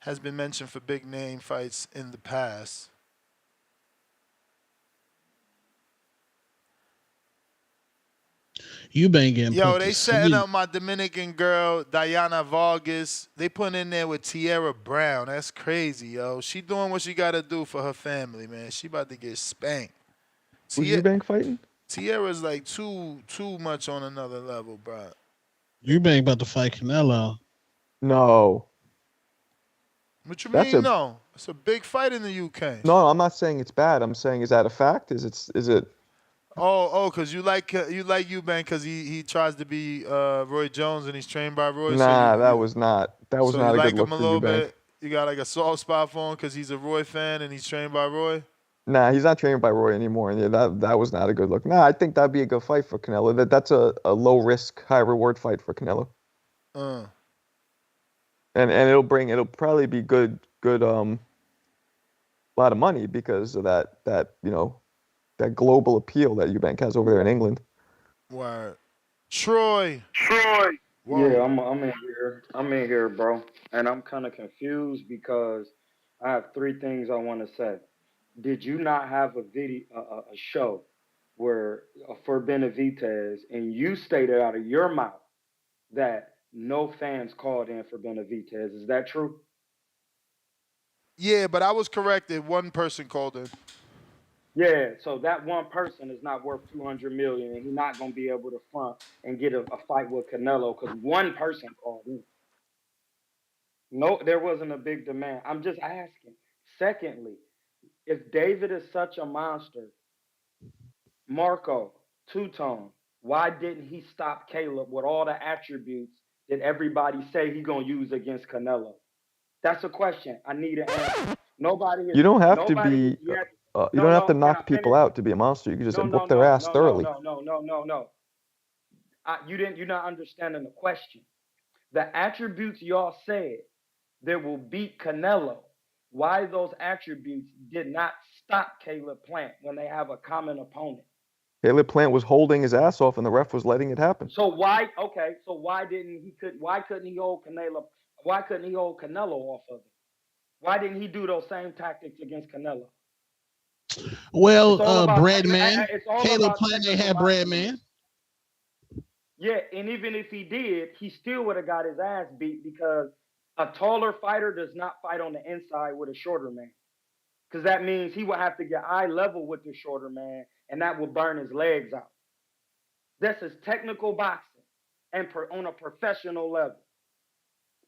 has been mentioned for big name fights in the past. Eubank getting Yo, put to they setting sleep. up my Dominican girl, Diana Vargas. They putting in there with Tierra Brown. That's crazy, yo. She doing what she got to do for her family, man. She about to get spanked. Who's Eubank fighting? Tierra's like too much on another level, bro. Eubank about to fight Canelo. No. What you That's mean? a No, it's a big fight in the UK. no. I'm not saying it's bad. I'm saying is that a fact? Is it? Cause you like Eubank because he tries to be Roy Jones and he's trained by Roy. So Nah, that was so you not a good like him look a for little Eubank. bit. You got like a soft spot for him because he's a Roy fan and he's trained by Roy. Nah, he's not trained by Roy anymore, and yeah, that was not a good look. Nah, I think that'd be a good fight for Canelo. That's a low risk, high reward fight for Canelo, Uh, and it'll probably be good lot of money because of that global appeal that Eubank has over there in England. word. Troy. Yeah, Whoa. I'm in here. I'm in here, bro. And I'm kind of confused because I have three things I want to say. Did you not have a video, a show where for Benavidez, and you stated out of your mouth that no fans called in for Benavidez? Is that true? Yeah, but I was corrected. One person called in. Yeah. So that one person is not worth 200 million, and he's not gonna be able to front and get a fight with Canelo because one person called in. No, there wasn't a big demand. I'm just asking. Secondly, if David is such a monster, Marco, two-tone, why didn't he stop Caleb with all the attributes that everybody say he gonna use against Canelo? That's a question. I need an answer. You don't have to Nobody is be yet. you No, don't have to no, can I knock people finish? out to be a monster. You can just No, no, whoop their no, ass no, no, thoroughly. no, no, no, no, no. You're not understanding the question. The attributes y'all said that will beat Canelo, why those attributes did not stop Caleb Plant when they have a common opponent. Caleb Plant was holding his ass off, and the ref was letting it happen. So why couldn't he hold Canelo? Why couldn't he hold Canelo off of it? Why didn't he do those same tactics against Canelo? It's Well, all about Breadman. it's all Caleb about Plant ain't technical had boxing to me. Breadman. Yeah, and even if he did, he still would have got his ass beat because a taller fighter does not fight on the inside with a shorter man. Because that means he would have to get eye level with the shorter man, and that will burn his legs out. This is technical boxing and on a professional level.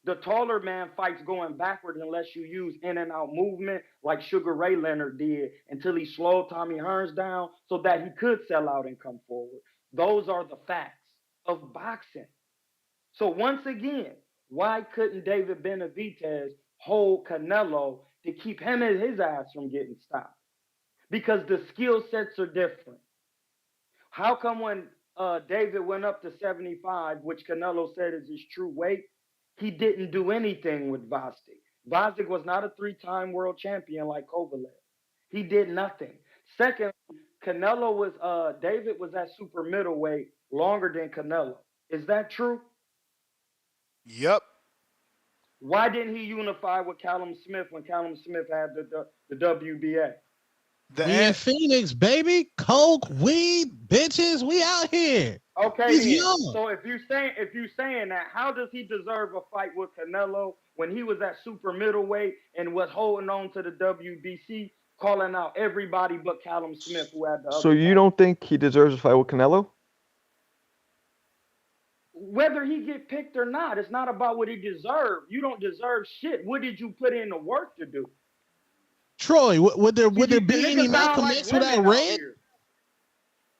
The taller man fights going backward unless you use in and out movement like Sugar Ray Leonard did until he slowed Tommy Hearns down so that he could sell out and come forward. Those are the facts of boxing. So once again, why couldn't David Benavidez hold Canelo to keep him and his ass from getting stopped? Because the skill sets are different. How come when David went up to 75, which Canelo said is his true weight, he didn't do anything with Vostik? Vostik was not a three-time world champion like Kovalev. He did nothing. Second, Canelo was David was at super middleweight longer than Canelo. Is that true? Yep. Why didn't he unify with Callum Smith when Callum Smith had the WBA? We in Phoenix, baby. Coke, weed, bitches. We out here. Okay, He's then. young. So if you saying that, how does he deserve a fight with Canelo when he was at super middleweight and was holding on to the WBC, calling out everybody but Callum Smith who had the So other you fight? don't think he deserves a fight with Canelo? Whether he get picked or not, it's not about what he deserved. You don't deserve shit. What did you put in the work to do? Troy, would there be The any niggas sound Malcolm like X without women out Red? here.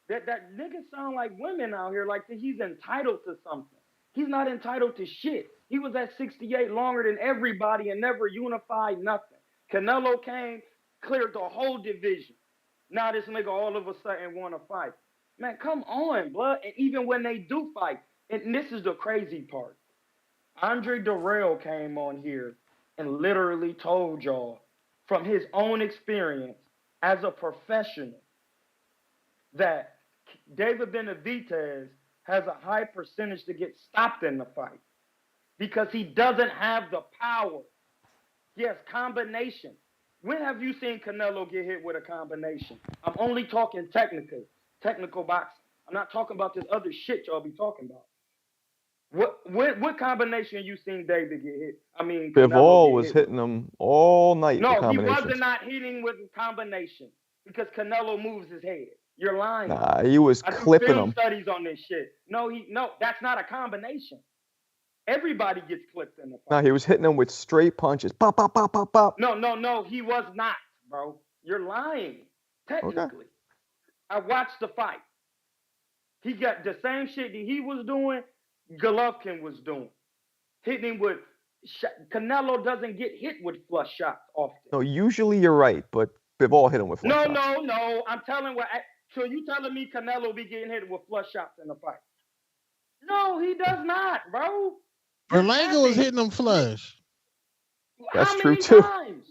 That niggas sound like women out here, like he's entitled to something. He's not entitled to shit. He was at 68 longer than everybody and never unified nothing. Canelo came, cleared the whole division. Now this nigga all of a sudden want to fight. Man, come on, blood. And even when they do fight, and this is the crazy part, Andre Darrell came on here and literally told y'all from his own experience as a professional that David Benavidez has a high percentage to get stopped in the fight because he doesn't have the power. He has combination. When have you seen Canelo get hit with a combination? I'm only talking technical boxing. I'm not talking about this other shit y'all be talking about. What combination you seen David get hit? I mean Canelo Bivol get was hit hitting with? him all night with No, he combinations. wasn't not hitting with combination because Canelo moves his head. You're lying. Nah, he was I do clipping film him. studies on this shit. No, that's not a combination. Everybody gets clipped in the fight. Nah, he was hitting him with straight punches. Pop, pop, pop, pop, pop. No, he was not, bro. You're lying. Technically. Okay. I watched the fight. He got the same shit that he was doing, Golovkin was doing. Hitting him with Canelo doesn't get hit with flush shots often. No, usually you're right, but Bivol hit him with flush shots. No. I'm telling so you telling me Canelo be getting hit with flush shots in the fight? No, he does not, bro. Berlanga was hitting him flush. That's How true many too. times?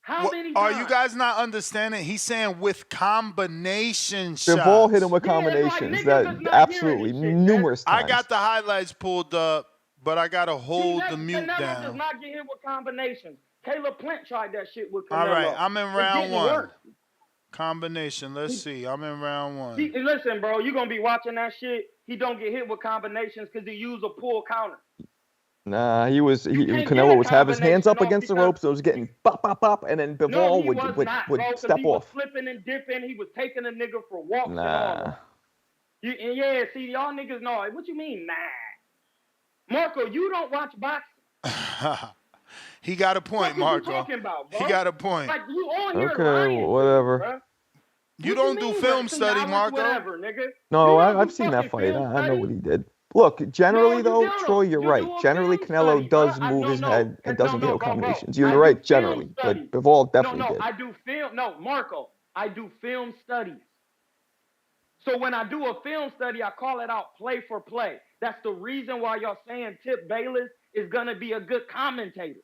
How many times? Are you guys not understanding? He's saying with combination shots. Bivol hit him with combinations. That absolutely numerous times. I got the highlights pulled up, but I gotta hold the mute Canelo down. does not get hit with combinations. Caleb Plant tried that shit with Canelo. All right, I'm in round one. Work. Combination. Let's see. I'm in round one. Listen, bro, you're gonna be watching that shit. He don't get hit with combinations because he used a pull counter. Nah, Canelo was having his hands up against the ropes, so it was getting pop, pop, pop, and then Bivol would step he was off. flipping and dipping. He was taking a nigga for walks and all Nah. that. See, y'all niggas know. What you mean, nah? Marco, you don't watch boxing. He got a point, Marco. What you talking about, bro? He got a point. Like, you on here Okay, lying, whatever. Bro. You don't do film study, Marco. Whatever, nigga. No, I've seen that fight. I know what he did. Look, generally though, Troy, you're right. Generally, Canelo does move his head and doesn't get no combinations. You're right, generally, but Bivol definitely did. I do film. No, Marco, I do film studies. So when I do a film study, I call it out play for play. That's the reason why y'all saying Tip Bayless is gonna be a good commentator.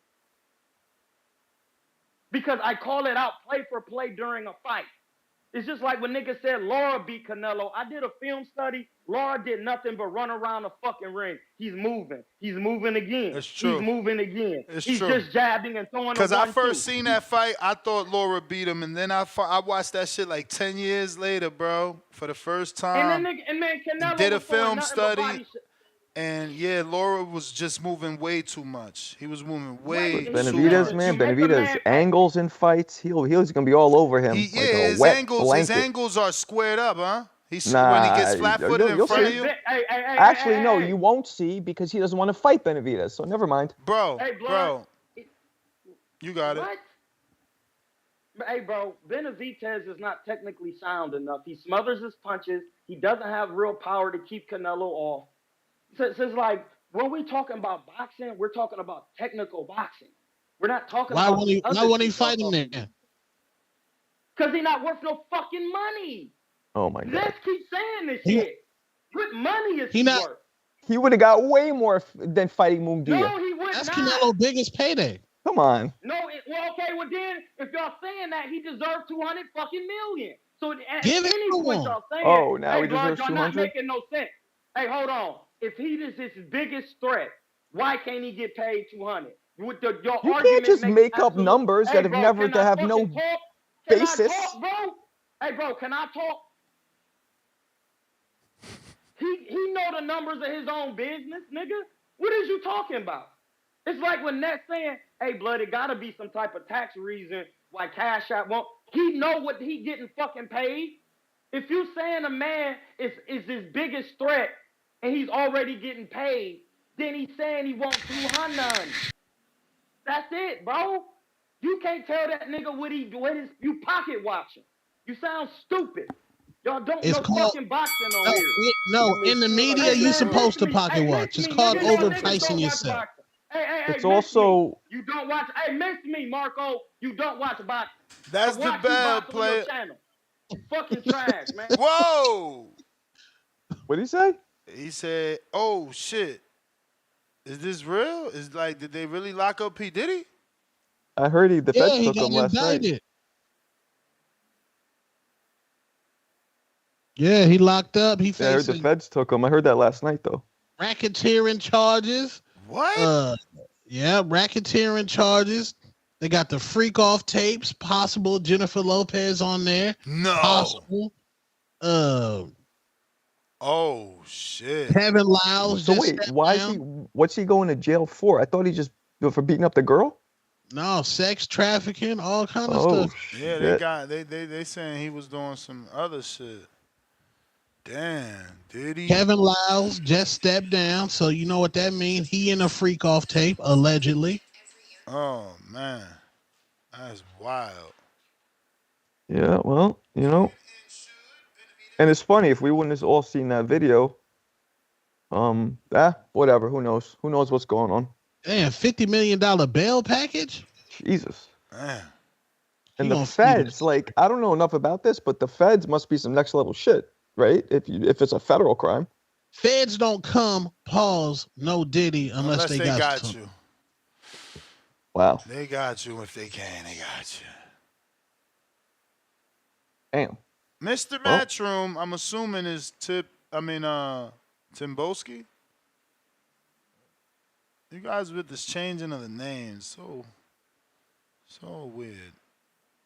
Because I call it out play for play during a fight. It's just like when niggas said Laura beat Canelo. I did a film study. Laura did nothing but run around the fucking ring. He's moving. He's moving again. It's true. He's moving again. He's true. Just jabbing and throwing. Because I first seen that fight, I thought Laura beat him, and then I watched that shit like 10 years later, bro, for the first time. And then Canelo did a film study. And yeah, Laura was just moving way too much. He was moving way too much. Benavidez angles in fights. He's gonna be all over him. His angles are squared up, huh? When he Nah, gets flat-footed in you'll front of see. you, Actually, no, Hey, you won't see because he doesn't want to fight Benavidez. So never mind. bro, hey, blood. bro, you got it. What? Hey, bro, Benavidez is not technically sound enough. He smothers his punches. He doesn't have real power to keep Canelo off. So it's like when we're talking about boxing, we're talking about technical boxing. We're not talking Why about won't this he? Why other won't he shit y'all fight him talking about. then? Because he's not worth no fucking money. Oh my God. Let's keep saying this He shit. What money is he he not. worth? He would have got way more than fighting Munguia. No, he would That's not. Canelo's biggest payday. Come on. No, well, then, if y'all saying that, he deserved 200 fucking million. So at Give it any to point him. y'all saying, Oh, now hey, he blood, deserves y'all not 200. making no sense. Hey, hold on. If he is his biggest threat, why can't he get paid 200? Your You can't argument just makes make up absolute. numbers Hey, that have bro, never can to I have fucking no talk? Can I basis. talk, bro? Hey, bro, can I talk? He know the numbers of his own business, nigga. What is you talking about? It's like when Net's saying, hey, blood, it gotta be some type of tax reason why Cash App won't. He know what he getting fucking paid. If you saying a man is his biggest threat and he's already getting paid, then he's saying he want 200. That's it, bro. You can't tell that nigga what you pocket watching. You sound stupid. Y'all don't It's know called fucking boxing on no. here. You No, may in the feel like media, Hey it's your you man, turn. miss supposed to me. pocket Hey, miss watch. It's me, called nigga. Y'all niggas overpricing don't watch yourself. boxing. Hey, It's miss me. also You don't watch. Hey, miss me, Marco. You don't watch boxing. I That's the watch you bell box on your player. channel. Fucking trash, man. Whoa! what did he say? He said, "Oh shit, is this real? Is like, did they really lock up P Diddy?" I heard the Yeah, feds he took got him last night. indicted. Yeah, he locked up. He Yeah, I heard the facing feds took him. I heard that last night though. racketeering charges. What? Yeah, racketeering charges. They got the freak off tapes. Possible Jennifer Lopez on there. No. Possible. Oh shit. Kevin Lyles So just wait, stepped why is he? down. What's he going to jail for? I thought he just for beating up the girl. No, sex trafficking, all kind of Oh stuff. Yeah, they shit! got they saying he was doing some other shit. Damn, did he? Kevin Lyles just stepped down, so you know what that means. He in a freak off tape, allegedly. Oh man, that's wild. Yeah, well, and it's funny if we wouldn't have all seen that video. Whatever. Who knows? Who knows what's going on? Damn, $50 million bail package? Jesus. Man. He And the gonna feed it. feds, like, I don't know enough about this, but the feds must be some next level shit, right? If it's a federal crime. Feds don't come, pause, no Diddy unless Unless they they got got some. you. Wow. They got you if they can. They got you. Damn. Mr. Well, Matchroom, I'm assuming is Timboski. You guys with this changing of the names, so weird.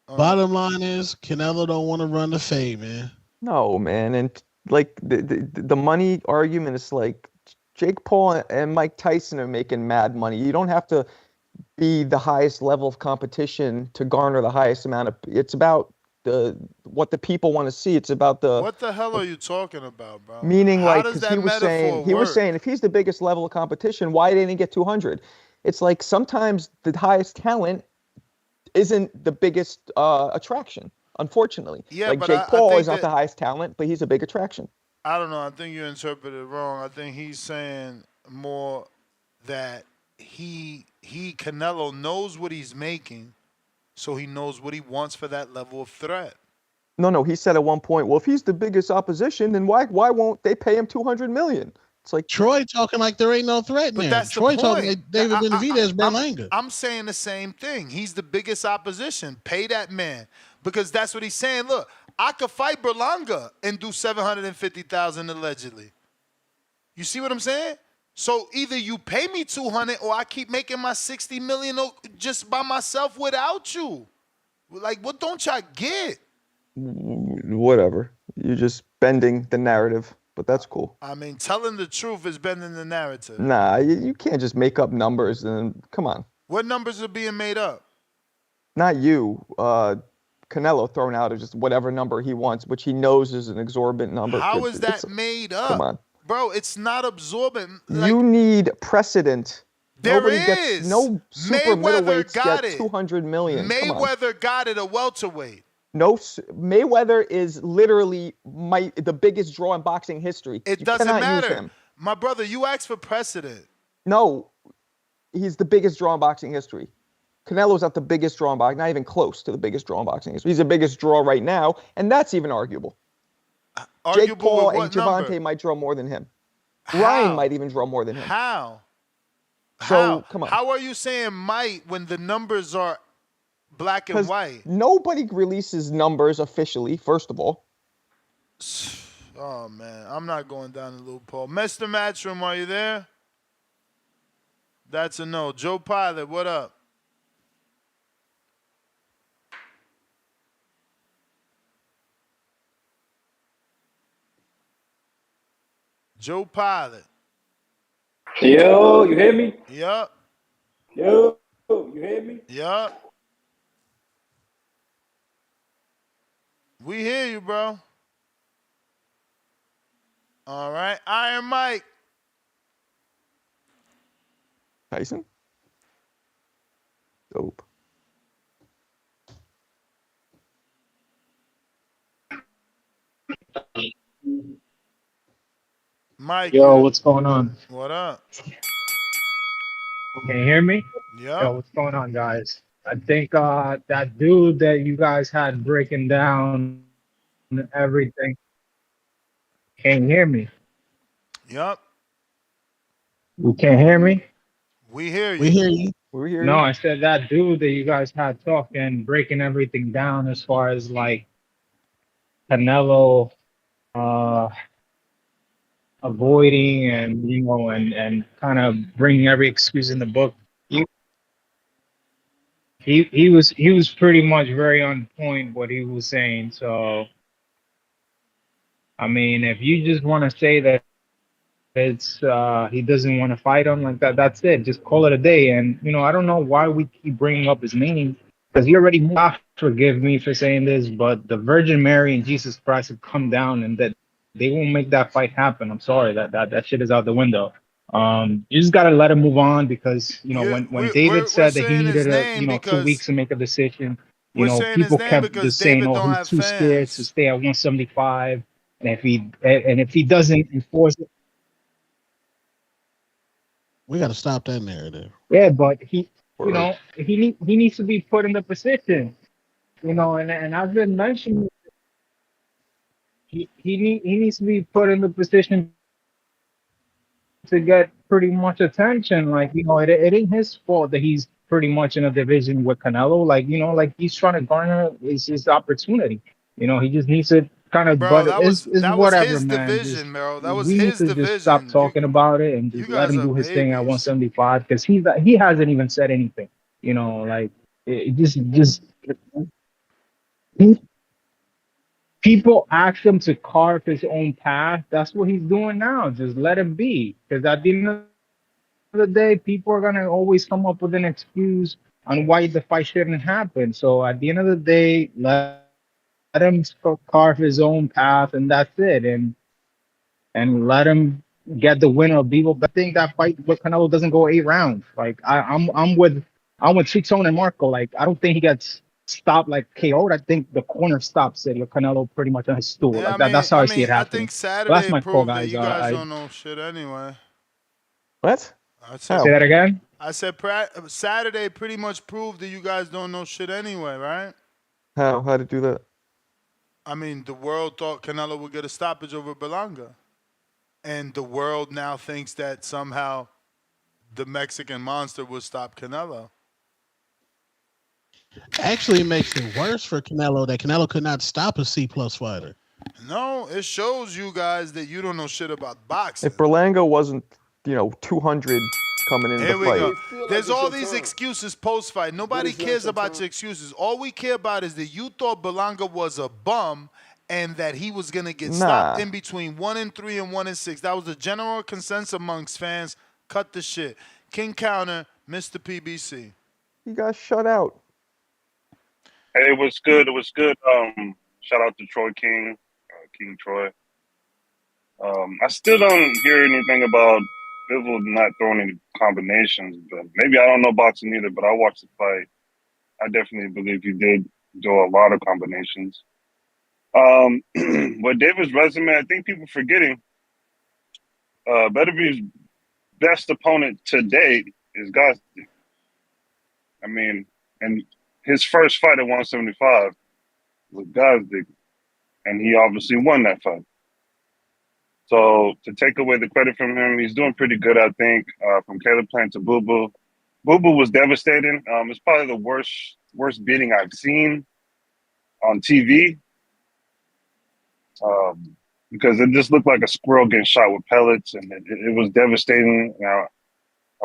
Bottom line is, Canelo don't want to run the fade, man. no, man. And like the money argument is like Jake Paul and Mike Tyson are making mad money. You don't have to be the highest level of competition to garner the highest amount of. It's about what the people want to see. It's about What the hell are you talking about, bro? meaning How like does because that metaphor he was work? saying if he's the biggest level of competition, why didn't he get 200? It's like sometimes the highest talent isn't the biggest attraction. Unfortunately, Yeah, like but Jake I Paul is think not that the highest talent, but he's a big attraction. I don't know. I think you interpreted it wrong. I think he's saying more that he Canelo knows what he's making, so he knows what he wants for that level of threat. No, he said at one point, well, if he's the biggest opposition, then why won't they pay him 200 million? It's like Troy talking like there ain't no threat in But there. that's the Troy talking point. like David Benavidez, Berlanga. I'm saying the same thing. He's the biggest opposition. Pay that man because that's what he's saying. Look, I could fight Berlanga and do 750,000 allegedly. You see what I'm saying? So either you pay me 200 or I keep making my 60 million just by myself without you. Like, what don't y'all get? whatever. You're just bending the narrative, but that's cool. I mean, telling the truth is bending the narrative. Nah, you can't just make up numbers and come on. What numbers are being made up? Not you. Canelo thrown out of just whatever number he wants, which he knows is an exorbitant number. How is It's that made come up? on. Bro, it's not absorbent. You need precedent. There Nobody gets is. no super Mayweather middleweights got get it. 200 million. Come on. Mayweather got it a welterweight. No, Mayweather is literally the biggest draw in boxing history. It You doesn't cannot use matter. him. My brother, you asked for precedent. No, he's the biggest draw in boxing history. Canelo's not the biggest draw in boxing, not even close to the biggest draw in boxing history. He's the biggest draw right now, and that's even arguable. Jake Arguable Paul with and what number? Javante might draw more than him. Ryan How? might even draw more than him. How? So, come on. How are you saying might when the numbers are black and Because white? nobody releases numbers officially, first of all. Oh, man. I'm not going down the loophole. Mr. Matchroom, are you there? That's a no. Joe Pilot, what up? Joe Pilot. Yo, you hear me? Yup. Yo, you hear me? Yup. We hear you, bro. All right. Iron Mike. Tyson? Dope. Mike. Yo, what's going on? What up? Can you hear me? Yep. Yo, what's going on, guys? I think that dude that you guys had breaking down everything. Can you hear me? Yep. You can't hear me? We hear you. We hear you. We hear No, you. I said that dude that you guys had talking, breaking everything down as far as like Canelo uh avoiding and and kind of bringing every excuse in the book. He was pretty much very on point what he was saying. So I mean, if you just want to say that it's he doesn't want to fight him like that, that's it. Just call it a day. And I don't know why we keep bringing up his name because he already moved. Forgive me for saying this, but the Virgin Mary and Jesus Christ have come down, and that they won't make that fight happen. I'm sorry that shit is out the window. You just gotta let him move on because when David We're said that he saying his needed name 2 weeks because to make a decision, we're saying his people name kept because just saying, David "Oh, don't he's have too scared to fans. stay at 175," and if he doesn't enforce it, We got to stop that narrative. yeah, but he, Word. he needs to be put in the position, and I've been mentioning he needs to be put in the position to get pretty much attention. Like, it ain't his fault that he's pretty much in a division with Canelo. Like, like he's trying to garner his opportunity. He just needs to kind of, Bro, but that it's, was it's that was whatever, his man. Just division, bro. That was we need his to just stop division. talking about it and You just let guys him are do his thing at babies. 175 because he hasn't even said anything. Like it just he, people ask him to carve his own path. That's what he's doing now. Just let him be. Because at the end of the day, people are gonna always come up with an excuse on why the fight shouldn't happen. So at the end of the day, let him carve his own path, and that's it. And let him get the winner of Vivo. But I think that fight with Canelo doesn't go 8 rounds. Like I'm with Tone and Marco. Like I don't think he gets stopped like KO'd. I think the corner stops it. With Canelo pretty much on his stool. Yeah, Like that. That's how I see it I happening. think But that's Saturday my call, proved that guys. you guys I don't know shit anyway. What? I said say How? that again. I said Saturday pretty much proved that you guys don't know shit anyway, right? How? How to do that? I mean, the world thought Canelo would get a stoppage over Berlanga. And the world now thinks that somehow the Mexican monster will stop Canelo. Actually, it makes it worse for Canelo that Canelo could not stop a C plus fighter. No, it shows you guys that you don't know shit about boxing. If Berlanga wasn't, 200 coming into the Here we fight. go. There's all these excuses post fight. Nobody cares about your excuses. All we care about is that you thought Berlanga was a bum and that he was gonna get stopped Nah. in between 1-3 and 1-6. That was the general consensus amongst fans. Cut the shit. King Counter, Mr. PBC. He got shut out. Hey, what's good? What's good? Shout out to Troy King, King Troy. I still don't hear anything about Bivol not throwing any combinations, but maybe I don't know boxing either. But I watched the fight. I definitely believe he did do a lot of combinations. Um, but David's resume, I think people forgetting. Beterbie's best opponent to date is Gosdy. I mean, and his first fight at 175 was Gosdy, and he obviously won that fight. So to take away the credit from him, he's doing pretty good, I think. From Caleb Plant to Boo Boo, Boo Boo was devastating. It's probably the worst beating I've seen on TV um, because it just looked like a squirrel getting shot with pellets, and it was devastating. I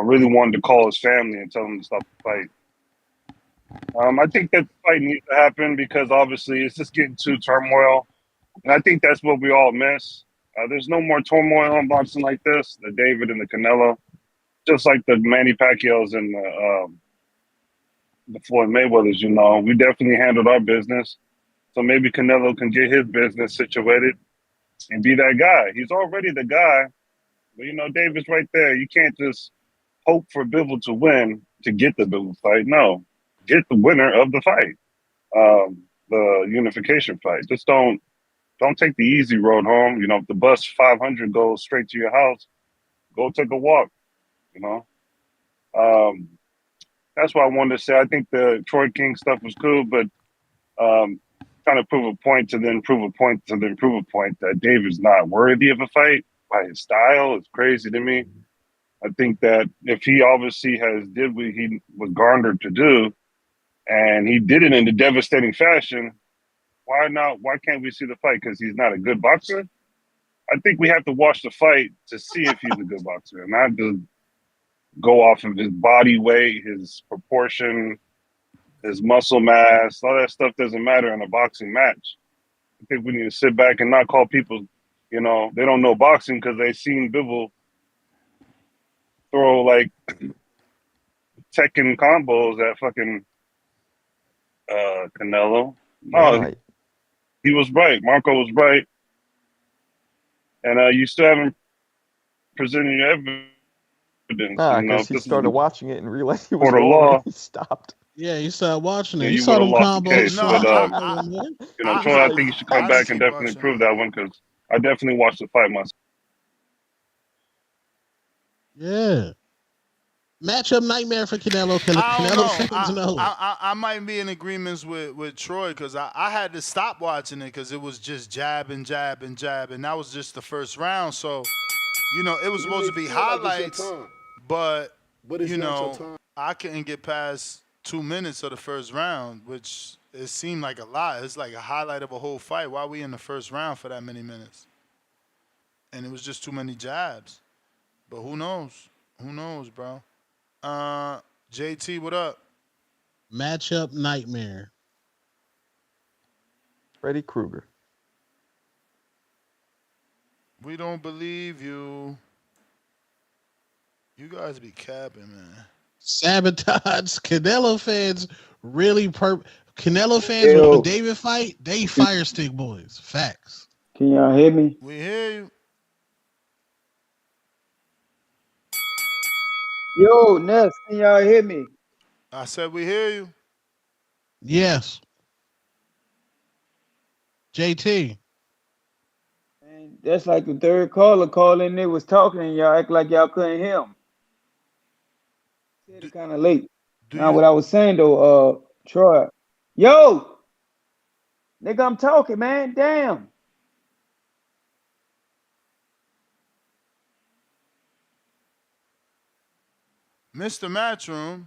really wanted to call his family and tell them to stop the fight. I think that the fight needs to happen because obviously it's just getting too turmoil, and I think that's what we all miss. There's no more turmoil in boxing like this. The David and the Canelo, just like the Manny Pacquiao's and the Floyd Mayweathers. We definitely handled our business. So maybe Canelo can get his business situated and be that guy. He's already the guy, but David's right there. You can't just hope for Bivol to win to get the Bivol fight. No, get the winner of the fight, the unification fight. Just don't take the easy road home. If the bus 500 goes straight to your house, go take a walk. You know, um, that's what I wanted to say. I think the Troy King stuff was cool, but trying to prove a point to then prove a point to then prove a point that David's not worthy of a fight by his style is crazy to me. I think that if he obviously has did what he was garnered to do, and he did it in a devastating fashion, why not? Why can't we see the fight? Because he's not a good boxer. I think we have to watch the fight to see if he's a good boxer, and not just go off of his body weight, his proportion, his muscle mass. All that stuff doesn't matter in a boxing match. I think we need to sit back and not call people, they don't know boxing because they seen Bivol throw like Tekken combos at fucking Canelo. One No, night. he was right. Marco was right, and you still haven't presented your evidence. Because If he this is started a watching it and realized he was court of wrong and law, he stopped. Yeah, you started watching it. You you saw would have them lost the combos case. No, But man. Troy, I Like, think you should I come didn't back and keep definitely watching prove it. that one because I definitely watched the fight myself. Yeah. Matchup nightmare for Canelo. I don't Canelo know. fans know it. I might be in agreements with Troy because I had to stop watching it because it was just jab and jab and jab, and that was just the first round. So, it was You supposed may to be feel like it's your highlights, time, but but it's not your time. I couldn't get past 2 minutes of the first round, which it seemed like a lot. It's like a highlight of a whole fight. Why are we in the first round for that many minutes? And it was just too many jabs. But who knows? Who knows, bro? Uh, JT, what up? Matchup nightmare. Freddy Krueger. We don't believe you. You guys be capping, man. Sabotage. Canelo fans really Canelo fans when Yo, David fight, they fire stick boys. Facts. can y'all hear me? We hear you. Yo, Ness, can y'all hear me? I said we hear you. Yes. JT. And that's like the third caller calling. They was talking, and y'all act like y'all couldn't hear him. Said Do, it kind of late. do Now, you, what I was saying though, Troy, yo, nigga, I'm talking, man. Damn. Mr. Matchroom?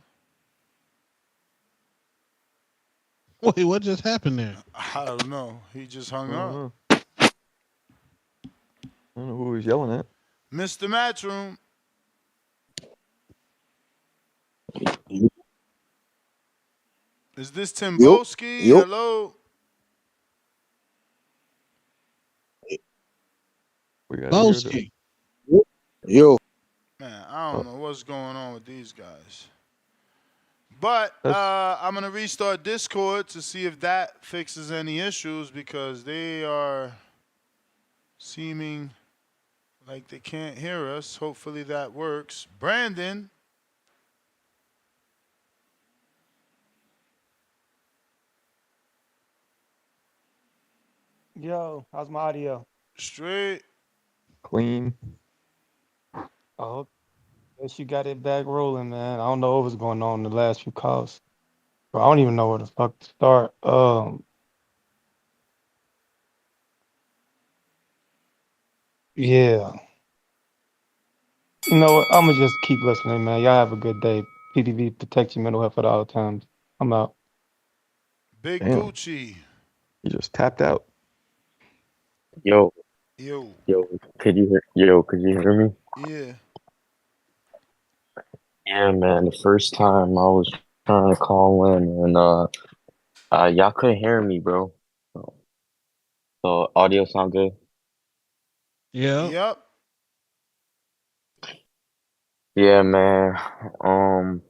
Wait, what just happened there? I don't know. He just I hung don't up. know. I don't know who he was yelling at. Mr. Matchroom? Is this Yup, Timboski? yup, Hello? We got here to. Boski. yo. Man, I don't Oh, know what's going on with these guys. But That's I'm gonna restart Discord to see if that fixes any issues because they are seeming like they can't hear us. Hopefully that works. Brandon, Yo, how's my audio? straight. clean. Oh, guess you got it back rolling, man. I don't know what was going on in the last few calls. But I don't even know where the fuck to start. Yeah. You know what? I'm gonna just keep listening, man. Y'all have a good day. PDV, protect your mental health at all times. I'm out. Big Damn, Gucci. he just tapped out. Yo, Yo. could you hear me? Yeah. Yeah, man. The first time I was trying to call in and y'all couldn't hear me, bro. So audio sound good? Yeah. Yep. Yeah, man. Um,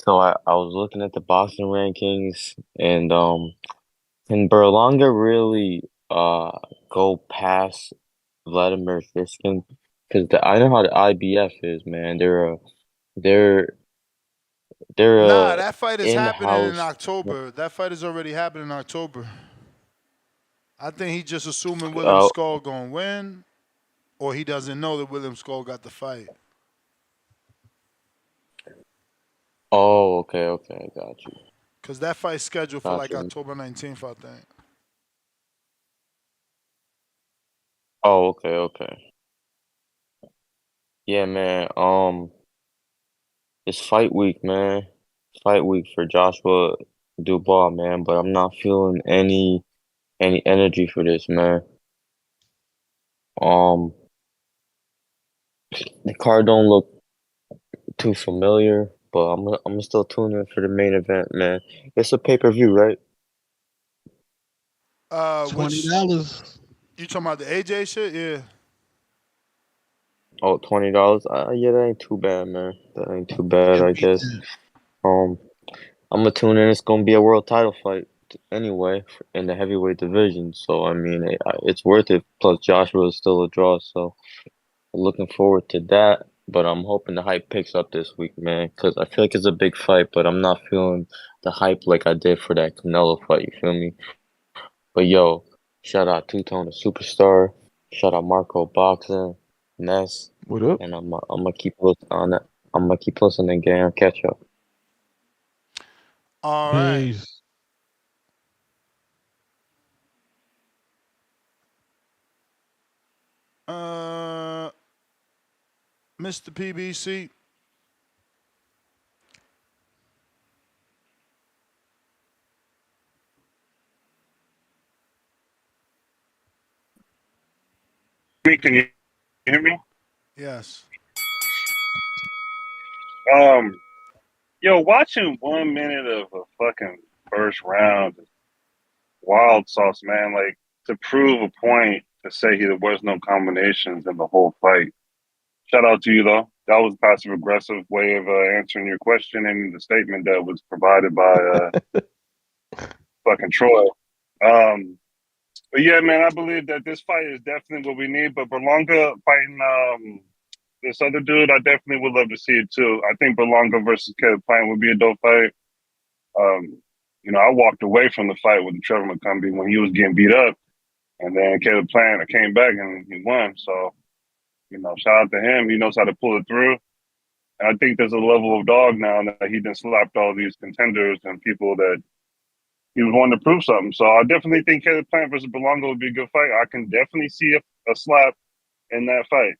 so I was looking at the boxing rankings and can Berlanga really go past Vladimir Fiskin? Because I know how the IBF is, man. They're they're Nah, a that fight is happening in in-house. October. That fight is already happening in October. I think he just assuming William Uh, Skull gonna win, or he doesn't know that William Skull got the fight. oh, okay, got you, Cause that fight's scheduled for got like you. October 19th, I think. Oh, okay. Yeah, man. It's fight week, man. Fight week for Joshua Dubois, man. But I'm not feeling any energy for this, man. Um, the card don't look too familiar, but I'm gonna still tune in for the main event, man. It's a pay-per-view, right? Twenty Which dollars. you talking about the AJ shit? Yeah. Oh, $20. Yeah, that ain't too bad, man. That ain't too You bad, can't I beat guess. that. Um, I'm gonna tune in. It's gonna be a world title fight anyway in the heavyweight division. So I mean, it's worth it. Plus, Joshua is still a draw, so looking forward to that. But I'm hoping the hype picks up this week, man, because I feel like it's a big fight, but I'm not feeling the hype like I did for that Canelo fight. You feel me? But yo, shout out Two Tone, the superstar. Shout out Marco Boxing, Ness, What up? and I'm gonna keep listening on it. I'm gonna keep listening, gang. Catch up. All right. Peace. Uh, Mr. PBC. Me, can you hear me? Yes. Um, yo, watching 1 minute of a fucking first round is wild sauce, man. Like to prove a point to say there was no combinations in the whole fight. Shout out to you though. That was a passive aggressive way of answering your question and the statement that was provided by fucking Troy. Um, but yeah, man, I believe that this fight is definitely what we need. But Berlanga fighting this other dude, I definitely would love to see it too. I think Berlanga versus Caleb Plant would be a dope fight. Um, I walked away from the fight with Trevor McCumbee when he was getting beat up, and then Caleb Plant came back and he won. So, shout out to him. He knows how to pull it through. And I think there's a level of dog now that he done slapped all these contenders and people that he was wanting to prove something. So I definitely think Caleb Plant versus Berlanga would be a good fight. I can definitely see a slap in that fight.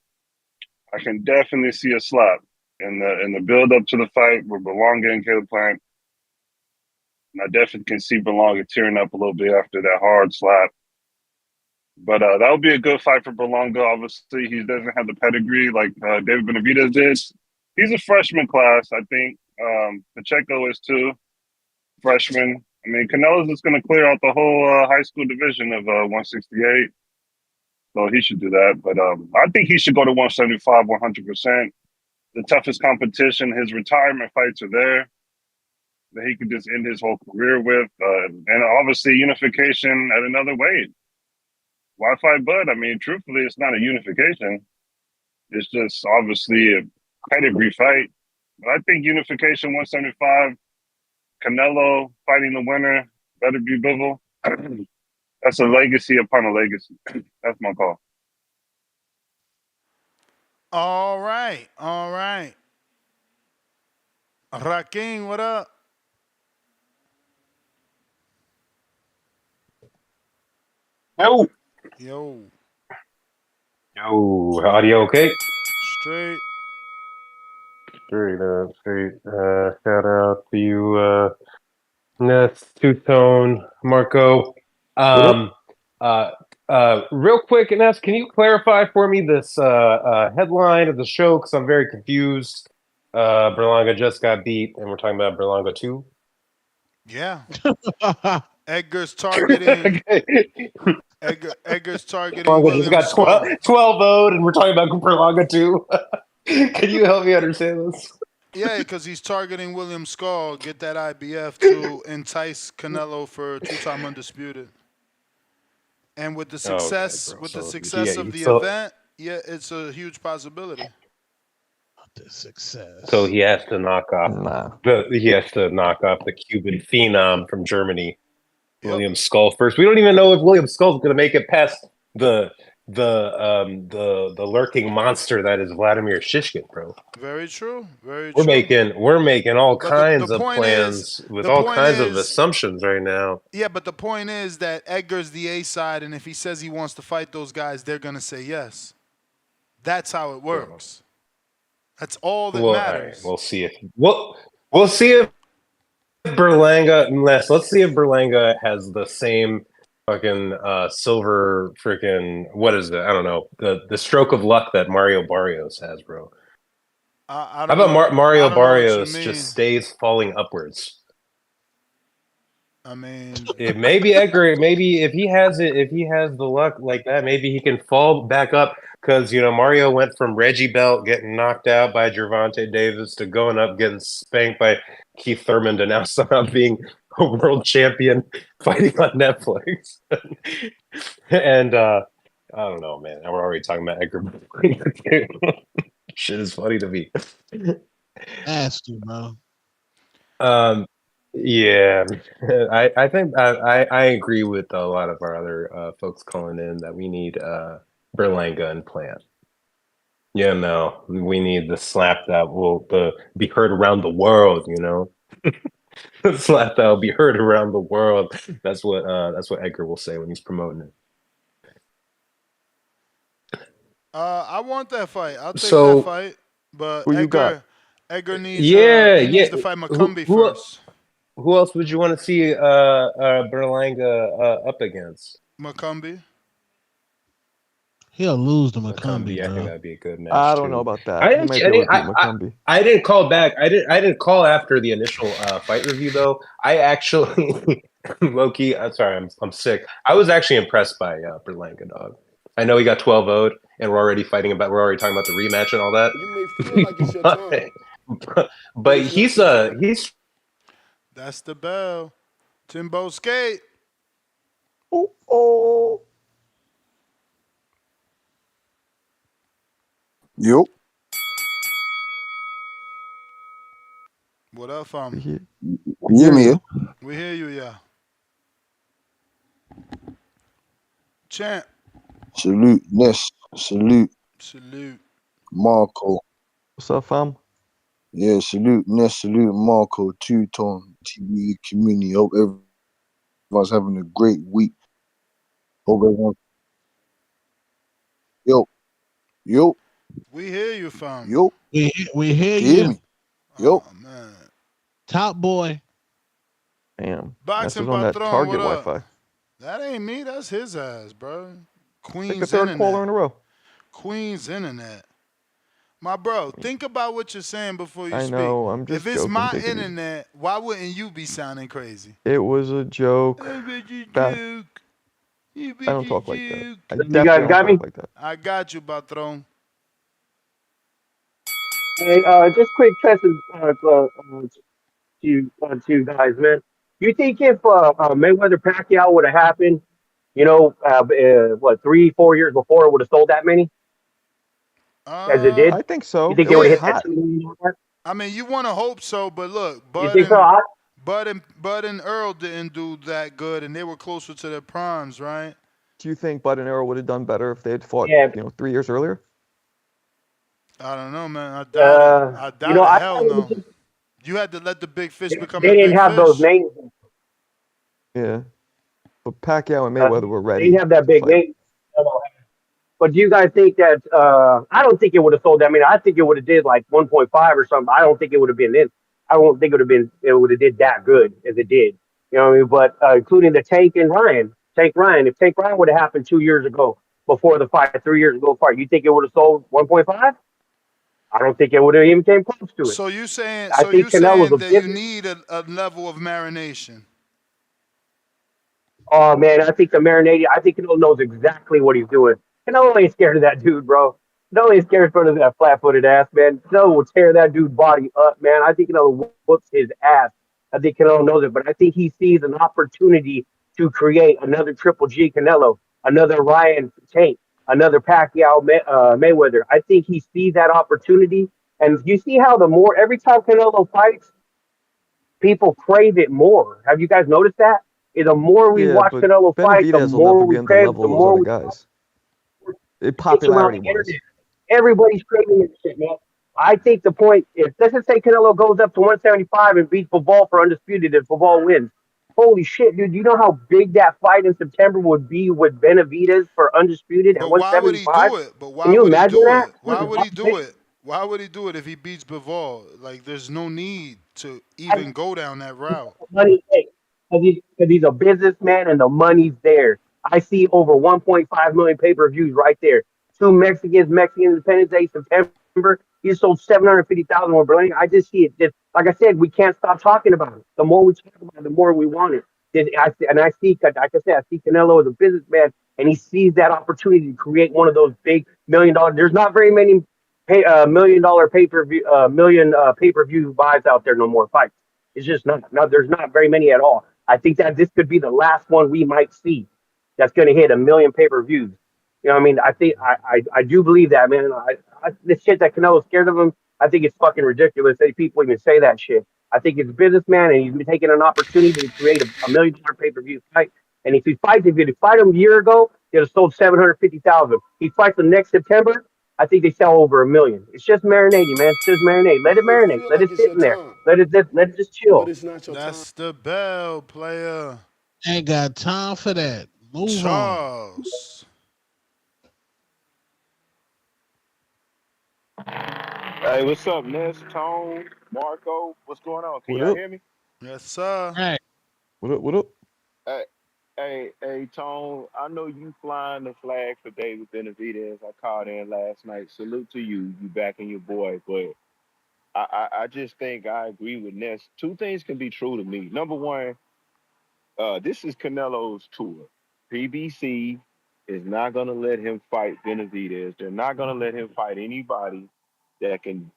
I can definitely see a slap in the build up to the fight with Berlanga and Caleb Plant. And I definitely can see Berlanga tearing up a little bit after that hard slap. But that would be a good fight for Berlanga. Obviously, he doesn't have the pedigree like David Benavidez did. He's a freshman class, I think. Pacheco is too. Freshman. I mean, Canelo's just going to clear out the whole high school division of 168. So he should do that. But I think he should go to 175, 100%. The toughest competition, his retirement fights are there. that he could just end his whole career with, and obviously unification at another weight. Why fight Bud? I mean, truthfully, it's not a unification. It's just obviously a pedigree fight. But I think unification 175, Canelo fighting the winner, better be Bivol. That's a legacy upon a legacy. That's my call. All right. All right. Rakim, what up? Yo, Yo, yo, audio okay? straight. Straight. Shout out to you, Ness, Two Tone, Marco. What up? Um, uh, Real quick, Ness, can you clarify for me this headline of the show? Because I'm very confused. Berlanga just got beat, and we're talking about Berlanga 2. Yeah. Huh. Edgar's targeting Okay. Edgar's targeting Berlanga just William got Skull. 12 0'd, and we're talking about Berlanga 2. Can you help me understand this? Yeah, because he's targeting William Skull, get that IBF to entice Canelo for two-time undisputed. And with the Okay, success, bro. with the So success yeah, of the so event, yeah, it's a huge possibility. The so success. he has to knock off Nah. the Cuban phenom from Germany, Yep, William Skull first. We don't even know if William Skull's going to make it past the the lurking monster that is Vladimir Shishkin, bro. very true, very We're true. making we're making all But the kinds of point is, plans with the all point kinds of is, assumptions right now. yeah, but the point is that Edgar's the A side, and if he says he wants to fight those guys, they're gonna say yes. That's how it Bro. works. That's all that Well, all right, matters. we'll see if we'll see if let's see if Berlanga has the same fucking silver freaking what is it? I don't know. The stroke of luck that Mario Barrios has, bro. I How don't about know. I Mario don't know what you Barrios just mean. stays falling upwards? I mean, If maybe Edgar, maybe if he has the luck like that, maybe he can fall back up because Mario went from Reggie Belt getting knocked out by Gervonta Davis to going up getting spanked by Keith Thurman to now somehow being a world champion fighting on Netflix. And I don't know, man. We're already talking about Edgar. Shit is funny to me. Has to, bro. Um, yeah, I think I agree with a lot of our other folks calling in that we need Berlanga and Plant. Yeah, no, we need the slap that will be heard around the world. The slap that will be heard around the world. That's what Edgar will say when he's promoting it. I want that fight. I'll take that So fight. But Who you got? Edgar needs yeah, he yeah. needs to fight Who McCumbee who first. who else would you want to see Berlanga up against? McCumbee. He'll lose to McCumbie, McCumbee, I think bro. that'd be a good I match don't know too. about I that. He didn't, might I be able to didn't, beat McCumbie. I didn't call back. I didn't call after the initial fight review though. I actually, low key, I'm sorry, I'm sick. I was actually impressed by Berlanga, dog. I know he got 12 0'd, and we're already talking about the rematch and all that. You may feel like it's your time, but but it's not your time. he's That's the bell. Timbo Skate. Oh, oh. Yo, What up, fam? We you hear hear me? Yeah? you. We hear you, yeah. Champ. Salute, Ness. Salute, Salute. Marco. What's up, fam? Yeah, salute, Ness. Salute, Marco. Two Tone TV community. Hope everyone's having a great week. Hope everyone. Yo, yo, We hear you, fam. yo. We hear Can you hear you. me? Oh Yo. man. Top boy. Damn. Ness Boxing is on that Patron, Target what up? Wi-Fi. That ain't me, that's his ass, bro. Pick a Queen's third caller internet. in a row. Queen's internet. My bro, think about what you're saying before you I speak. know. I'm If just it's joking. my Take it easy. internet, why wouldn't you be sounding crazy? It was a joke. I bet you That joke. You I bet don't you talk like that. joke. I You definitely guys don't got me? talk like that. I got you, Patron. Hey, just quick test, to you guys, man. You think if Mayweather Pacquiao would have happened, what 3 4 years before, it would have sold that many as it did? I think You so. think It they would was have hit that hot. 2 million mark? I mean, you want to hope so, but look, You think so? Bud and Earl didn't do that good, and they were closer to their primes, right? Do you think Bud and Arrow would have done better if they had fought, Yeah. 3 years earlier? I don't know, man. I doubt it. I doubt it. I Hell thought it was no. just You had to let the big fish become they the didn't big have those fish. names. Yeah. But Pacquiao and Uh, Mayweather were they didn't ready have that to big fight. name. But do you guys think that? I don't think it would have sold that. I mean, I think it would have did like 1.5 or something. I don't think it would have been in. I don't think it would have been. It would have did that good as it did. You know what I mean? But including the Tank and Ryan, Tank Ryan. If Tank Ryan would have happened 2 years ago before the fight, 3 years ago fight, you think it would have sold 1.5? I don't think it would have even came close to it. I So you think Canelo's saying a that you business. need a level of marination. Oh man, I think the marinating. I think Canelo knows exactly what he's doing. Canelo ain't scared of that dude, bro. Canelo ain't scared of that flat-footed ass man. Canelo will tear that dude's body up, man. I think Canelo whoops his ass. I think Canelo knows it, but I think he sees an opportunity to create another Triple G Canelo, another Ryan Tank, another Pacquiao Mayweather. I think he sees that opportunity, and you see how the more every time Canelo fights, people crave it more. Have you guys noticed that? The more we Yeah, watch but Canelo fight, the Benavidez will more never be we on the crave, the level of those more other we guys, it's around popularity the wise. internet. Everybody's craving this shit, man. I think the point is, let's just say Canelo goes up to 175 and beats Bivol for undisputed if Bivol wins. Holy shit, dude! You know how big that fight in September would be with Benavidez for undisputed at But why would he 175? do it? But Can why you would he imagine do that? it? Why would he do it? Why would he do it if he beats Bivol? Like, there's no need to even go down that route. Money because he's a businessman and the money's there. I see over 1.5 million pay-per-views right there. Two Mexican Independence Day, September. He sold 750,000 more Berlanga. I just see it. Just like I said, we can't stop talking about it. The more we talk about it, the more we want it. I see, like I said, I see Canelo as a businessman, and he sees that opportunity to create one of those big $1 million. There's not very many $1 million pay-per-view, pay-per-view buys out there no more fights. It's just not. There's not very many at all. I think that this could be the last one we might see that's going to hit 1 million pay-per-views. You know what I mean? I do believe that, man. This shit that Canelo's scared of him, I think it's fucking ridiculous that people even say that shit. I think it's a businessman and he's been taking an opportunity to create a $1 million pay-per-view fight. And if he fight him a year ago, he'd have sold 750,000. He fights him next September, I think they sell over 1 million. It's just marinating, man. It's just marinate. Let it You may marinate. feel Let like it it's sit your in there. time, Let it just but chill. it's not your time. That's the bell, player. Ain't got time for that. Move on. Charles. Hey, what's up, Ness, Tone, Marco? What's going on? Can What y'all up? hear me? Yes, sir. Right. What up? What up? Hey, Tone. I know you flying the flag for David Benavidez. I called in last night. Salute to you. You backing your boy, but I just think I agree with Ness. Two things can be true to me. Number one, this is Canelo's tour. PBC is not going to let him fight Benavidez. They're not going to let him fight anybody that can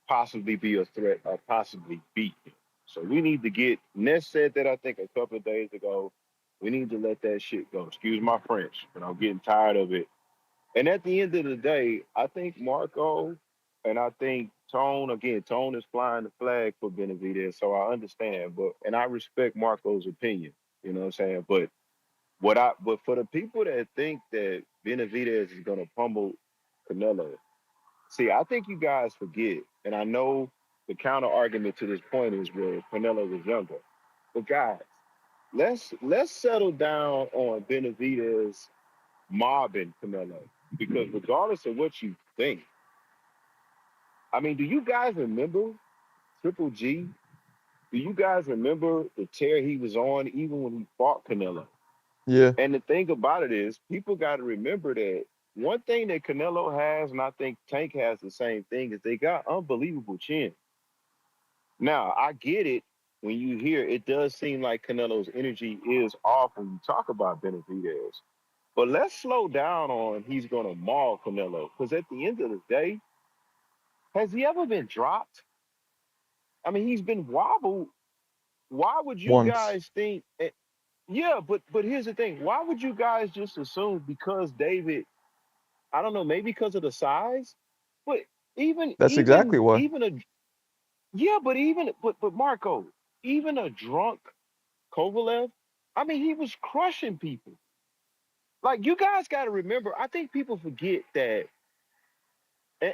possibly be a threat or possibly beat him. So we need to get, Ness said that I think a couple of days ago, we need to let that shit go. Excuse my French, but I'm getting tired of it. And at the end of the day, I think Marco and I think Tone, again, Tone is flying the flag for Benavidez, so I understand, and I respect Marco's opinion. You know what I'm saying? But for the people that think that Benavidez is gonna pummel Canelo, see, I think you guys forget, and I know the counter argument to this point is where Canelo was younger. But guys, let's settle down on Benavidez mobbing Canelo. Because regardless of what you think, I mean, do you guys remember Triple G? Do you guys remember the tear he was on even when he fought Canelo? Yeah. And the thing about it is, people got to remember that one thing that Canelo has, and I think Tank has the same thing, is they got unbelievable chin. Now, I get it when you hear it does seem like Canelo's energy is off when you talk about Benavidez. But let's slow down on he's going to maul Canelo. Because at the end of the day, has he ever been dropped? I mean, he's been wobbled why would you once. guys think? Yeah, but here's the thing. Why would you guys just assume because David? I don't know, maybe because of the size, but even That's exactly even why. even a yeah, but but Marco, even a drunk Kovalev, I mean, he was crushing people. Like you guys got to remember, I think people forget that.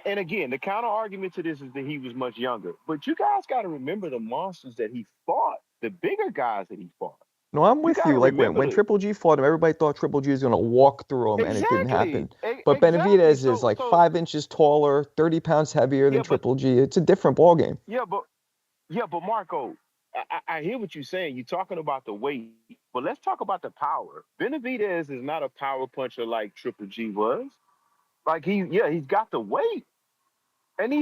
And again, the counter argument to this is that he was much younger. But you guys got to remember the monsters that he fought, the bigger guys that he fought. No, I'm You with got you. to Like when remember when the Triple G fought him, everybody thought Triple G was gonna walk through him, and it didn't exactly, happen. But exactly. Benavidez is So like 5 inches taller, 30 pounds heavier than yeah, but Triple G. It's a different ballgame. yeah, but yeah, but Marco, I hear what you're saying. You're talking about the weight, but let's talk about the power. Benavidez is not a power puncher like Triple G was. Like he's got the weight, and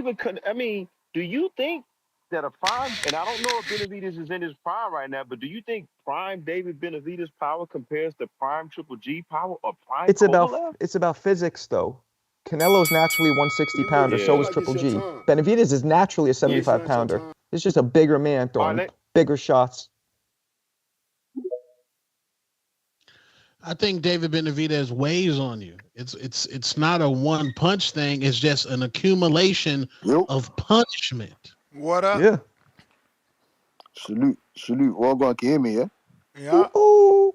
I mean, do you think that a prime? And I don't know if Benavidez is in his prime right now, but do you think prime David Benavidez power compares to prime Triple G power or prime Kovalev? It's about physics though. Canelo's naturally 160 You make pounder, it so feel is Yeah, like it's Triple your G. time. Benavidez is naturally a yeah. 75 pounder. It's just a bigger man All throwing right, bigger shots. I think David Benavidez weighs on you. It's not a one punch thing. It's just an accumulation Yo, of punishment. What up? Yeah. salute. Well gone, can you hear me, yeah? Yeah. Ooh.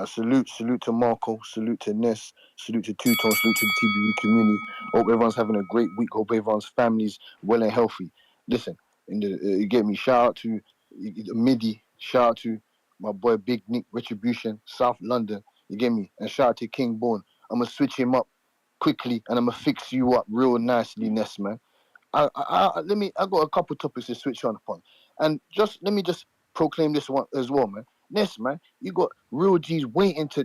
Salute to Marco, salute to Ness, salute to Two Tone, salute to the TBU community. Hope everyone's having a great week. Hope everyone's family's well and healthy. Listen, you get me. Shout out to Midi. Shout out to my boy Big Nick Retribution, South London. You get me? And shout out to King Born. I'm gonna switch him up quickly, and I'm gonna fix you up real nicely, Ness, man. I got a couple topics to switch on upon, and let me just proclaim this one as well, man. Ness, man, you got real G's waiting to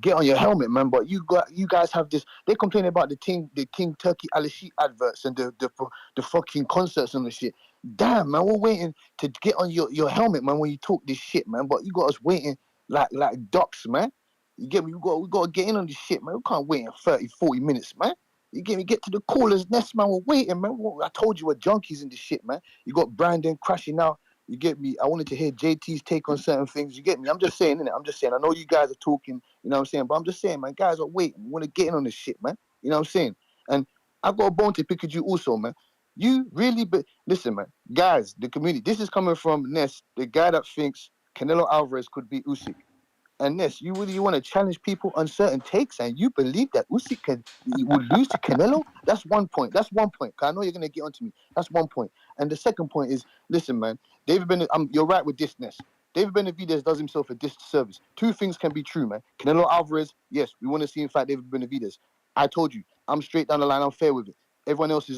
get on your helmet, man. But you guys have this. They complain about the King Turkey Alashit adverts and the fucking concerts and the shit. Damn, man, we're waiting to get on your helmet, man. When you talk this shit, man, but you got us waiting like ducks, man. You get me? We got to get in on this shit, man. We can't wait in 30, 40 minutes, man. You get to the caller's nest, man. We're waiting, man. I told you we're junkies in this shit, man. You got Brandon crashing out. You get me? I wanted to hear JT's take on certain things. You get me? I'm just saying, innit? I'm just saying. I know you guys are talking, you know what I'm saying? But I'm just saying, man, guys are waiting. We want to get in on this shit, man. You know what I'm saying? And I've got a bone to pick with you also, man. You really, listen, man. Guys, the community, this is coming from Ness, the guy that thinks Canelo Alvarez could beat Usyk. And this, you really want to challenge people on certain takes, and you believe that Usyk would lose to Canelo? That's one point. That's one point. 'Cause I know you're gonna get onto me. That's one point. And the second point is, listen, man. You're right with this, Ness. David Benavidez does himself a disservice. Two things can be true, man. Canelo Alvarez, yes, we want to see him fight David Benavidez. I told you, I'm straight down the line. I'm fair with it. Everyone else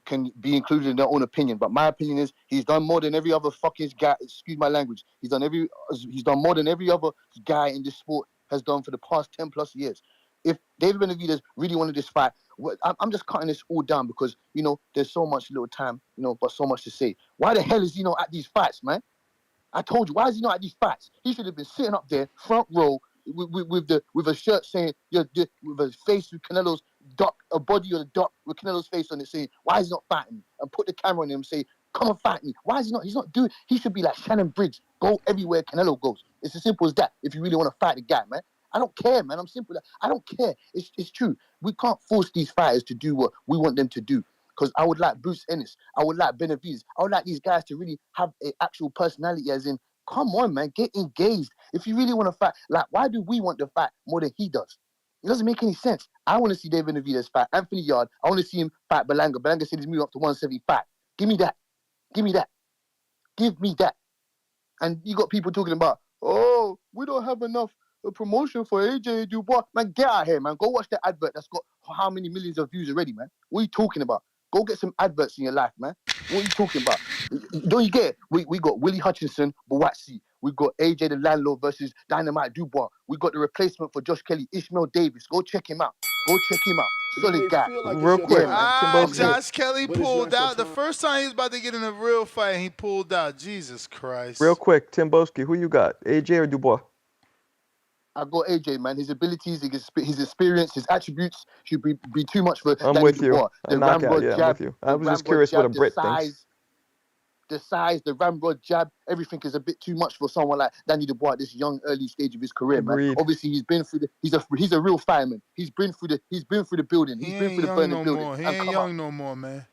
can be included in their own opinion. But my opinion is he's done more than every other fucking guy. Excuse my language. He's done more than every other guy in this sport has done for the past 10 plus years. If David Benavidez really wanted this fight, I'm just cutting this all down because there's so much little time, but so much to say. Why the hell is he not at these fights, man? I told you, why is he not at these fights? He should have been sitting up there, front row, with a shirt saying, with a face with Canelo's duck, a body of a duck with Canelo's face on it, saying, why is he not fighting me? And put the camera on him and say, come and fight me. Why is he not? He's not doing. He should be like Shannon Briggs, go everywhere Canelo goes. It's as simple as that. If you really want to fight the guy, man. I don't care, man. I'm simple. I don't care. It's true. We can't force these fighters to do what we want them to do. Because I would like Bruce Ennis. I would like Benavidez. I would like these guys to really have an actual personality, as in, come on, man, get engaged. If you really want to fight, like, why do we want to fight more than he does? It doesn't make any sense. I want to see David Benavidez fight Anthony Yard. I want to see him fight Berlanga. Berlanga said he's moving up to 175. Give me that. Give me that. Give me that. And you got people talking about, oh, we don't have enough promotion for AJ Dubois. Man, get out of here, man. Go watch that advert that's got how many millions of views already, man. What are you talking about? Go get some adverts in your life, man. What are you talking about? Don't you get it? We got Willie Hutchinson, Bawatsi. We got AJ the Landlord versus Dynamite Dubois. We got the replacement for Josh Kelly, Ishmael Davis. Go check him out. Go check him out. You Solid may guy. feel like it's Real your Yeah, quick, man. time, Tim Ah, I'm here. Boski. Josh Kelly but it's pulled not your out. The time. first time he was about to get in a real fight, he pulled out. Jesus Real Christ. quick, Tim Boski. Who you got? AJ or Dubois? I got AJ, man. His abilities, his experience, his attributes should be too much for I'm Danny with you. Dubois. A knockout. Yeah, I'm with you. I The was just Rambo curious what a jab, the Brit thinks. size. the size, the ramrod jab, everything is a bit too much for someone like Danny Dubois at this young, early stage of his career, man. Agreed. Obviously, he's been through he's a real fireman. He's been through the building. He He's been ain't through the young burning no building. more. He And ain't come on. young no more, man.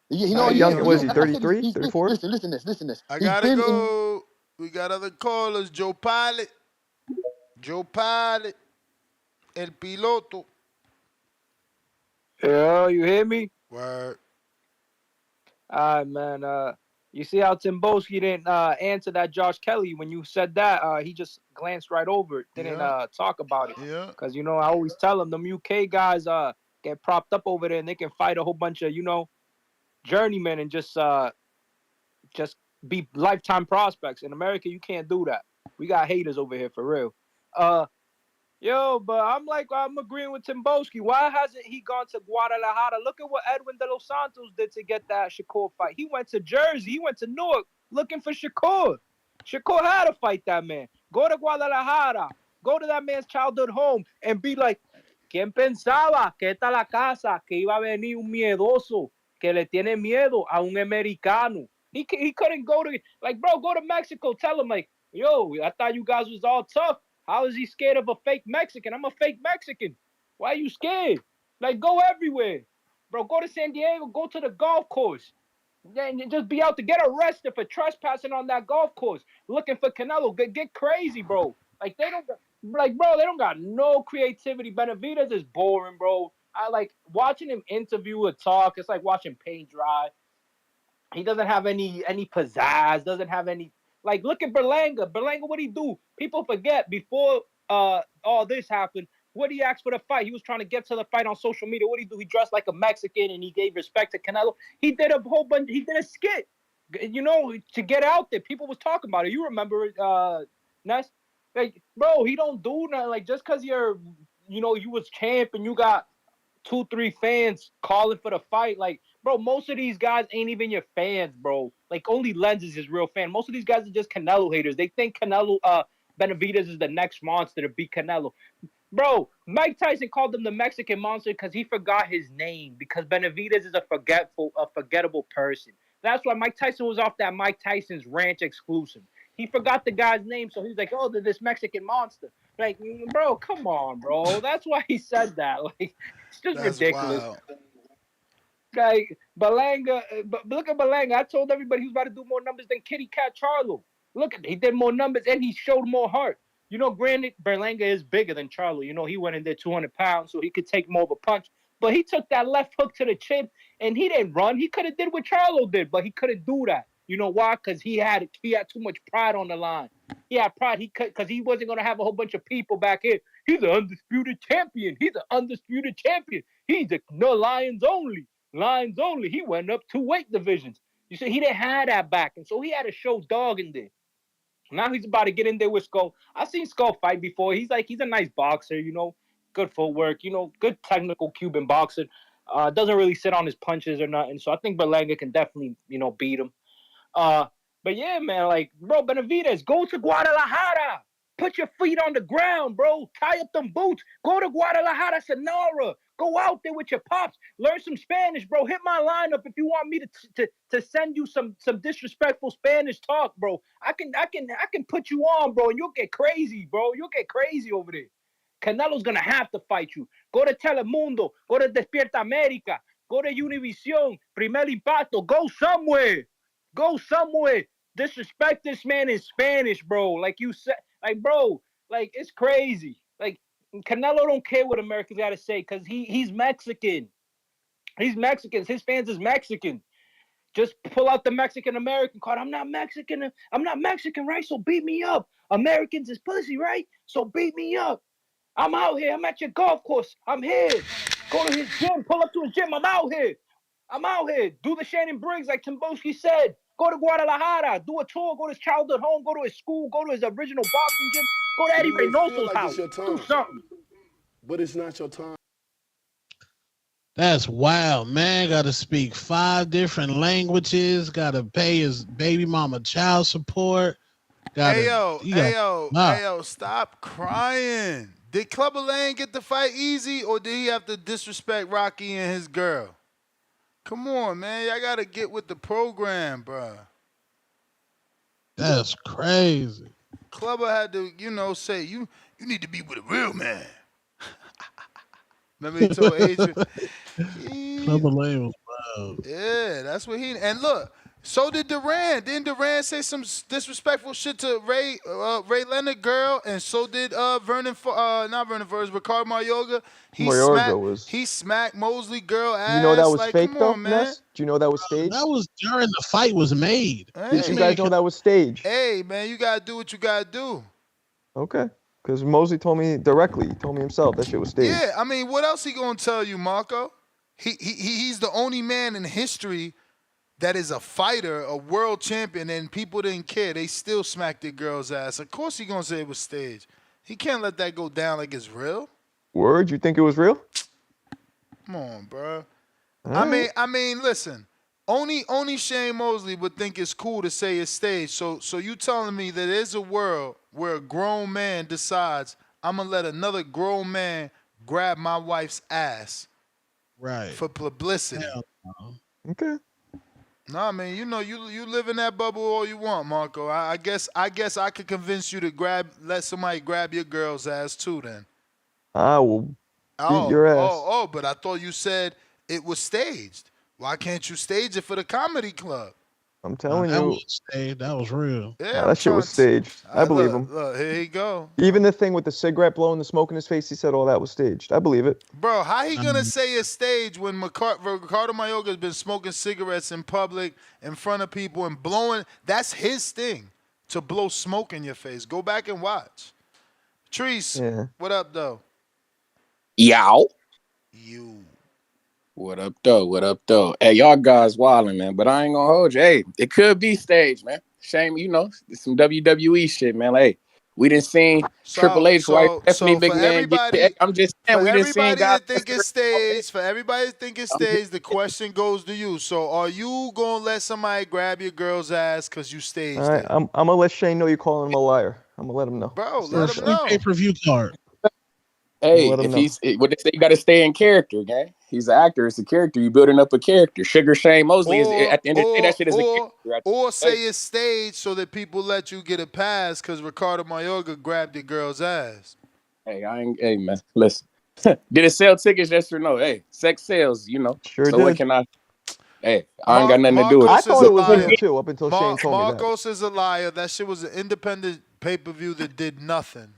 You He know, How ain't young young was no he? like I more. said, 33, he's been, 34? listen this. I He's gotta been in. go. We got other callers. Joe Pilot. Joe Pilot. El Piloto. Yo, you hear me? Word. All right, man. You see how Timboski didn't answer that Josh Kelly when you said that? He just glanced right over it, didn't Yeah. talk about it. Yeah. Cause I always tell them UK guys get propped up over there and they can fight a whole bunch of journeymen and just be lifetime prospects. In America, you can't do that. We got haters over here for real. Yo, but I'm agreeing with Timboski. Why hasn't he gone to Guadalajara? Look at what Edwin de los Santos did to get that Shakur fight. He went to Jersey. He went to Newark looking for Shakur. Shakur had to fight that man. Go to Guadalajara. Go to that man's childhood home and be like, ¿Quién pensaba que esta la casa, que iba a venir un miedoso, que le tiene miedo a un americano? He couldn't go to, bro, go to Mexico. Tell him, yo, I thought you guys was all tough. How is he scared of a fake Mexican? I'm a fake Mexican. Why are you scared? Go everywhere. Bro, go to San Diego. Go to the golf course. Then just be out to get arrested for trespassing on that golf course, looking for Canelo. Get crazy, bro. They don't bro, they don't got no creativity. Benavidez is boring, bro. I like watching him interview or talk. It's like watching paint dry. He doesn't have any pizzazz. Doesn't have any look at Berlanga. Berlanga, what he do? People forget before all this happened. What he asked for the fight? He was trying to get to the fight on social media. What did he do? He dressed like a Mexican and he gave respect to Canelo. He did a whole bunch. He did a skit, to get out there. People was talking about it. You remember it, Ness? Bro, he don't do nothing. Just because you was champ and you got 2, 3 fans calling for the fight. Bro, most of these guys ain't even your fans, bro. Only Lenz is his real fan. Most of these guys are just Canelo haters. They think Benavidez is the next monster to beat Canelo. Bro, Mike Tyson called him the Mexican monster because he forgot his name. Because Benavidez is a forgettable person. That's why Mike Tyson was off that Mike Tyson's Ranch exclusive. He forgot the guy's name, so he's like, "Oh, this Mexican monster." Bro, come on, bro. That's why he said that. It's just That's ridiculous. wild. Berlanga, but look at Berlanga. I told everybody he was about to do more numbers than Kitty Cat Charlo. Look at he did more numbers and he showed more heart. Granted, Berlanga is bigger than Charlo. He went in there 200 pounds, so he could take more of a punch. But he took that left hook to the chin and he didn't run. He could have did what Charlo did, but he couldn't do that. You know why? Because he had too much pride on the line. He had pride. Because he wasn't gonna have a whole bunch of people back here. He's an undisputed champion. He's an undisputed champion. He's no Lions only. Lines only. He went up 2 weight divisions. You see, he didn't have that back, and so he had to show dog in there. Now he's about to get in there with Skull. I've seen Skull fight before. He's a nice boxer, good footwork, good technical Cuban boxer. Doesn't really sit on his punches or nothing. So I think Berlanga can definitely, beat him. Uh, but yeah, man, bro, Benavidez, go to Guadalajara. Put your feet on the ground, bro. Tie up them boots. Go to Guadalajara, Sonora. Go out there with your pops. Learn some Spanish, bro. Hit my lineup if you want me to send you some disrespectful Spanish talk, bro. I can put you on, bro, and you'll get crazy, bro. You'll get crazy over there. Canelo's gonna have to fight you. Go to Telemundo. Go to Despierta America. Go to Univision. Primer Impacto. Go somewhere. Go somewhere. Disrespect this man in Spanish, bro. Like you said, bro, it's crazy. Canelo don't care what Americans gotta say because he's Mexican. He's Mexican. His fans is Mexican. Just pull out the Mexican American card. I'm not Mexican. I'm not Mexican, right? So beat me up. Americans is pussy, right? So beat me up. I'm out here. I'm at your golf course. I'm here. Go to his gym. Pull up to his gym. I'm out here. I'm out here. Do the Shannon Briggs like Timboski said. Go to Guadalajara. Do a tour. Go to his childhood home. Go to his school. Go to his original boxing gym. Go to Eddie You may feel Reynoso's like it's house. your Do time, something. but it's not your time. That's wild, man. Got to speak 5 different languages. Got to pay his baby mama child support. Hey Got yo, hey yo, wow. hey yo, stop crying. Did Clubber Lang get the fight easy or did he have to disrespect Rocky and his girl? Come on, man. Y'all gotta get with the program, bruh. That's crazy. Clubber had to, say you need to be with a real man. Remember he told Adrian, he, Clubber Lang was wild. yeah, that's what he. And look, so did Duran. Didn't Duran say some disrespectful shit to Ray Leonard girl? And so did not Vernon Forrest, Ricardo Mayorga. He Mayorga smacked was. he smacked Mosley girl You know that ass. was Like, come fake though, on, man. Ness? Do you know that was That staged? was during the fight was made. Did This you Hey, man guys know that was staged? hey, man, you gotta do what you gotta do. Okay. Because Mosley told me directly. He told me himself that shit was Yeah, staged. I mean, what else he gonna tell you, Marco? He's the only man in history that is a fighter, a world champion, and people didn't care. They still smacked the girl's ass. Of course he gonna say it was staged. He can't let that go down like it's real. Word? You think it was real? Come on, bro. All I right. mean, listen. Only Shane Mosley would think it's cool to say it's staged. So you telling me that there's a world where a grown man decides I'm gonna let another grown man grab my wife's ass right. for publicity? Hell no. Okay. No, I mean, you live in that bubble all you want, Marco. I guess I could convince you to let somebody grab your girl's ass too. Then. I will beat Oh, your oh, ass. oh! But I thought you said it was staged. Why can't you stage it for the comedy club? I'm Nah, telling that you. was staged. That was real. Yeah, Nah, I'm that shit was trying to. staged. I believe Look, him. look, here you go. Even the thing with the cigarette blowing the smoke in his face, he said all that was staged. I believe it. Bro, how he gonna Um, say it's staged when Ricardo Mayorga has been smoking cigarettes in public in front of people and blowing? That's his thing, to blow smoke in your face. Go back and watch. Treese, Yeah. what up, though? Yow. You. What up, though? What up, though? Hey, y'all guys wildin', man. But I ain't gonna hold you. Hey, it could be staged, man. Shame, it's some WWE shit, man. Like, hey, we didn't see Triple So, H, White so, Stephanie so for McMahon get. Hey, everybody, I'm just saying, for we didn't see everybody guys. that think it's staged, I'm just, the question goes to you. So, are you gonna let somebody grab your girl's ass because you All staged right. it, I'm gonna let Shane know you're calling him a liar. I'm gonna let him know. bro? It's for a Let that him free simple. pay know. per view card. I'm gonna hey, let him if know. what they say, you got to stay in character, gang. He's an actor. It's a character. You building up a character. Sugar Shane Mosley is Or, at the end of the day, that or, shit is a or, character. At or the end of say it's staged so that people let you get a pass because Ricardo Mayorga grabbed your girl's ass. the day. Hey, I ain't. Hey, man, listen. Did it sell tickets? Yes or no? Hey, sex sells. Sure So what did. can I? Hey, I ain't got nothing to do with it. I Marcos is thought a it was real liar. too up until Shane told me that. Marcos is a liar. That shit was an independent pay per view that did nothing.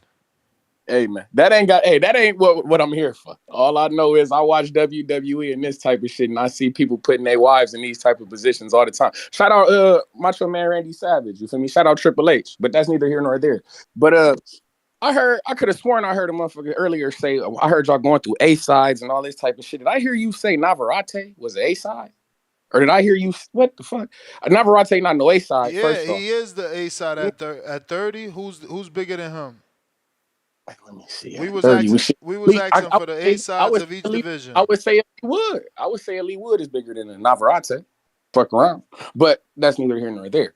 Hey man, that ain't got. Hey, that ain't what I'm here for. All I know is I watch WWE and this type of shit, and I see people putting their wives in these type of positions all the time. Shout out, Macho Man Randy Savage. You feel me? Shout out Triple H, but that's neither here nor there. But I could have sworn I heard a motherfucker earlier say I heard y'all going through A sides and all this type of shit. Did I hear you say Navarrete was an A side? Or did I hear you? What the fuck? Navarrete not no A side. Yeah, First off, he is the A side at 30. Who's bigger than him? let me see. We At was 30, we asking should. we was asking I for would the A say. I sides would of say. each I division. would say Lee Wood. I would say Lee Wood is bigger than a Navarrete. Fuck around, but that's neither here nor there.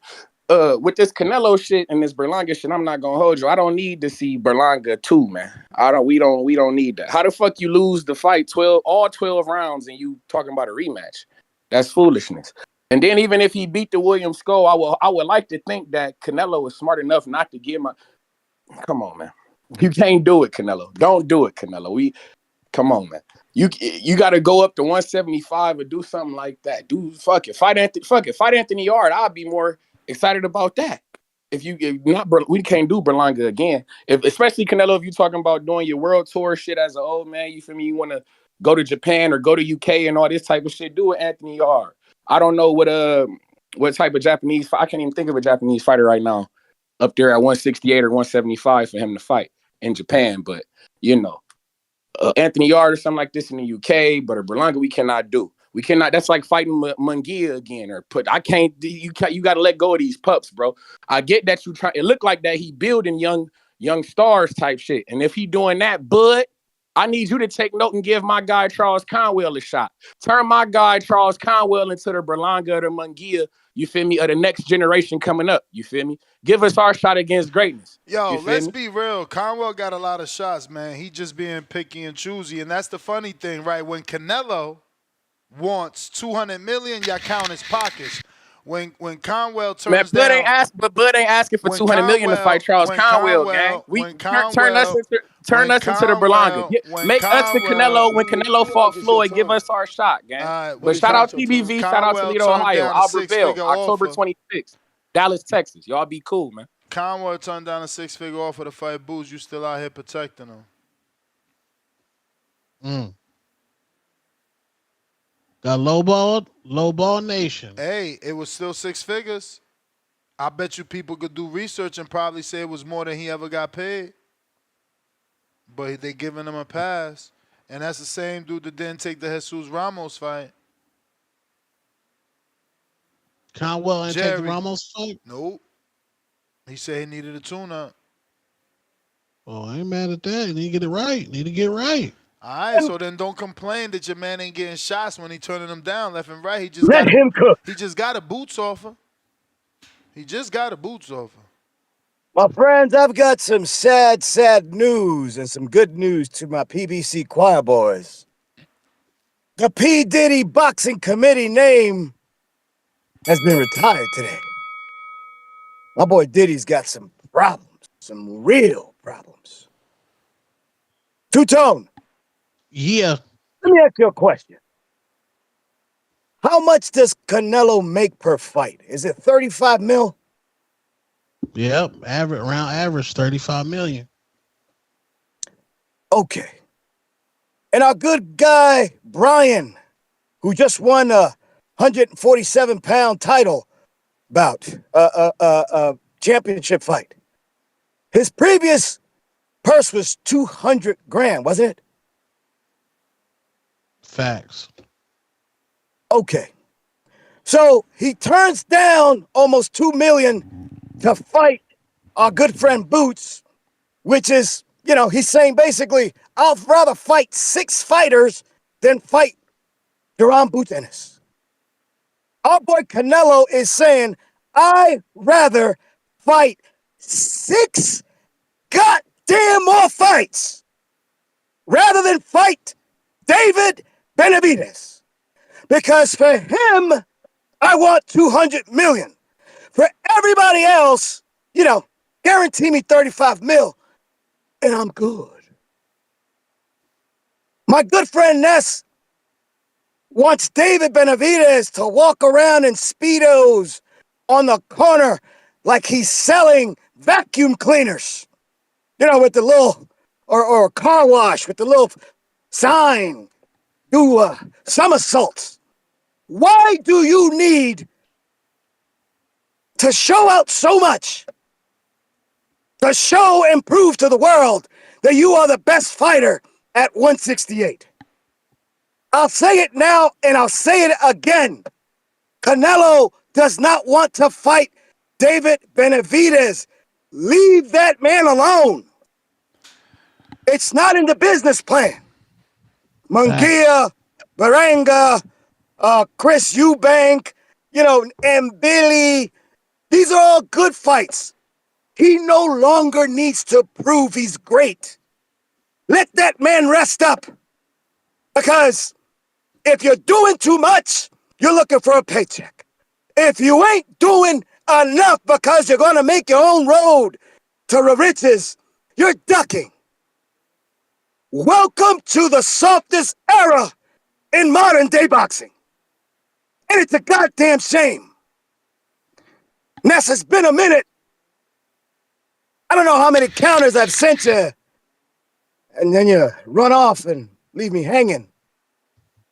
With this Canelo shit and this Berlanga shit, I'm not gonna hold you. I don't need to see Berlanga too, man. I don't. We don't need that. How the fuck you lose the fight 12 rounds and you talking about a rematch? That's foolishness. And then even if he beat the Williams Skull, I would like to think that Canelo is smart enough not to give my. Come on, man. You can't do it, Canelo. Don't do it, Canelo. Come on, man. You got to go up to 175 or do something like that. Do fuck it. Fight Anthony. Fuck it. Fight Anthony Yard. I'd be more excited about that. If not, we can't do Berlanga again. If especially Canelo, if you're talking about doing your world tour shit as an old man, you feel me? You want to go to Japan or go to UK and all this type of shit. Do it, Anthony Yard. I don't know what type of Japanese. I can't even think of a Japanese fighter right now up there at 168 or 175 for him to fight in Japan. But you know, Anthony Yard or something like this in the UK, but a Berlanga we cannot do. We cannot. That's like fighting Munguia again, or put. I can't. You can't. You got to let go of these pups, bro. I get that you try. It looked like that he building young stars type shit, and if he doing that, but I need you to take note and give my guy Charles Conwell a shot. Turn my guy Charles Conwell into the Berlanga or the Munguia. You feel me? Of the next generation coming up. You feel me? Give us our shot against greatness. Yo, You feel let's me? be real. Conwell got a lot of shots, man. He just being picky and choosy, and that's the funny thing, right? When Canelo wants 200 million, y'all count his pockets. When Conwell Man, turns down, Bud ain't asking for when 200 million to fight Conwell, Charles when Conwell, gang. Conwell, We when turn us Conwell, into the Berlanga. when Make us the Conwell, Canelo when You Canelo feel like fought it's your Floyd. Give time, us our shot, all gang. right, but But it's shout not out your time. TBV, shout out Conwell Toledo, turned Ohio. down a Albert Bell, 6-figure October offer. 26th, Dallas, Texas. Y'all be cool, man. Conwell turned down a 6-figure offer to fight Boots. You still out here protecting him. Got low ball nation. Hey, it was still 6 figures. I bet you people could do research and probably say it was more than he ever got paid. But they giving him a pass. And that's the same dude that didn't take the Jesus Ramos fight. Conwell ain't take the Jerry. Ramos fight. Nope. He said he needed a tune-up. Oh, I ain't mad at that. You need to get it right. Need to get right. All right, so then don't complain that your man ain't getting shots when he turning them down left and right. Let him cook. He just got a boots offer. He just got a boots offer. My friends, I've got some sad, sad news and some good news to my PBC choir boys. The P. Diddy Boxing Committee name has been retired today. My boy Diddy's got some problems, some real problems. Two-Tone. Yeah. Let me ask you a question. How much does Canelo make per fight? Is it 35 mil? Yep. Average 35 million. Okay. And our good guy, Brian, who just won a 147-pound title bout, championship fight. His previous purse was 200 grand, wasn't it? Facts. Okay. So he turns down almost 2 million to fight our good friend Boots, which is, he's saying basically, I'll rather fight 6 fighters than fight Duran Boots Ennis. Our boy Canelo is saying, I'd rather fight 6 goddamn more fights rather than fight David Benavidez. Because for him, I want 200 million. For everybody else, guarantee me 35 mil, and I'm good. My good friend Ness wants David Benavidez to walk around in Speedos on the corner like he's selling vacuum cleaners. With the little, or a car wash with the little sign, do somersaults. Why do you need to show out so much? To show and prove to the world that you are the best fighter at 168. I'll say it now and I'll say it again. Canelo does not want to fight David Benavidez. Leave that man alone. It's not in the business plan. Munguia, Berlanga, Chris Eubank, and Billy. These are all good fights. He no longer needs to prove he's great. Let that man rest up. Because if you're doing too much, you're looking for a paycheck. If you ain't doing enough because you're going to make your own road to the riches, you're ducking. Welcome to the softest era in modern day boxing. And it's a goddamn shame. Ness, it's been a minute. I don't know how many counters I've sent you. And then you run off and leave me hanging.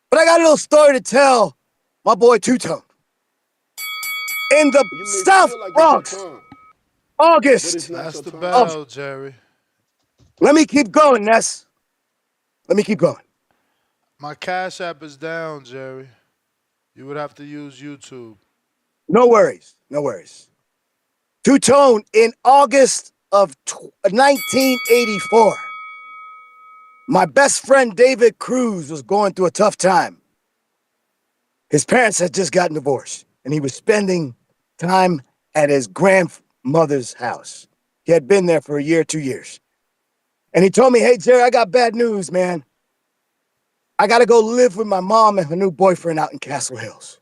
But I got a little story to tell my boy Two-Tone. In the You may South feel like it's your Bronx, time, but it's August not That's your the time. of... bell, Jerry. Let me keep going, Ness. Let me keep going. My Cash App is down, Jerry. You would have to use YouTube. No worries. No worries. Two-Tone, in August of 1984, my best friend David Cruz was going through a tough time. His parents had just gotten divorced, and he was spending time at his grandmother's house. He had been there for a year, 2 years. And he told me, hey, Jerry, I got bad news, man. I got to go live with my mom and her new boyfriend out in Castle Hills.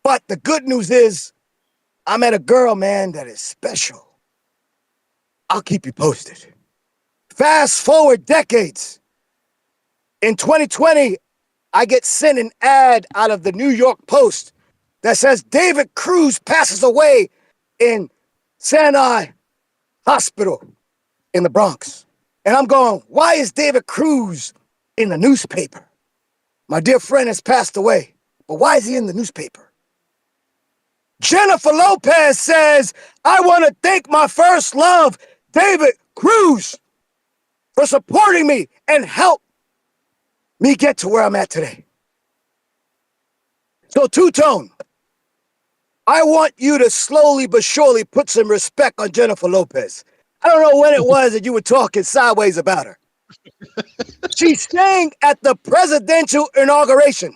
But the good news is, I met a girl, man, that is special. I'll keep you posted. Fast forward decades. In 2020, I get sent an ad out of the New York Post that says David Cruz passes away in Sinai Hospital in the Bronx. And I'm going, why is David Cruz in the newspaper? My dear friend has passed away, but why is he in the newspaper? Jennifer Lopez says, I want to thank my first love, David Cruz, for supporting me and help me get to where I'm at today. So, Two-Tone, I want you to slowly but surely put some respect on Jennifer Lopez. I don't know when it was that you were talking sideways about her. She sang at the presidential inauguration.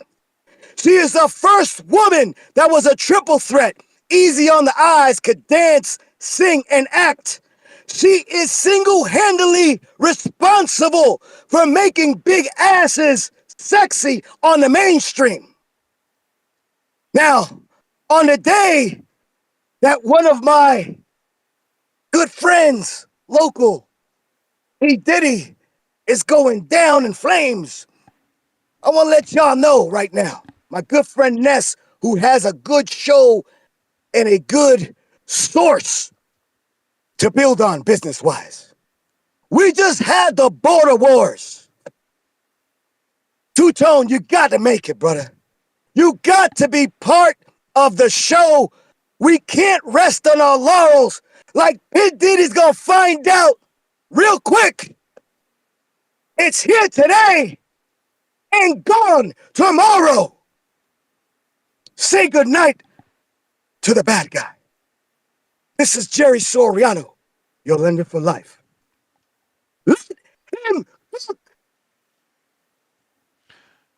She is the first woman that was a triple threat. Easy on the eyes, could dance, sing, and act. She is single-handedly responsible for making big asses sexy on the mainstream. Now, on the day that one of my good friends, local, P. Diddy, is going down in flames, I want to let y'all know right now, my good friend Ness, who has a good show and a good source to build on business-wise. We just had the border wars. Two-Tone, you got to make it, brother. You got to be part of the show. We can't rest on our laurels like P. Diddy's gonna find out real quick. It's here today and gone tomorrow. Say goodnight to the bad guy. This is Jerry Soriano, your lender for life. Let him cook.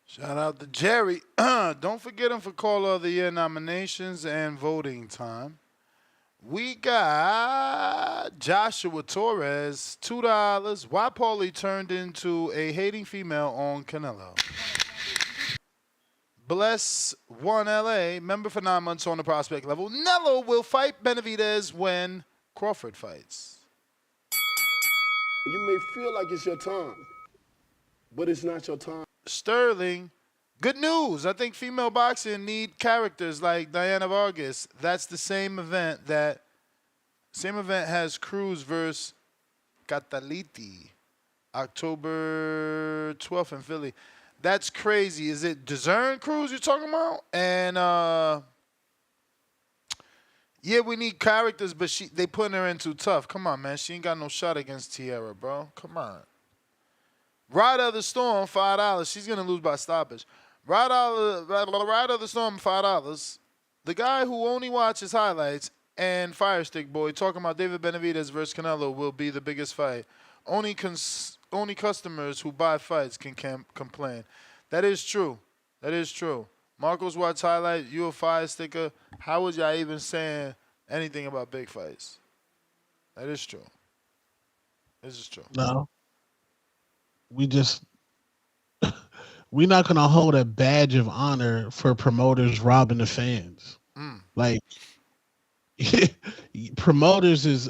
Shout out to Jerry. Don't forget him for Caller of the Year nominations and voting time. We got Joshua Torres, $2. Why Paulie turned into a hating female on Canelo. Bless 1LA, member for 9 months on the prospect level. Nello will fight Benavidez when Crawford fights. You may feel like it's your time, but it's not your time. Sterling, good news. I think female boxing need characters like Diana Vargas. That's the same event has Cruz versus Cataliti, October 12th in Philly. That's crazy. Is it Discern Cruz you're talking about? And yeah, we need characters, but they putting her in too tough. Come on, man. She ain't got no shot against Tierra, bro. Come on. Rider of the Storm, $5. She's gonna lose by stoppage. Rider of the Storm, $5. The guy who only watches highlights and Fire Stick Boy talking about David Benavidez versus Canelo will be the biggest fight. Only customers who buy fights can complain. That is true. That is true. Marcos watch highlight. You a Fire Sticker. How was y'all even saying anything about big fights? That is true. This is true. No, we just we're not gonna hold a badge of honor for promoters robbing the fans. Like promoters is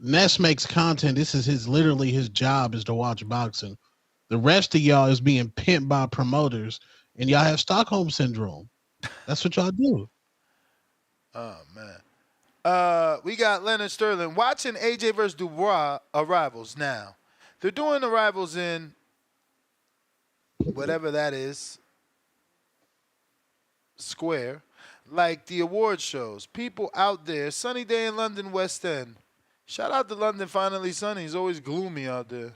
Ness makes content. This is literally his job is to watch boxing. The rest of y'all is being pimped by promoters, and y'all have Stockholm syndrome. That's what y'all do. Oh man. We got Leonard Sterling watching AJ versus Dubois arrivals now. They're doing arrivals in whatever that is, square, like the award shows. People out there, sunny day in London, West End. Shout out to London, finally sunny. It's always gloomy out there.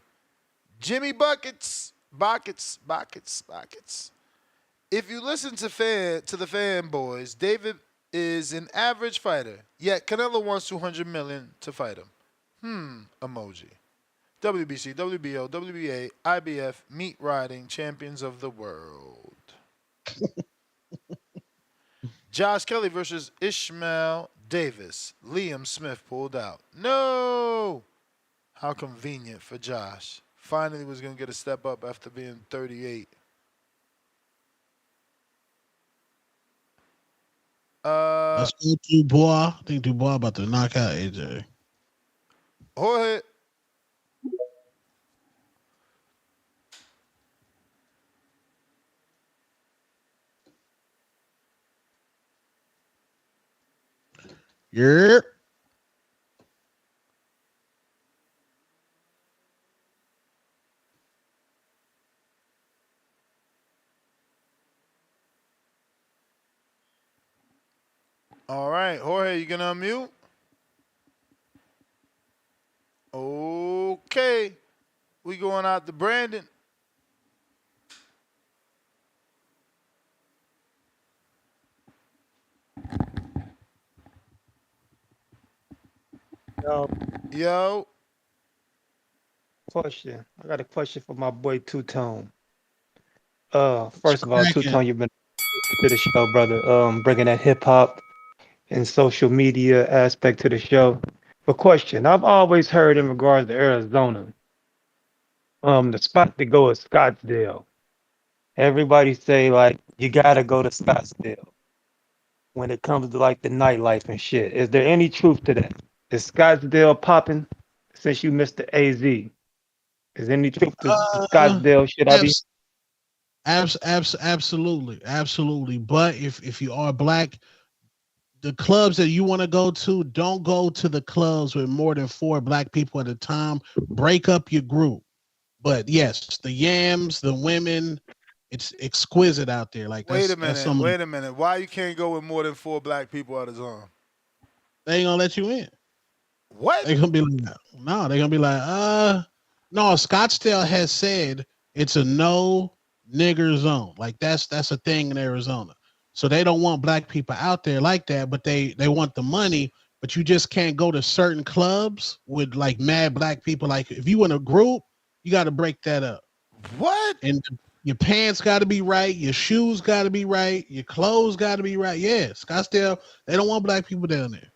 Jimmy Buckets. If you listen to the fanboys, David is an average fighter, yet Canelo wants $200 million to fight him. Emoji. WBC, WBO, WBA, IBF, meat riding champions of the world. Josh Kelly versus Ishmael Davis. Liam Smith pulled out. No! How convenient for Josh. Finally was going to get a step up after being 38. Let's go Dubois. I think Dubois about to knock out AJ. Jorge. Yeah. All right, Jorge, you gonna unmute? Okay. We going out to Brandon. Yo. Question. I got a question for my boy Two Tone. It's First of all, Two cracking. Tone, you've been to the show, brother. Bringing that hip hop and social media aspect to the show. But question, I've always heard in regards to Arizona, the spot to go is Scottsdale. Everybody say like you gotta go to Scottsdale when it comes to like the nightlife and shit. Is there any truth to that? Is Scottsdale popping since you missed the AZ? Is there any truth to the Scottsdale shit I be? Absolutely. But if you are black, the clubs that you want to go to, don't go to the clubs with more than 4 black people at a time. Break up your group. But yes, the yams, the women, it's exquisite out there. Like Wait a that's minute. some. Wait a minute. Why you can't go with more than 4 black people at a time? They ain't gonna let you in. What? They gonna be like, no. They gonna be like, no. Scottsdale has said it's a no nigger zone. Like that's a thing in Arizona. So they don't want black people out there like that, but they want the money. But you just can't go to certain clubs with like mad black people. Like if you in a group, you got to break that up. What? And your pants got to be right. Your shoes got to be right. Your clothes got to be right. Yeah, Scottsdale, they don't want black people down there.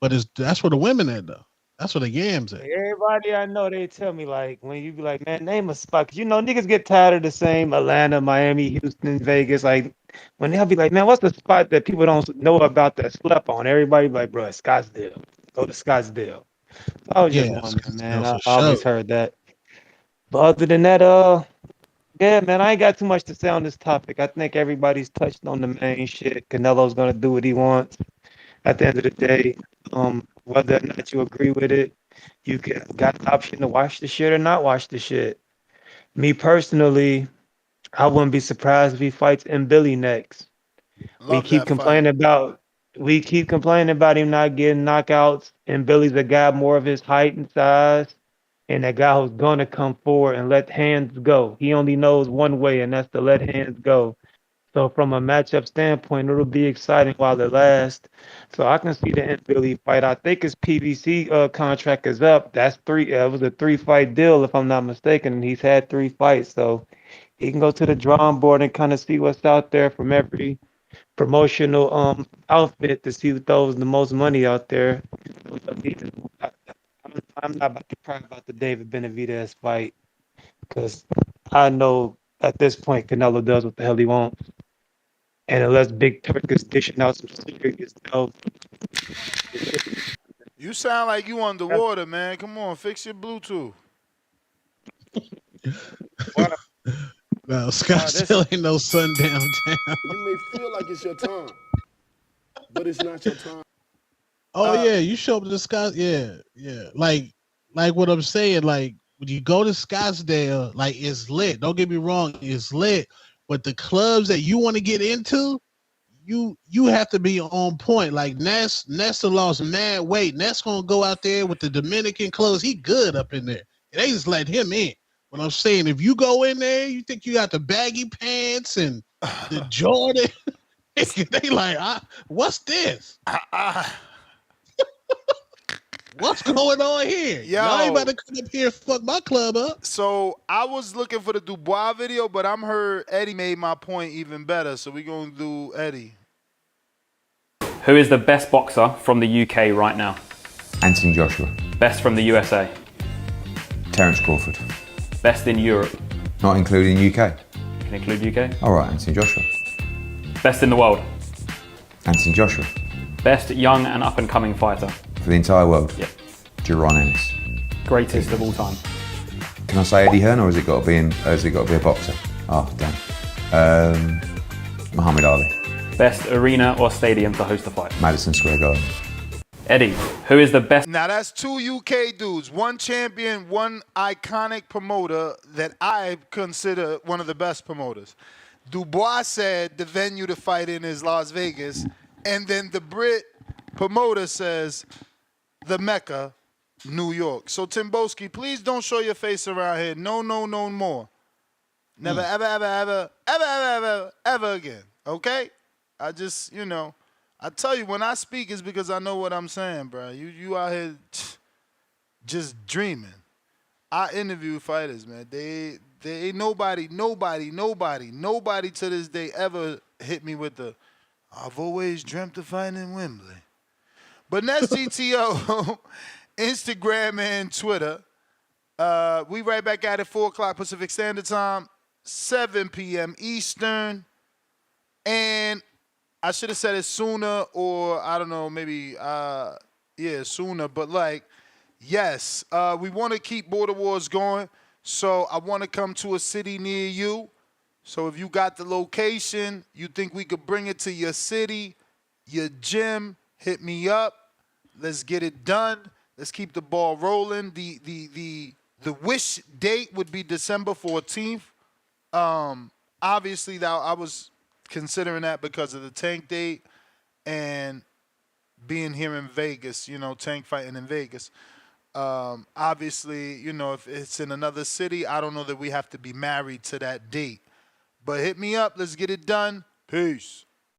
But that's where the women at though. That's where the yams at. Everybody I know, they tell me like when you be like, man, name a spot. 'Cause you know niggas get tired of the same Atlanta, Miami, Houston, Vegas. Like when they'll be like, man, what's the spot that people don't know about that slept on? Everybody be like, bro, Scottsdale. Go to Scottsdale. So I was just Yeah, wondering, man. Scottsdale I for always sure. heard that. But other than that, yeah, man, I ain't got too much to say on this topic. I think everybody's touched on the main shit. Canelo's gonna do what he wants. At the end of the day, whether or not you agree with it, got the option to watch the shit or not watch the shit. Me personally, I wouldn't be surprised if he fights M. Billy next. We Love keep that fight. complaining about we keep complaining about him not getting knockouts, and Billy's a guy more of his height and size, and a guy who's gonna come forward and let hands go. He only knows one way, and that's to let hands go. So from a matchup standpoint, it'll be exciting while it lasts. So I can see the end Billy fight. I think his PBC contract is up. That's 3. It was a 3-fight deal, if I'm not mistaken, and he's had 3 fights. So he can go to the drawing board and kind of see what's out there from every promotional outfit to see who throws the most money out there. I'm not about to cry about the David Benavidez fight because I know at this point Canelo does what the hell he wants. And unless Big Turk is dishing out some serious dough. You sound like you underwater, man. Come on, fix your Bluetooth. No, Scottsdale ain't no sundown town. You may feel like it's your time, but it's not your time. Oh yeah, you show up to Scotts. Yeah. Like what I'm saying. Like when you go to Scottsdale, like it's lit. Don't get me wrong, it's lit. But the clubs that you want to get into, you have to be on point. Like Nesta lost mad weight. Ness gonna go out there with the Dominican clothes. He good up in there. They just let him in. But I'm saying, if you go in there, you think you got the baggy pants and the Jordan. They like, what's this? What's going on here? Y'all ain't about to come up here and fuck my club up. So I was looking for the Dubois video, but I'm heard Eddie made my point even better. So we're gonna do Eddie. Who is the best boxer from the UK right now? Anthony Joshua. Best from the USA? Terence Crawford. Best in Europe? Not including UK. Can include UK? All right, Anthony Joshua. Best in the world? Anthony Joshua. Best young and up-and-coming fighter. For the entire world? Yep. Duron Ennis. Greatest of all time. Can I say Eddie Hearn, or has it got to be a boxer? Oh, damn. Muhammad Ali. Best arena or stadium to host a fight. Madison Square Garden. Eddie, who is the best? Now that's two UK dudes, one champion, one iconic promoter that I consider one of the best promoters. Dubois said the venue to fight in is Las Vegas, and then the Brit promoter says the Mecca, New York. So Timboski, please don't show your face around here. No more. Never, ever again. Okay? I just, I tell you, when I speak, it's because I know what I'm saying, bro. You out here just dreaming. I interview fighters, man. They ain't nobody to this day ever hit me with the, I've always dreamt of fighting in Wembley. But that's GTO, Instagram and Twitter. We right back at it, 4 o'clock Pacific Standard Time, 7 p.m. Eastern. And I should have said it sooner, or I don't know, maybe, sooner. But yes, we want to keep Border Wars going. So I want to come to a city near you. So if you got the location, you think we could bring it to your city, your gym, hit me up. Let's get it done. Let's keep the ball rolling. The wish date would be December 14th. Obviously, I was considering that because of the Tank date and being here in Vegas, Tank fighting in Vegas. Obviously, if it's in another city, I don't know that we have to be married to that date. But hit me up. Let's get it done. Peace.